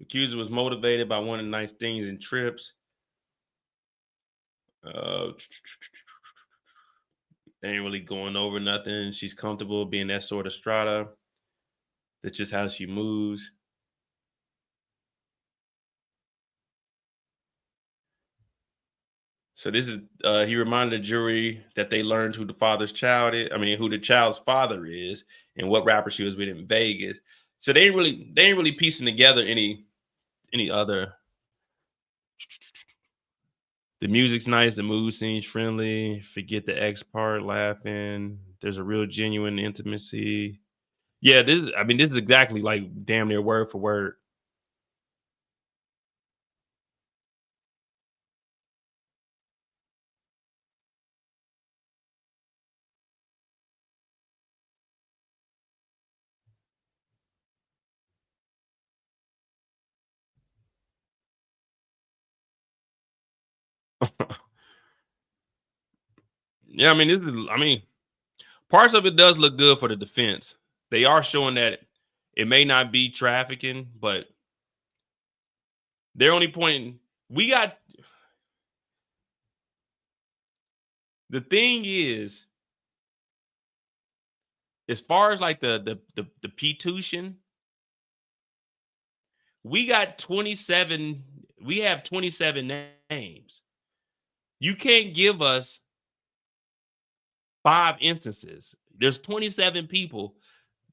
Accuser was motivated by wanting nice things and trips. They ain't really going over nothing. She's comfortable being that sort of strata. That's just how she moves. So this is he reminded the jury that they learned who the father's child is. I mean, who the child's father is, and what rapper she was with in Vegas. So they ain't really piecing together any other. The music's nice, the mood seems friendly. Forget the X part, laughing. There's a real genuine intimacy. Yeah, this is exactly like damn near word for word. Yeah, parts of it does look good for the defense. They are showing that it may not be trafficking, but they're only pointing. We got the thing is, as far as like the P-tuition, we got 27. We have 27 names. You can't give us 5 instances. There's 27 people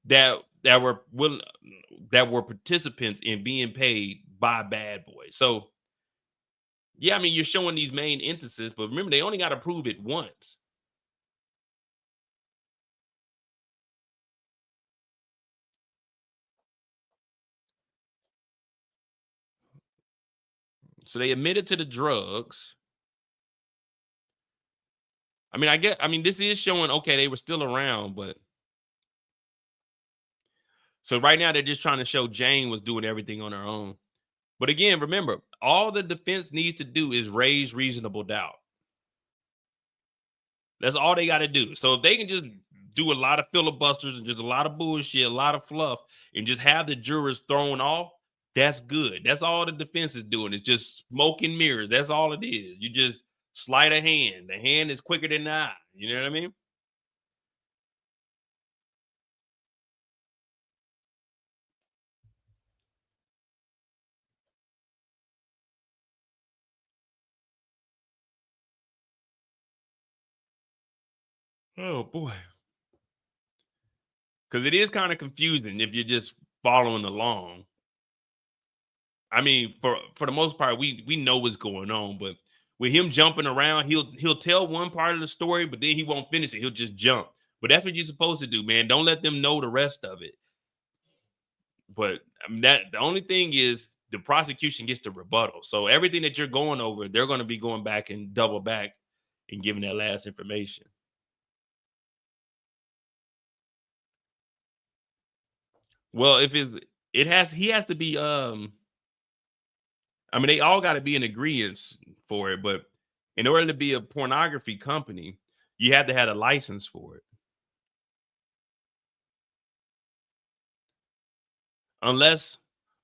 that were participants in being paid by Bad Boy. So yeah, you're showing these main instances, but remember they only got to prove it once. So they admitted to the drugs. This is showing okay, they were still around, but so right now they're just trying to show Jane was doing everything on her own. But again, remember, all the defense needs to do is raise reasonable doubt. That's all they got to do. So if they can just do a lot of filibusters and just a lot of bullshit, a lot of fluff, and just have the jurors thrown off, that's good. That's all the defense is doing. It's just smoke and mirrors. That's all it is. You just sleight of hand. The hand is quicker than the eye. You know what I mean? Oh boy. Because it is kind of confusing if you're just following along. For the most part, we know what's going on, but with him jumping around, he'll tell one part of the story, but then he won't finish it. He'll just jump. But that's what you're supposed to do, man. Don't let them know the rest of it. But that the only thing is the prosecution gets the rebuttal. So everything that you're going over, they're going to be going back and double back and giving that last information. Well, if he has to be they all got to be in agreement for it, but in order to be a pornography company, you have to have a license for it. Unless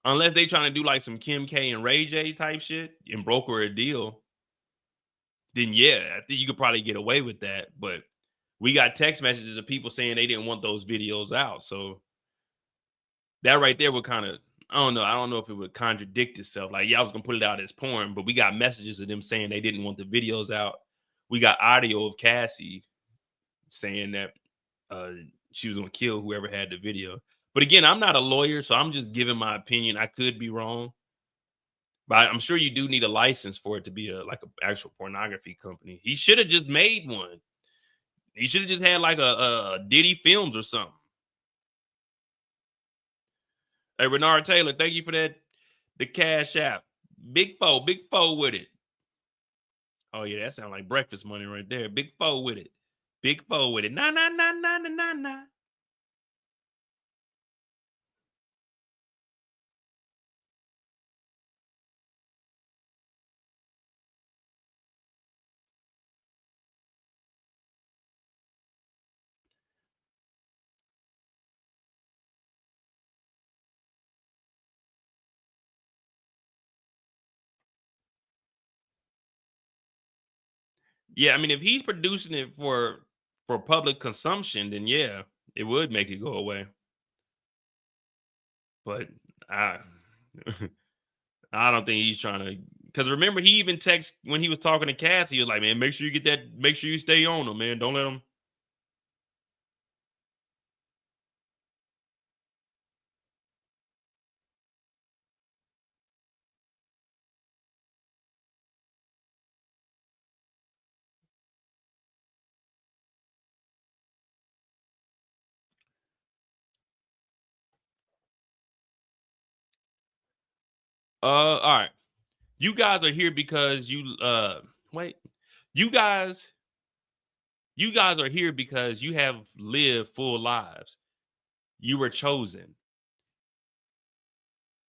they trying to do like some Kim K and Ray J type shit and broker a deal, then yeah, I think you could probably get away with that. But we got text messages of people saying they didn't want those videos out. So that right there would kind of, I don't know if it would contradict itself. Like, yeah, I was gonna put it out as porn, but we got messages of them saying they didn't want the videos out. We got audio of Cassie saying that she was gonna kill whoever had the video. But again, I'm not a lawyer, so I'm just giving my opinion. I could be wrong, but I'm sure you do need a license for it to be an actual pornography company. He should have just made one. He should have just had like a Diddy Films or something. Hey, Renard Taylor, thank you for that. The Cash App. Big four with it. Oh, yeah, that sounds like breakfast money right there. Big four with it. Big four with it. Nah, nah, nah, nah, nah, nah, nah. Yeah, I mean, if he's producing it for public consumption, then yeah, it would make it go away. But I I don't think he's trying to, because remember he even texted when he was talking to Cassie, he was like, man, make sure you get that, make sure you stay on him, man. Don't let him. All right. You guys are here because you wait. You guys are here because you have lived full lives. You were chosen.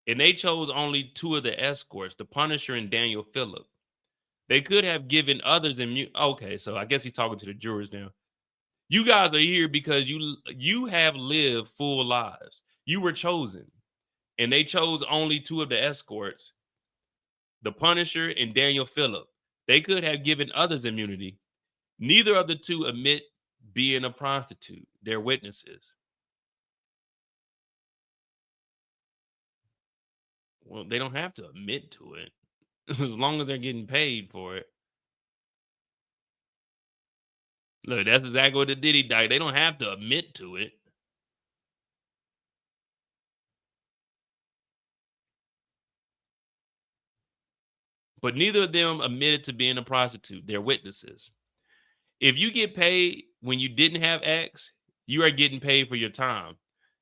And they chose only 2 of the escorts, the Punisher and Daniel Phillip. They could have given others okay, so I guess he's talking to the jurors now. You guys are here because you have lived full lives. You were chosen. And they chose only 2 of the escorts, the Punisher and Daniel Phillip. They could have given others immunity. Neither of the 2 admit being a prostitute. They're witnesses. Well, they don't have to admit to it as long as they're getting paid for it. Look, that's exactly what the Diddy died. They don't have to admit to it. But neither of them admitted to being a prostitute. They're witnesses. If you get paid when you didn't have X, you are getting paid for your time.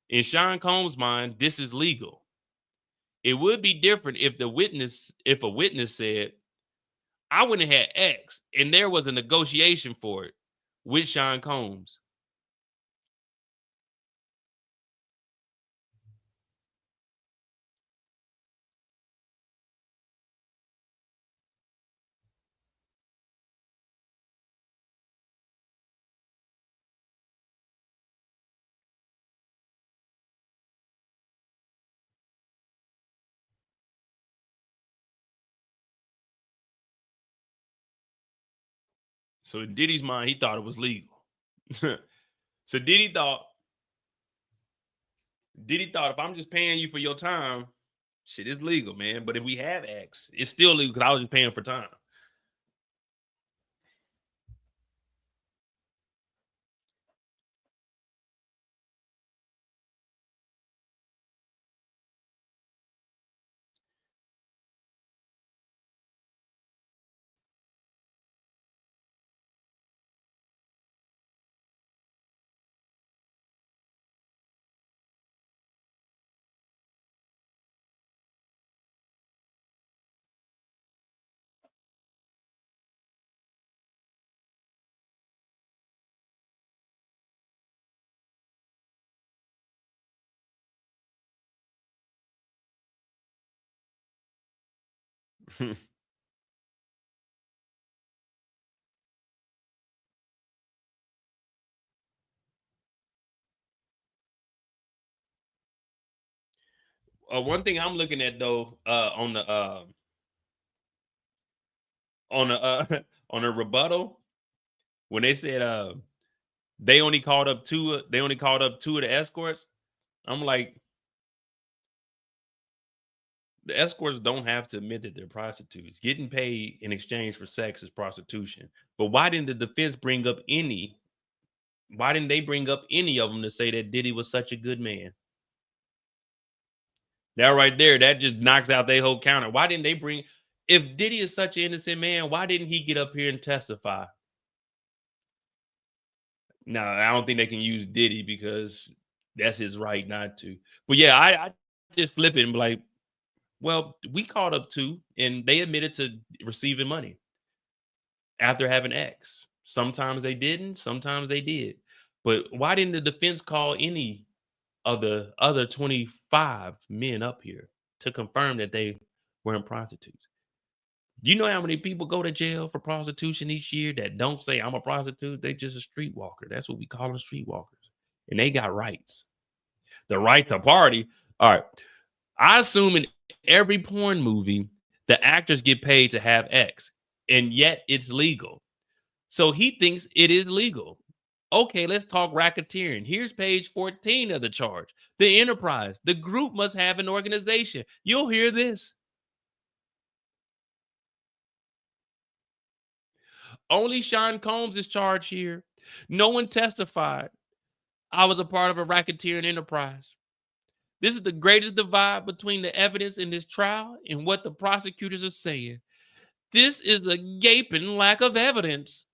In Sean Combs' mind, this is legal. It would be different if a witness said, I went and had X, and there was a negotiation for it with Sean Combs. So in Diddy's mind, he thought it was legal. So Diddy thought if I'm just paying you for your time, shit is legal, man. But if we have X, it's still legal because I was just paying for time. One thing I'm looking at though, on the on a rebuttal, when they said they only called up 2 of the escorts, I'm like, the escorts don't have to admit that they're prostitutes. Getting paid in exchange for sex is prostitution. But why didn't the defense bring up any? Why didn't they bring up any of them to say that Diddy was such a good man? That right there, that just knocks out their whole counter. Why didn't they bring? If Diddy is such an innocent man, why didn't he get up here and testify? No, I don't think they can use Diddy because that's his right not to. But yeah, I just flip it and be like, well, we called up 2 and they admitted to receiving money after having X. Sometimes they didn't, sometimes they did. But why didn't the defense call any of the other 25 men up here to confirm that they weren't prostitutes? You know how many people go to jail for prostitution each year that don't say I'm a prostitute? They just a streetwalker. That's what we call them, streetwalkers. And they got rights. The right to party. All right. I assume in every porn movie, the actors get paid to have X, and yet it's legal. So he thinks it is legal. Okay, let's talk racketeering. Here's page 14 of the charge. The enterprise. The group must have an organization. You'll hear this. Only Sean Combs is charged here. No one testified. I was a part of a racketeering enterprise. This is the greatest divide between the evidence in this trial and what the prosecutors are saying. This is a gaping lack of evidence.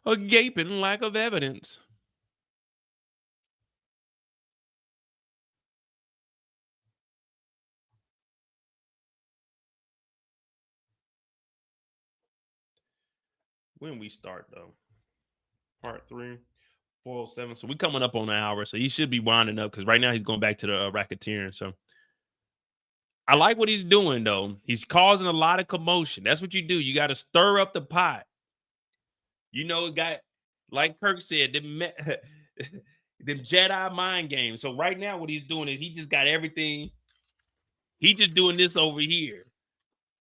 A gaping lack of evidence. When we start, though? Part 3, 407. So we're coming up on an hour, so he should be winding up because right now he's going back to the racketeering. So I like what he's doing, though. He's causing a lot of commotion. That's what you do. You got to stir up the pot. You know, it got, like Kirk said, them Jedi mind games. So right now what he's doing is he just got everything. He just doing this over here.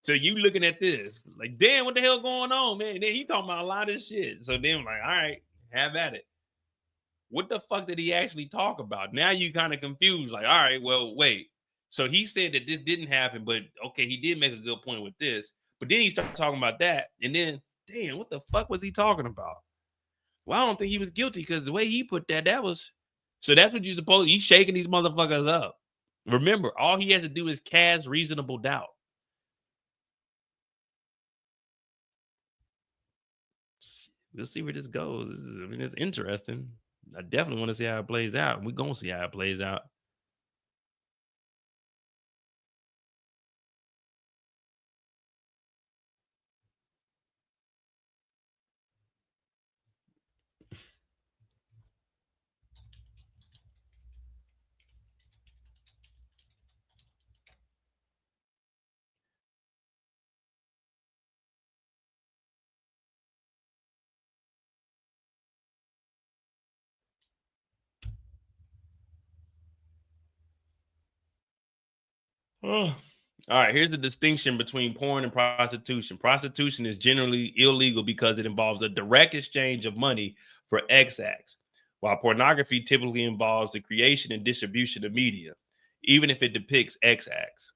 So you looking at this, like, damn, what the hell going on, man? And then he talking about a lot of shit. So then I'm like, all right, have at it. What the fuck did he actually talk about? Now you kind of confused, like, all right, well, wait. So he said that this didn't happen, but okay, he did make a good point with this. But then he started talking about that. And then, damn, what the fuck was he talking about? Well, I don't think he was guilty because the way he put that, that was. So that's what you're supposed to. He's shaking these motherfuckers up. Remember, all he has to do is cast reasonable doubt. We'll see where this goes. I mean, it's interesting. I definitely want to see how it plays out. We're going to see how it plays out. Oh. All right, here's the distinction between porn and prostitution. Prostitution is generally illegal because it involves a direct exchange of money for X acts, while pornography typically involves the creation and distribution of media, even if it depicts X acts.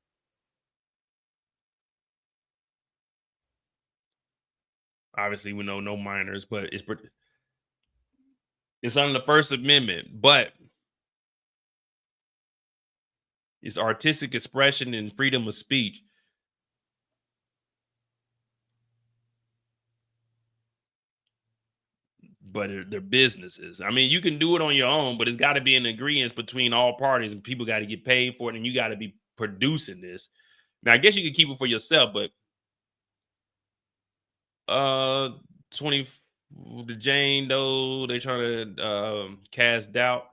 Obviously, we know no minors, but it's under the First Amendment, but it's artistic expression and freedom of speech. But they're businesses. I mean, you can do it on your own, but it's got to be an agreement between all parties, and people got to get paid for it, and you got to be producing this. Now, I guess you could keep it for yourself, but 20 the Jane Doe, they trying to cast doubt.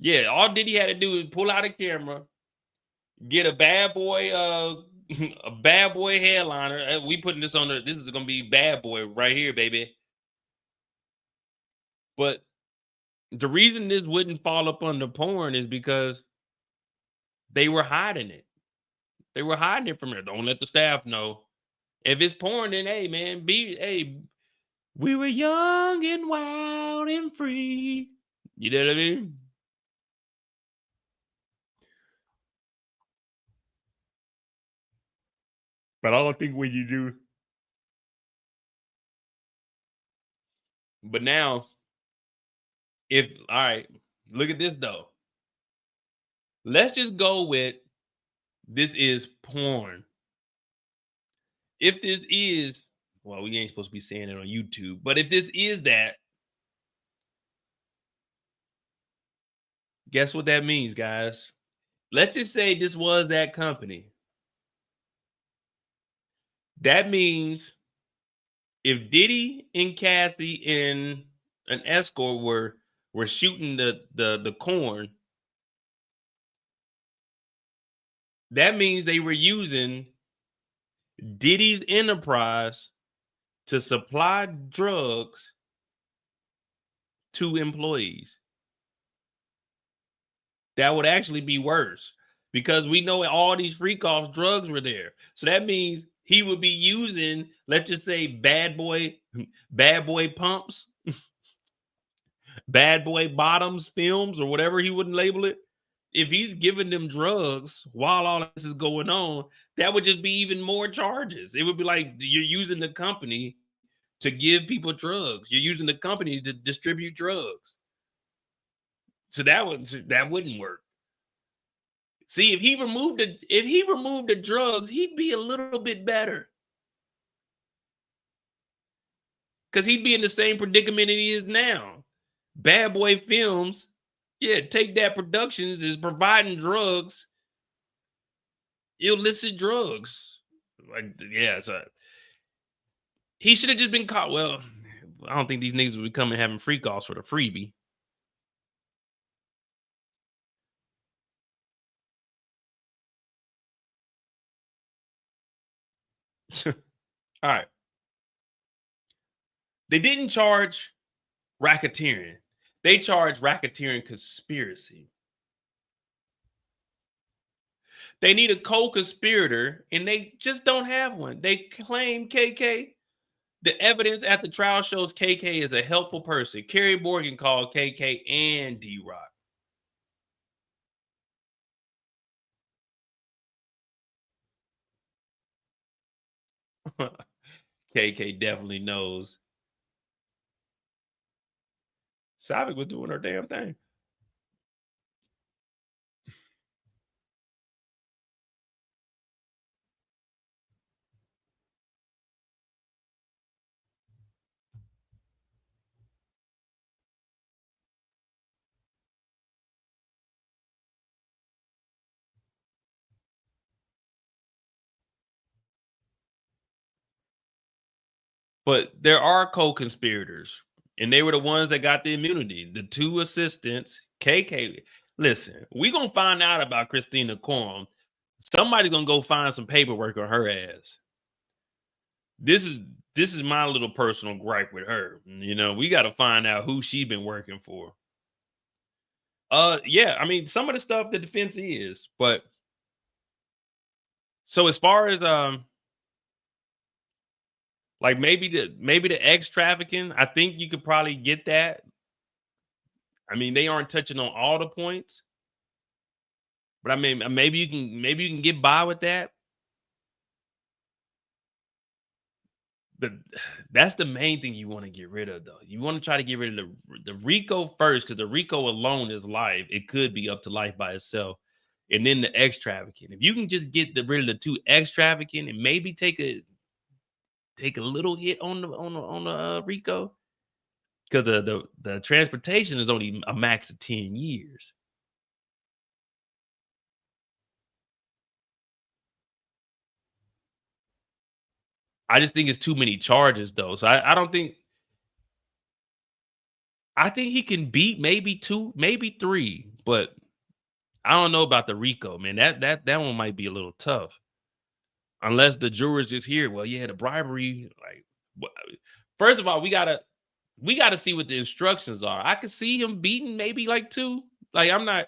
Yeah, all Diddy had to do is pull out a camera, get a bad boy, a bad boy headliner. We putting this on this is gonna be bad boy right here, baby. But the reason this wouldn't fall up under porn is because they were hiding it. They were hiding it from her. Don't let the staff know. If it's porn, then hey man, we were young and wild and free. You know what I mean? But I don't think when you do. But now, all right, look at this though. Let's just go with this is porn. If this is, well, we ain't supposed to be saying it on YouTube, but if this is that, guess what that means, guys? Let's just say this was that company. That means if Diddy and Cassie and an escort were shooting the corn, that means they were using Diddy's enterprise to supply drugs to employees. That would actually be worse because we know all these freak offs drugs were there. So that means he would be using, let's just say, bad boy pumps, bad boy bottoms films, or whatever he wouldn't label it. If he's giving them drugs while all this is going on, that would just be even more charges. It would be like you're using the company to give people drugs. You're using the company to distribute drugs. So that wouldn't work. See, if he removed the drugs, he'd be a little bit better. Because he'd be in the same predicament he is now. Bad Boy Films, yeah, Take That Productions is providing drugs, illicit drugs. Like, yeah, so he should have just been caught. Well, I don't think these niggas would be coming having freak offs for the freebie. All right. They didn't charge racketeering. They charged racketeering conspiracy. They need a co-conspirator, and they just don't have one. They claim KK. The evidence at the trial shows KK is a helpful person. Kerry Morgan called KK and D-Rock. KK definitely knows. Savik was doing her damn thing. But there are co-conspirators, and they were the ones that got the immunity. The two assistants, KK. Listen, we're gonna find out about Christina Corum. Somebody's gonna go find some paperwork on her ass. This is my little personal gripe with her. You know, we got to find out who she been working for. Yeah, I mean, some of the stuff the defense is, but so as far as like maybe the X trafficking, I think you could probably get that. I mean, they aren't touching on all the points, but I mean, maybe you can get by with that. That's the main thing you want to get rid of, though. You want to try to get rid of the RICO first, because the RICO alone is life. It could be up to life by itself, and then the X trafficking. If you can just get rid of the two X trafficking and maybe take a little hit on the RICO, because the transportation is only a max of 10 years. I just think it's too many charges, though. So I don't think. I think he can beat maybe 2, maybe 3, but I don't know about the RICO, man. That one might be a little tough, unless the jurors just hear, well, yeah, the bribery. Like, first of all, we gotta see what the instructions are. I could see him beating maybe like 2. Like, I'm not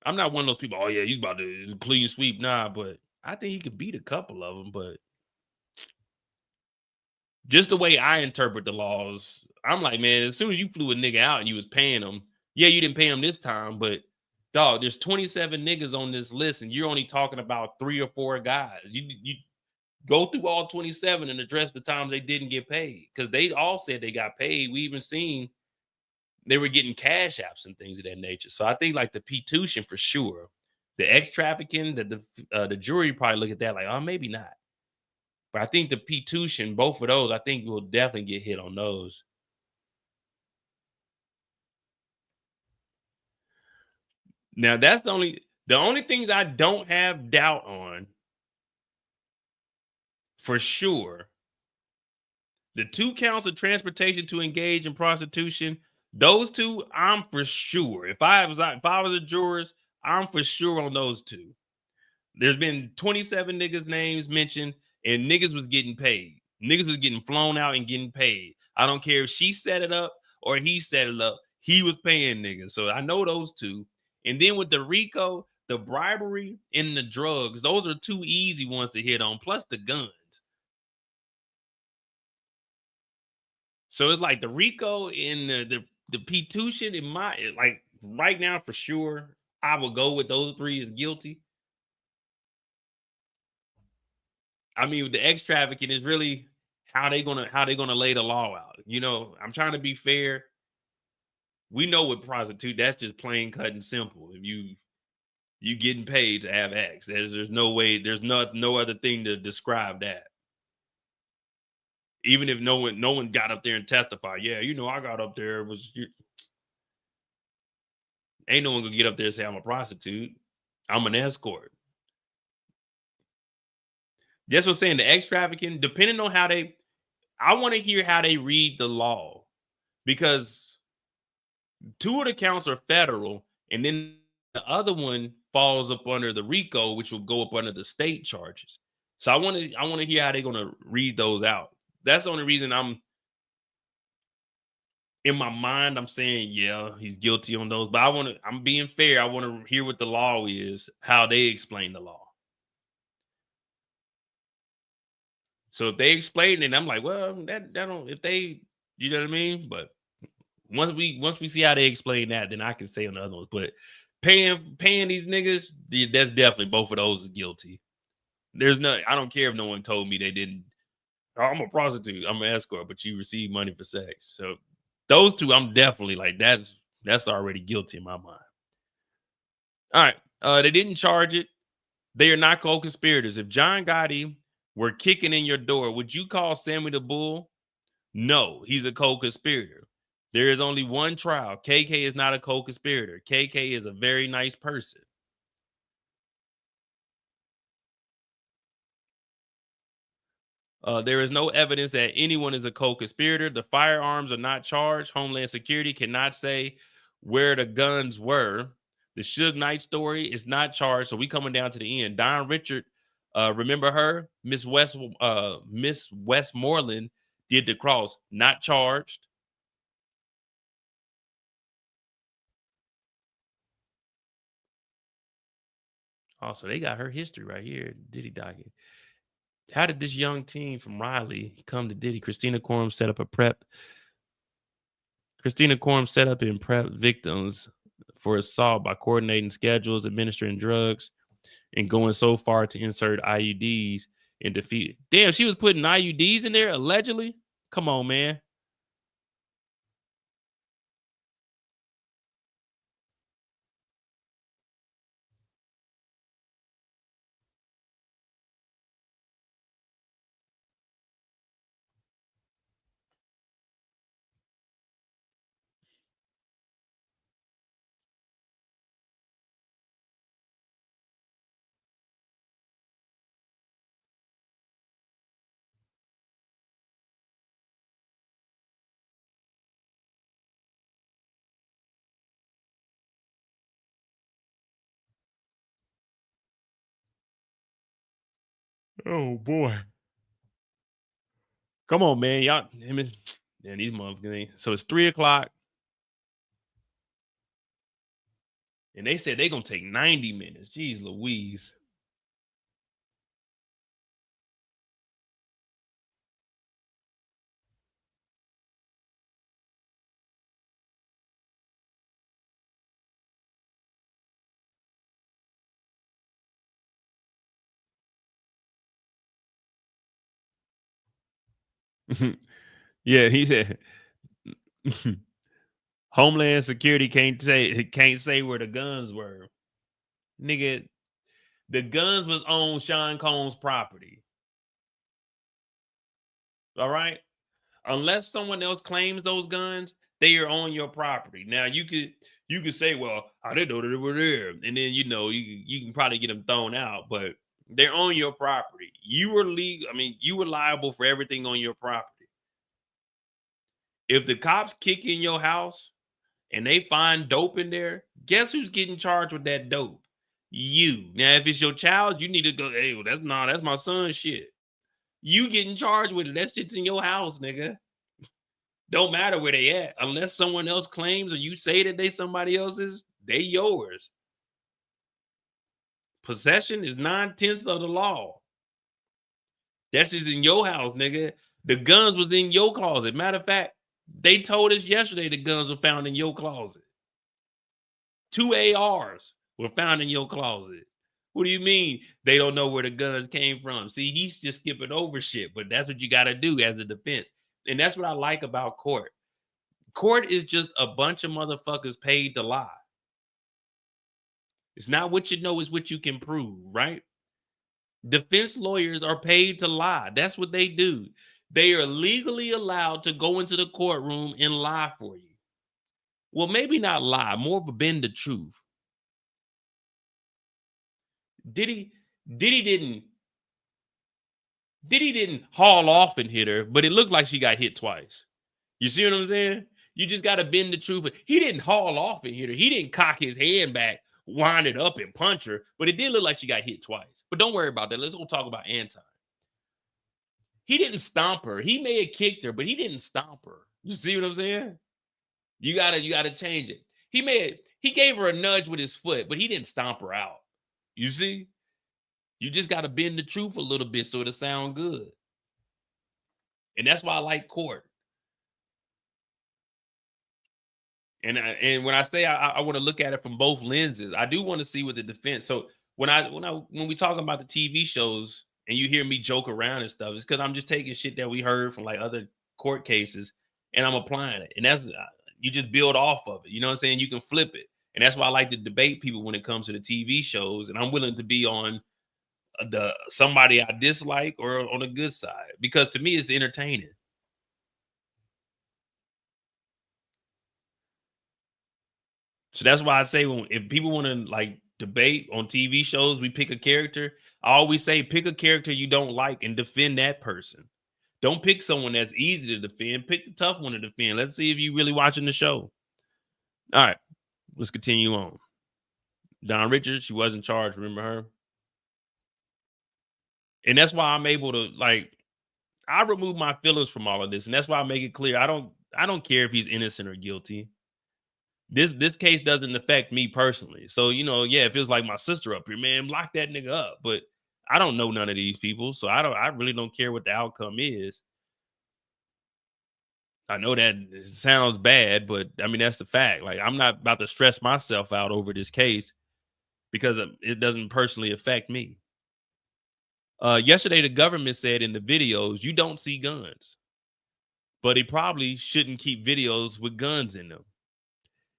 one of those people. Oh yeah, he's about to clean sweep. Nah, but I think he could beat a couple of them. But just the way I interpret the laws, I'm like, man, as soon as you flew a nigga out and you was paying him, yeah, you didn't pay him this time, but dog, there's 27 niggas on this list, and you're only talking about 3 or 4 guys. You go through all 27 and address the times they didn't get paid, because they all said they got paid. We even seen they were getting cash apps and things of that nature. So I think like the P2tion for sure, the X trafficking, the jury probably look at that like, oh, maybe not. But I think the P2tion, both of those, I think will definitely get hit on those. Now that's the only things I don't have doubt on for sure. The 2 counts of transportation to engage in prostitution, those 2, I'm for sure. If I was a jurist, I'm for sure on those 2. There's been 27 niggas' names mentioned, and niggas was getting paid. Niggas was getting flown out and getting paid. I don't care if she set it up or he set it up. He was paying niggas. So I know those 2. And then with the RICO, the bribery and the drugs, those are 2 easy ones to hit on, plus the guns. So it's like the RICO and the P2 in my, like right now for sure, I would go with those 3 as guilty. I mean, with the X trafficking is really how they gonna lay the law out. You know, I'm trying to be fair. We know with prostitute, that's just plain cut and simple. If you getting paid to have X, there's no way, there's no other thing to describe that. Even if no one got up there and testified, yeah, you know, I got up there, ain't no one gonna get up there and say I'm a prostitute. I'm an escort. That's what I'm saying. The X trafficking, depending on how I want to hear how they read the law, because 2 of the counts are federal, and then the other one falls up under the RICO, which will go up under the state charges. So I want to hear how they're gonna read those out. That's the only reason I'm in my mind, I'm saying, yeah, he's guilty on those. But I'm being fair. I want to hear what the law is, how they explain the law. So if they explain it, I'm like, well, that don't, if they, you know what I mean? But once we see how they explain that, then I can say on the other ones. But paying these niggas, that's definitely, both of those is guilty. There's no, I don't care if no one told me they didn't. Oh, I'm a prostitute, I'm an escort, but you receive money for sex. So those 2, I'm definitely like, that's already guilty in my mind. All right. They didn't charge it. They are not co-conspirators. If John Gotti were kicking in your door, would you call Sammy the Bull? No, he's a co-conspirator. There is only one trial. KK is not a co-conspirator. KK is a very nice person. There is no evidence that anyone is a co-conspirator. The firearms are not charged. Homeland Security cannot say where the guns were. The Suge Knight story is not charged. So we coming down to the end. Don Richard, remember her? Miss Westmoreland did the cross, not charged. Also, they got her history right here. Diddy docket. How did this young teen from Raleigh come to Diddy? Christina Corum set up and prep victims for assault by coordinating schedules, administering drugs, and going so far to insert IUDs and defeat. Damn, she was putting IUDs in there, allegedly? Come on, man. Oh boy. Come on, man. Y'all, man, these motherfuckers. So it's 3:00. And they said they're gonna take 90 minutes. Jeez Louise. Yeah, he said Homeland Security can't say where the guns were. Nigga, the guns was on Sean Combs' property. All right? Unless someone else claims those guns, they are on your property. Now you could say, well, I didn't know that they were there. And then you can probably get them thrown out, but They're on your property. You were legal. I mean, you were liable for everything on your property. If the cops kick in your house and they find dope in there, guess who's getting charged with that dope? You. Now, if it's your child, you need to go, hey, well, that's my son's shit. You getting charged with it. That shit's in your house, nigga. Don't matter where they at. Unless someone else claims or you say that they somebody else's, they yours. Possession is 9/10 of the law. That's just in your house, nigga. The guns was in your closet. Matter of fact, they told us yesterday the guns were found in your closet. 2 ARs were found in your closet. What do you mean they don't know where the guns came from? See, he's just skipping over shit, but that's what you got to do as a defense. And that's what I like about court. Court is just a bunch of motherfuckers paid to lie. It's not what you know, it's what you can prove, right? Defense lawyers are paid to lie. That's what they do. They are legally allowed to go into the courtroom and lie for you. Well, maybe not lie, more of a bend the truth. Diddy didn't haul off and hit her, but it looked like she got hit twice. You see what I'm saying? You just got to bend the truth. He didn't haul off and hit her. He didn't cock his hand back, wind it up and punch her, but it did look like she got hit twice. But don't worry about that. Let's go talk about Anton. He didn't stomp her. He may have kicked her, but he didn't stomp her. You see what I'm saying? You gotta change it. He gave her a nudge with his foot, but he didn't stomp her out. You see? You just gotta bend the truth a little bit so it'll sound good. And that's why I like court. And when I say I want to look at it from both lenses, I do want to see what the defense. So when we talk about the TV shows and you hear me joke around and stuff, it's because I'm just taking shit that we heard from like other court cases and I'm applying it. And that's you just build off of it. You know what I'm saying? You can flip it. And that's why I like to debate people when it comes to the TV shows. And I'm willing to be on the somebody I dislike or on the good side because to me it's entertaining. So that's why I say if people want to like debate on TV shows, we pick a character. I always say pick a character you don't like and defend that person. Don't pick someone that's easy to defend. Pick the tough one to defend. Let's see if you're really watching the show. All right, let's continue on. Don Richards, she wasn't charged. Remember her? And that's why I'm able to I remove my feelings from all of this, and that's why I make it clear I don't care if he's innocent or guilty. This case doesn't affect me personally. So, yeah, it feels like my sister up here, man, lock that nigga up. But I don't know none of these people. So I really don't care what the outcome is. I know that it sounds bad, but I mean, that's the fact. Like, I'm not about to stress myself out over this case because it doesn't personally affect me. Yesterday, the government said in the videos, you don't see guns, but he probably shouldn't keep videos with guns in them.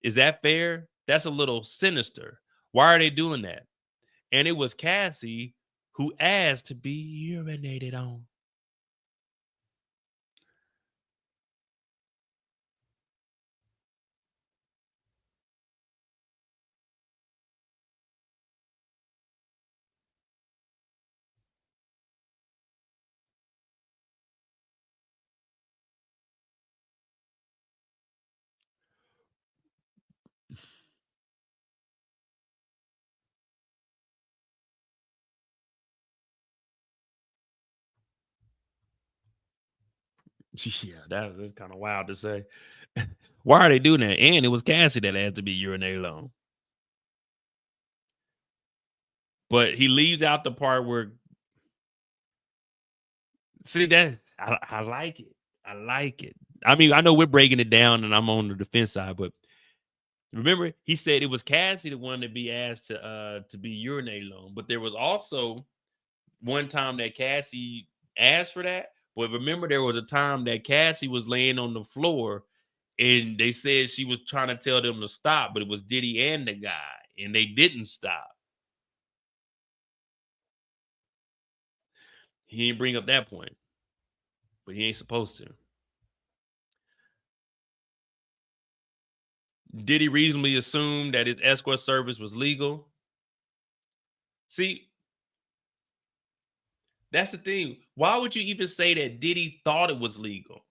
Is that fair? That's a little sinister. Why are they doing that? And it was Cassie who asked to be urinated on. Yeah, that's kind of wild to say. Why are they doing that? And it was Cassie that asked to be urinated on. But he leaves out the part where, see that I like it. I like it. I mean, I know we're breaking it down and I'm on the defense side, but remember, he said it was Cassie the one to be asked to be urinated on. But there was also one time that Cassie asked for that. But remember, there was a time that Cassie was laying on the floor and they said she was trying to tell them to stop, but it was Diddy and the guy, and they didn't stop. He didn't bring up that point, but he ain't supposed to. Did he reasonably assume that his escort service was legal? See, That's the thing. Why would you even say that Diddy thought it was legal?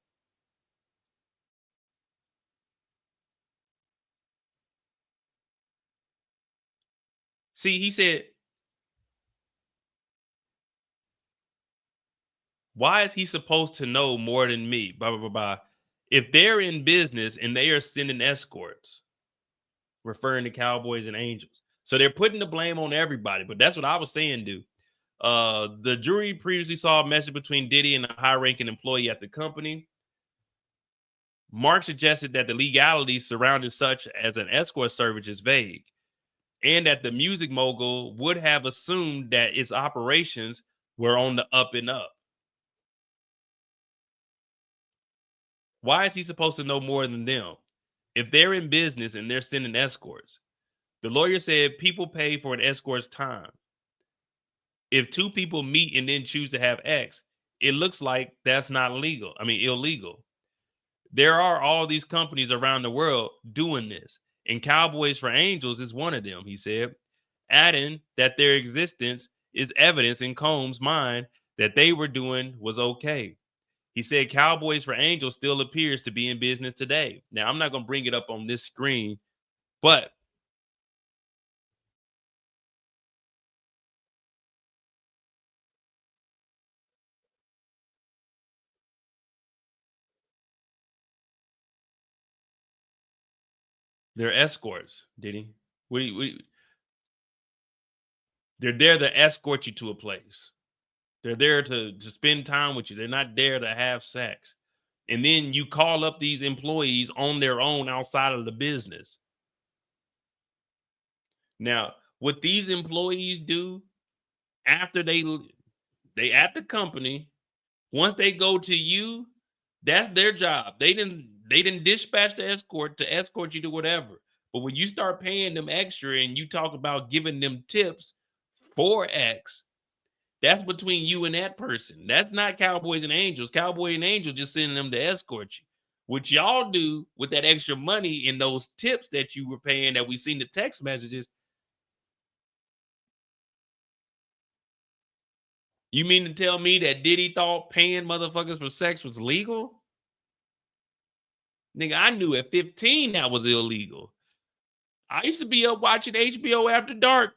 See, he said, why is he supposed to know more than me? Blah, blah, blah, blah. If they're in business and they are sending escorts, referring to Cowboys and Angels. So they're putting the blame on everybody. But that's what I was saying, dude. The jury previously saw a message between Diddy and a high-ranking employee at the company. Mark suggested that the legalities surrounding such as an escort service is vague, and that the music mogul would have assumed that its operations were on the up and up. Why is he supposed to know more than them? If they're in business and they're sending escorts, the lawyer said people pay for an escort's time. If two people meet and then choose to have X, it looks like that's not legal. I mean, illegal. There are all these companies around the world doing this, and Cowboys for Angels is one of them, he said, adding that their existence is evidence in Combs' mind that they were doing was okay. He said Cowboys for Angels still appears to be in business today. Now, I'm not going to bring it up on this screen, but they're escorts, Diddy. They're there to escort you to a place. They're there to spend time with you. They're not there to have sex. And then you call up these employees on their own outside of the business. Now, what these employees do after they at the company, once they go to you, that's their job. They didn't dispatch the escort to escort you to whatever. But when you start paying them extra and you talk about giving them tips for X, that's between you and that person. That's not Cowboys and Angels. Cowboy and Angels just sending them to escort you. What y'all do with that extra money and those tips that you were paying that we seen the text messages, you mean to tell me that Diddy thought paying motherfuckers for sex was legal? Nigga, I knew at 15 that was illegal. I used to be up watching HBO After Dark.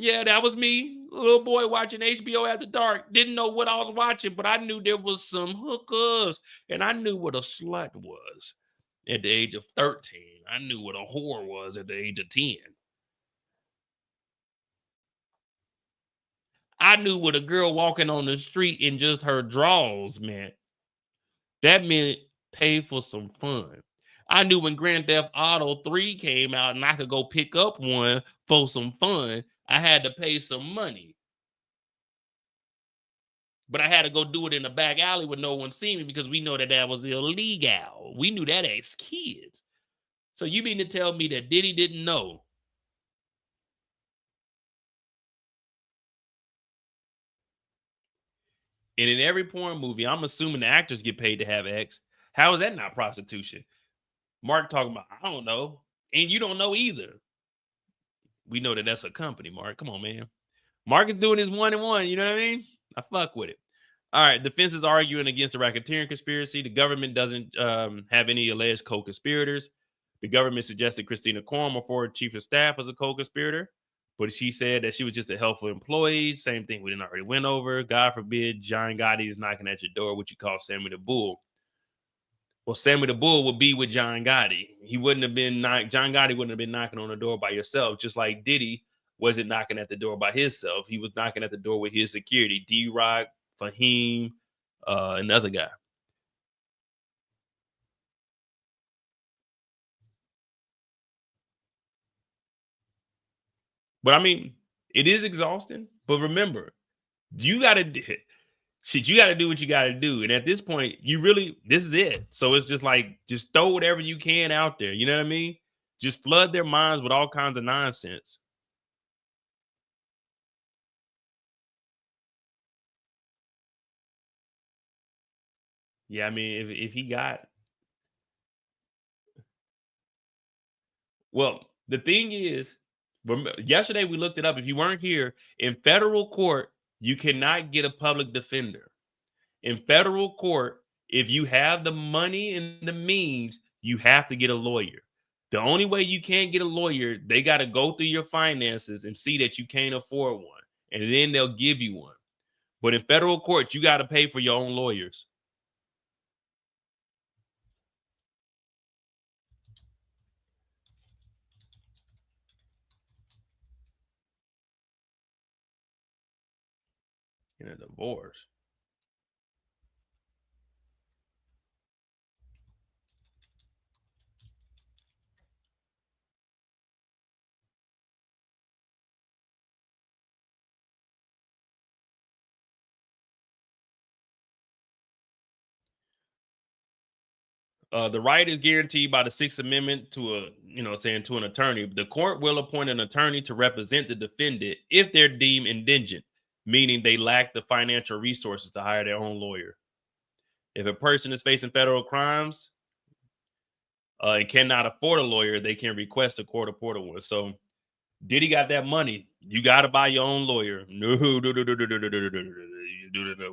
Yeah, that was me, little boy watching HBO After Dark. Didn't know what I was watching, but I knew there was some hookers, and I knew what a slut was at the age of 13. I knew what a whore was at the age of 10. I knew what a girl walking on the street in just her drawers meant. That meant pay for some fun. I knew when Grand Theft Auto 3 came out and I could go pick up one for some fun, I had to pay some money. But I had to go do it in the back alley with no one seeing me because we know that was illegal. We knew that as kids. So you mean to tell me that Diddy didn't know? And in every porn movie, I'm assuming the actors get paid to have X. How is that not prostitution? Mark talking about, I don't know. And you don't know either. We know that that's a company, Mark. Come on, man. Mark is doing his 1-1. You know what I mean? I fuck with it. All right. Defense is arguing against the racketeering conspiracy. The government doesn't have any alleged co-conspirators. The government suggested Christina Korn, a former chief of staff, was a co-conspirator, but she said that she was just a helpful employee. Same thing we didn't already went over. God forbid John Gotti is knocking at your door, what you call Sammy the Bull. Well, Sammy the Bull would be with John Gotti. John Gotti wouldn't have been knocking on the door by yourself, just like Diddy wasn't knocking at the door by himself. He was knocking at the door with his security, D-Rock, Fahim, another guy. But I mean, it is exhausting. But remember, you got to do what you got to do. And at this point, this is it. So it's just like, just throw whatever you can out there. You know what I mean? Just flood their minds with all kinds of nonsense. Yeah, I mean, if he got... Well, the thing is, yesterday we looked it up. If you weren't here, in federal court, You cannot get a public defender. In federal court, if you have the money and the means, you have to get a lawyer. The only way you can't get a lawyer, they got to go through your finances and see that you can't afford one, and then they'll give you one. But in federal court, you got to pay for your own lawyers. In a divorce. The right is guaranteed by the Sixth Amendment to to an attorney. The court will appoint an attorney to represent the defendant if they're deemed indigent, meaning they lack the financial resources to hire their own lawyer. If a person is facing federal crimes and cannot afford a lawyer, they can request a court-appointed one. So Diddy got that money. You got to buy your own lawyer. No.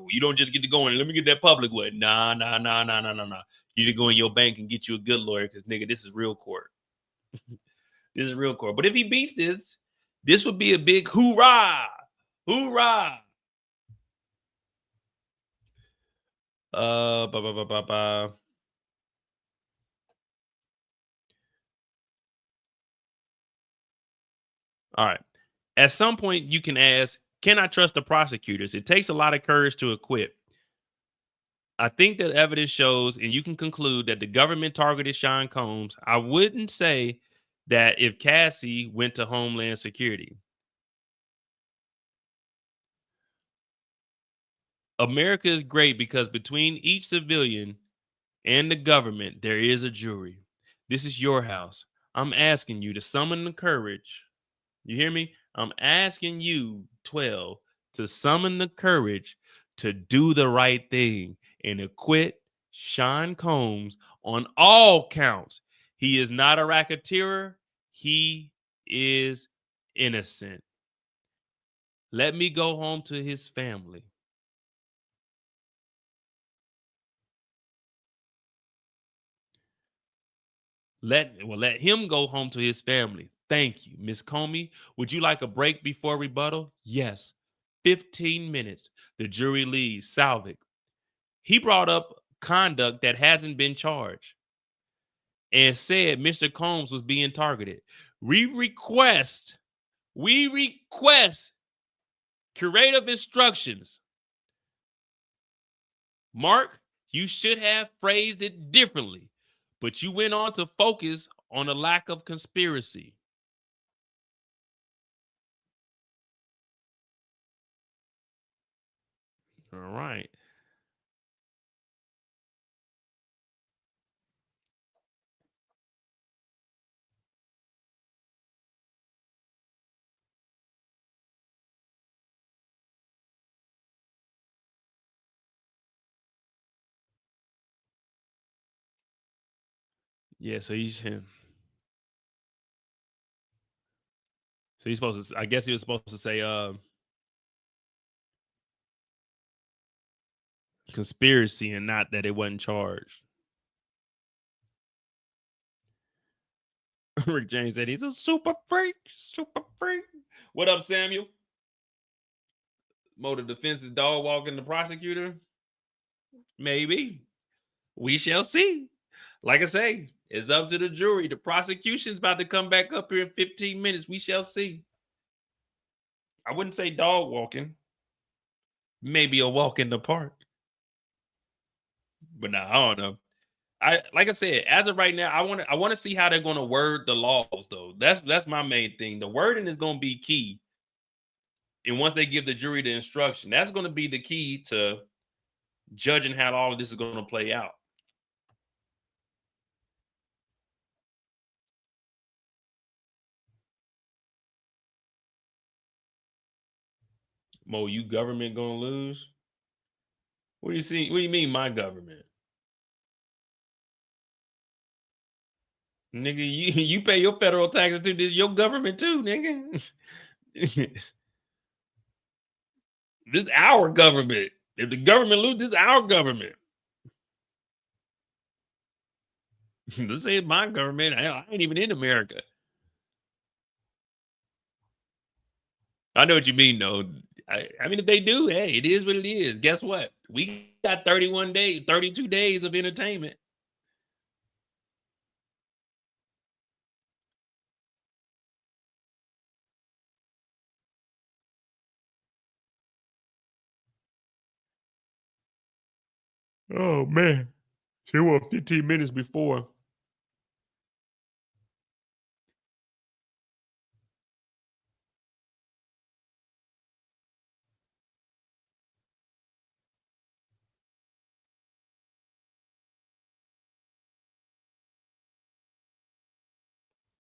You don't just get to go in. Let me get that public one. Nah. You need to go in your bank and get you a good lawyer because, nigga, this is real court. This is real court. But if he beats this would be a big hoorah. Hoorah. All right. At some point, you can ask, can I trust the prosecutors? It takes a lot of courage to acquit. I think that evidence shows, and you can conclude that the government targeted Sean Combs. I wouldn't say that if Cassie went to Homeland Security. America is great because between each civilian and the government, there is a jury. This is your house. I'm asking you to summon the courage. You hear me? I'm asking you, 12, to summon the courage to do the right thing and acquit Sean Combs on all counts. He is not a racketeer. He is innocent. Let me go home to his family. Let him go home to his family. Thank you. Miss Comey, would you like a break before rebuttal? Yes. 15 minutes. The jury leaves. Salvik. He brought up conduct that hasn't been charged and said Mr. Combs was being targeted. We request curative instructions. Mark, you should have phrased it differently, but you went on to focus on a lack of conspiracy. All right. Yeah, so he's him. So he's supposed to, I guess he was supposed to say conspiracy and not that it wasn't charged. Rick James said he's a super freak. What up, Samuel? The defense is dog walking the prosecutor? Maybe. We shall see. Like I say, it's up to the jury. The prosecution's about to come back up here in 15 minutes. We shall see. I wouldn't say dog walking. Maybe a walk in the park. But nah, I don't know. Like I said, as of right now, I want to see how they're going to word the laws, though. That's my main thing. The wording is going to be key. And once they give the jury the instruction, that's going to be the key to judging how all of this is going to play out. Mo, you government gonna lose? What do you see? What do you mean, my government? Nigga, you pay your federal taxes too. This your government too, nigga. This is our government. If the government lose, this is our government. Don't say it's my government. I ain't even in America. I know what you mean, though. I mean, if they do, hey, it is what it is. Guess what? We got 31 days, 32 days of entertainment. Oh, man. She was 15 minutes before.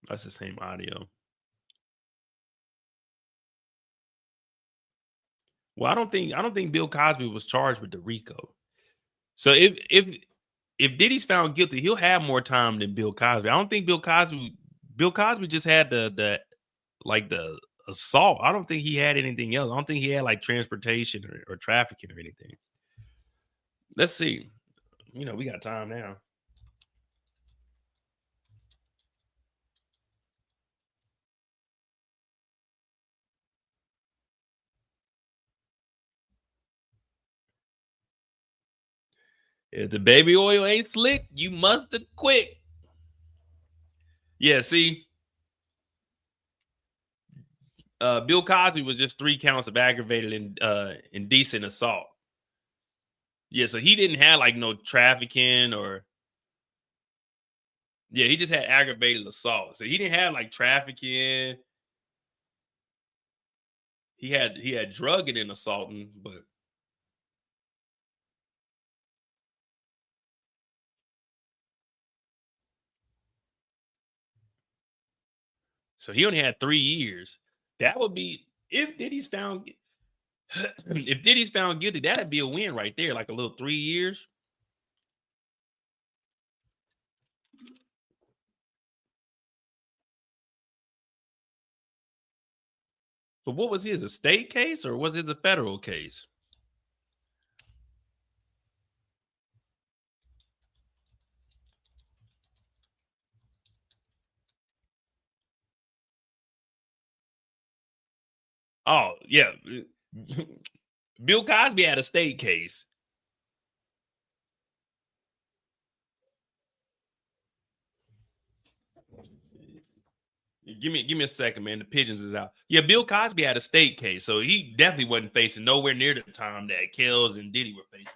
That's the same audio. Well, I don't think Bill Cosby was charged with the RICO. So if Diddy's found guilty, he'll have more time than Bill Cosby. I don't think Bill Cosby just had the assault. I don't think he had anything else. I don't think he had like transportation or trafficking or anything. Let's see. We got time now. If the baby oil ain't slick, you must have quit. Yeah, see, Bill Cosby was just 3 counts of aggravated indecent assault. Yeah, so he didn't have like no trafficking or. Yeah, he just had aggravated assault. So he didn't have like trafficking. He had drugging and assaulting, but. So he only had 3 years. That would be if Diddy's found guilty, that'd be a win right there, like a little 3 years. But what was his, a state case or was it a federal case? Oh, yeah. Bill Cosby had a state case. Give me a second, man. The pigeons is out. Yeah, Bill Cosby had a state case, so he definitely wasn't facing nowhere near the time that Kells and Diddy were facing.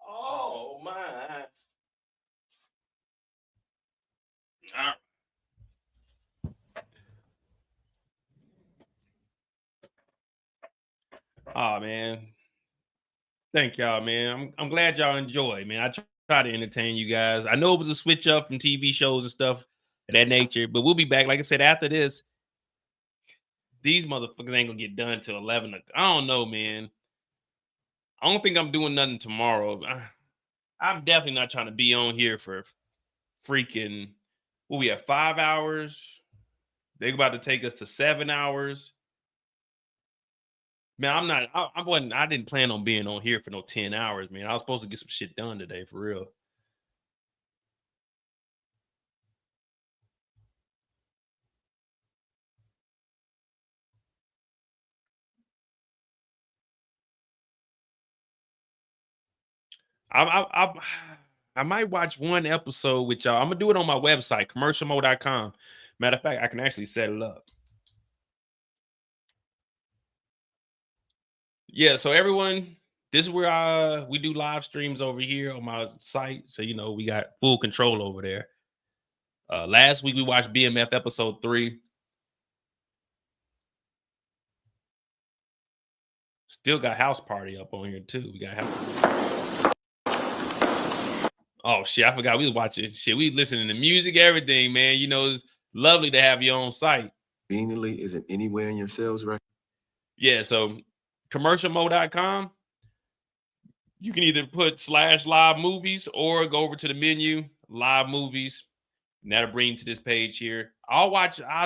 Oh my. Oh man. Thank y'all, man. I'm glad y'all enjoy, man. I try to entertain you guys. I know it was a switch up from TV shows and stuff of that nature, but we'll be back. Like I said, after this, these motherfuckers ain't gonna get done till 11. I don't know, man. I don't think I'm doing nothing tomorrow. I'm definitely not trying to be on here for freaking, what we have, 5 hours. They're about to take us to 7 hours. Man, I didn't plan on being on here for no 10 hours, man. I was supposed to get some shit done today, for real. I might watch one episode with y'all. I'm gonna do it on my website, commercialmo.com. Matter of fact, I can actually set it up. Yeah, so everyone, This is where we do live streams over here on my site. So, you know, we got full control over there. Last week we watched BMF episode 3. Still got House Party up on here too. We got House. Oh shit, I forgot we was watching shit. We listening to music, everything, man. You know, it's lovely to have your own site. Conveniently isn't anywhere in your sales record. Yeah, so commercialmo.com. You can either put /live movies or go over to the menu, live movies, and that'll bring you to this page here. I'll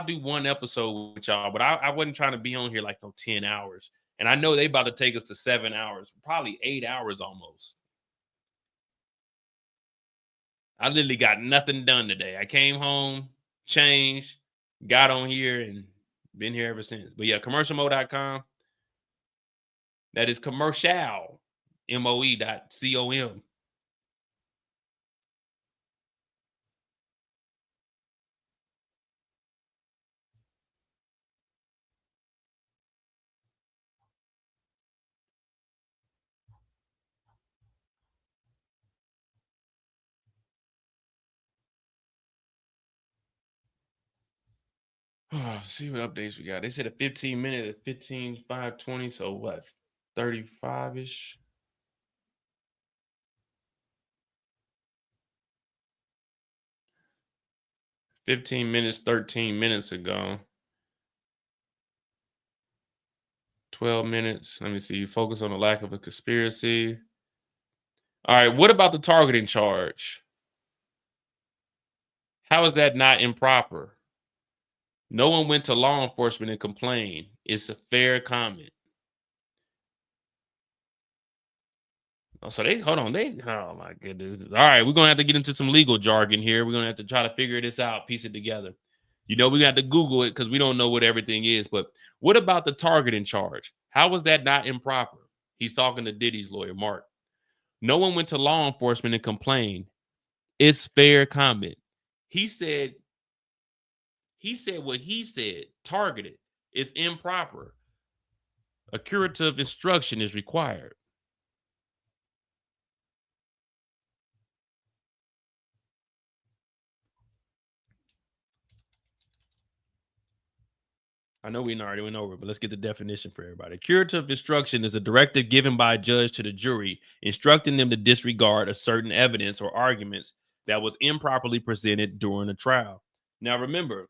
do one episode with y'all, but I wasn't trying to be on here like no 10 hours. And I know they about to take us to 7 hours, probably 8 hours almost. I literally got nothing done today. I came home, changed, got on here, and been here ever since. But yeah, commercialmo.com. That is commercial, MOE.com. See what updates we got. They said a 15-minute at 15/5/20. So what? 35-ish. $15 minutes, 13 minutes ago. 12 minutes. Let me see. Focus on the lack of a conspiracy. All right. What about the targeting charge? How is that not improper? No one went to law enforcement and complained. It's a fair comment. Oh, so hold on. Oh my goodness. All right, we're gonna have to get into some legal jargon here. We're gonna have to try to figure this out, piece it together. You know, we got to Google it because we don't know what everything is. But what about the targeting charge? How was that not improper? He's talking to Diddy's lawyer, Mark. No one went to law enforcement and complained. It's fair comment. He said what he said, targeted. It's improper. A curative instruction is required. I know we already went over it, but let's get the definition for everybody. Curative instruction is a directive given by a judge to the jury, instructing them to disregard a certain evidence or arguments that was improperly presented during a trial. Now, remember,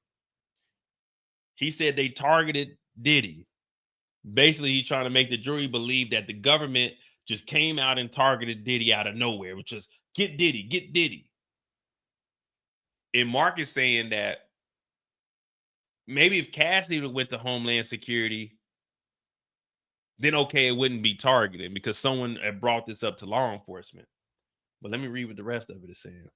he said they targeted Diddy. Basically, he's trying to make the jury believe that the government just came out and targeted Diddy out of nowhere, which is get Diddy, get Diddy. And Mark is saying that maybe if Cassie went to Homeland Security, then okay, it wouldn't be targeted because someone had brought this up to law enforcement. But let me read what the rest of it is saying.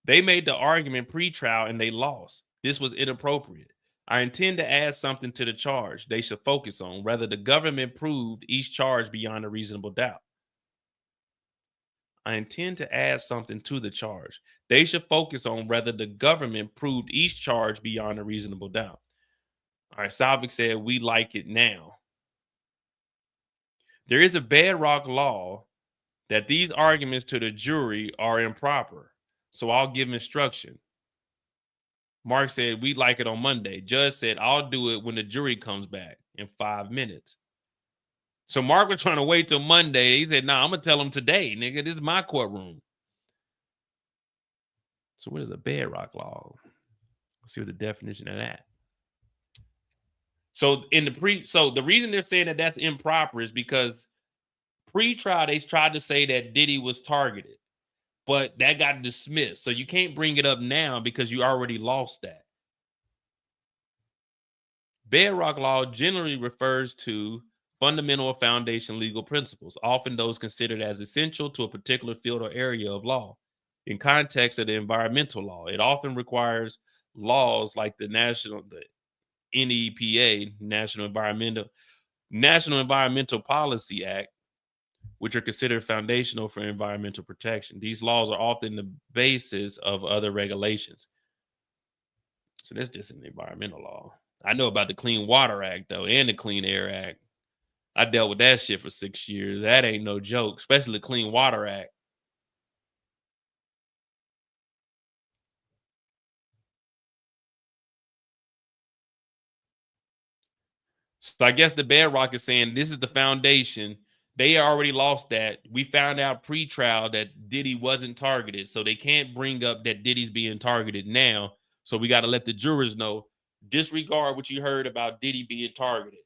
They made the argument pre-trial and they lost. This was inappropriate. I intend to add something to the charge they should focus on, whether the government proved each charge beyond a reasonable doubt. I intend to add something to the charge. They should focus on whether the government proved each charge beyond a reasonable doubt. All right, Salvik said, we like it now. There is a bedrock law that these arguments to the jury are improper, so I'll give instruction. Mark said, we like it on Monday. Judge said, I'll do it when the jury comes back in 5 minutes. So Mark was trying to wait till Monday. He said, nah, I'm going to tell him today, nigga. This is my courtroom. So what is a bedrock law? Let's see what the definition of that. So the reason they're saying that that's improper is because pre-trial, they tried to say that Diddy was targeted, but that got dismissed. So you can't bring it up now because you already lost that. Bedrock law generally refers to fundamental or foundation legal principles, often those considered as essential to a particular field or area of law. In context of the environmental law, it often requires laws like the NEPA, National Environmental Policy Act, which are considered foundational for environmental protection. These laws are often the basis of other regulations. So that's just an environmental law. I know about the Clean Water Act, though, and the Clean Air Act. I dealt with that shit for 6 years. That ain't no joke, especially the Clean Water Act. So I guess the bedrock is saying this is the foundation. They already lost that. We found out pre-trial that Diddy wasn't targeted, so they can't bring up that Diddy's being targeted now. So we got to let the jurors know, disregard what you heard about Diddy being targeted.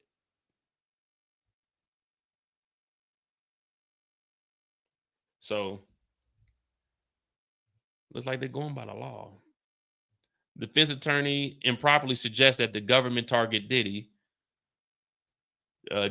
So looks like they're going by the law. Defense attorney improperly suggests that the government target Diddy.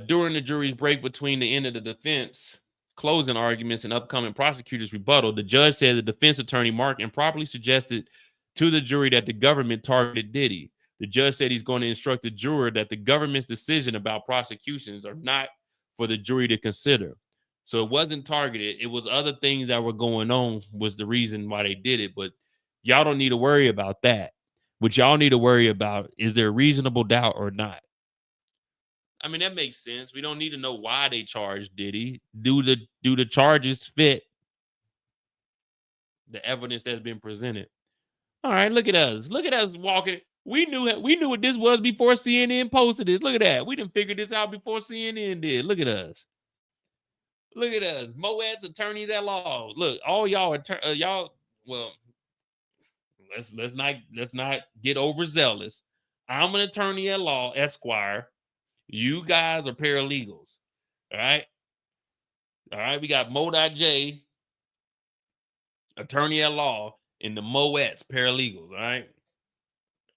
During the jury's break between the end of the defense closing arguments and upcoming prosecutor's rebuttal, the judge said the defense attorney Mark improperly suggested to the jury that the government targeted Diddy. The judge said he's going to instruct the juror that the government's decision about prosecutions are not for the jury to consider. So it wasn't targeted. It was other things that were going on was the reason why they did it. But y'all don't need to worry about that. What y'all need to worry about is there reasonable doubt or not. I mean, that makes sense. We don't need to know why they charged Diddy. Do the charges fit the evidence that's been presented? All right, look at us. Look at us walking. We knew what this was before CNN posted this. Look at that. We didn't figure this out before CNN did. Look at us. Look at us. Moed's attorneys at law. Look, all y'all y'all. Well, let's not get overzealous. I'm an attorney at law, Esquire. You guys are paralegals. All right. All right. We got Mo.J, attorney at law, and the Moets, paralegals. All right.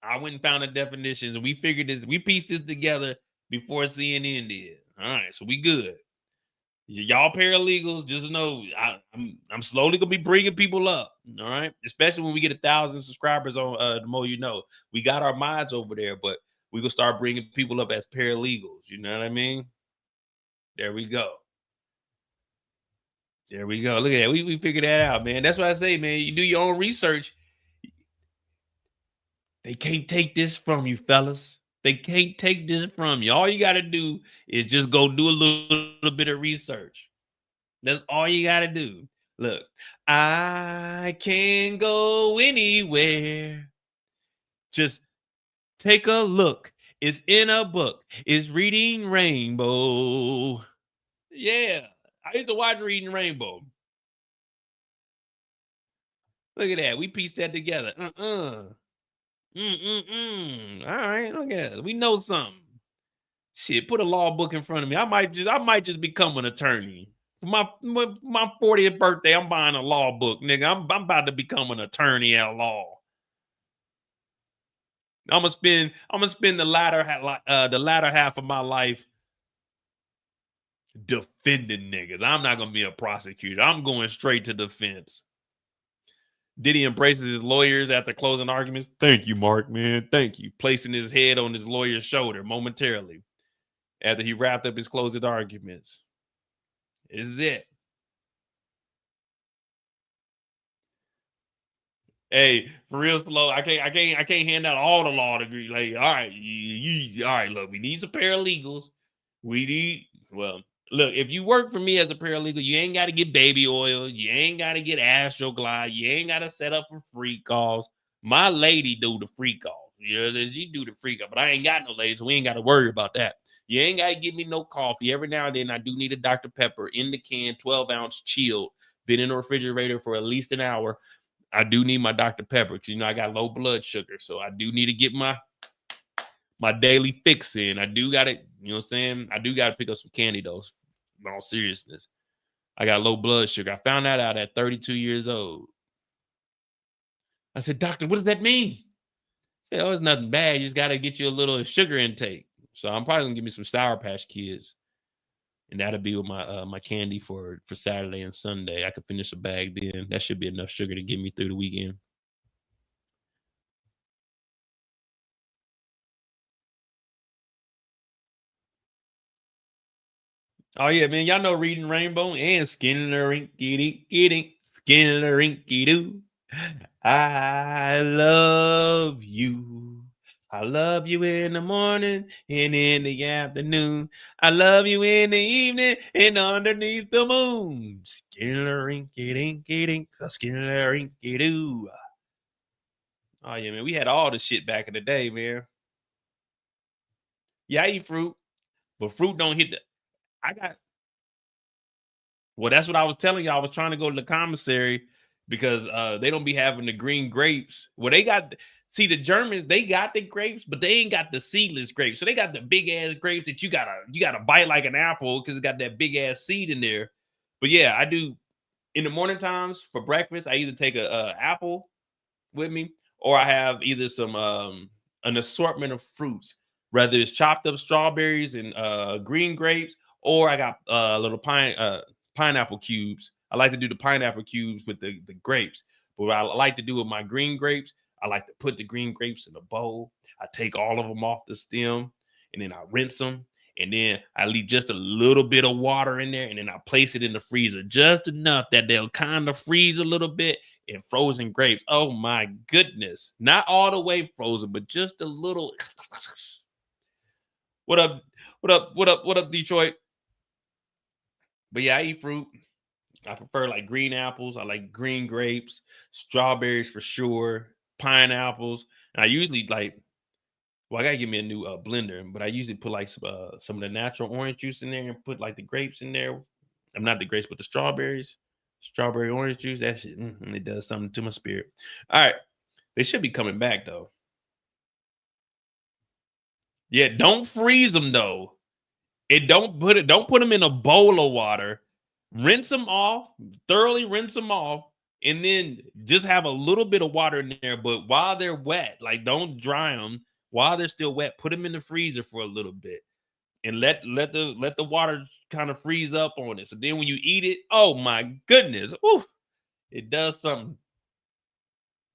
I went and found the definitions and we figured this, we pieced this together before CNN did. All right. So we good. Y'all paralegals, just know I'm slowly gonna be bringing people up. All right. Especially when we get 1,000 subscribers on the Mo You Know. We got our minds over there, but we gonna start bringing people up as paralegals. You know what I mean? There we go. There we go. Look at that. We figured that out, man. That's what I say, man. You do your own research. They can't take this from you, fellas. They can't take this from you. All you got to do is just go do a little bit of research. That's all you got to do. Look, I can go anywhere. Just take a look. It's in a book. It's Reading Rainbow. Yeah. I used to watch Reading Rainbow. Look at that. We pieced that together. All right. Look at that. We know something. Shit, put a law book in front of me. I might just become an attorney. For my 40th birthday, I'm buying a law book, nigga. I'm about to become an attorney at law. I'm gonna spend the latter half of my life defending niggas. I'm not gonna be a prosecutor. I'm going straight to defense. Diddy embraces his lawyers after closing arguments. Thank you, Mark, man. Thank you. Placing his head on his lawyer's shoulder momentarily after he wrapped up his closing arguments. This is it. Hey, for real slow. I can't hand out all the law degrees. Like, all right, all right, look, we need some paralegals. Look, if you work for me as a paralegal, you ain't got to get baby oil. You ain't got to get Astroglide. You ain't got to set up for free calls. My lady do the free calls. You know, she do the free call, but I ain't got no lady, so we ain't got to worry about that. You ain't got to give me no coffee. Every now and then, I do need a Dr. Pepper in the can, 12-ounce chilled, been in the refrigerator for at least an hour. I do need my Dr. Pepper because, you know, I got low blood sugar, so I do need to get my daily fix in. I do got it, you know what I'm saying? I do got to pick up some candy, though, in all seriousness. I got low blood sugar. I found that out at 32 years old. I said, doctor, what does that mean? He said, oh, it's nothing bad. You just got to get you a little sugar intake. So I'm probably going to give me some Sour Patch Kids. And that'll be with my candy for Saturday and Sunday. I could finish a bag then. That should be enough sugar to get me through the weekend. Oh, yeah, man. Y'all know Reading Rainbow and Skinner-rinky-doo. I love you. I love you in the morning and in the afternoon. I love you in the evening and underneath the moon. Skillery-dinky-dink, skillery-doo. Oh yeah, man. We had all the shit back in the day, man. Yeah, I eat fruit, but fruit don't hit the. I got. Well, that's what I was telling you. I was trying to go to the commissary because they don't be having the green grapes. Well, they got. See, the Germans, they got the grapes, but they ain't got the seedless grapes. So they got the big ass grapes that you gotta bite like an apple because it got that big ass seed in there. But yeah, I do in the morning times for breakfast. I either take a apple with me, or I have either some an assortment of fruits, whether it's chopped up strawberries and green grapes, or I got little pineapple cubes. I like to do the pineapple cubes with the grapes. But what I like to do with my green grapes, I like to put the green grapes in a bowl. I take all of them off the stem, and then I rinse them, and then I leave just a little bit of water in there, and then I place it in the freezer just enough that they'll kind of freeze a little bit. And frozen grapes. Oh my goodness. Not all the way frozen, but just a little. What up? What up? What up? What up, Detroit? But yeah, I eat fruit. I prefer like green apples. I like green grapes, strawberries for sure, pineapples. And I usually like, well, I gotta give me a new blender, but I usually put like some of the natural orange juice in there and put like the grapes in there. I'm not the grapes, but the strawberries. Strawberry orange juice, that shit, it does something to my spirit. All right, they should be coming back though. Yeah, don't freeze them though. Don't put them in a bowl of water. Rinse them off, thoroughly rinse them off, and then just have a little bit of water in there. But while they're wet, like don't dry them. While they're still wet, put them in the freezer for a little bit, and let the water kind of freeze up on it. So then when you eat it, oh my goodness, ooh, it does something.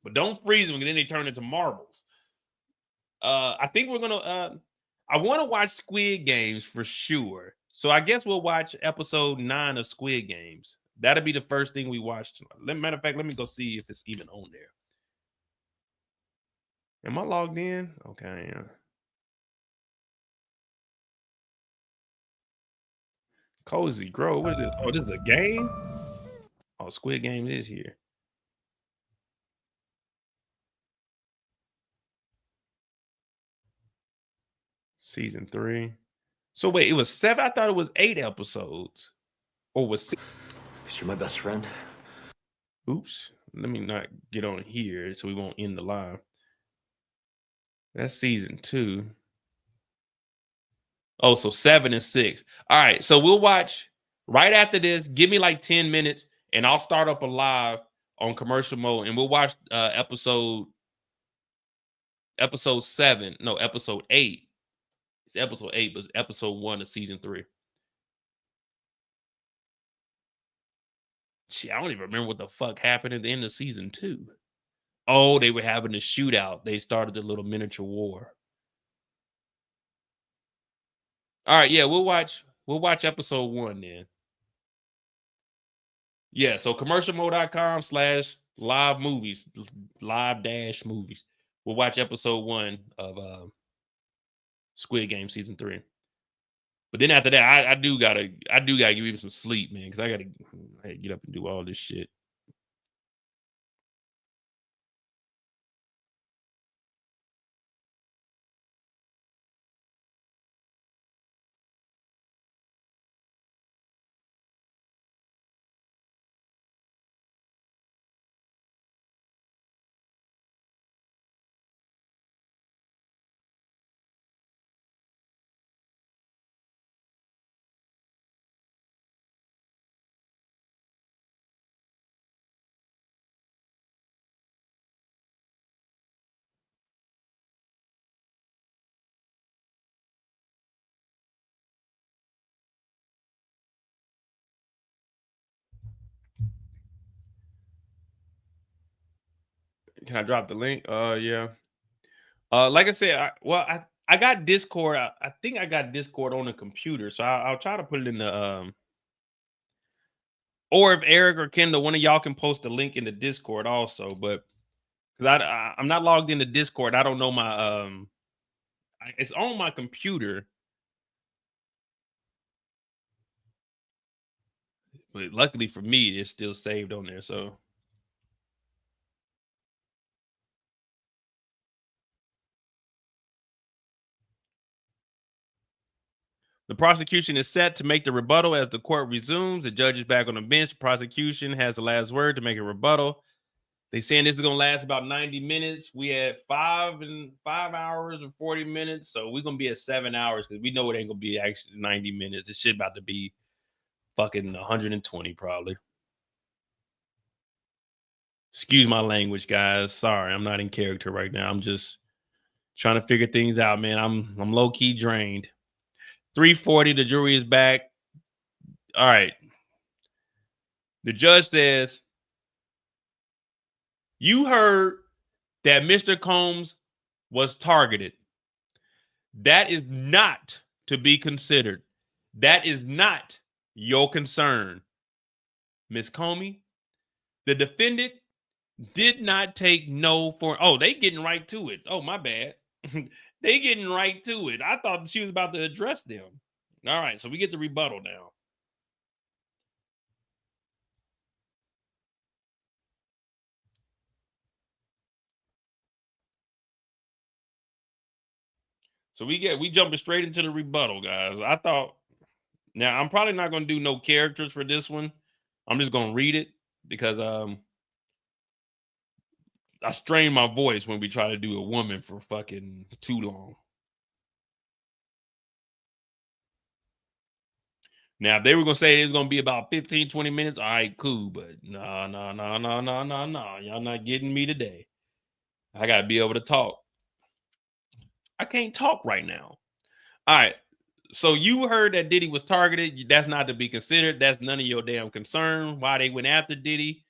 But don't freeze them, and then they turn into marbles. I think we're gonna. I want to watch Squid Games for sure. So I guess we'll watch episode 9 of Squid Games. That'll be the first thing we watch tonight. Matter of fact, let me go see if it's even on there. Am I logged in? Okay. Yeah. Cozy Grove. What is this? Oh, this is a game? Oh, Squid Game is here. Season 3. So wait, it was 7? I thought it was 8 episodes. Or was 6? Because you're my best friend. Oops. Let me not get on here so we won't end the live. That's season 2. Oh, so 7 and 6. All right. So we'll watch right after this. Give me like 10 minutes and I'll start up a live on commercial mode and we'll watch episode 7. No, episode 8. It's episode 8, but it's episode 1 of season 3. Shit, I don't even remember what the fuck happened at the end of season 2. Oh, they were having a shootout. They started the little miniature war. All right, yeah, we'll watch episode 1 then. Yeah, so commercialmode.com/live movies, live-movies. We'll watch episode 1 of Squid Game season 3. But then after that, I do gotta give you some sleep, man, because I gotta get up and do all this shit. Can I drop the link? Yeah. Like I said, I got Discord. I think I got Discord on the computer, so I'll try to put it in the or if Eric or Kendall, one of y'all can post the link in the Discord also. But because I'm not logged into Discord, I don't know my It's on my computer. But luckily for me, it's still saved on there. So the prosecution is set to make the rebuttal as the court resumes. The judge is back on the bench. The prosecution has the last word to make a rebuttal. They saying this is gonna last about 90 minutes. We had 5 hours and 40 minutes, so we're gonna be at 7 hours because we know it ain't gonna be actually 90 minutes. It's shit about to be fucking 120 probably. Excuse my language, guys. Sorry, I'm not in character right now. I'm just trying to figure things out, man. I'm low key drained. 3:40, the jury is back. All right. The judge says, you heard that Mr. Combs was targeted. That is not to be considered. That is not your concern. Miss Comey, the defendant did not take no for, oh, they getting right to it. Oh, my bad. They getting right to it. I thought she was about to address them. All right, so we get the rebuttal now. So we jumping straight into the rebuttal, guys. I thought, now I'm probably not going to do no characters for this one. I'm just going to read it because I strain my voice when we try to do a woman for fucking too long. Now, if they were going to say it's going to be about 15, 20 minutes, all right, cool. But no. Y'all not getting me today. I got to be able to talk. I can't talk right now. All right. So you heard that Diddy was targeted. That's not to be considered. That's none of your damn concern. Why they went after Diddy,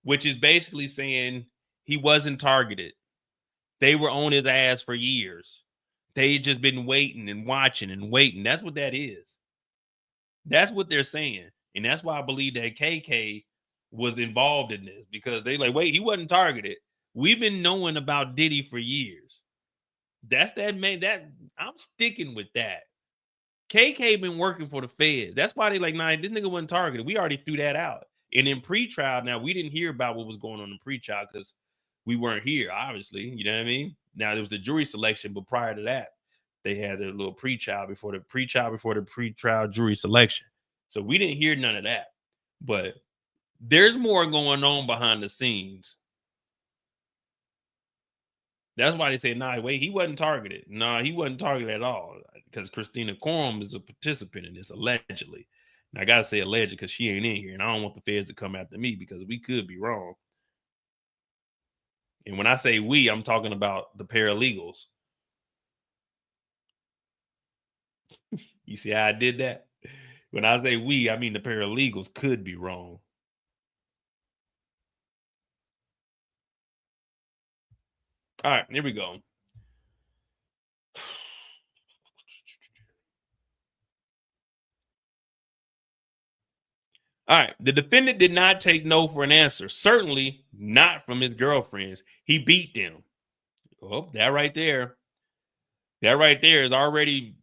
which is basically saying he wasn't targeted. They were on his ass for years. They just been waiting and watching and waiting. That's what that is. That's what they're saying. And that's why I believe that KK was involved in this, because they like, wait, he wasn't targeted. We've been knowing about Diddy for years. That's that man. That I'm sticking with that. KK been working for the feds. That's why they like, nah, this nigga wasn't targeted. We already threw that out. And in pre-trial, now we didn't hear about what was going on in pre-trial because we weren't here, obviously. You know what I mean? Now there was the jury selection, but prior to that, they had their little pre-trial before the pre-trial jury selection. So we didn't hear none of that. But there's more going on behind the scenes. That's why they say, nah, wait, he wasn't targeted. Nah, he wasn't targeted at all. Because Christina Courtroom is a participant in this, allegedly. And I gotta say alleged because she ain't in here. And I don't want the feds to come after me because we could be wrong. And when I say we, I'm talking about the paralegals. You see how I did that? When I say we, I mean the paralegals could be wrong. All right, here we go. All right, the defendant did not take no for an answer. Certainly not from his girlfriends. He beat them. Oh, that right there is already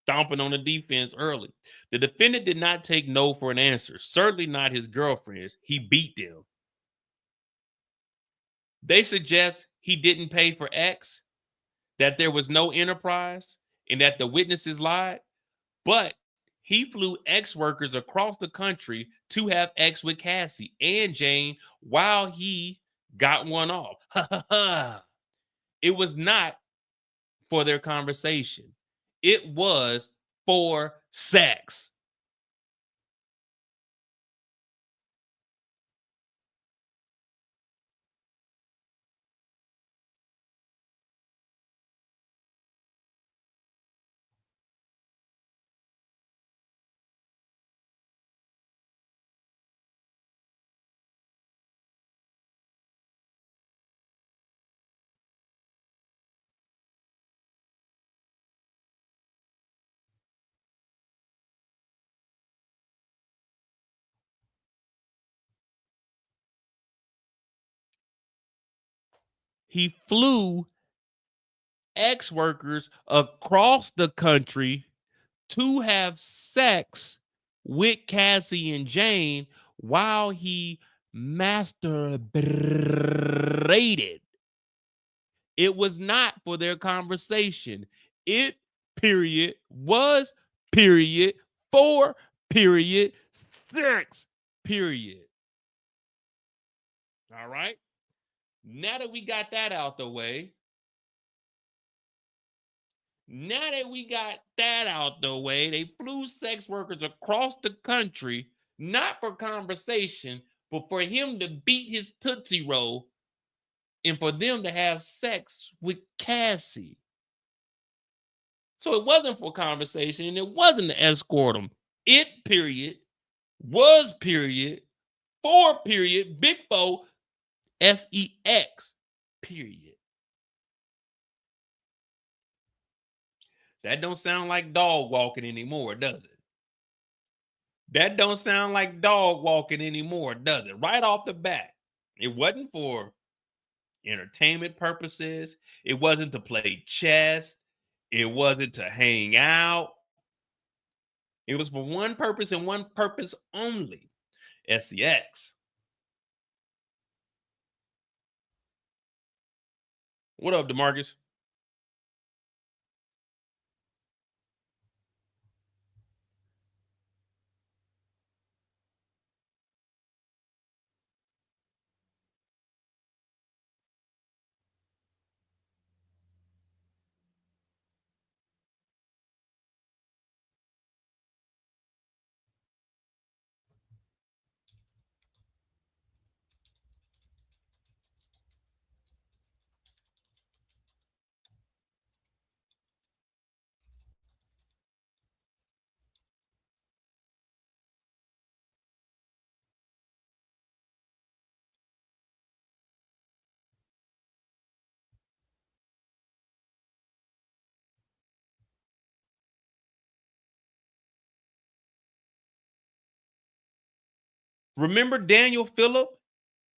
stomping on the defense early. The defendant did not take no for an answer. Certainly not his girlfriends. He beat them. They suggest he didn't pay for X, that there was no enterprise, and that the witnesses lied. But he flew X workers across the country to have X with Cassie and Jane while he got one off. It was not for their conversation. It was for sex. He flew ex workers across the country to have sex with Cassie and Jane while he masturbated. It was not for their conversation. It, period, was, period, for, period, sex, period. All right? Now that we got that out the way, they flew sex workers across the country, not for conversation, but for him to beat his Tootsie Roll and for them to have sex with Cassie. So it wasn't for conversation and it wasn't to escort them. It, period, was, period, for, period, big four, sex, period. That don't sound like dog walking anymore, does it? That don't sound like dog walking anymore, does it? Right off the bat. It wasn't for entertainment purposes. It wasn't to play chess. It wasn't to hang out. It was for one purpose and one purpose only. sex. What up, DeMarcus? Remember Daniel Phillip?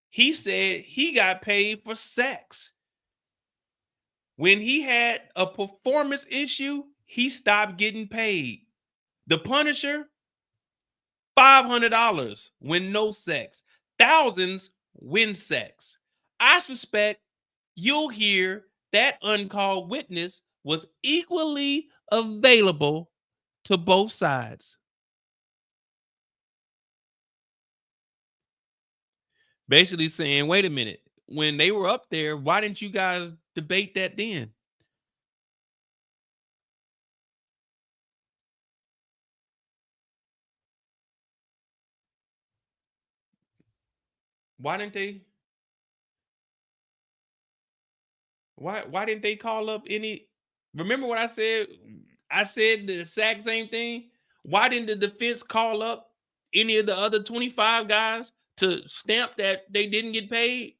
He said he got paid for sex. When he had a performance issue, he stopped getting paid. The Punisher, $500 when no sex. Thousands when sex. I suspect you'll hear that uncalled witness was equally available to both sides. Basically saying, wait a minute, when they were up there, why didn't you guys debate that then? Why didn't they? Why didn't they call up any? Remember what I said? I said the exact same thing. Why didn't the defense call up any of the other 25 guys to stamp that they didn't get paid?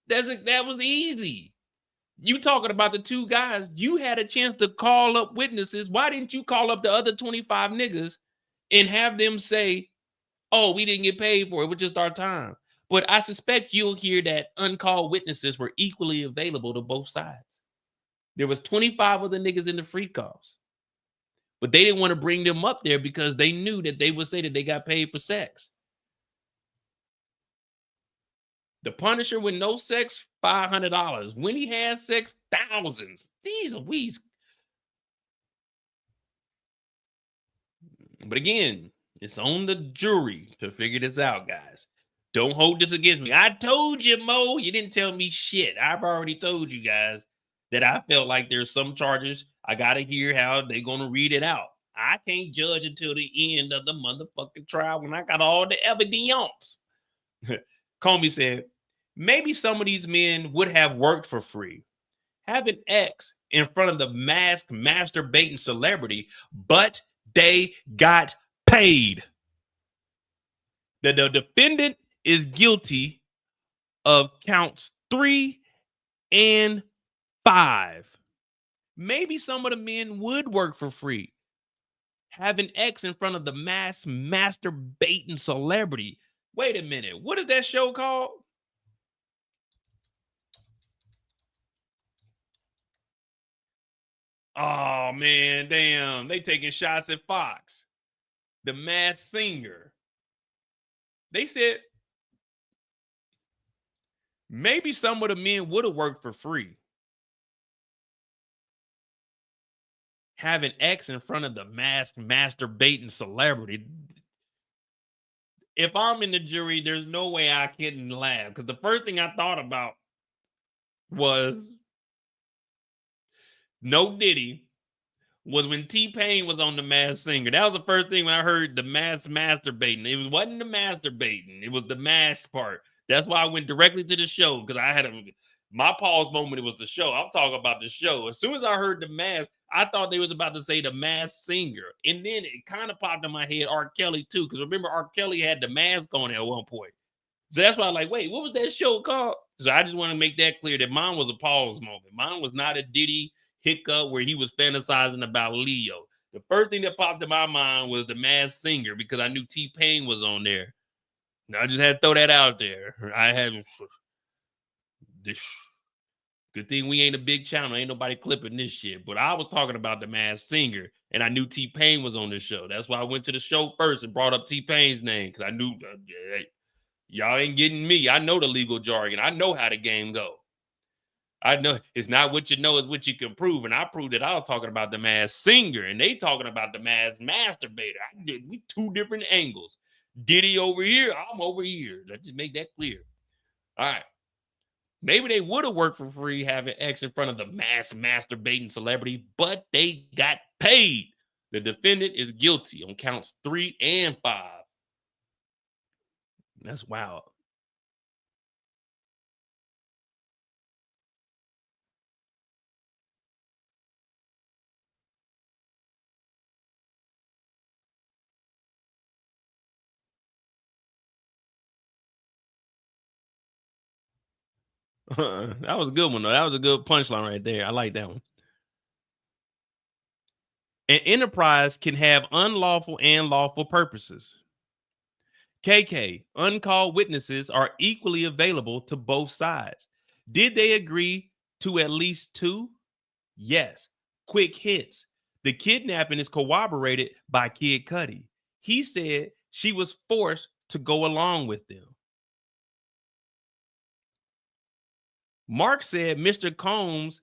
That was easy. You talking about the two guys, you had a chance to call up witnesses. Why didn't you call up the other 25 niggas and have them say, oh, we didn't get paid for it, it was just our time? But I suspect you'll hear that uncalled witnesses were equally available to both sides. There was 25 of the niggas in the free calls. But they didn't want to bring them up there because they knew that they would say that they got paid for sex. The Punisher with no sex, $500. When he has sex, thousands. These are weeds. But again, it's on the jury to figure this out, guys. Don't hold this against me. I told you, Mo. You didn't tell me shit. I've already told you guys that I felt like there's some charges. I got to hear how they're going to read it out. I can't judge until the end of the motherfucking trial when I got all the evidence. Comey said, maybe some of these men would have worked for free. Have an ex in front of the masked masturbating celebrity, but they got paid. The defendant is guilty of counts 3 and 5. Maybe some of the men would work for free. Have an ex in front of the masked masturbating celebrity. Wait a minute. What is that show called? Oh man, damn. They taking shots at Fox. The Masked Singer. They said maybe some of the men would have worked for free. Having X in front of the masked masturbating celebrity. If I'm in the jury, there's no way I couldn't laugh. Because the first thing I thought about was no Diddy was when T-Pain was on the Masked Singer. That was the first thing when I heard the masked masturbating. It wasn't the masturbating. It was the mask part. That's why I went directly to the show because I had my pause moment. It was the show. I'm talking about the show. As soon as I heard the mask, I thought they was about to say the Masked Singer. And then it kind of popped in my head R. Kelly too. Because remember R. Kelly had the mask on at one point. So that's why I'm like, wait, what was that show called? So I just want to make that clear that mine was a pause moment. Mine was not a Diddy hiccup where he was fantasizing about Leo. The first thing that popped in my mind was the Masked Singer because I knew T-Pain was on there. Now, I just had to throw that out there. I had this. Good thing we ain't a big channel. Ain't nobody clipping this shit. But I was talking about the Masked Singer, and I knew T-Pain was on the show. That's why I went to the show first and brought up T-Pain's name because I knew y'all ain't getting me. I know the legal jargon. I know how the game go. I know it's not what you know, it's what you can prove. And I proved that I was talking about the Masked Singer and they talking about the Masked Masturbator. We two different angles. Diddy over here, I'm over here. Let's just make that clear. All right. Maybe they would have worked for free having X in front of the masked masturbating celebrity, but they got paid. The defendant is guilty on counts 3 and 5. That's wild. That was a good one, though. That was a good punchline right there. I like that one. An enterprise can have unlawful and lawful purposes. KK, uncalled witnesses are equally available to both sides. Did they agree to at least 2? Yes. Quick hits. The kidnapping is corroborated by Kid Cudi. He said she was forced to go along with them. Mark said Mr. Combs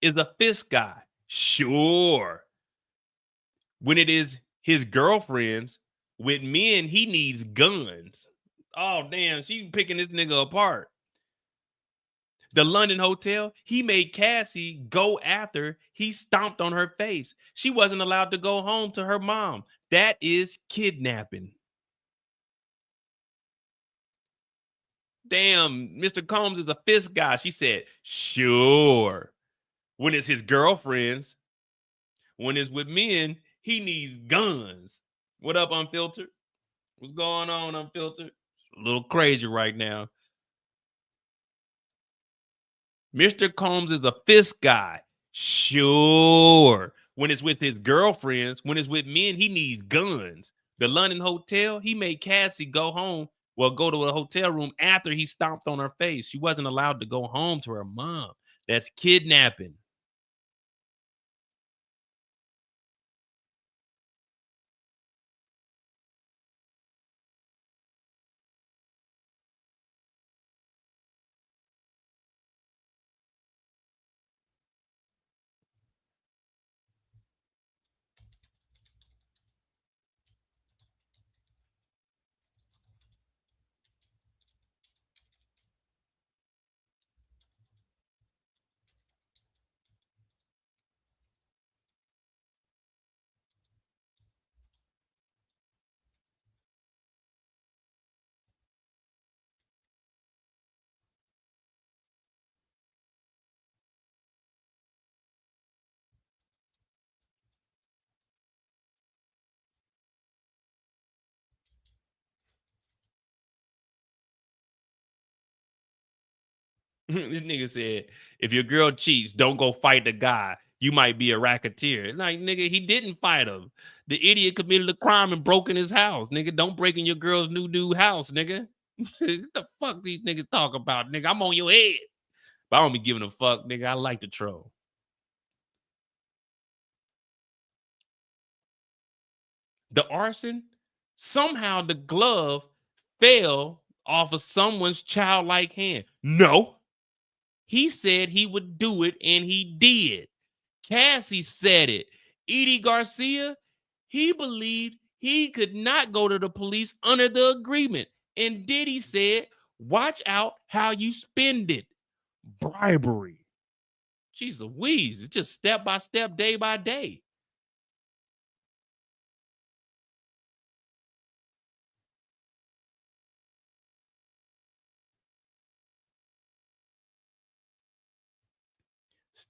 is a fist guy. Sure. When it is his girlfriends, with men, he needs guns. Oh, damn. She picking this nigga apart. The London hotel, he made Cassie go after he stomped on her face. She wasn't allowed to go home to her mom. That is kidnapping. Damn, Mr. Combs is a fist guy. She said, sure. When it's his girlfriends, when it's with men, he needs guns. What up, Unfiltered? What's going on, Unfiltered? A little crazy right now. Mr. Combs is a fist guy. Sure. When it's with his girlfriends, when it's with men, he needs guns. The London hotel, he made Cassie go home. Well, go to a hotel room after he stomped on her face. She wasn't allowed to go home to her mom. That's kidnapping. This nigga said, if your girl cheats, don't go fight the guy. You might be a racketeer. Like, nigga, he didn't fight him. The idiot committed a crime and broke in his house. Nigga, don't break in your girl's new house, nigga. What the fuck these niggas talk about, nigga? I'm on your head. But I don't be giving a fuck, nigga. I like to troll. The arson, somehow the glove fell off of someone's childlike hand. No. He said he would do it, and he did. Cassie said it. Edie Garcia, he believed he could not go to the police under the agreement. And Diddy said, watch out how you spend it. Bribery. Jeez Louise, it's just step by step, day by day.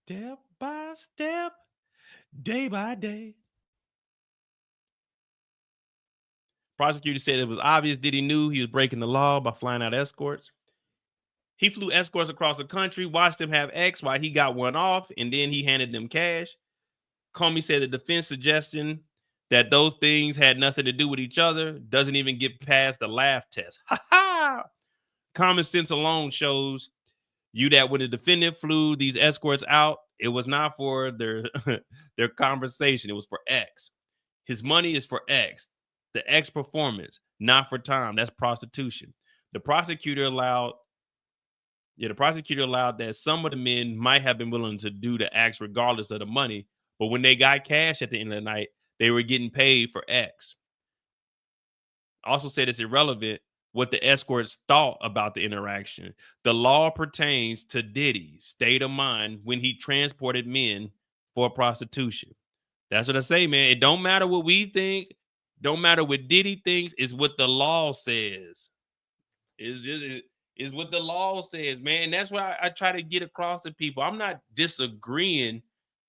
Step by step, day by day. Prosecutor said it was obvious Diddy knew he was breaking the law by flying out escorts. He flew escorts across the country, watched them have X while he got one off, and then he handed them cash. Comey said the defense suggestion that those things had nothing to do with each other doesn't even get past the laugh test. Ha ha! Common sense alone shows you that when the defendant flew these escorts out, it was not for their their conversation. It was for X. His money is for X. The X performance, not for time. That's prostitution. The prosecutor allowed that some of the men might have been willing to do the acts regardless of the money, but when they got cash at the end of the night, they were getting paid for X. Also said it's irrelevant what the escorts thought about the interaction. The law pertains to Diddy's state of mind when he transported men for prostitution. That's what I say, man. It don't matter what we think. Don't matter what Diddy thinks. It's what the law says. It's what the law says, man. And that's why I try to get across to people. I'm not disagreeing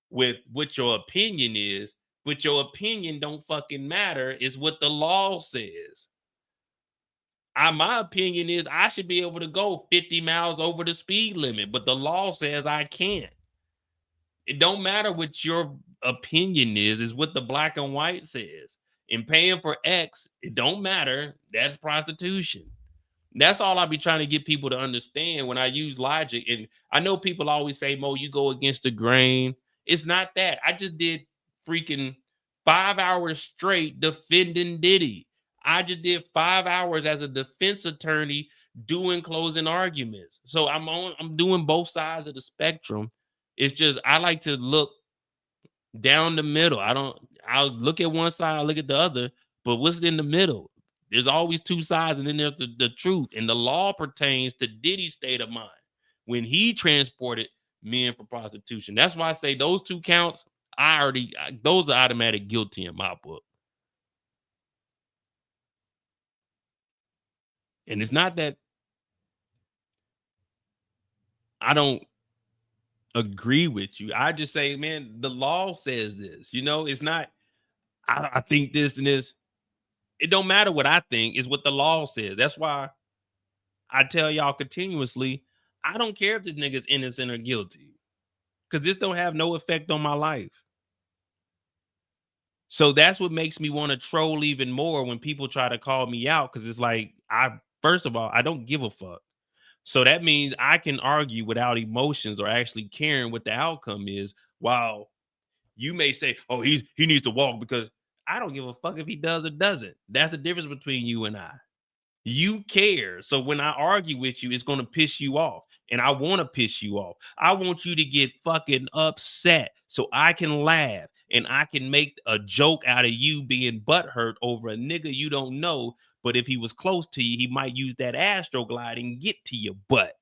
with what your opinion is, but your opinion don't fucking matter. It's what the law says. My opinion is I should be able to go 50 miles over the speed limit, but the law says I can't. It don't matter what your opinion is what the black and white says. And paying for X, it don't matter. That's prostitution. That's all I be trying to get people to understand when I use logic. And I know people always say, Mo, you go against the grain. It's not that. I just did freaking 5 hours straight defending Diddy. I just did 5 hours as a defense attorney doing closing arguments. So I'm doing both sides of the spectrum. It's just I like to look down the middle. I'll look at one side, I'll look at the other, but what's in the middle? There's always two sides, and then there's the truth. And the law pertains to Diddy's state of mind when he transported men for prostitution. That's why I say those two counts, those are automatic guilty in my book. And it's not that I don't agree with you. I just say, man, the law says this. It's not, I think this and this. It don't matter what I think. It's what the law says. That's why I tell y'all continuously, I don't care if this nigga's innocent or guilty, because this don't have no effect on my life. So that's what makes me want to troll even more when people try to call me out, because it's like, first of all, I don't give a fuck. So that means I can argue without emotions or actually caring what the outcome is, while you may say, oh, he needs to walk, because I don't give a fuck if he does or doesn't. That's the difference between you and I. You care. So when I argue with you, it's going to piss you off. And I want to piss you off. I want you to get fucking upset so I can laugh and I can make a joke out of you being butthurt over a nigga you don't know. But if he was close to you, he might use that astroglide and get to your butt.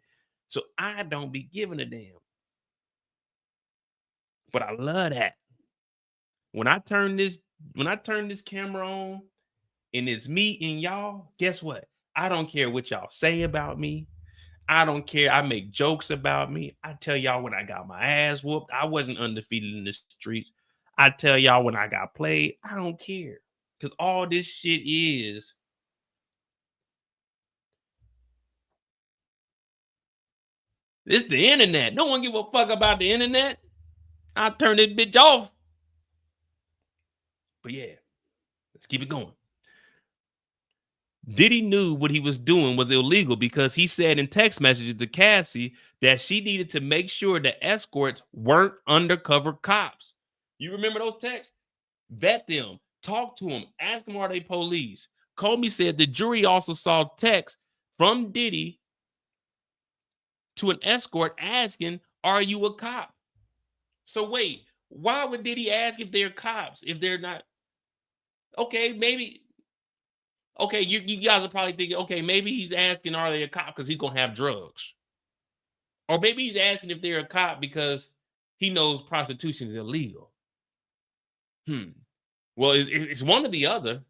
So I don't be giving a damn. But I love that. When I turn this camera on and it's me and y'all, guess what? I don't care what y'all say about me. I don't care. I make jokes about me. I tell y'all when I got my ass whooped, I wasn't undefeated in the streets. I tell y'all when I got played, I don't care. Because all this shit is, it's the internet. No one give a fuck about the internet. I'll turn this bitch off. But yeah, let's keep it going. Diddy knew what he was doing was illegal because he said in text messages to Cassie that she needed to make sure the escorts weren't undercover cops. You remember those texts? Vet them. Talk to them. Ask them, are they police? Comey said the jury also saw text from Diddy to an escort asking, are you a cop? So wait, why would Diddy ask if they're cops if they're not? Okay, maybe. Okay, you guys are probably thinking, okay, maybe he's asking, are they a cop because he's going to have drugs. Or maybe he's asking if they're a cop because he knows prostitution is illegal. Well, it's one or the other.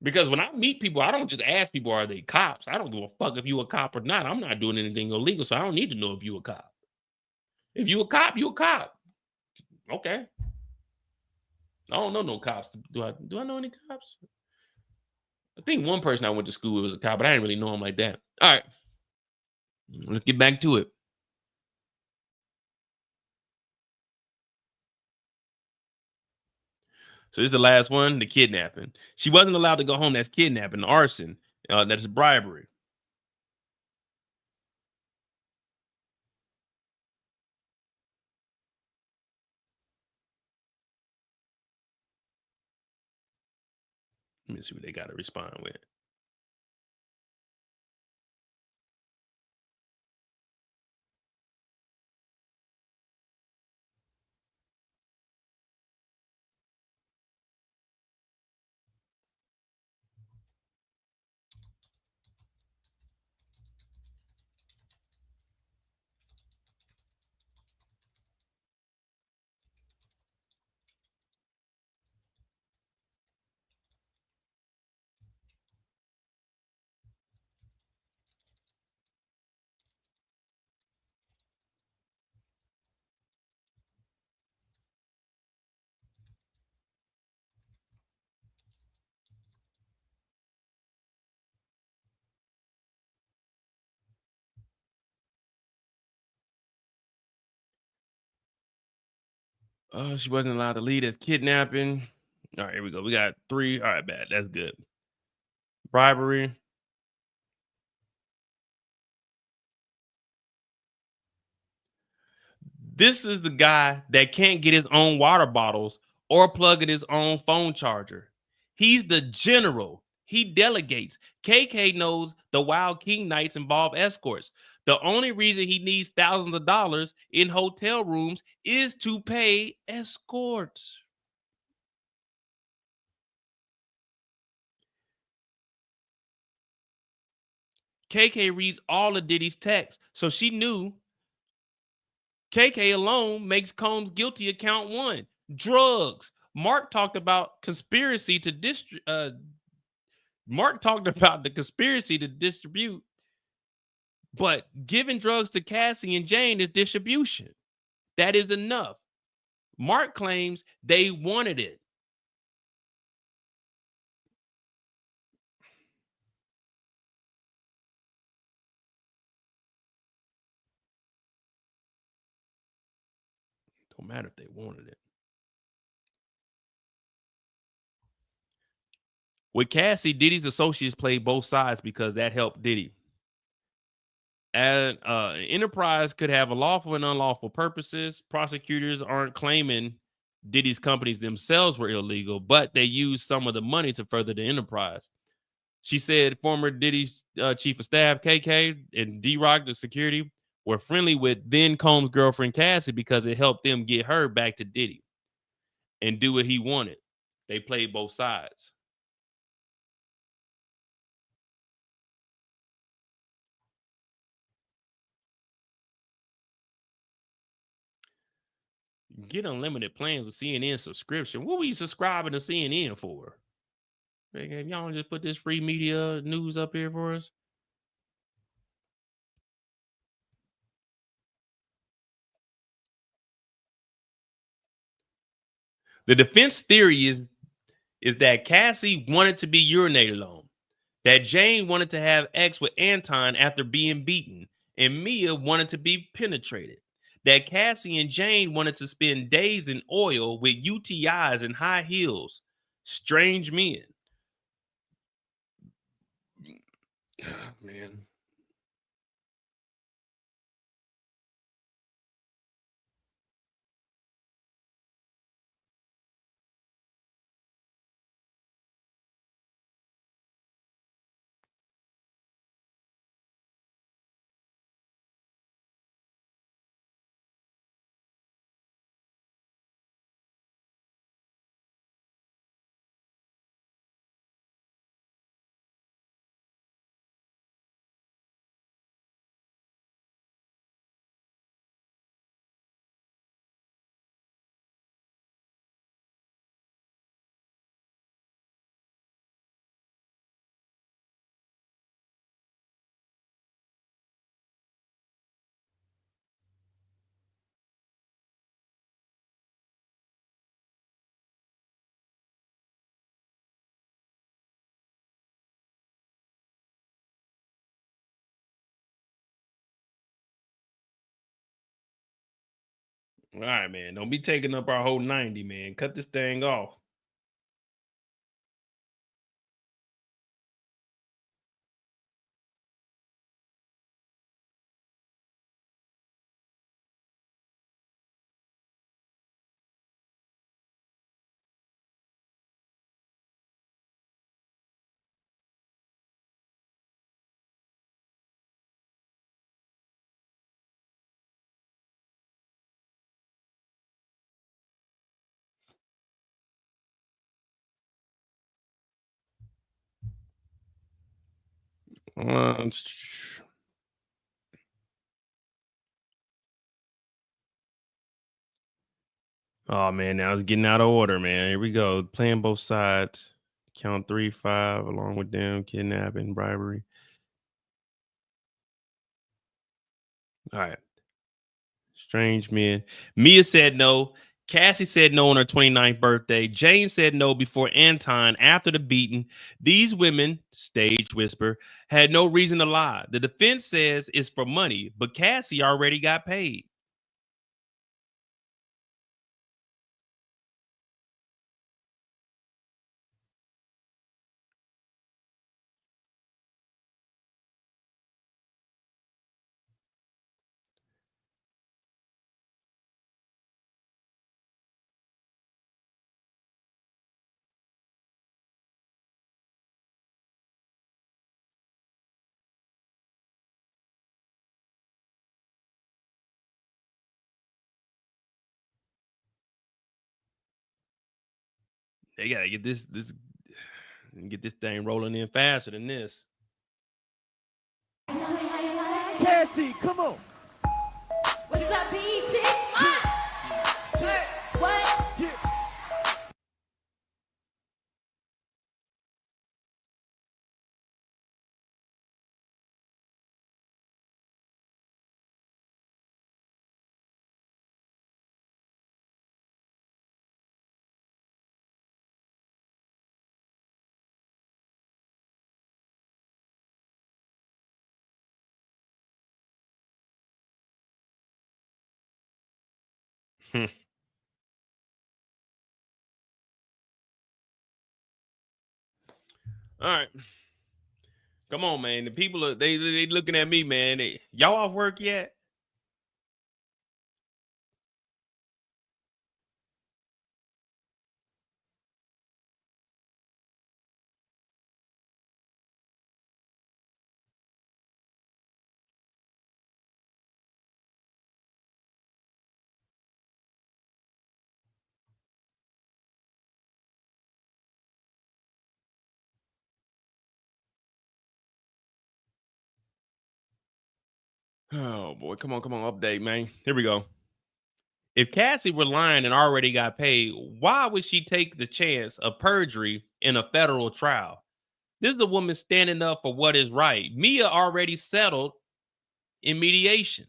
Because when I meet people, I don't just ask people, are they cops? I don't give a fuck if you a cop or not. I'm not doing anything illegal, so I don't need to know if you a cop. If you a cop, you a cop. Okay. I don't know no cops. Do I know any cops? I think one person I went to school with was a cop, but I didn't really know him like that. All right. Let's get back to it. So this is the last one, the kidnapping. She wasn't allowed to go home. That's kidnapping. Arson. That's bribery. Let me see what they got to respond with. She wasn't allowed to lead as kidnapping. All right, here we go. We got 3. All right, bad. That's good. Bribery. This is the guy that can't get his own water bottles or plug in his own phone charger. He's the general. He delegates. KK knows the Wild King nights involve escorts. The only reason he needs thousands of dollars in hotel rooms is to pay escorts. KK reads all of Diddy's texts, so she knew KK alone makes Combs guilty of count 1. Drugs. Mark talked about conspiracy to Mark talked about the conspiracy to distribute, but giving drugs to Cassie and Jane is distribution. That is enough. Mark claims they wanted it. Don't matter if they wanted it. With Cassie, Diddy's associates played both sides because that helped Diddy. And enterprise could have a lawful and unlawful purposes. Prosecutors aren't claiming Diddy's companies themselves were illegal, but they used some of the money to further the enterprise. She said former Diddy's chief of staff, KK, and D-Rock, the security, were friendly with then Combs' girlfriend, Cassie, because it helped them get her back to Diddy and do what he wanted. They played both sides. Get unlimited plans with CNN subscription. What were you subscribing to CNN for? Y'all just put this free media news up here for us? The defense theory is that Cassie wanted to be urinated on, that Jane wanted to have sex with Anton after being beaten, and Mia wanted to be penetrated, that Cassie and Jane wanted to spend days in oil with UTIs and high heels. Strange men. Man. All right, man. Don't be taking up our whole 90, man. Cut this thing off. Uh, Oh man, now it's getting out of order, man. Here we go. Playing both sides. Count 3, 5, along with them, kidnapping, bribery. All right. Strange men. Mia said no. Cassie said no on her 29th birthday. Jane said no before Anton after the beating. These women, stage whisper, had no reason to lie. The defense says it's for money, but Cassie already got paid. They gotta get this thing rolling in faster than this. Cassie, come on. What's up, BT? What? All right. Come on, man. The people are they looking at me, man. Y'all off work yet? Oh boy, come on, update, man. Here we go. If Cassie were lying and already got paid, why would she take the chance of perjury in a federal trial? This is the woman standing up for what is right. Mia already settled in mediation.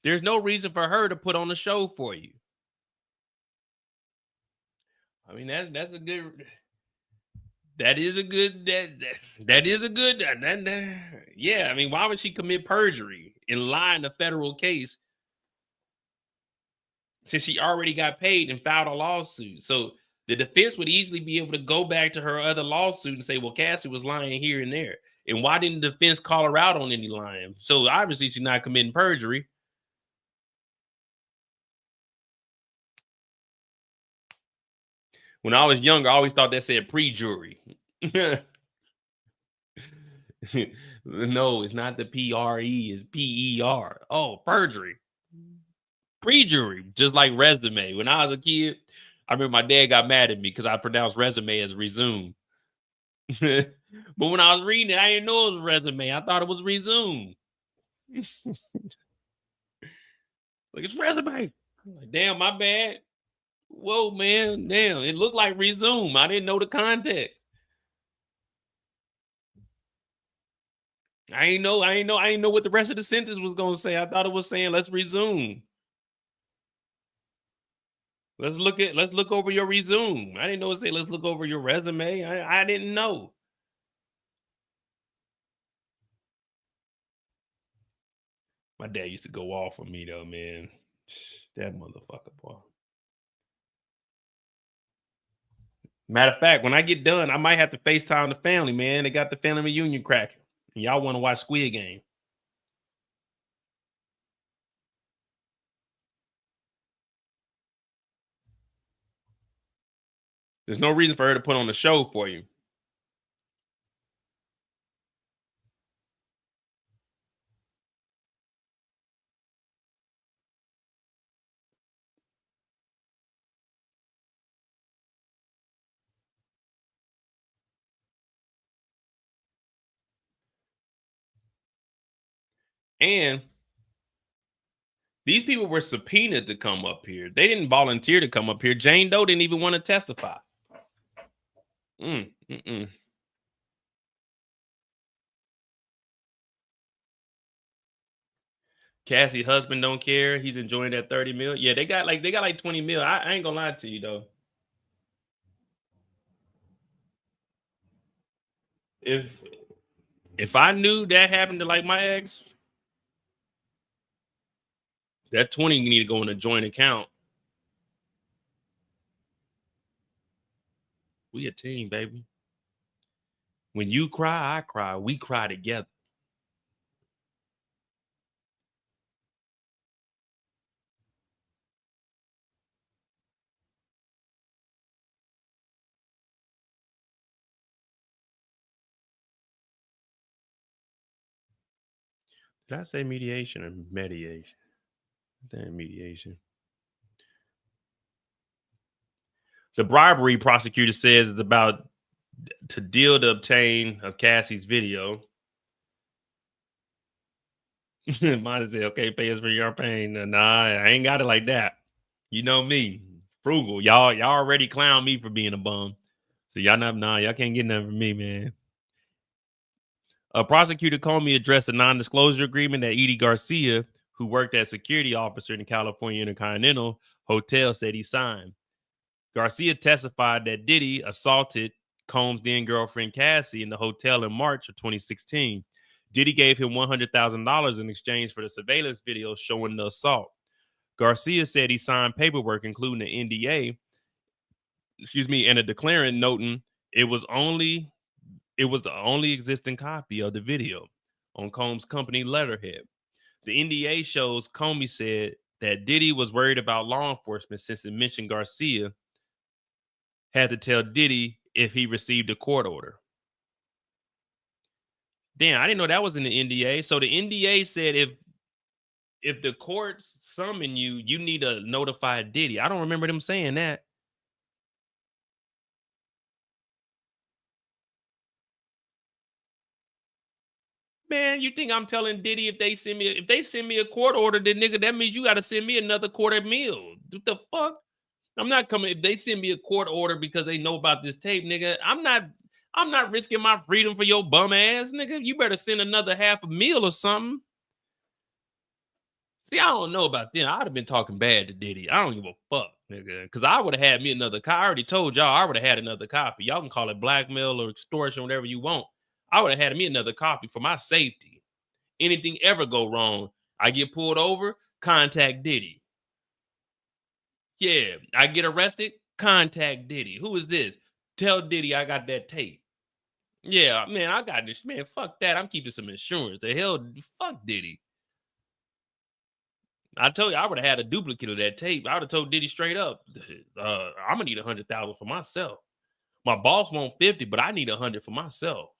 There's no reason for her to put on a show for you. I mean, that's a good. That is a good. That is a good. Yeah, I mean, why would she commit perjury and lie in a federal case since she already got paid and filed a lawsuit? So the defense would easily be able to go back to her other lawsuit and say, well, Cassie was lying here and there. And why didn't the defense call her out on any lying? So obviously she's not committing perjury. When I was younger, I always thought that said pre-jury. No, it's not the P-R-E, it's P-E-R. Oh, perjury. Pre-jury, just like resume. When I was a kid, I remember my dad got mad at me because I pronounced resume as resume. But when I was reading it, I didn't know it was resume. I thought it was resume. Like, it's resume. I'm like, damn, my bad. Whoa, man. Damn, it looked like resume. I didn't know the context. I ain't know what the rest of the sentence was gonna say. I thought it was saying let's resume. Let's look over your resume. I didn't know it say let's look over your resume. I didn't know. My dad used to go off on me though, man. That motherfucker, boy. Matter of fact, when I get done, I might have to FaceTime the family, man. They got the family reunion cracking. And y'all want to watch Squid Game. There's no reason for her to put on the show for you. And these people were subpoenaed to come up here. They didn't volunteer to come up here. Jane Doe didn't even want to testify. Cassie husband don't care. He's enjoying that 30 mil. Yeah, they got like 20 mil. I ain't gonna lie to you though. If I knew that happened to like my ex, that 20 need to go in a joint account. We a team, baby. When you cry, I cry. We cry together. Did I say mediation or mediation? Damn, mediation. The bribery prosecutor says is about to deal to obtain of Cassie's video. Mine say, okay, pay us for your pain. Nah, I ain't got it like that. You know me, frugal. Y'all already clown me for being a bum. So y'all can't get nothing from me, man. A prosecutor Comey addressed a non-disclosure agreement that Edie Garcia, who worked as security officer in the California Intercontinental Hotel, said he signed. Garcia testified that Diddy assaulted Combs' then girlfriend Cassie in the hotel in March of 2016. Diddy gave him $100,000 in exchange for the surveillance video showing the assault. Garcia said he signed paperwork, including an NDA, and a declarant noting it was the only existing copy of the video on Combs' company letterhead. The NDA shows Comey said that Diddy was worried about law enforcement since it mentioned Garcia had to tell Diddy if he received a court order. Damn, I didn't know that was in the NDA. So the NDA said if the courts summon you, you need to notify Diddy. I don't remember them saying that. Man, you think I'm telling Diddy if they send me a court order, then nigga, that means you got to send me another $250,000. What the fuck? I'm not coming. If they send me a court order because they know about this tape, nigga, I'm not risking my freedom for your bum ass, nigga. You better send another $500,000 or something. See, I don't know about them. I'd have been talking bad to Diddy. I don't give a fuck, nigga. Because I would have had me another copy. I already told y'all I would have had another copy. Y'all can call it blackmail or extortion, whatever you want. I would have had me another copy for my safety. Anything ever go wrong, I get pulled over, contact Diddy. Yeah, I get arrested, contact Diddy. Who is this? Tell Diddy I got that tape. Yeah, man, I got this. Man, fuck that. I'm keeping some insurance. The hell, fuck Diddy. I told you, I would have had a duplicate of that tape. I would have told Diddy straight up, I'm gonna need 100,000 for myself. My boss want 50, but I need 100 for myself.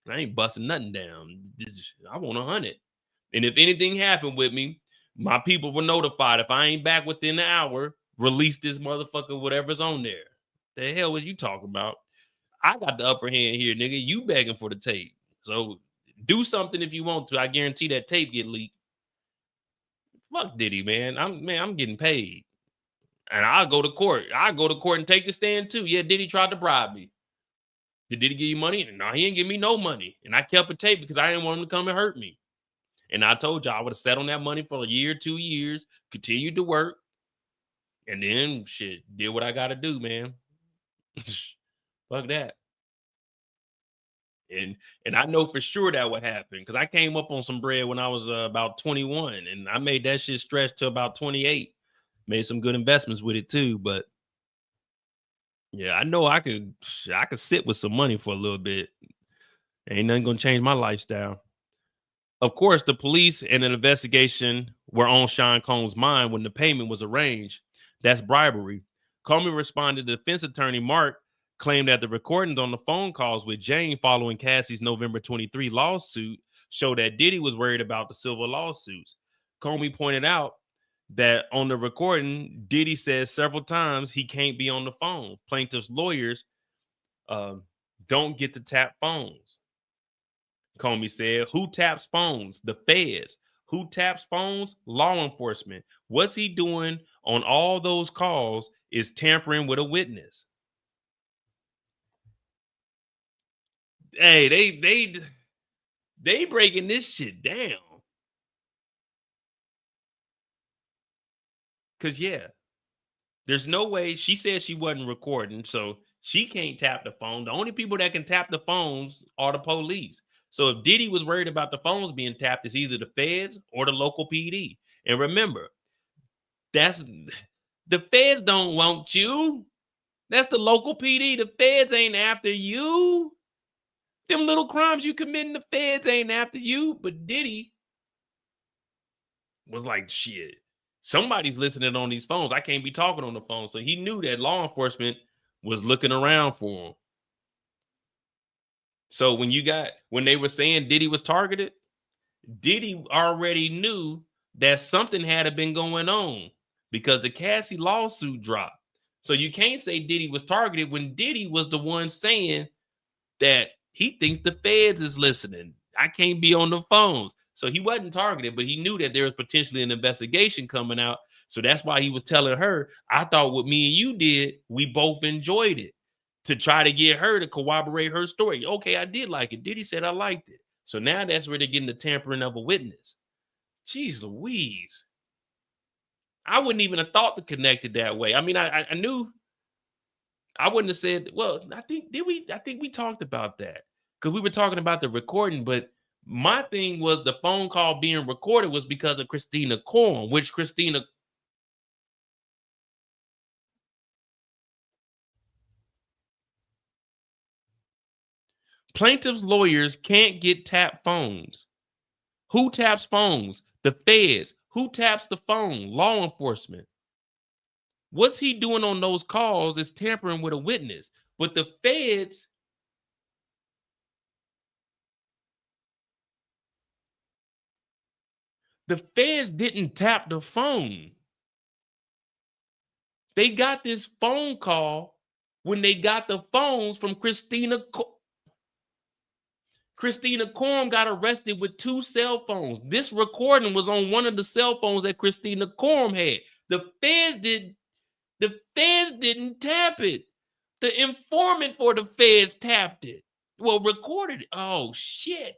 I ain't busting nothing down. I want 100. And if anything happened with me, my people were notified. If I ain't back within the hour, release this motherfucker, whatever's on there. The hell was you talking about? I got the upper hand here, nigga. You begging for the tape. So do something if you want to. I guarantee that tape get leaked. Fuck Diddy, man. I'm getting paid. And I'll go to court. I'll go to court and take the stand too. Yeah, Diddy tried to bribe me. Did Diddy give you money? No, he didn't give me no money. And I kept a tape because I didn't want him to come and hurt me. And I told you I would have sat on that money for a year, 2 years, continued to work, and then shit, did what I got to do, man. Fuck that. And I know for sure that would happen because I came up on some bread when I was about 21, and I made that shit stretch to about 28. Made some good investments with it too, but yeah, I know I could sit with some money for a little bit. Ain't nothing gonna change my lifestyle. Of course, the police and an investigation were on Sean Combs' mind when the payment was arranged. That's bribery. Comey responded to defense attorney Mark claimed that the recordings on the phone calls with Jane following Cassie's November 23 lawsuit show that Diddy was worried about the civil lawsuits. Comey pointed out that on the recording, Diddy says several times he can't be on the phone. Plaintiff's lawyers don't get to tap phones. Comey said, who taps phones? The feds. Who taps phones? Law enforcement. What's he doing on all those calls is tampering with a witness. Hey, they breaking this shit down. Cause yeah, there's no way. She said she wasn't recording, so she can't tap the phone. The only people that can tap the phones are the police. So if Diddy was worried about the phones being tapped, it's either the feds or the local PD. And remember, that's the feds don't want you. That's the local PD. The feds ain't after you. Them little crimes you committing, the feds ain't after you. But Diddy was like, shit, somebody's listening on these phones. I can't be talking on the phone. So he knew that law enforcement was looking around for him. So when they were saying Diddy was targeted, Diddy already knew that something had been going on because the Cassie lawsuit dropped. So you can't say Diddy was targeted when Diddy was the one saying that he thinks the feds is listening. I can't be on the phones. So he wasn't targeted, but he knew that there was potentially an investigation coming out. So that's why he was telling her, I thought what me and you did, we both enjoyed it, to try to get her to corroborate her story. Okay, I did like it. Diddy said I liked it. So now that's where they're getting the tampering of a witness. Jeez Louise. I wouldn't even have thought to connect it that way. I mean, I knew. I wouldn't have said, well, I think we talked about that because we were talking about the recording, but my thing was the phone call being recorded was because of Christina Courtroom, which Christina. Plaintiff's lawyers can't get tap phones. Who taps phones? The feds. Who taps the phone? Law enforcement. What's he doing on those calls is tampering with a witness. But the feds, didn't tap the phone. They got this phone call when they got the phones from Christina. Christina Courtroom got arrested with 2 cell phones. This recording was on one of the cell phones that Christina Courtroom had. The feds didn't tap it. The informant for the feds tapped it. Well, recorded it. Oh, shit.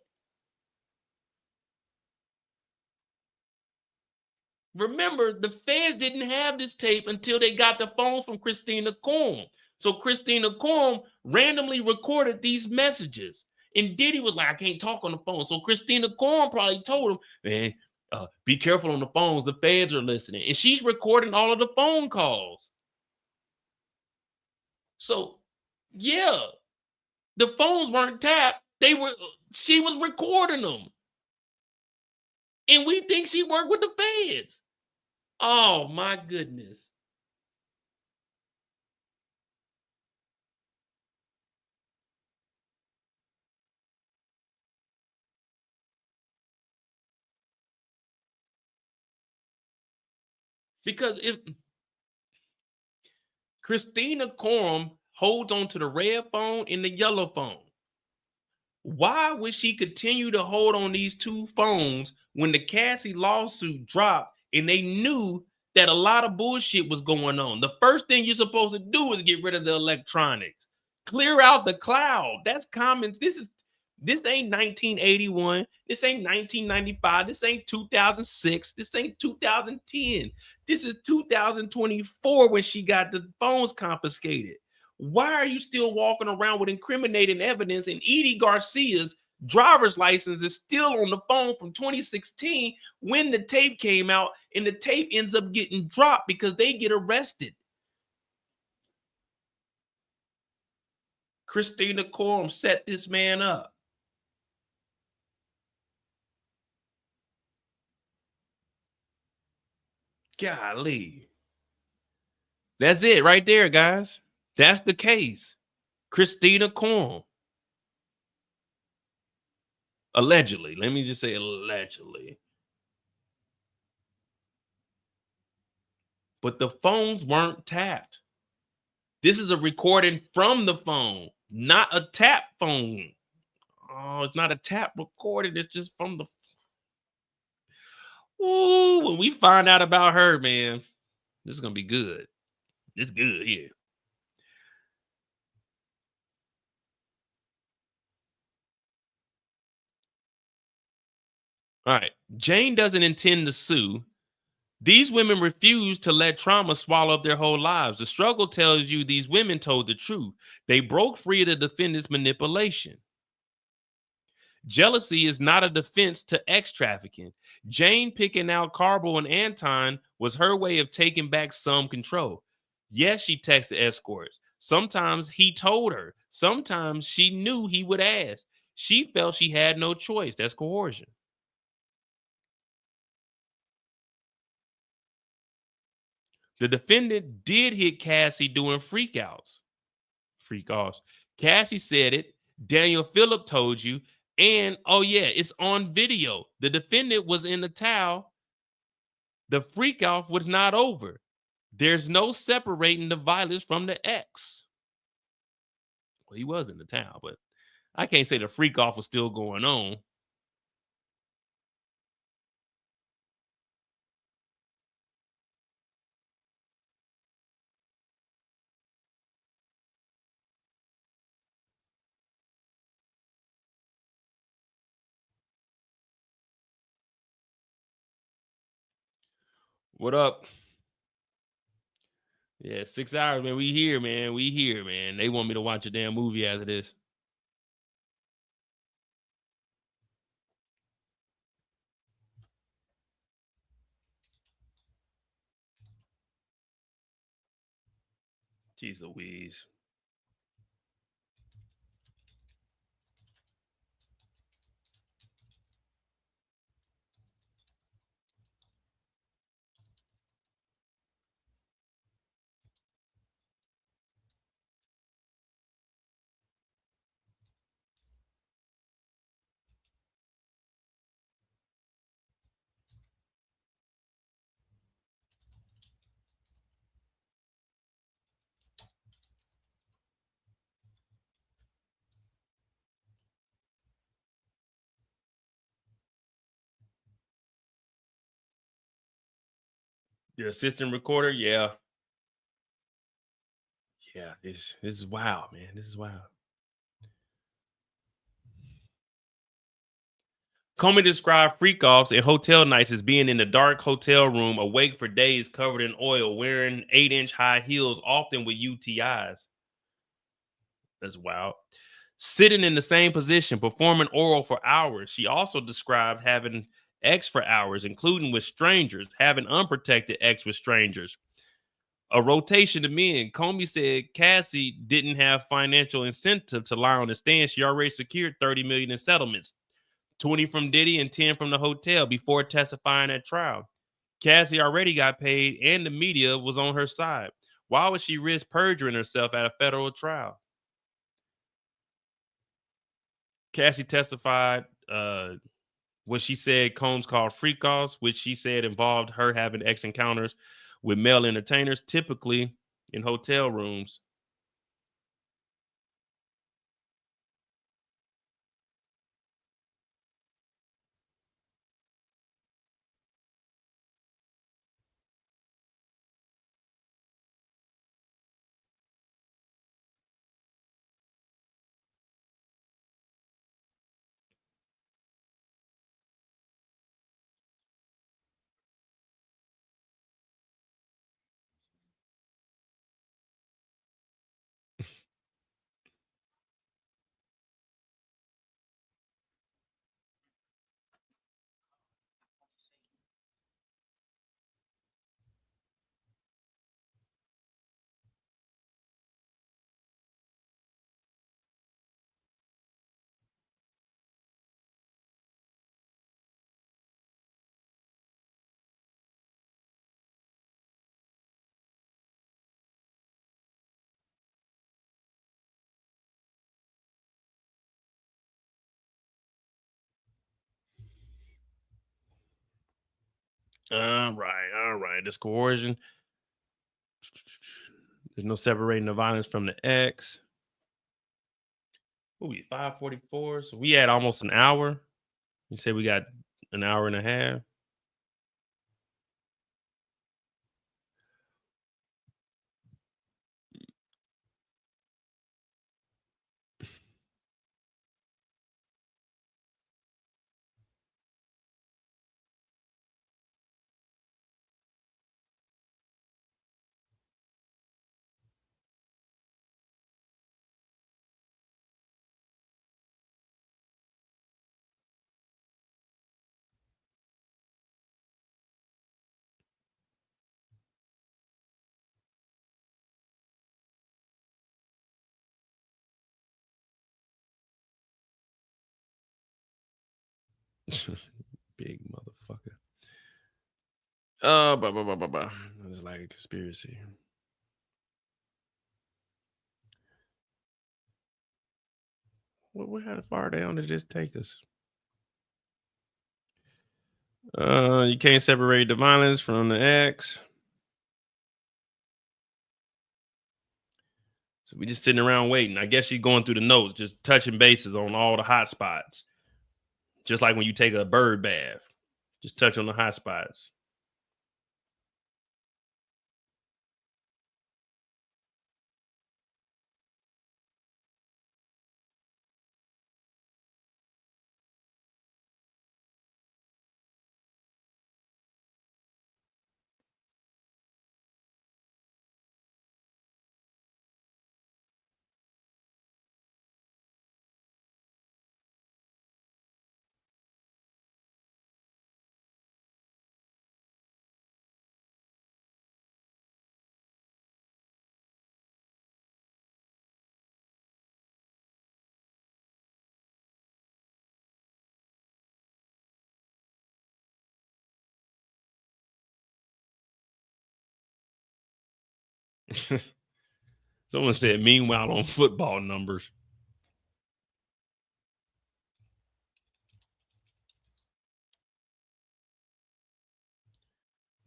Remember, the feds didn't have this tape until they got the phones from Christina Courtroom. So Christina Courtroom randomly recorded these messages. And Diddy was like, I can't talk on the phone. So Christina Courtroom probably told him, man, be careful on the phones. The feds are listening. And she's recording all of the phone calls. So, yeah, the phones weren't tapped. She was recording them. And we think she worked with the feds. Oh, my goodness. Because if Christina Courtroom holds on to the red phone and the yellow phone, why would she continue to hold on these 2 phones when the Cassie lawsuit dropped and they knew that a lot of bullshit was going on? The first thing you're supposed to do is get rid of the electronics. Clear out the cloud. That's common. This ain't 1981. This ain't 1995. This ain't 2006. This ain't 2010. This is 2024 when she got the phones confiscated. Why are you still walking around with incriminating evidence and Edie Garcia's driver's license is still on the phone from 2016 when the tape came out, and the tape ends up getting dropped because they get arrested? Christina Coram set this man up. Golly. That's it right there, guys. That's the case. Christina Coram. Allegedly. Let me just say allegedly. But the phones weren't tapped. This is a recording from the phone, not a tap phone. Oh, it's not a tap recording. It's just from the. Ooh, when we find out about her, man, this is gonna be good. It's good here. All right. Jane doesn't intend to sue. These women refuse to let trauma swallow up their whole lives. The struggle tells you these women told the truth. They broke free of the defendant's manipulation. Jealousy is not a defense to X trafficking. Jane picking out Carbo and Anton was her way of taking back some control. Yes, she texted escorts. Sometimes he told her. Sometimes she knew he would ask. She felt she had no choice. That's coercion. The defendant did hit Cassie doing freak-offs. Cassie said it. Daniel Phillip told you. And, oh yeah, it's on video. The defendant was in the towel. The freak-off was not over. There's no separating the violence from the X. Well, he was in the towel, but I can't say the freak-off was still going on. What up? Yeah, 6 hours, man. We here, man. We here, man. They want me to watch a damn movie after this. Jeez Louise. Your assistant recorder, yeah. Yeah, this is wild, man. This is wild. Comey described freak-offs and hotel nights as being in the dark hotel room, awake for days, covered in oil, wearing 8-inch high heels, often with UTIs. That's wild. Sitting in the same position, performing oral for hours. She also described having X for hours, including with strangers, having unprotected X with strangers. A rotation of men. Comey said Cassie didn't have financial incentive to lie on the stand. She already secured $30 million in settlements, 20 from Diddy and 10 from the hotel before testifying at trial. Cassie already got paid and the media was on her side. Why would she risk perjuring herself at a federal trial? Cassie testified what she said Combs called freak-offs, which she said involved her having X encounters with male entertainers, typically in hotel rooms. All right. This coercion. There's no separating the violence from the X. What we 5:44? So we had almost an hour. You said we got an hour and a half. Big motherfucker. It's like a conspiracy. How far down did this take us? You can't separate the violence from the X. So we just sitting around waiting. I guess she's going through the notes, just touching bases on all the hot spots. Just like when you take a bird bath, just touch on the hot spots. Someone said, meanwhile, on football numbers.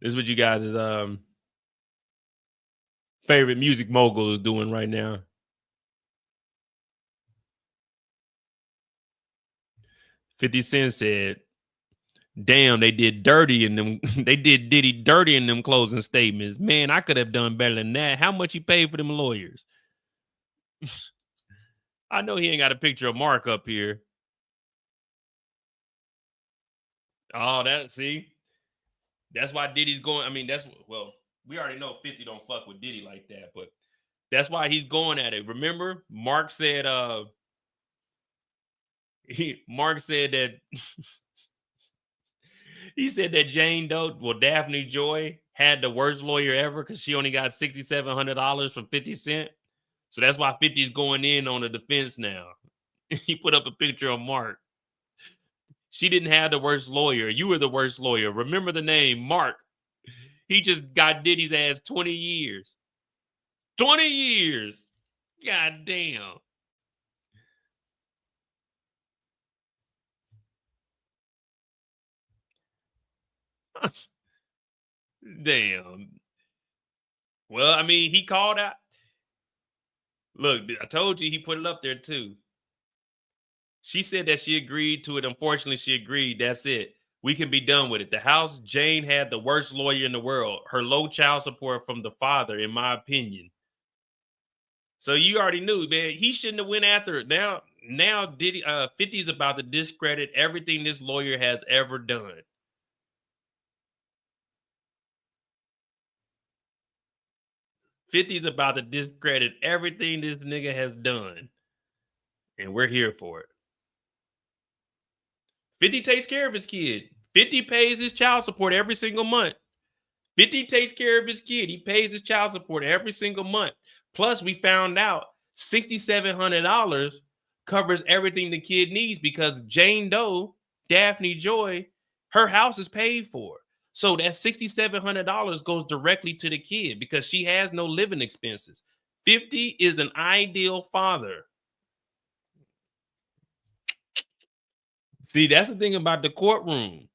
This is what you guys' favorite music mogul is doing right now. $50 said, damn, they did dirty in them. They did Diddy dirty in them closing statements. Man, I could have done better than that. How much he paid for them lawyers? I know he ain't got a picture of Mark up here. Oh, see? That's why Diddy's going. I mean, we already know 50 don't fuck with Diddy like that, but that's why he's going at it. Remember, Mark said, Mark said that he said that Jane Doe, Daphne Joy had the worst lawyer ever because she only got $6,700 from 50 Cent. So that's why 50's going in on the defense now. He put up a picture of Mark. She didn't have the worst lawyer. You were the worst lawyer. Remember the name, Mark. He just got Diddy's ass 20 years. 20 years. God damn. Damn. Well, I mean, he called out. Look, I told you he put it up there too. She said that she agreed to it. Unfortunately, she agreed. That's it. We can be done with it. The house, Jane had the worst lawyer in the world. Her low child support from the father, in my opinion. So you already knew, man. He shouldn't have went after it. Now Diddy, 50's about to discredit everything this lawyer has ever done. $50's about to discredit everything this nigga has done. And we're here for it. 50 takes care of his kid. 50 pays his child support every single month. 50 takes care of his kid. He pays his child support every single month. Plus, we found out $6,700 covers everything the kid needs because Jane Doe, Daphne Joy, her house is paid for. So that $6,700 goes directly to the kid because she has no living expenses. 50 is an ideal father. See, that's the thing about the courtroom.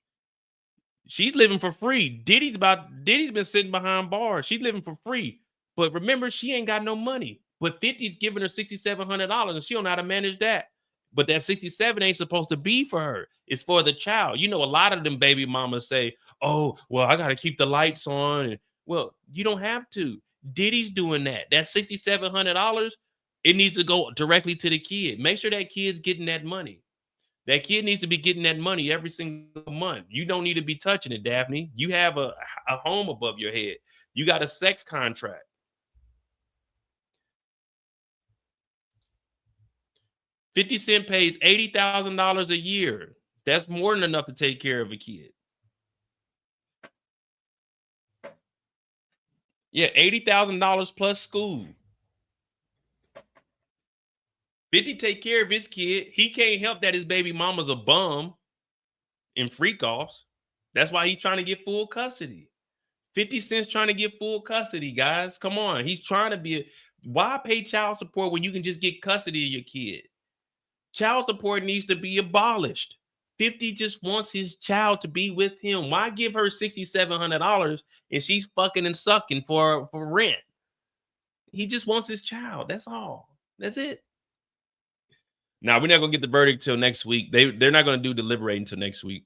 She's living for free. Diddy's been sitting behind bars. She's living for free. But remember, she ain't got no money. But 50's giving her $6,700, and she don't know how to manage that. But that 67 ain't supposed to be for her. It's for the child. You know, a lot of them baby mamas say, oh, well, I got to keep the lights on. Well, you don't have to. Diddy's doing that. That $6,700, it needs to go directly to the kid. Make sure that kid's getting that money. That kid needs to be getting that money every single month. You don't need to be touching it, Daphne. You have a home above your head. You got a sex contract. $50 Cent pays $80,000 a year. That's more than enough to take care of a kid. Yeah, $80,000 plus school. 50 take care of his kid. He can't help that his baby mama's a bum and freak offs. That's why he's trying to get full custody. 50 Cent's trying to get full custody, guys. Come on. He's trying to be why pay child support when you can just get custody of your kid? Child support needs to be abolished. 50 just wants his child to be with him. Why give her $6,700 and she's fucking and sucking for rent? He just wants his child. That's all. That's it. Now, we're not going to get the verdict till next week. They're not going to do deliberating until next week.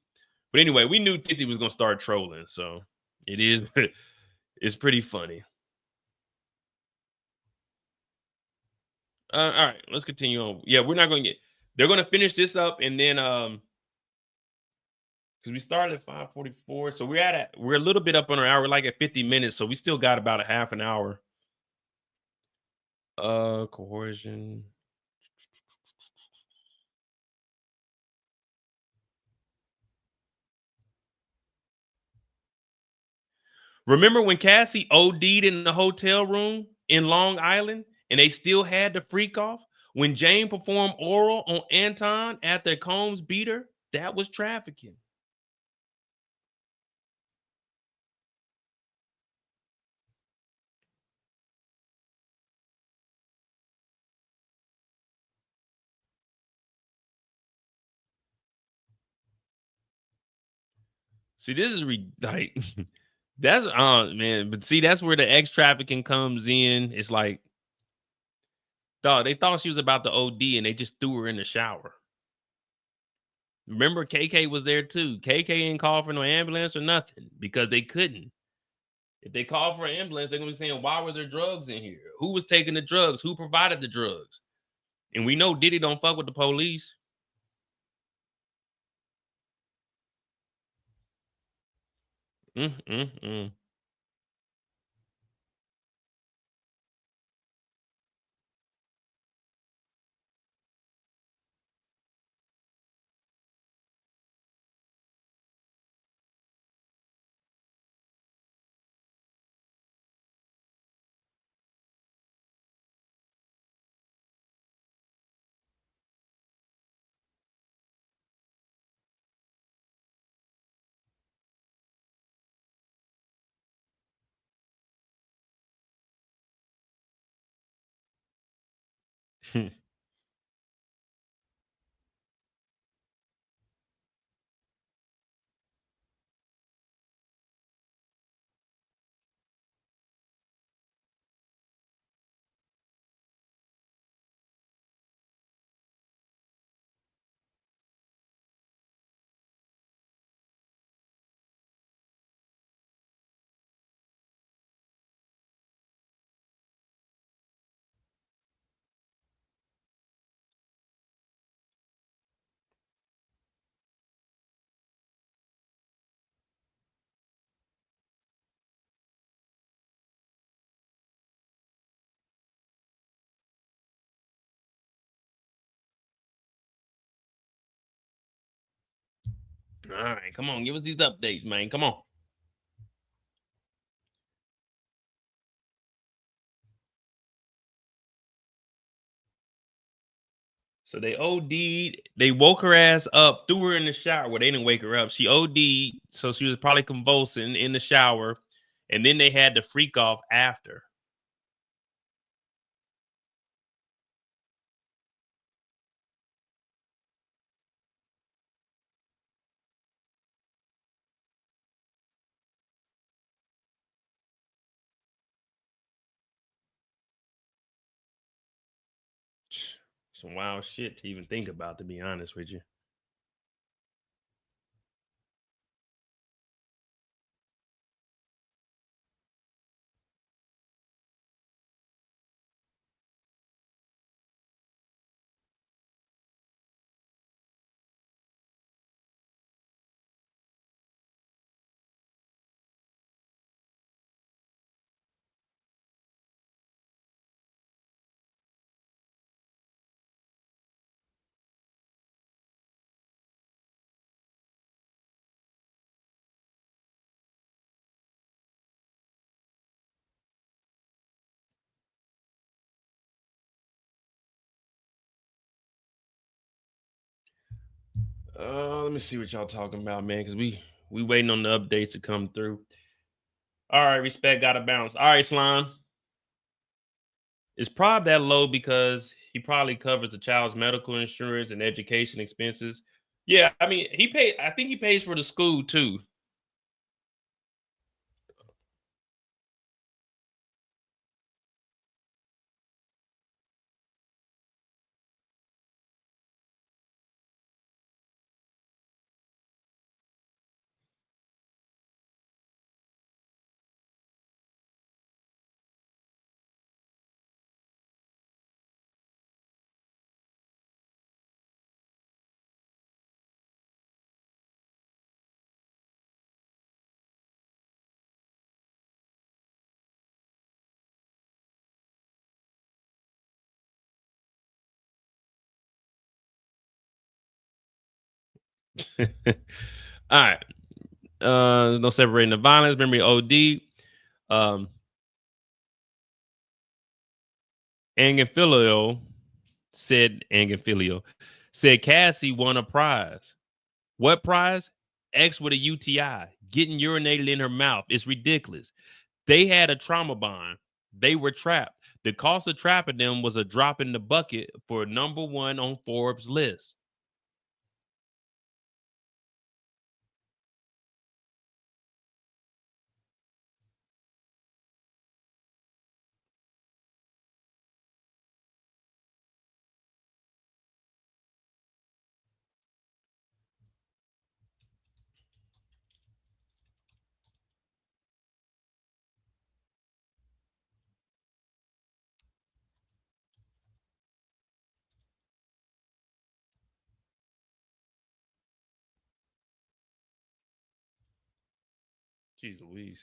But anyway, we knew 50 was going to start trolling. So it's pretty funny. All right, let's continue on. Yeah, they're going to finish this up and then, because we started at 5:44. So we're a little bit up on our hour. We're like at 50 minutes. So we still got about a half an hour. Coercion. Remember when Cassie OD'd in the hotel room in Long Island and they still had the freak off? When Jane performed oral on Anton after Combs beat her, that was trafficking. See, this is like that's man, but see, that's where the X trafficking comes in. It's like, dog, they thought she was about to OD and they just threw her in the shower. Remember, KK was there too. KK ain't called for no ambulance or nothing because they couldn't. If they call for an ambulance, they're gonna be saying, why was there drugs in here? Who was taking the drugs? Who provided the drugs? And we know Diddy don't fuck with the police. Mm-mm-mm. All right, come on, give us these updates, man. Come on. So they OD'd. They woke her ass up, threw her in the shower. Well, they didn't wake her up. She OD'd, so she was probably convulsing in the shower. And then they had the freak off after. Some wild shit to even think about, to be honest with you. Let me see what y'all talking about, man, because we waiting on the updates to come through. All right, respect gotta bounce. All right, Slime. It's probably that low because he probably covers the child's medical insurance and education expenses. Yeah, I mean, I think he pays for the school too. All right. There's no separating the violence. Memory OD. Angafilio said Cassie won a prize. What prize? X with a UTI. Getting urinated in her mouth. It's ridiculous. They had a trauma bond. They were trapped. The cost of trapping them was a drop in the bucket for #1 on Forbes list. Jeez Louise.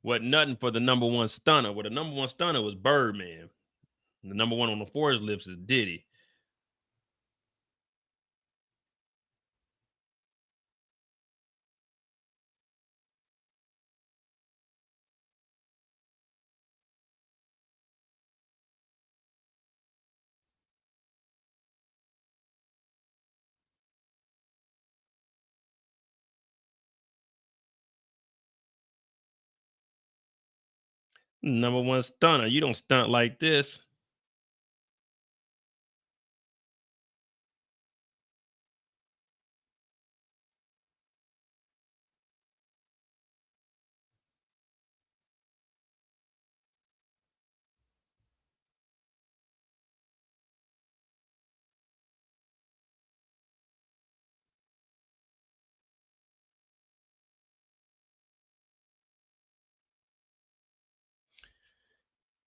What nothing for the #1 stunner. Well, the #1 stunner was Birdman. The #1 on the Forbes list is Diddy. #1 stunner. You don't stunt like this.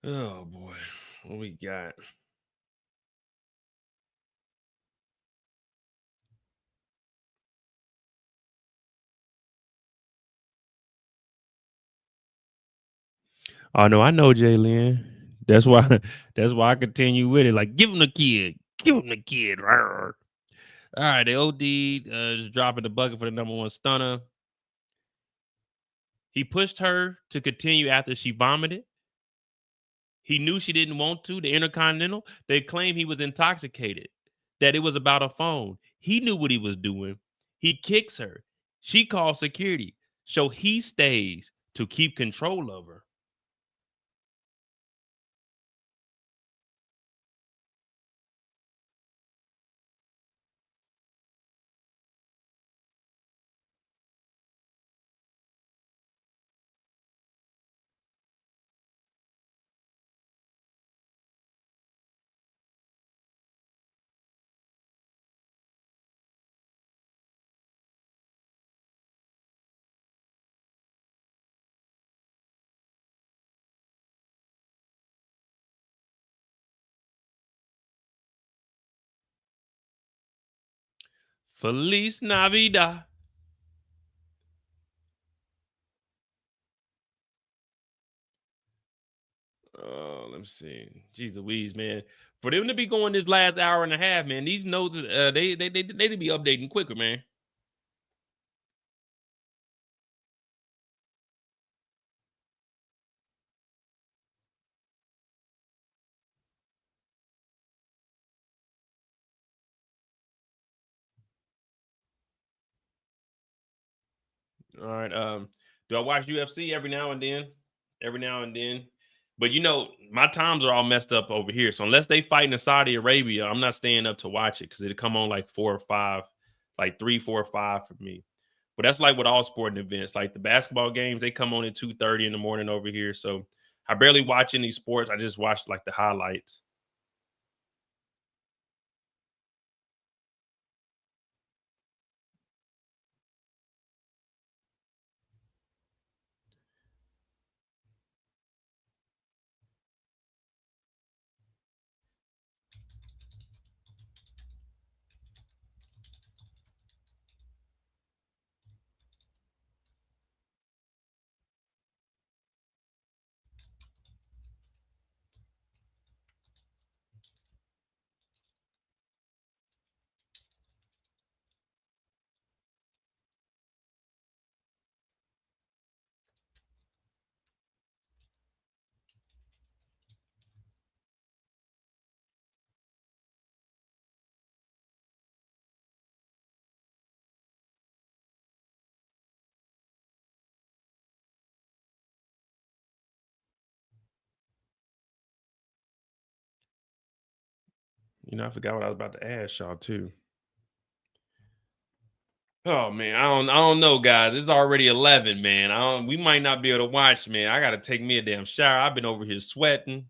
Oh boy, what we got? Oh no, I know Jay Lynn. That's why. That's why I continue with it. Like, give him the kid. Give him the kid. Rawr. All right, the OD is dropping the bucket for the #1 stunner. He pushed her to continue after she vomited. He knew she didn't want to. The Intercontinental. They claim he was intoxicated. that it was about a phone. He knew what he was doing. He kicks her. She calls security. So he stays to keep control of her. Feliz Navidad. Let me see. Jeez Louise, man. For them to be going this last hour and a half, man, these notes, they need to be updating quicker, man. All right. Do I watch UFC every now and then? Every now and then. But you know, my times are all messed up over here. So unless they fight in Saudi Arabia, I'm not staying up to watch it because it'll come on like 4 or 5, like 3, 4, or 5 for me. But that's like with all sporting events. Like the basketball games, they come on at 2:30 in the morning over here. So I barely watch any sports. I just watch like the highlights. You know, I forgot what I was about to ask y'all too. Oh man, I don't know, guys. It's already 11, man. We might not be able to watch, man. I gotta take me a damn shower. I've been over here sweating.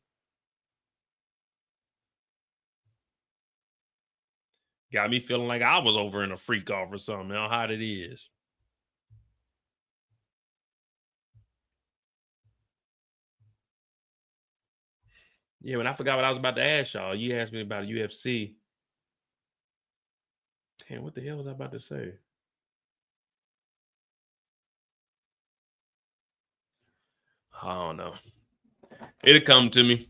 Got me feeling like I was over in a freak off or something. How hot it is. Yeah, when I forgot what I was about to ask y'all. You asked me about UFC. Damn, what the hell was I about to say? I don't know. It'll come to me.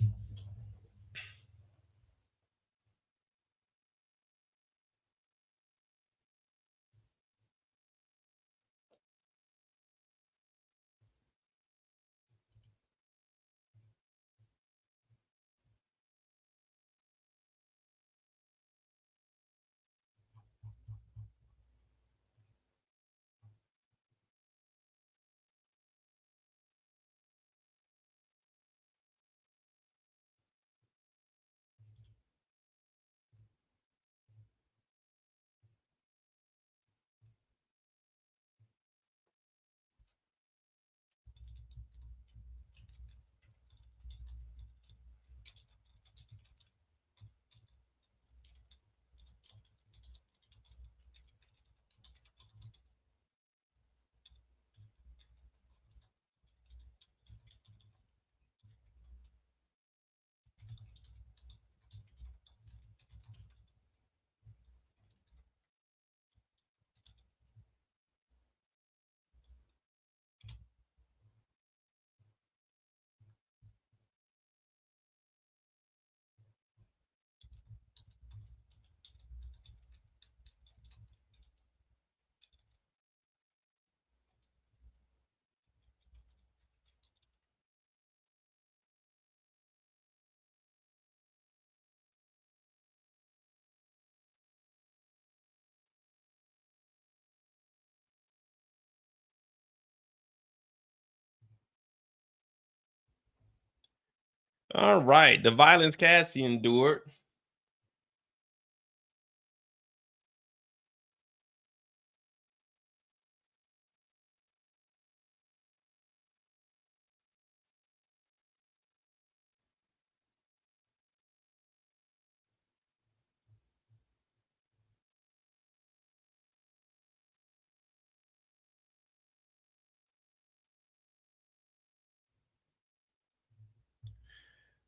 All right. The violence Cassie endured.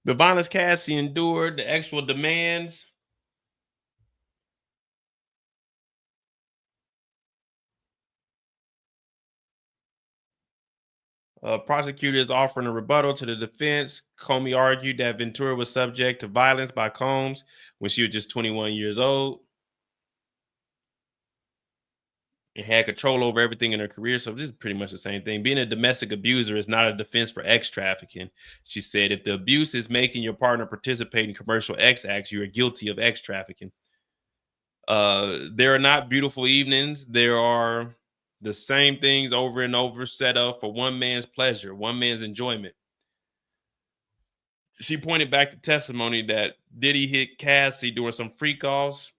The violence Cassie endured. The actual demands. Prosecutors offering a rebuttal to the defense. Comey argued that Ventura was subject to violence by Combs when she was just 21 years old and had control over everything in her career. So this is pretty much the same thing. Being a domestic abuser is not a defense for X trafficking. She said, if the abuse is making your partner participate in commercial X acts, you are guilty of X trafficking. There are not beautiful evenings. There are the same things over and over set up for one man's pleasure, one man's enjoyment. She pointed back to testimony that Diddy hit Cassie during some freak offs.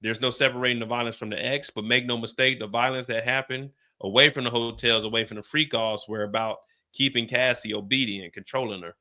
There's no separating the violence from the ex, but make no mistake, the violence that happened away from the hotels, away from the freak offs, were about keeping Cassie obedient, controlling her.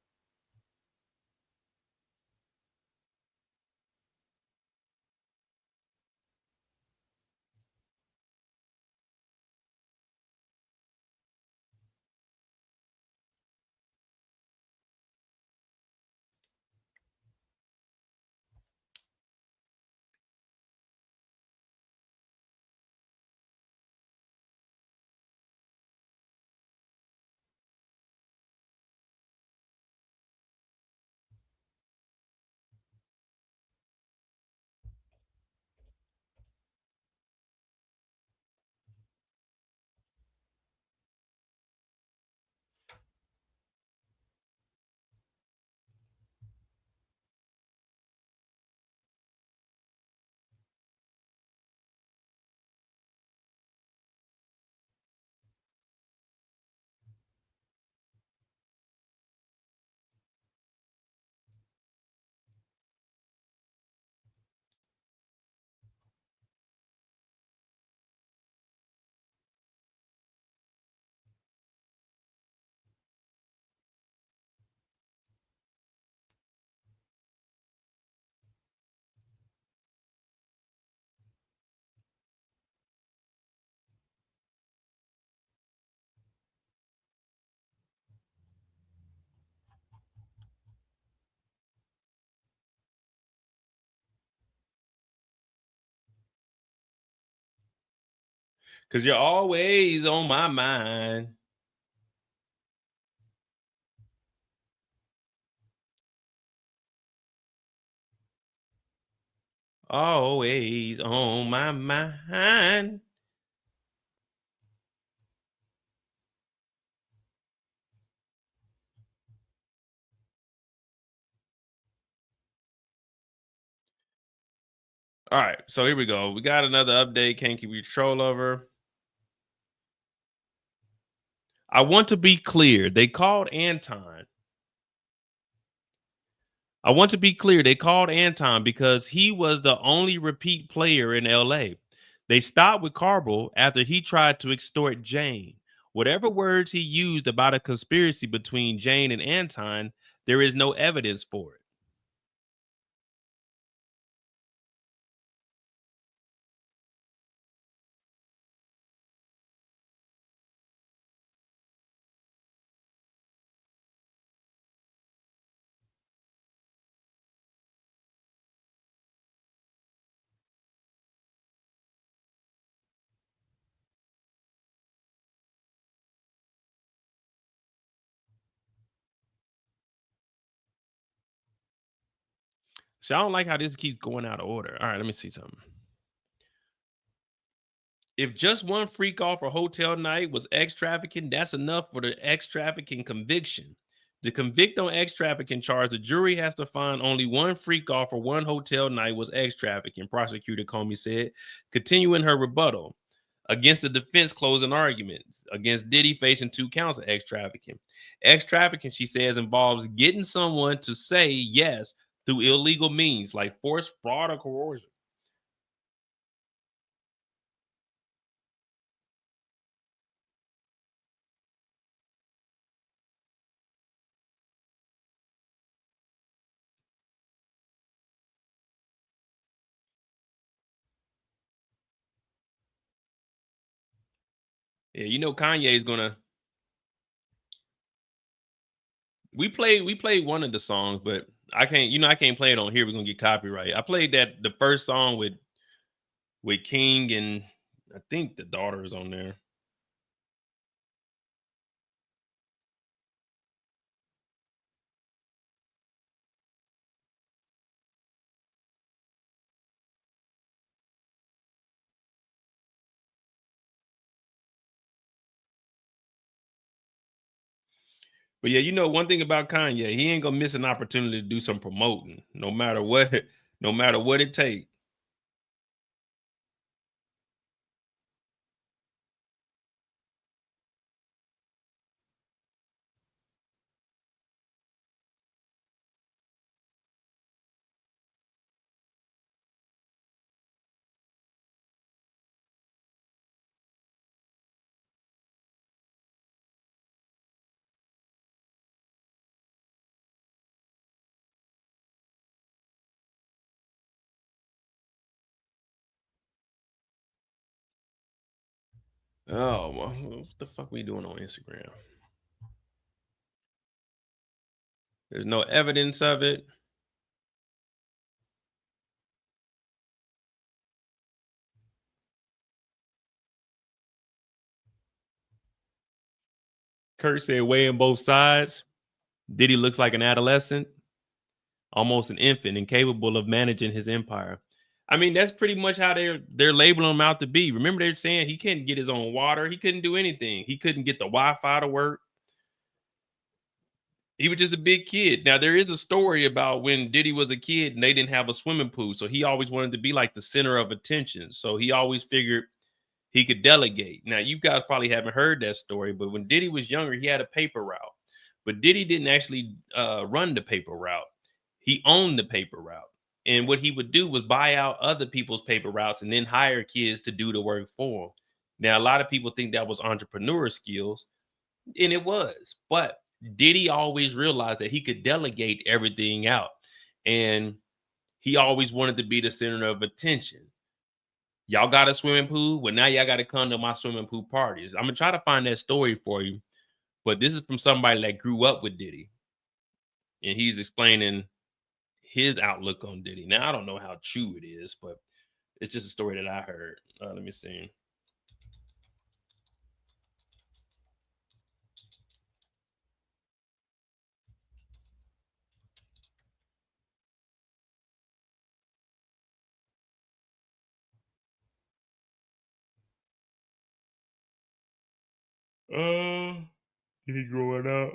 Because you're always on my mind. Always on my mind. All right, so here we go. We got another update. Can't keep control over. I want to be clear. They called Anton. I want to be clear. They called Anton because he was the only repeat player in LA. They stopped with Carble after he tried to extort Jane. Whatever words he used about a conspiracy between Jane and Anton, there is no evidence for it. So I don't like how this keeps going out of order. All right, let me see something. If just one freak off or hotel night was X trafficking, that's enough for the X trafficking conviction. To convict on X trafficking charge, the jury has to find only one freak off or one hotel night was X trafficking, Prosecutor Comey said, continuing her rebuttal. against the defense closing argument against Diddy facing 2 counts of ex-trafficking. Ex-trafficking, she says, involves getting someone to say yes through illegal means like force, fraud, or coercion. Yeah, you know Kanye's gonna. We played one of the songs, but I can't play it on here. We're gonna get copyright. I played the first song with King and I think the daughter is on there. But yeah, you know one thing about Kanye, he ain't gonna miss an opportunity to do some promoting, no matter what, no matter what it takes. Oh, well, what the fuck we doing on Instagram? There's no evidence of it. Kurt said weighing both sides. Diddy looks like an adolescent, almost an infant, incapable of managing his empire. I mean, that's pretty much how they're labeling him out to be. Remember, they're saying he couldn't get his own water. He couldn't do anything. He couldn't get the Wi-Fi to work. He was just a big kid. Now, there is a story about when Diddy was a kid and they didn't have a swimming pool. So he always wanted to be like the center of attention. So he always figured he could delegate. Now, you guys probably haven't heard that story, but when Diddy was younger, he had a paper route. But Diddy didn't actually run the paper route. He owned the paper route. And what he would do was buy out other people's paper routes and then hire kids to do the work for him. Now, a lot of people think that was entrepreneur skills, and it was. But Diddy always realized that he could delegate everything out. And he always wanted to be the center of attention. Y'all got a swimming pool? Well, now y'all got to come to my swimming pool parties. I'm going to try to find that story for you. But this is from somebody that grew up with Diddy. And he's explaining his outlook on Diddy. Now, I don't know how true it is, but it's just a story that I heard. Let me see. Did he grow it up?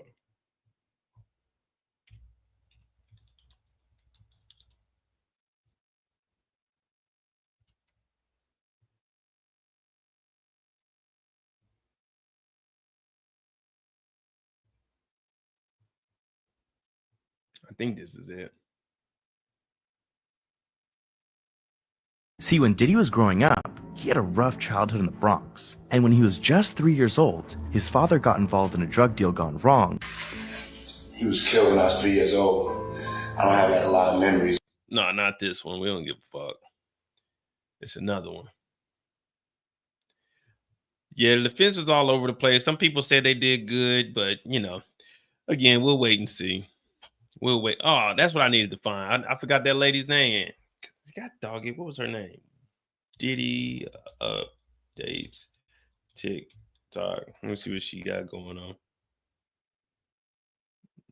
I think this is it. See, when Diddy was growing up, he had a rough childhood in the Bronx. And when he was just 3 years old, his father got involved in a drug deal gone wrong. He was killed when I was 3 years old. I don't have like a lot of memories. No, not this one. We don't give a fuck. It's another one. Yeah, the defense was all over the place. Some people said they did good, but you know, again, we'll wait and see. We'll wait. Oh, that's what I needed to find. I forgot that lady's name. God doggy, what was her name? Diddy updates TikTok. Let me see what she got going on.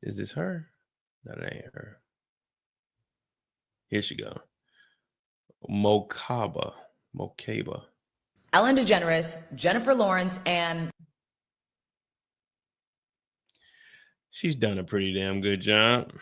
Is this her? No, that ain't her. Here she go. Mokaba. Ellen DeGeneres, Jennifer Lawrence, and She's done a pretty damn good job.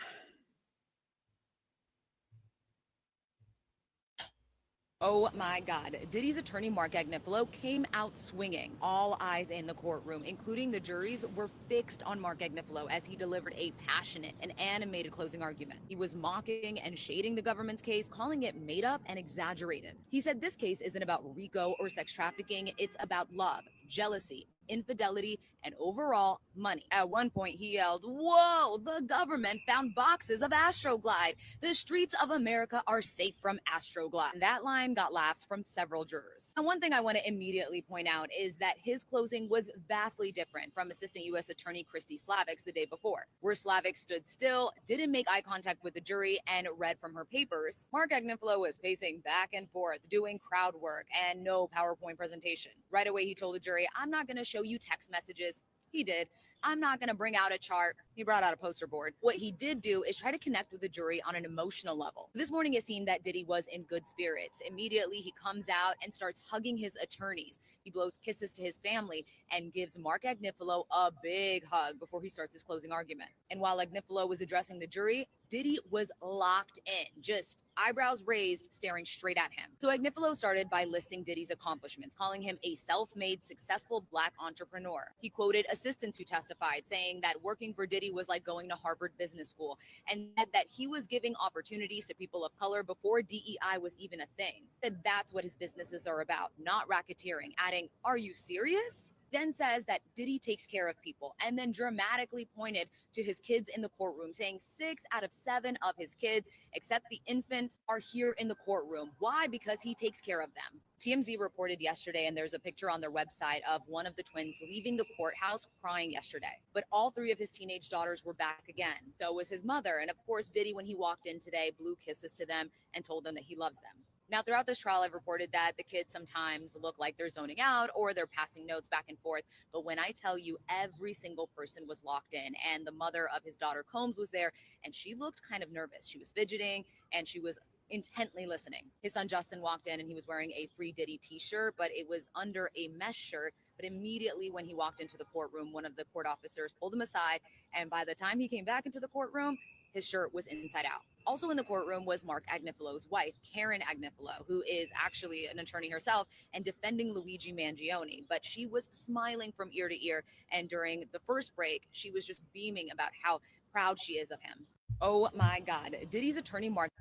Oh my God. Diddy's attorney, Mark Agnifilo, came out swinging. All eyes in the courtroom, including the juries, were fixed on Mark Agnifilo as he delivered a passionate and animated closing argument. He was mocking and shading the government's case, calling it made up and exaggerated. He said this case isn't about RICO or sex trafficking, it's about love, jealousy, infidelity, and overall money. At one point, he yelled, "Whoa, the government found boxes of Astroglide. The streets of America are safe from Astroglide." And that line got laughs from several jurors. And one thing I want to immediately point out is that his closing was vastly different from Assistant U.S. Attorney Christy Slavics the day before, where Slavics stood still, didn't make eye contact with the jury, and read from her papers. Mark Agnifilo was pacing back and forth, doing crowd work and no PowerPoint presentation. Right away, he told the jury, "I'm not going to show you text messages." He did. "I'm not going to bring out a chart." He brought out a poster board. What he did do is try to connect with the jury on an emotional level. This morning, it seemed that Diddy was in good spirits. Immediately, he comes out and starts hugging his attorneys. He blows kisses to his family and gives Mark Agnifilo a big hug before he starts his closing argument. And while Agnifilo was addressing the jury, Diddy was locked in, just eyebrows raised, staring straight at him. So Agnifilo started by listing Diddy's accomplishments, calling him a self-made, successful Black entrepreneur. He quoted assistants who testified, saying that working for Diddy was like going to Harvard Business School, and that he was giving opportunities to people of color before DEI was even a thing. That that's what his businesses are about, not racketeering, adding, "Are you serious?" Then says that Diddy takes care of people, and then dramatically pointed to his kids in the courtroom, saying 6 out of 7 of his kids, except the infant, are here in the courtroom. Why? Because he takes care of them. TMZ reported yesterday, and there's a picture on their website of one of the twins leaving the courthouse crying yesterday. But all 3 of his teenage daughters were back again. So was his mother. And of course, Diddy, when he walked in today, blew kisses to them and told them that he loves them. Now, throughout this trial, I've reported that the kids sometimes look like they're zoning out or they're passing notes back and forth. But when I tell you every single person was locked in, and the mother of his daughter Combs was there, and she looked kind of nervous. She was fidgeting and she was intently listening. His son Justin walked in and he was wearing a Free Diddy t-shirt, but it was under a mesh shirt. But immediately when he walked into the courtroom, one of the court officers pulled him aside. And by the time he came back into the courtroom, his shirt was inside out. Also in the courtroom was Mark Agnifilo's wife, Karen Agnifilo, who is actually an attorney herself and defending Luigi Mangione. But she was smiling from ear to ear. And during the first break, she was just beaming about how proud she is of him. Oh my God. Diddy's attorney, Mark.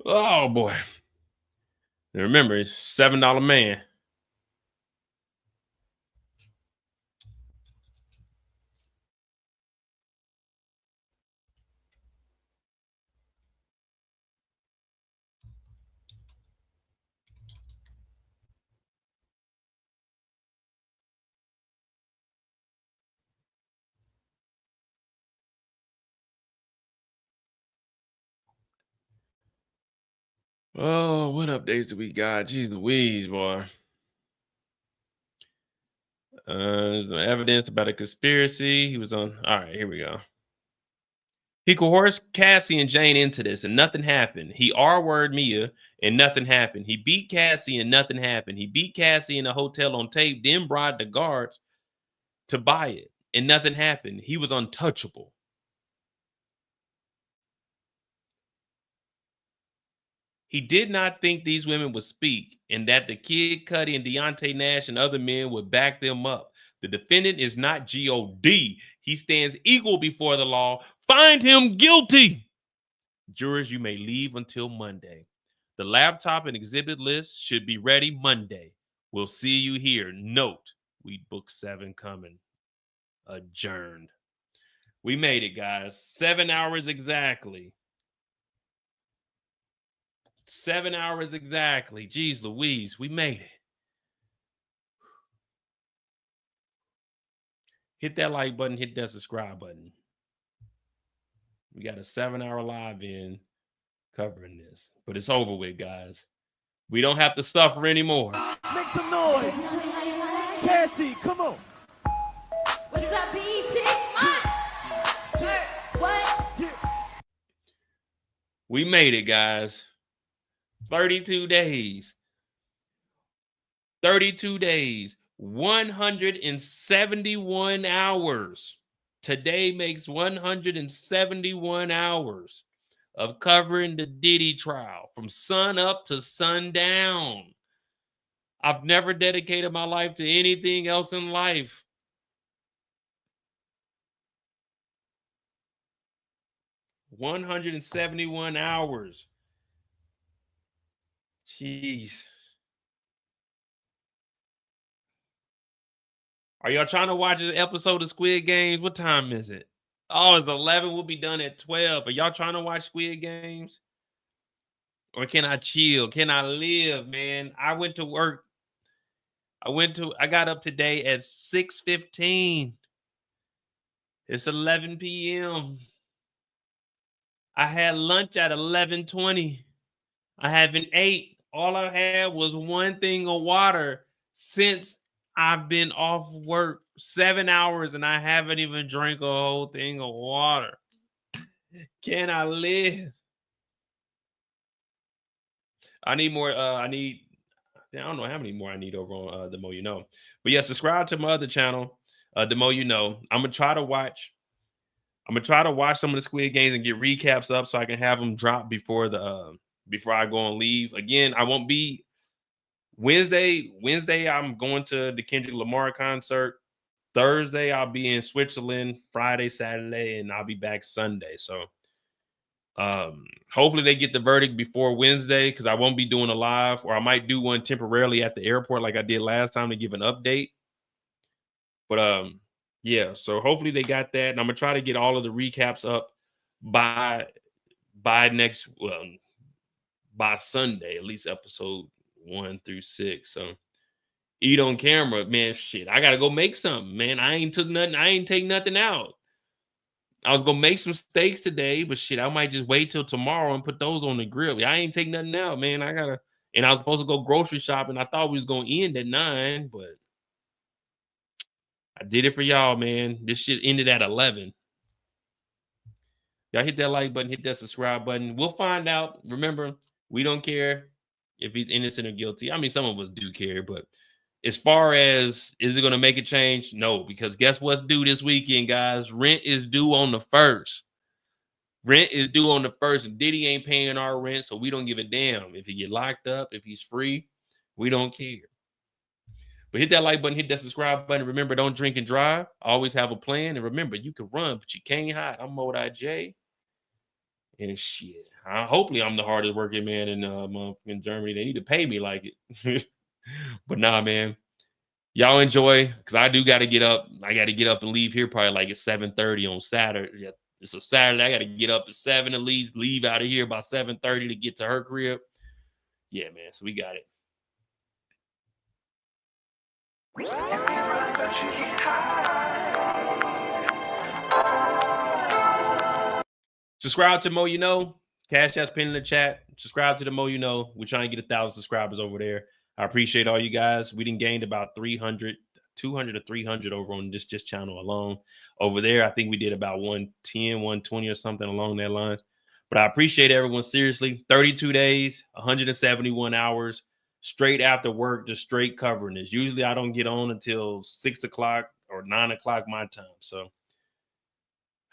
Oh boy. And remember, it's $7 man. Oh, what updates do we got? Jeez Louise, boy. There's evidence about a conspiracy. He was on. All right, here we go. He coerced Cassie and Jane into this, and nothing happened. He R-word Mia, and nothing happened. He beat Cassie, and nothing happened. He beat Cassie in a hotel on tape, then bribed the guards to buy it, and nothing happened. He was untouchable. He did not think these women would speak, and that the Kid Cudi and Deontay Nash and other men would back them up. The defendant is not G.O.D. He stands equal before the law. Find him guilty. Jurors, you may leave until Monday. The laptop and exhibit list should be ready Monday. We'll see you here. Note, we book 7 coming. Adjourned. We made it, guys. 7 hours exactly. 7 hours exactly. Jeez Louise, we made it. Hit that like button, hit that subscribe button. We got a 7-hour live in covering this, but it's over with, guys. We don't have to suffer anymore. Make some noise. Cassie, come on. What is up, BT? What? We made it, guys. 32 days. 32 days. 171 hours. Today makes 171 hours of covering the Diddy trial from sun up to sundown. I've never dedicated my life to anything else in life. $171 hours. Jeez. Are y'all trying to watch an episode of Squid Games? What time is it? Oh, it's 11. We'll be done at 12. Are y'all trying to watch Squid Games? Or can I chill? Can I live, man? I went to work. I got up today at 6:15. It's 11 p.m. I had lunch at 11:20. I haven't ate. All I had was one thing of water since I've been off work 7 hours and I haven't even drank a whole thing of water. Can I live? I need more. I don't know how many more I need over on The Mo You Know. But yeah, subscribe to my other channel, The Mo You Know. I'm gonna try to watch some of the Squid Games and get recaps up so I can have them drop before I go on leave. Again, I won't be Wednesday. I'm going to the Kendrick Lamar concert. Thursday, I'll be in Switzerland. Friday, Saturday, and I'll be back Sunday. So hopefully they get the verdict before Wednesday, because I won't be doing a live, or I might do one temporarily at the airport like I did last time to give an update. But yeah, so hopefully they got that, and I'm gonna try to get all of the recaps up by Sunday, at least episode 1 through 6. So eat on camera, man. Shit, I gotta go make something, man. I ain't take nothing out. I was gonna make some steaks today, but shit, I might just wait till tomorrow and put those on the grill. I ain't take nothing out, man. And I was supposed to go grocery shopping. I thought we was gonna end at 9, but I did it for y'all, man. This shit ended at 11. Y'all hit that like button, hit that subscribe button. We'll find out. Remember, we don't care if he's innocent or guilty. I mean, some of us do care, but as far as is it going to make a change? No, because guess what's due this weekend, guys? Rent is due on the 1st. Rent is due on the 1st, and Diddy ain't paying our rent, so we don't give a damn. If he get locked up, if he's free, we don't care. But hit that like button, hit that subscribe button. Remember, don't drink and drive. Always have a plan. And remember, you can run, but you can't hide. I'm Mo.J. And shit. Hopefully, I'm the hardest working man in Germany. They need to pay me like it. But nah, man. Y'all enjoy, because I do got to get up. I got to get up and leave here probably like at 7:30 on Saturday. Yeah, it's a Saturday. I got to get up at 7 at least, leave out of here by 7:30 to get to her crib. Yeah, man. So we got it. Subscribe to Mo You Know. Cash App's pinned in the chat. Subscribe to the Mo You Know. We're trying to get 1,000 subscribers over there. I appreciate all you guys. We done gained about 200 to 300 over on this channel alone. Over there, I think we did about 110, 120 or something along that line. But I appreciate everyone, seriously. 32 days, 171 hours, straight after work, just straight covering this. Usually I don't get on until 6 o'clock or 9 o'clock my time. So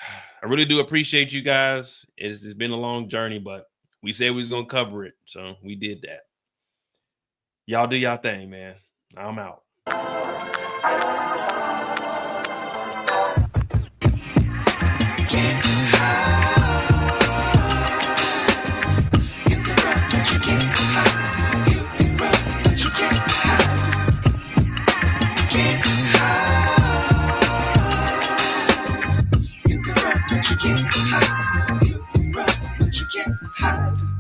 I really do appreciate you guys. It's been a long journey, but we said we was going to cover it. So we did that. Y'all do y'all thing, man. I'm out. You get high.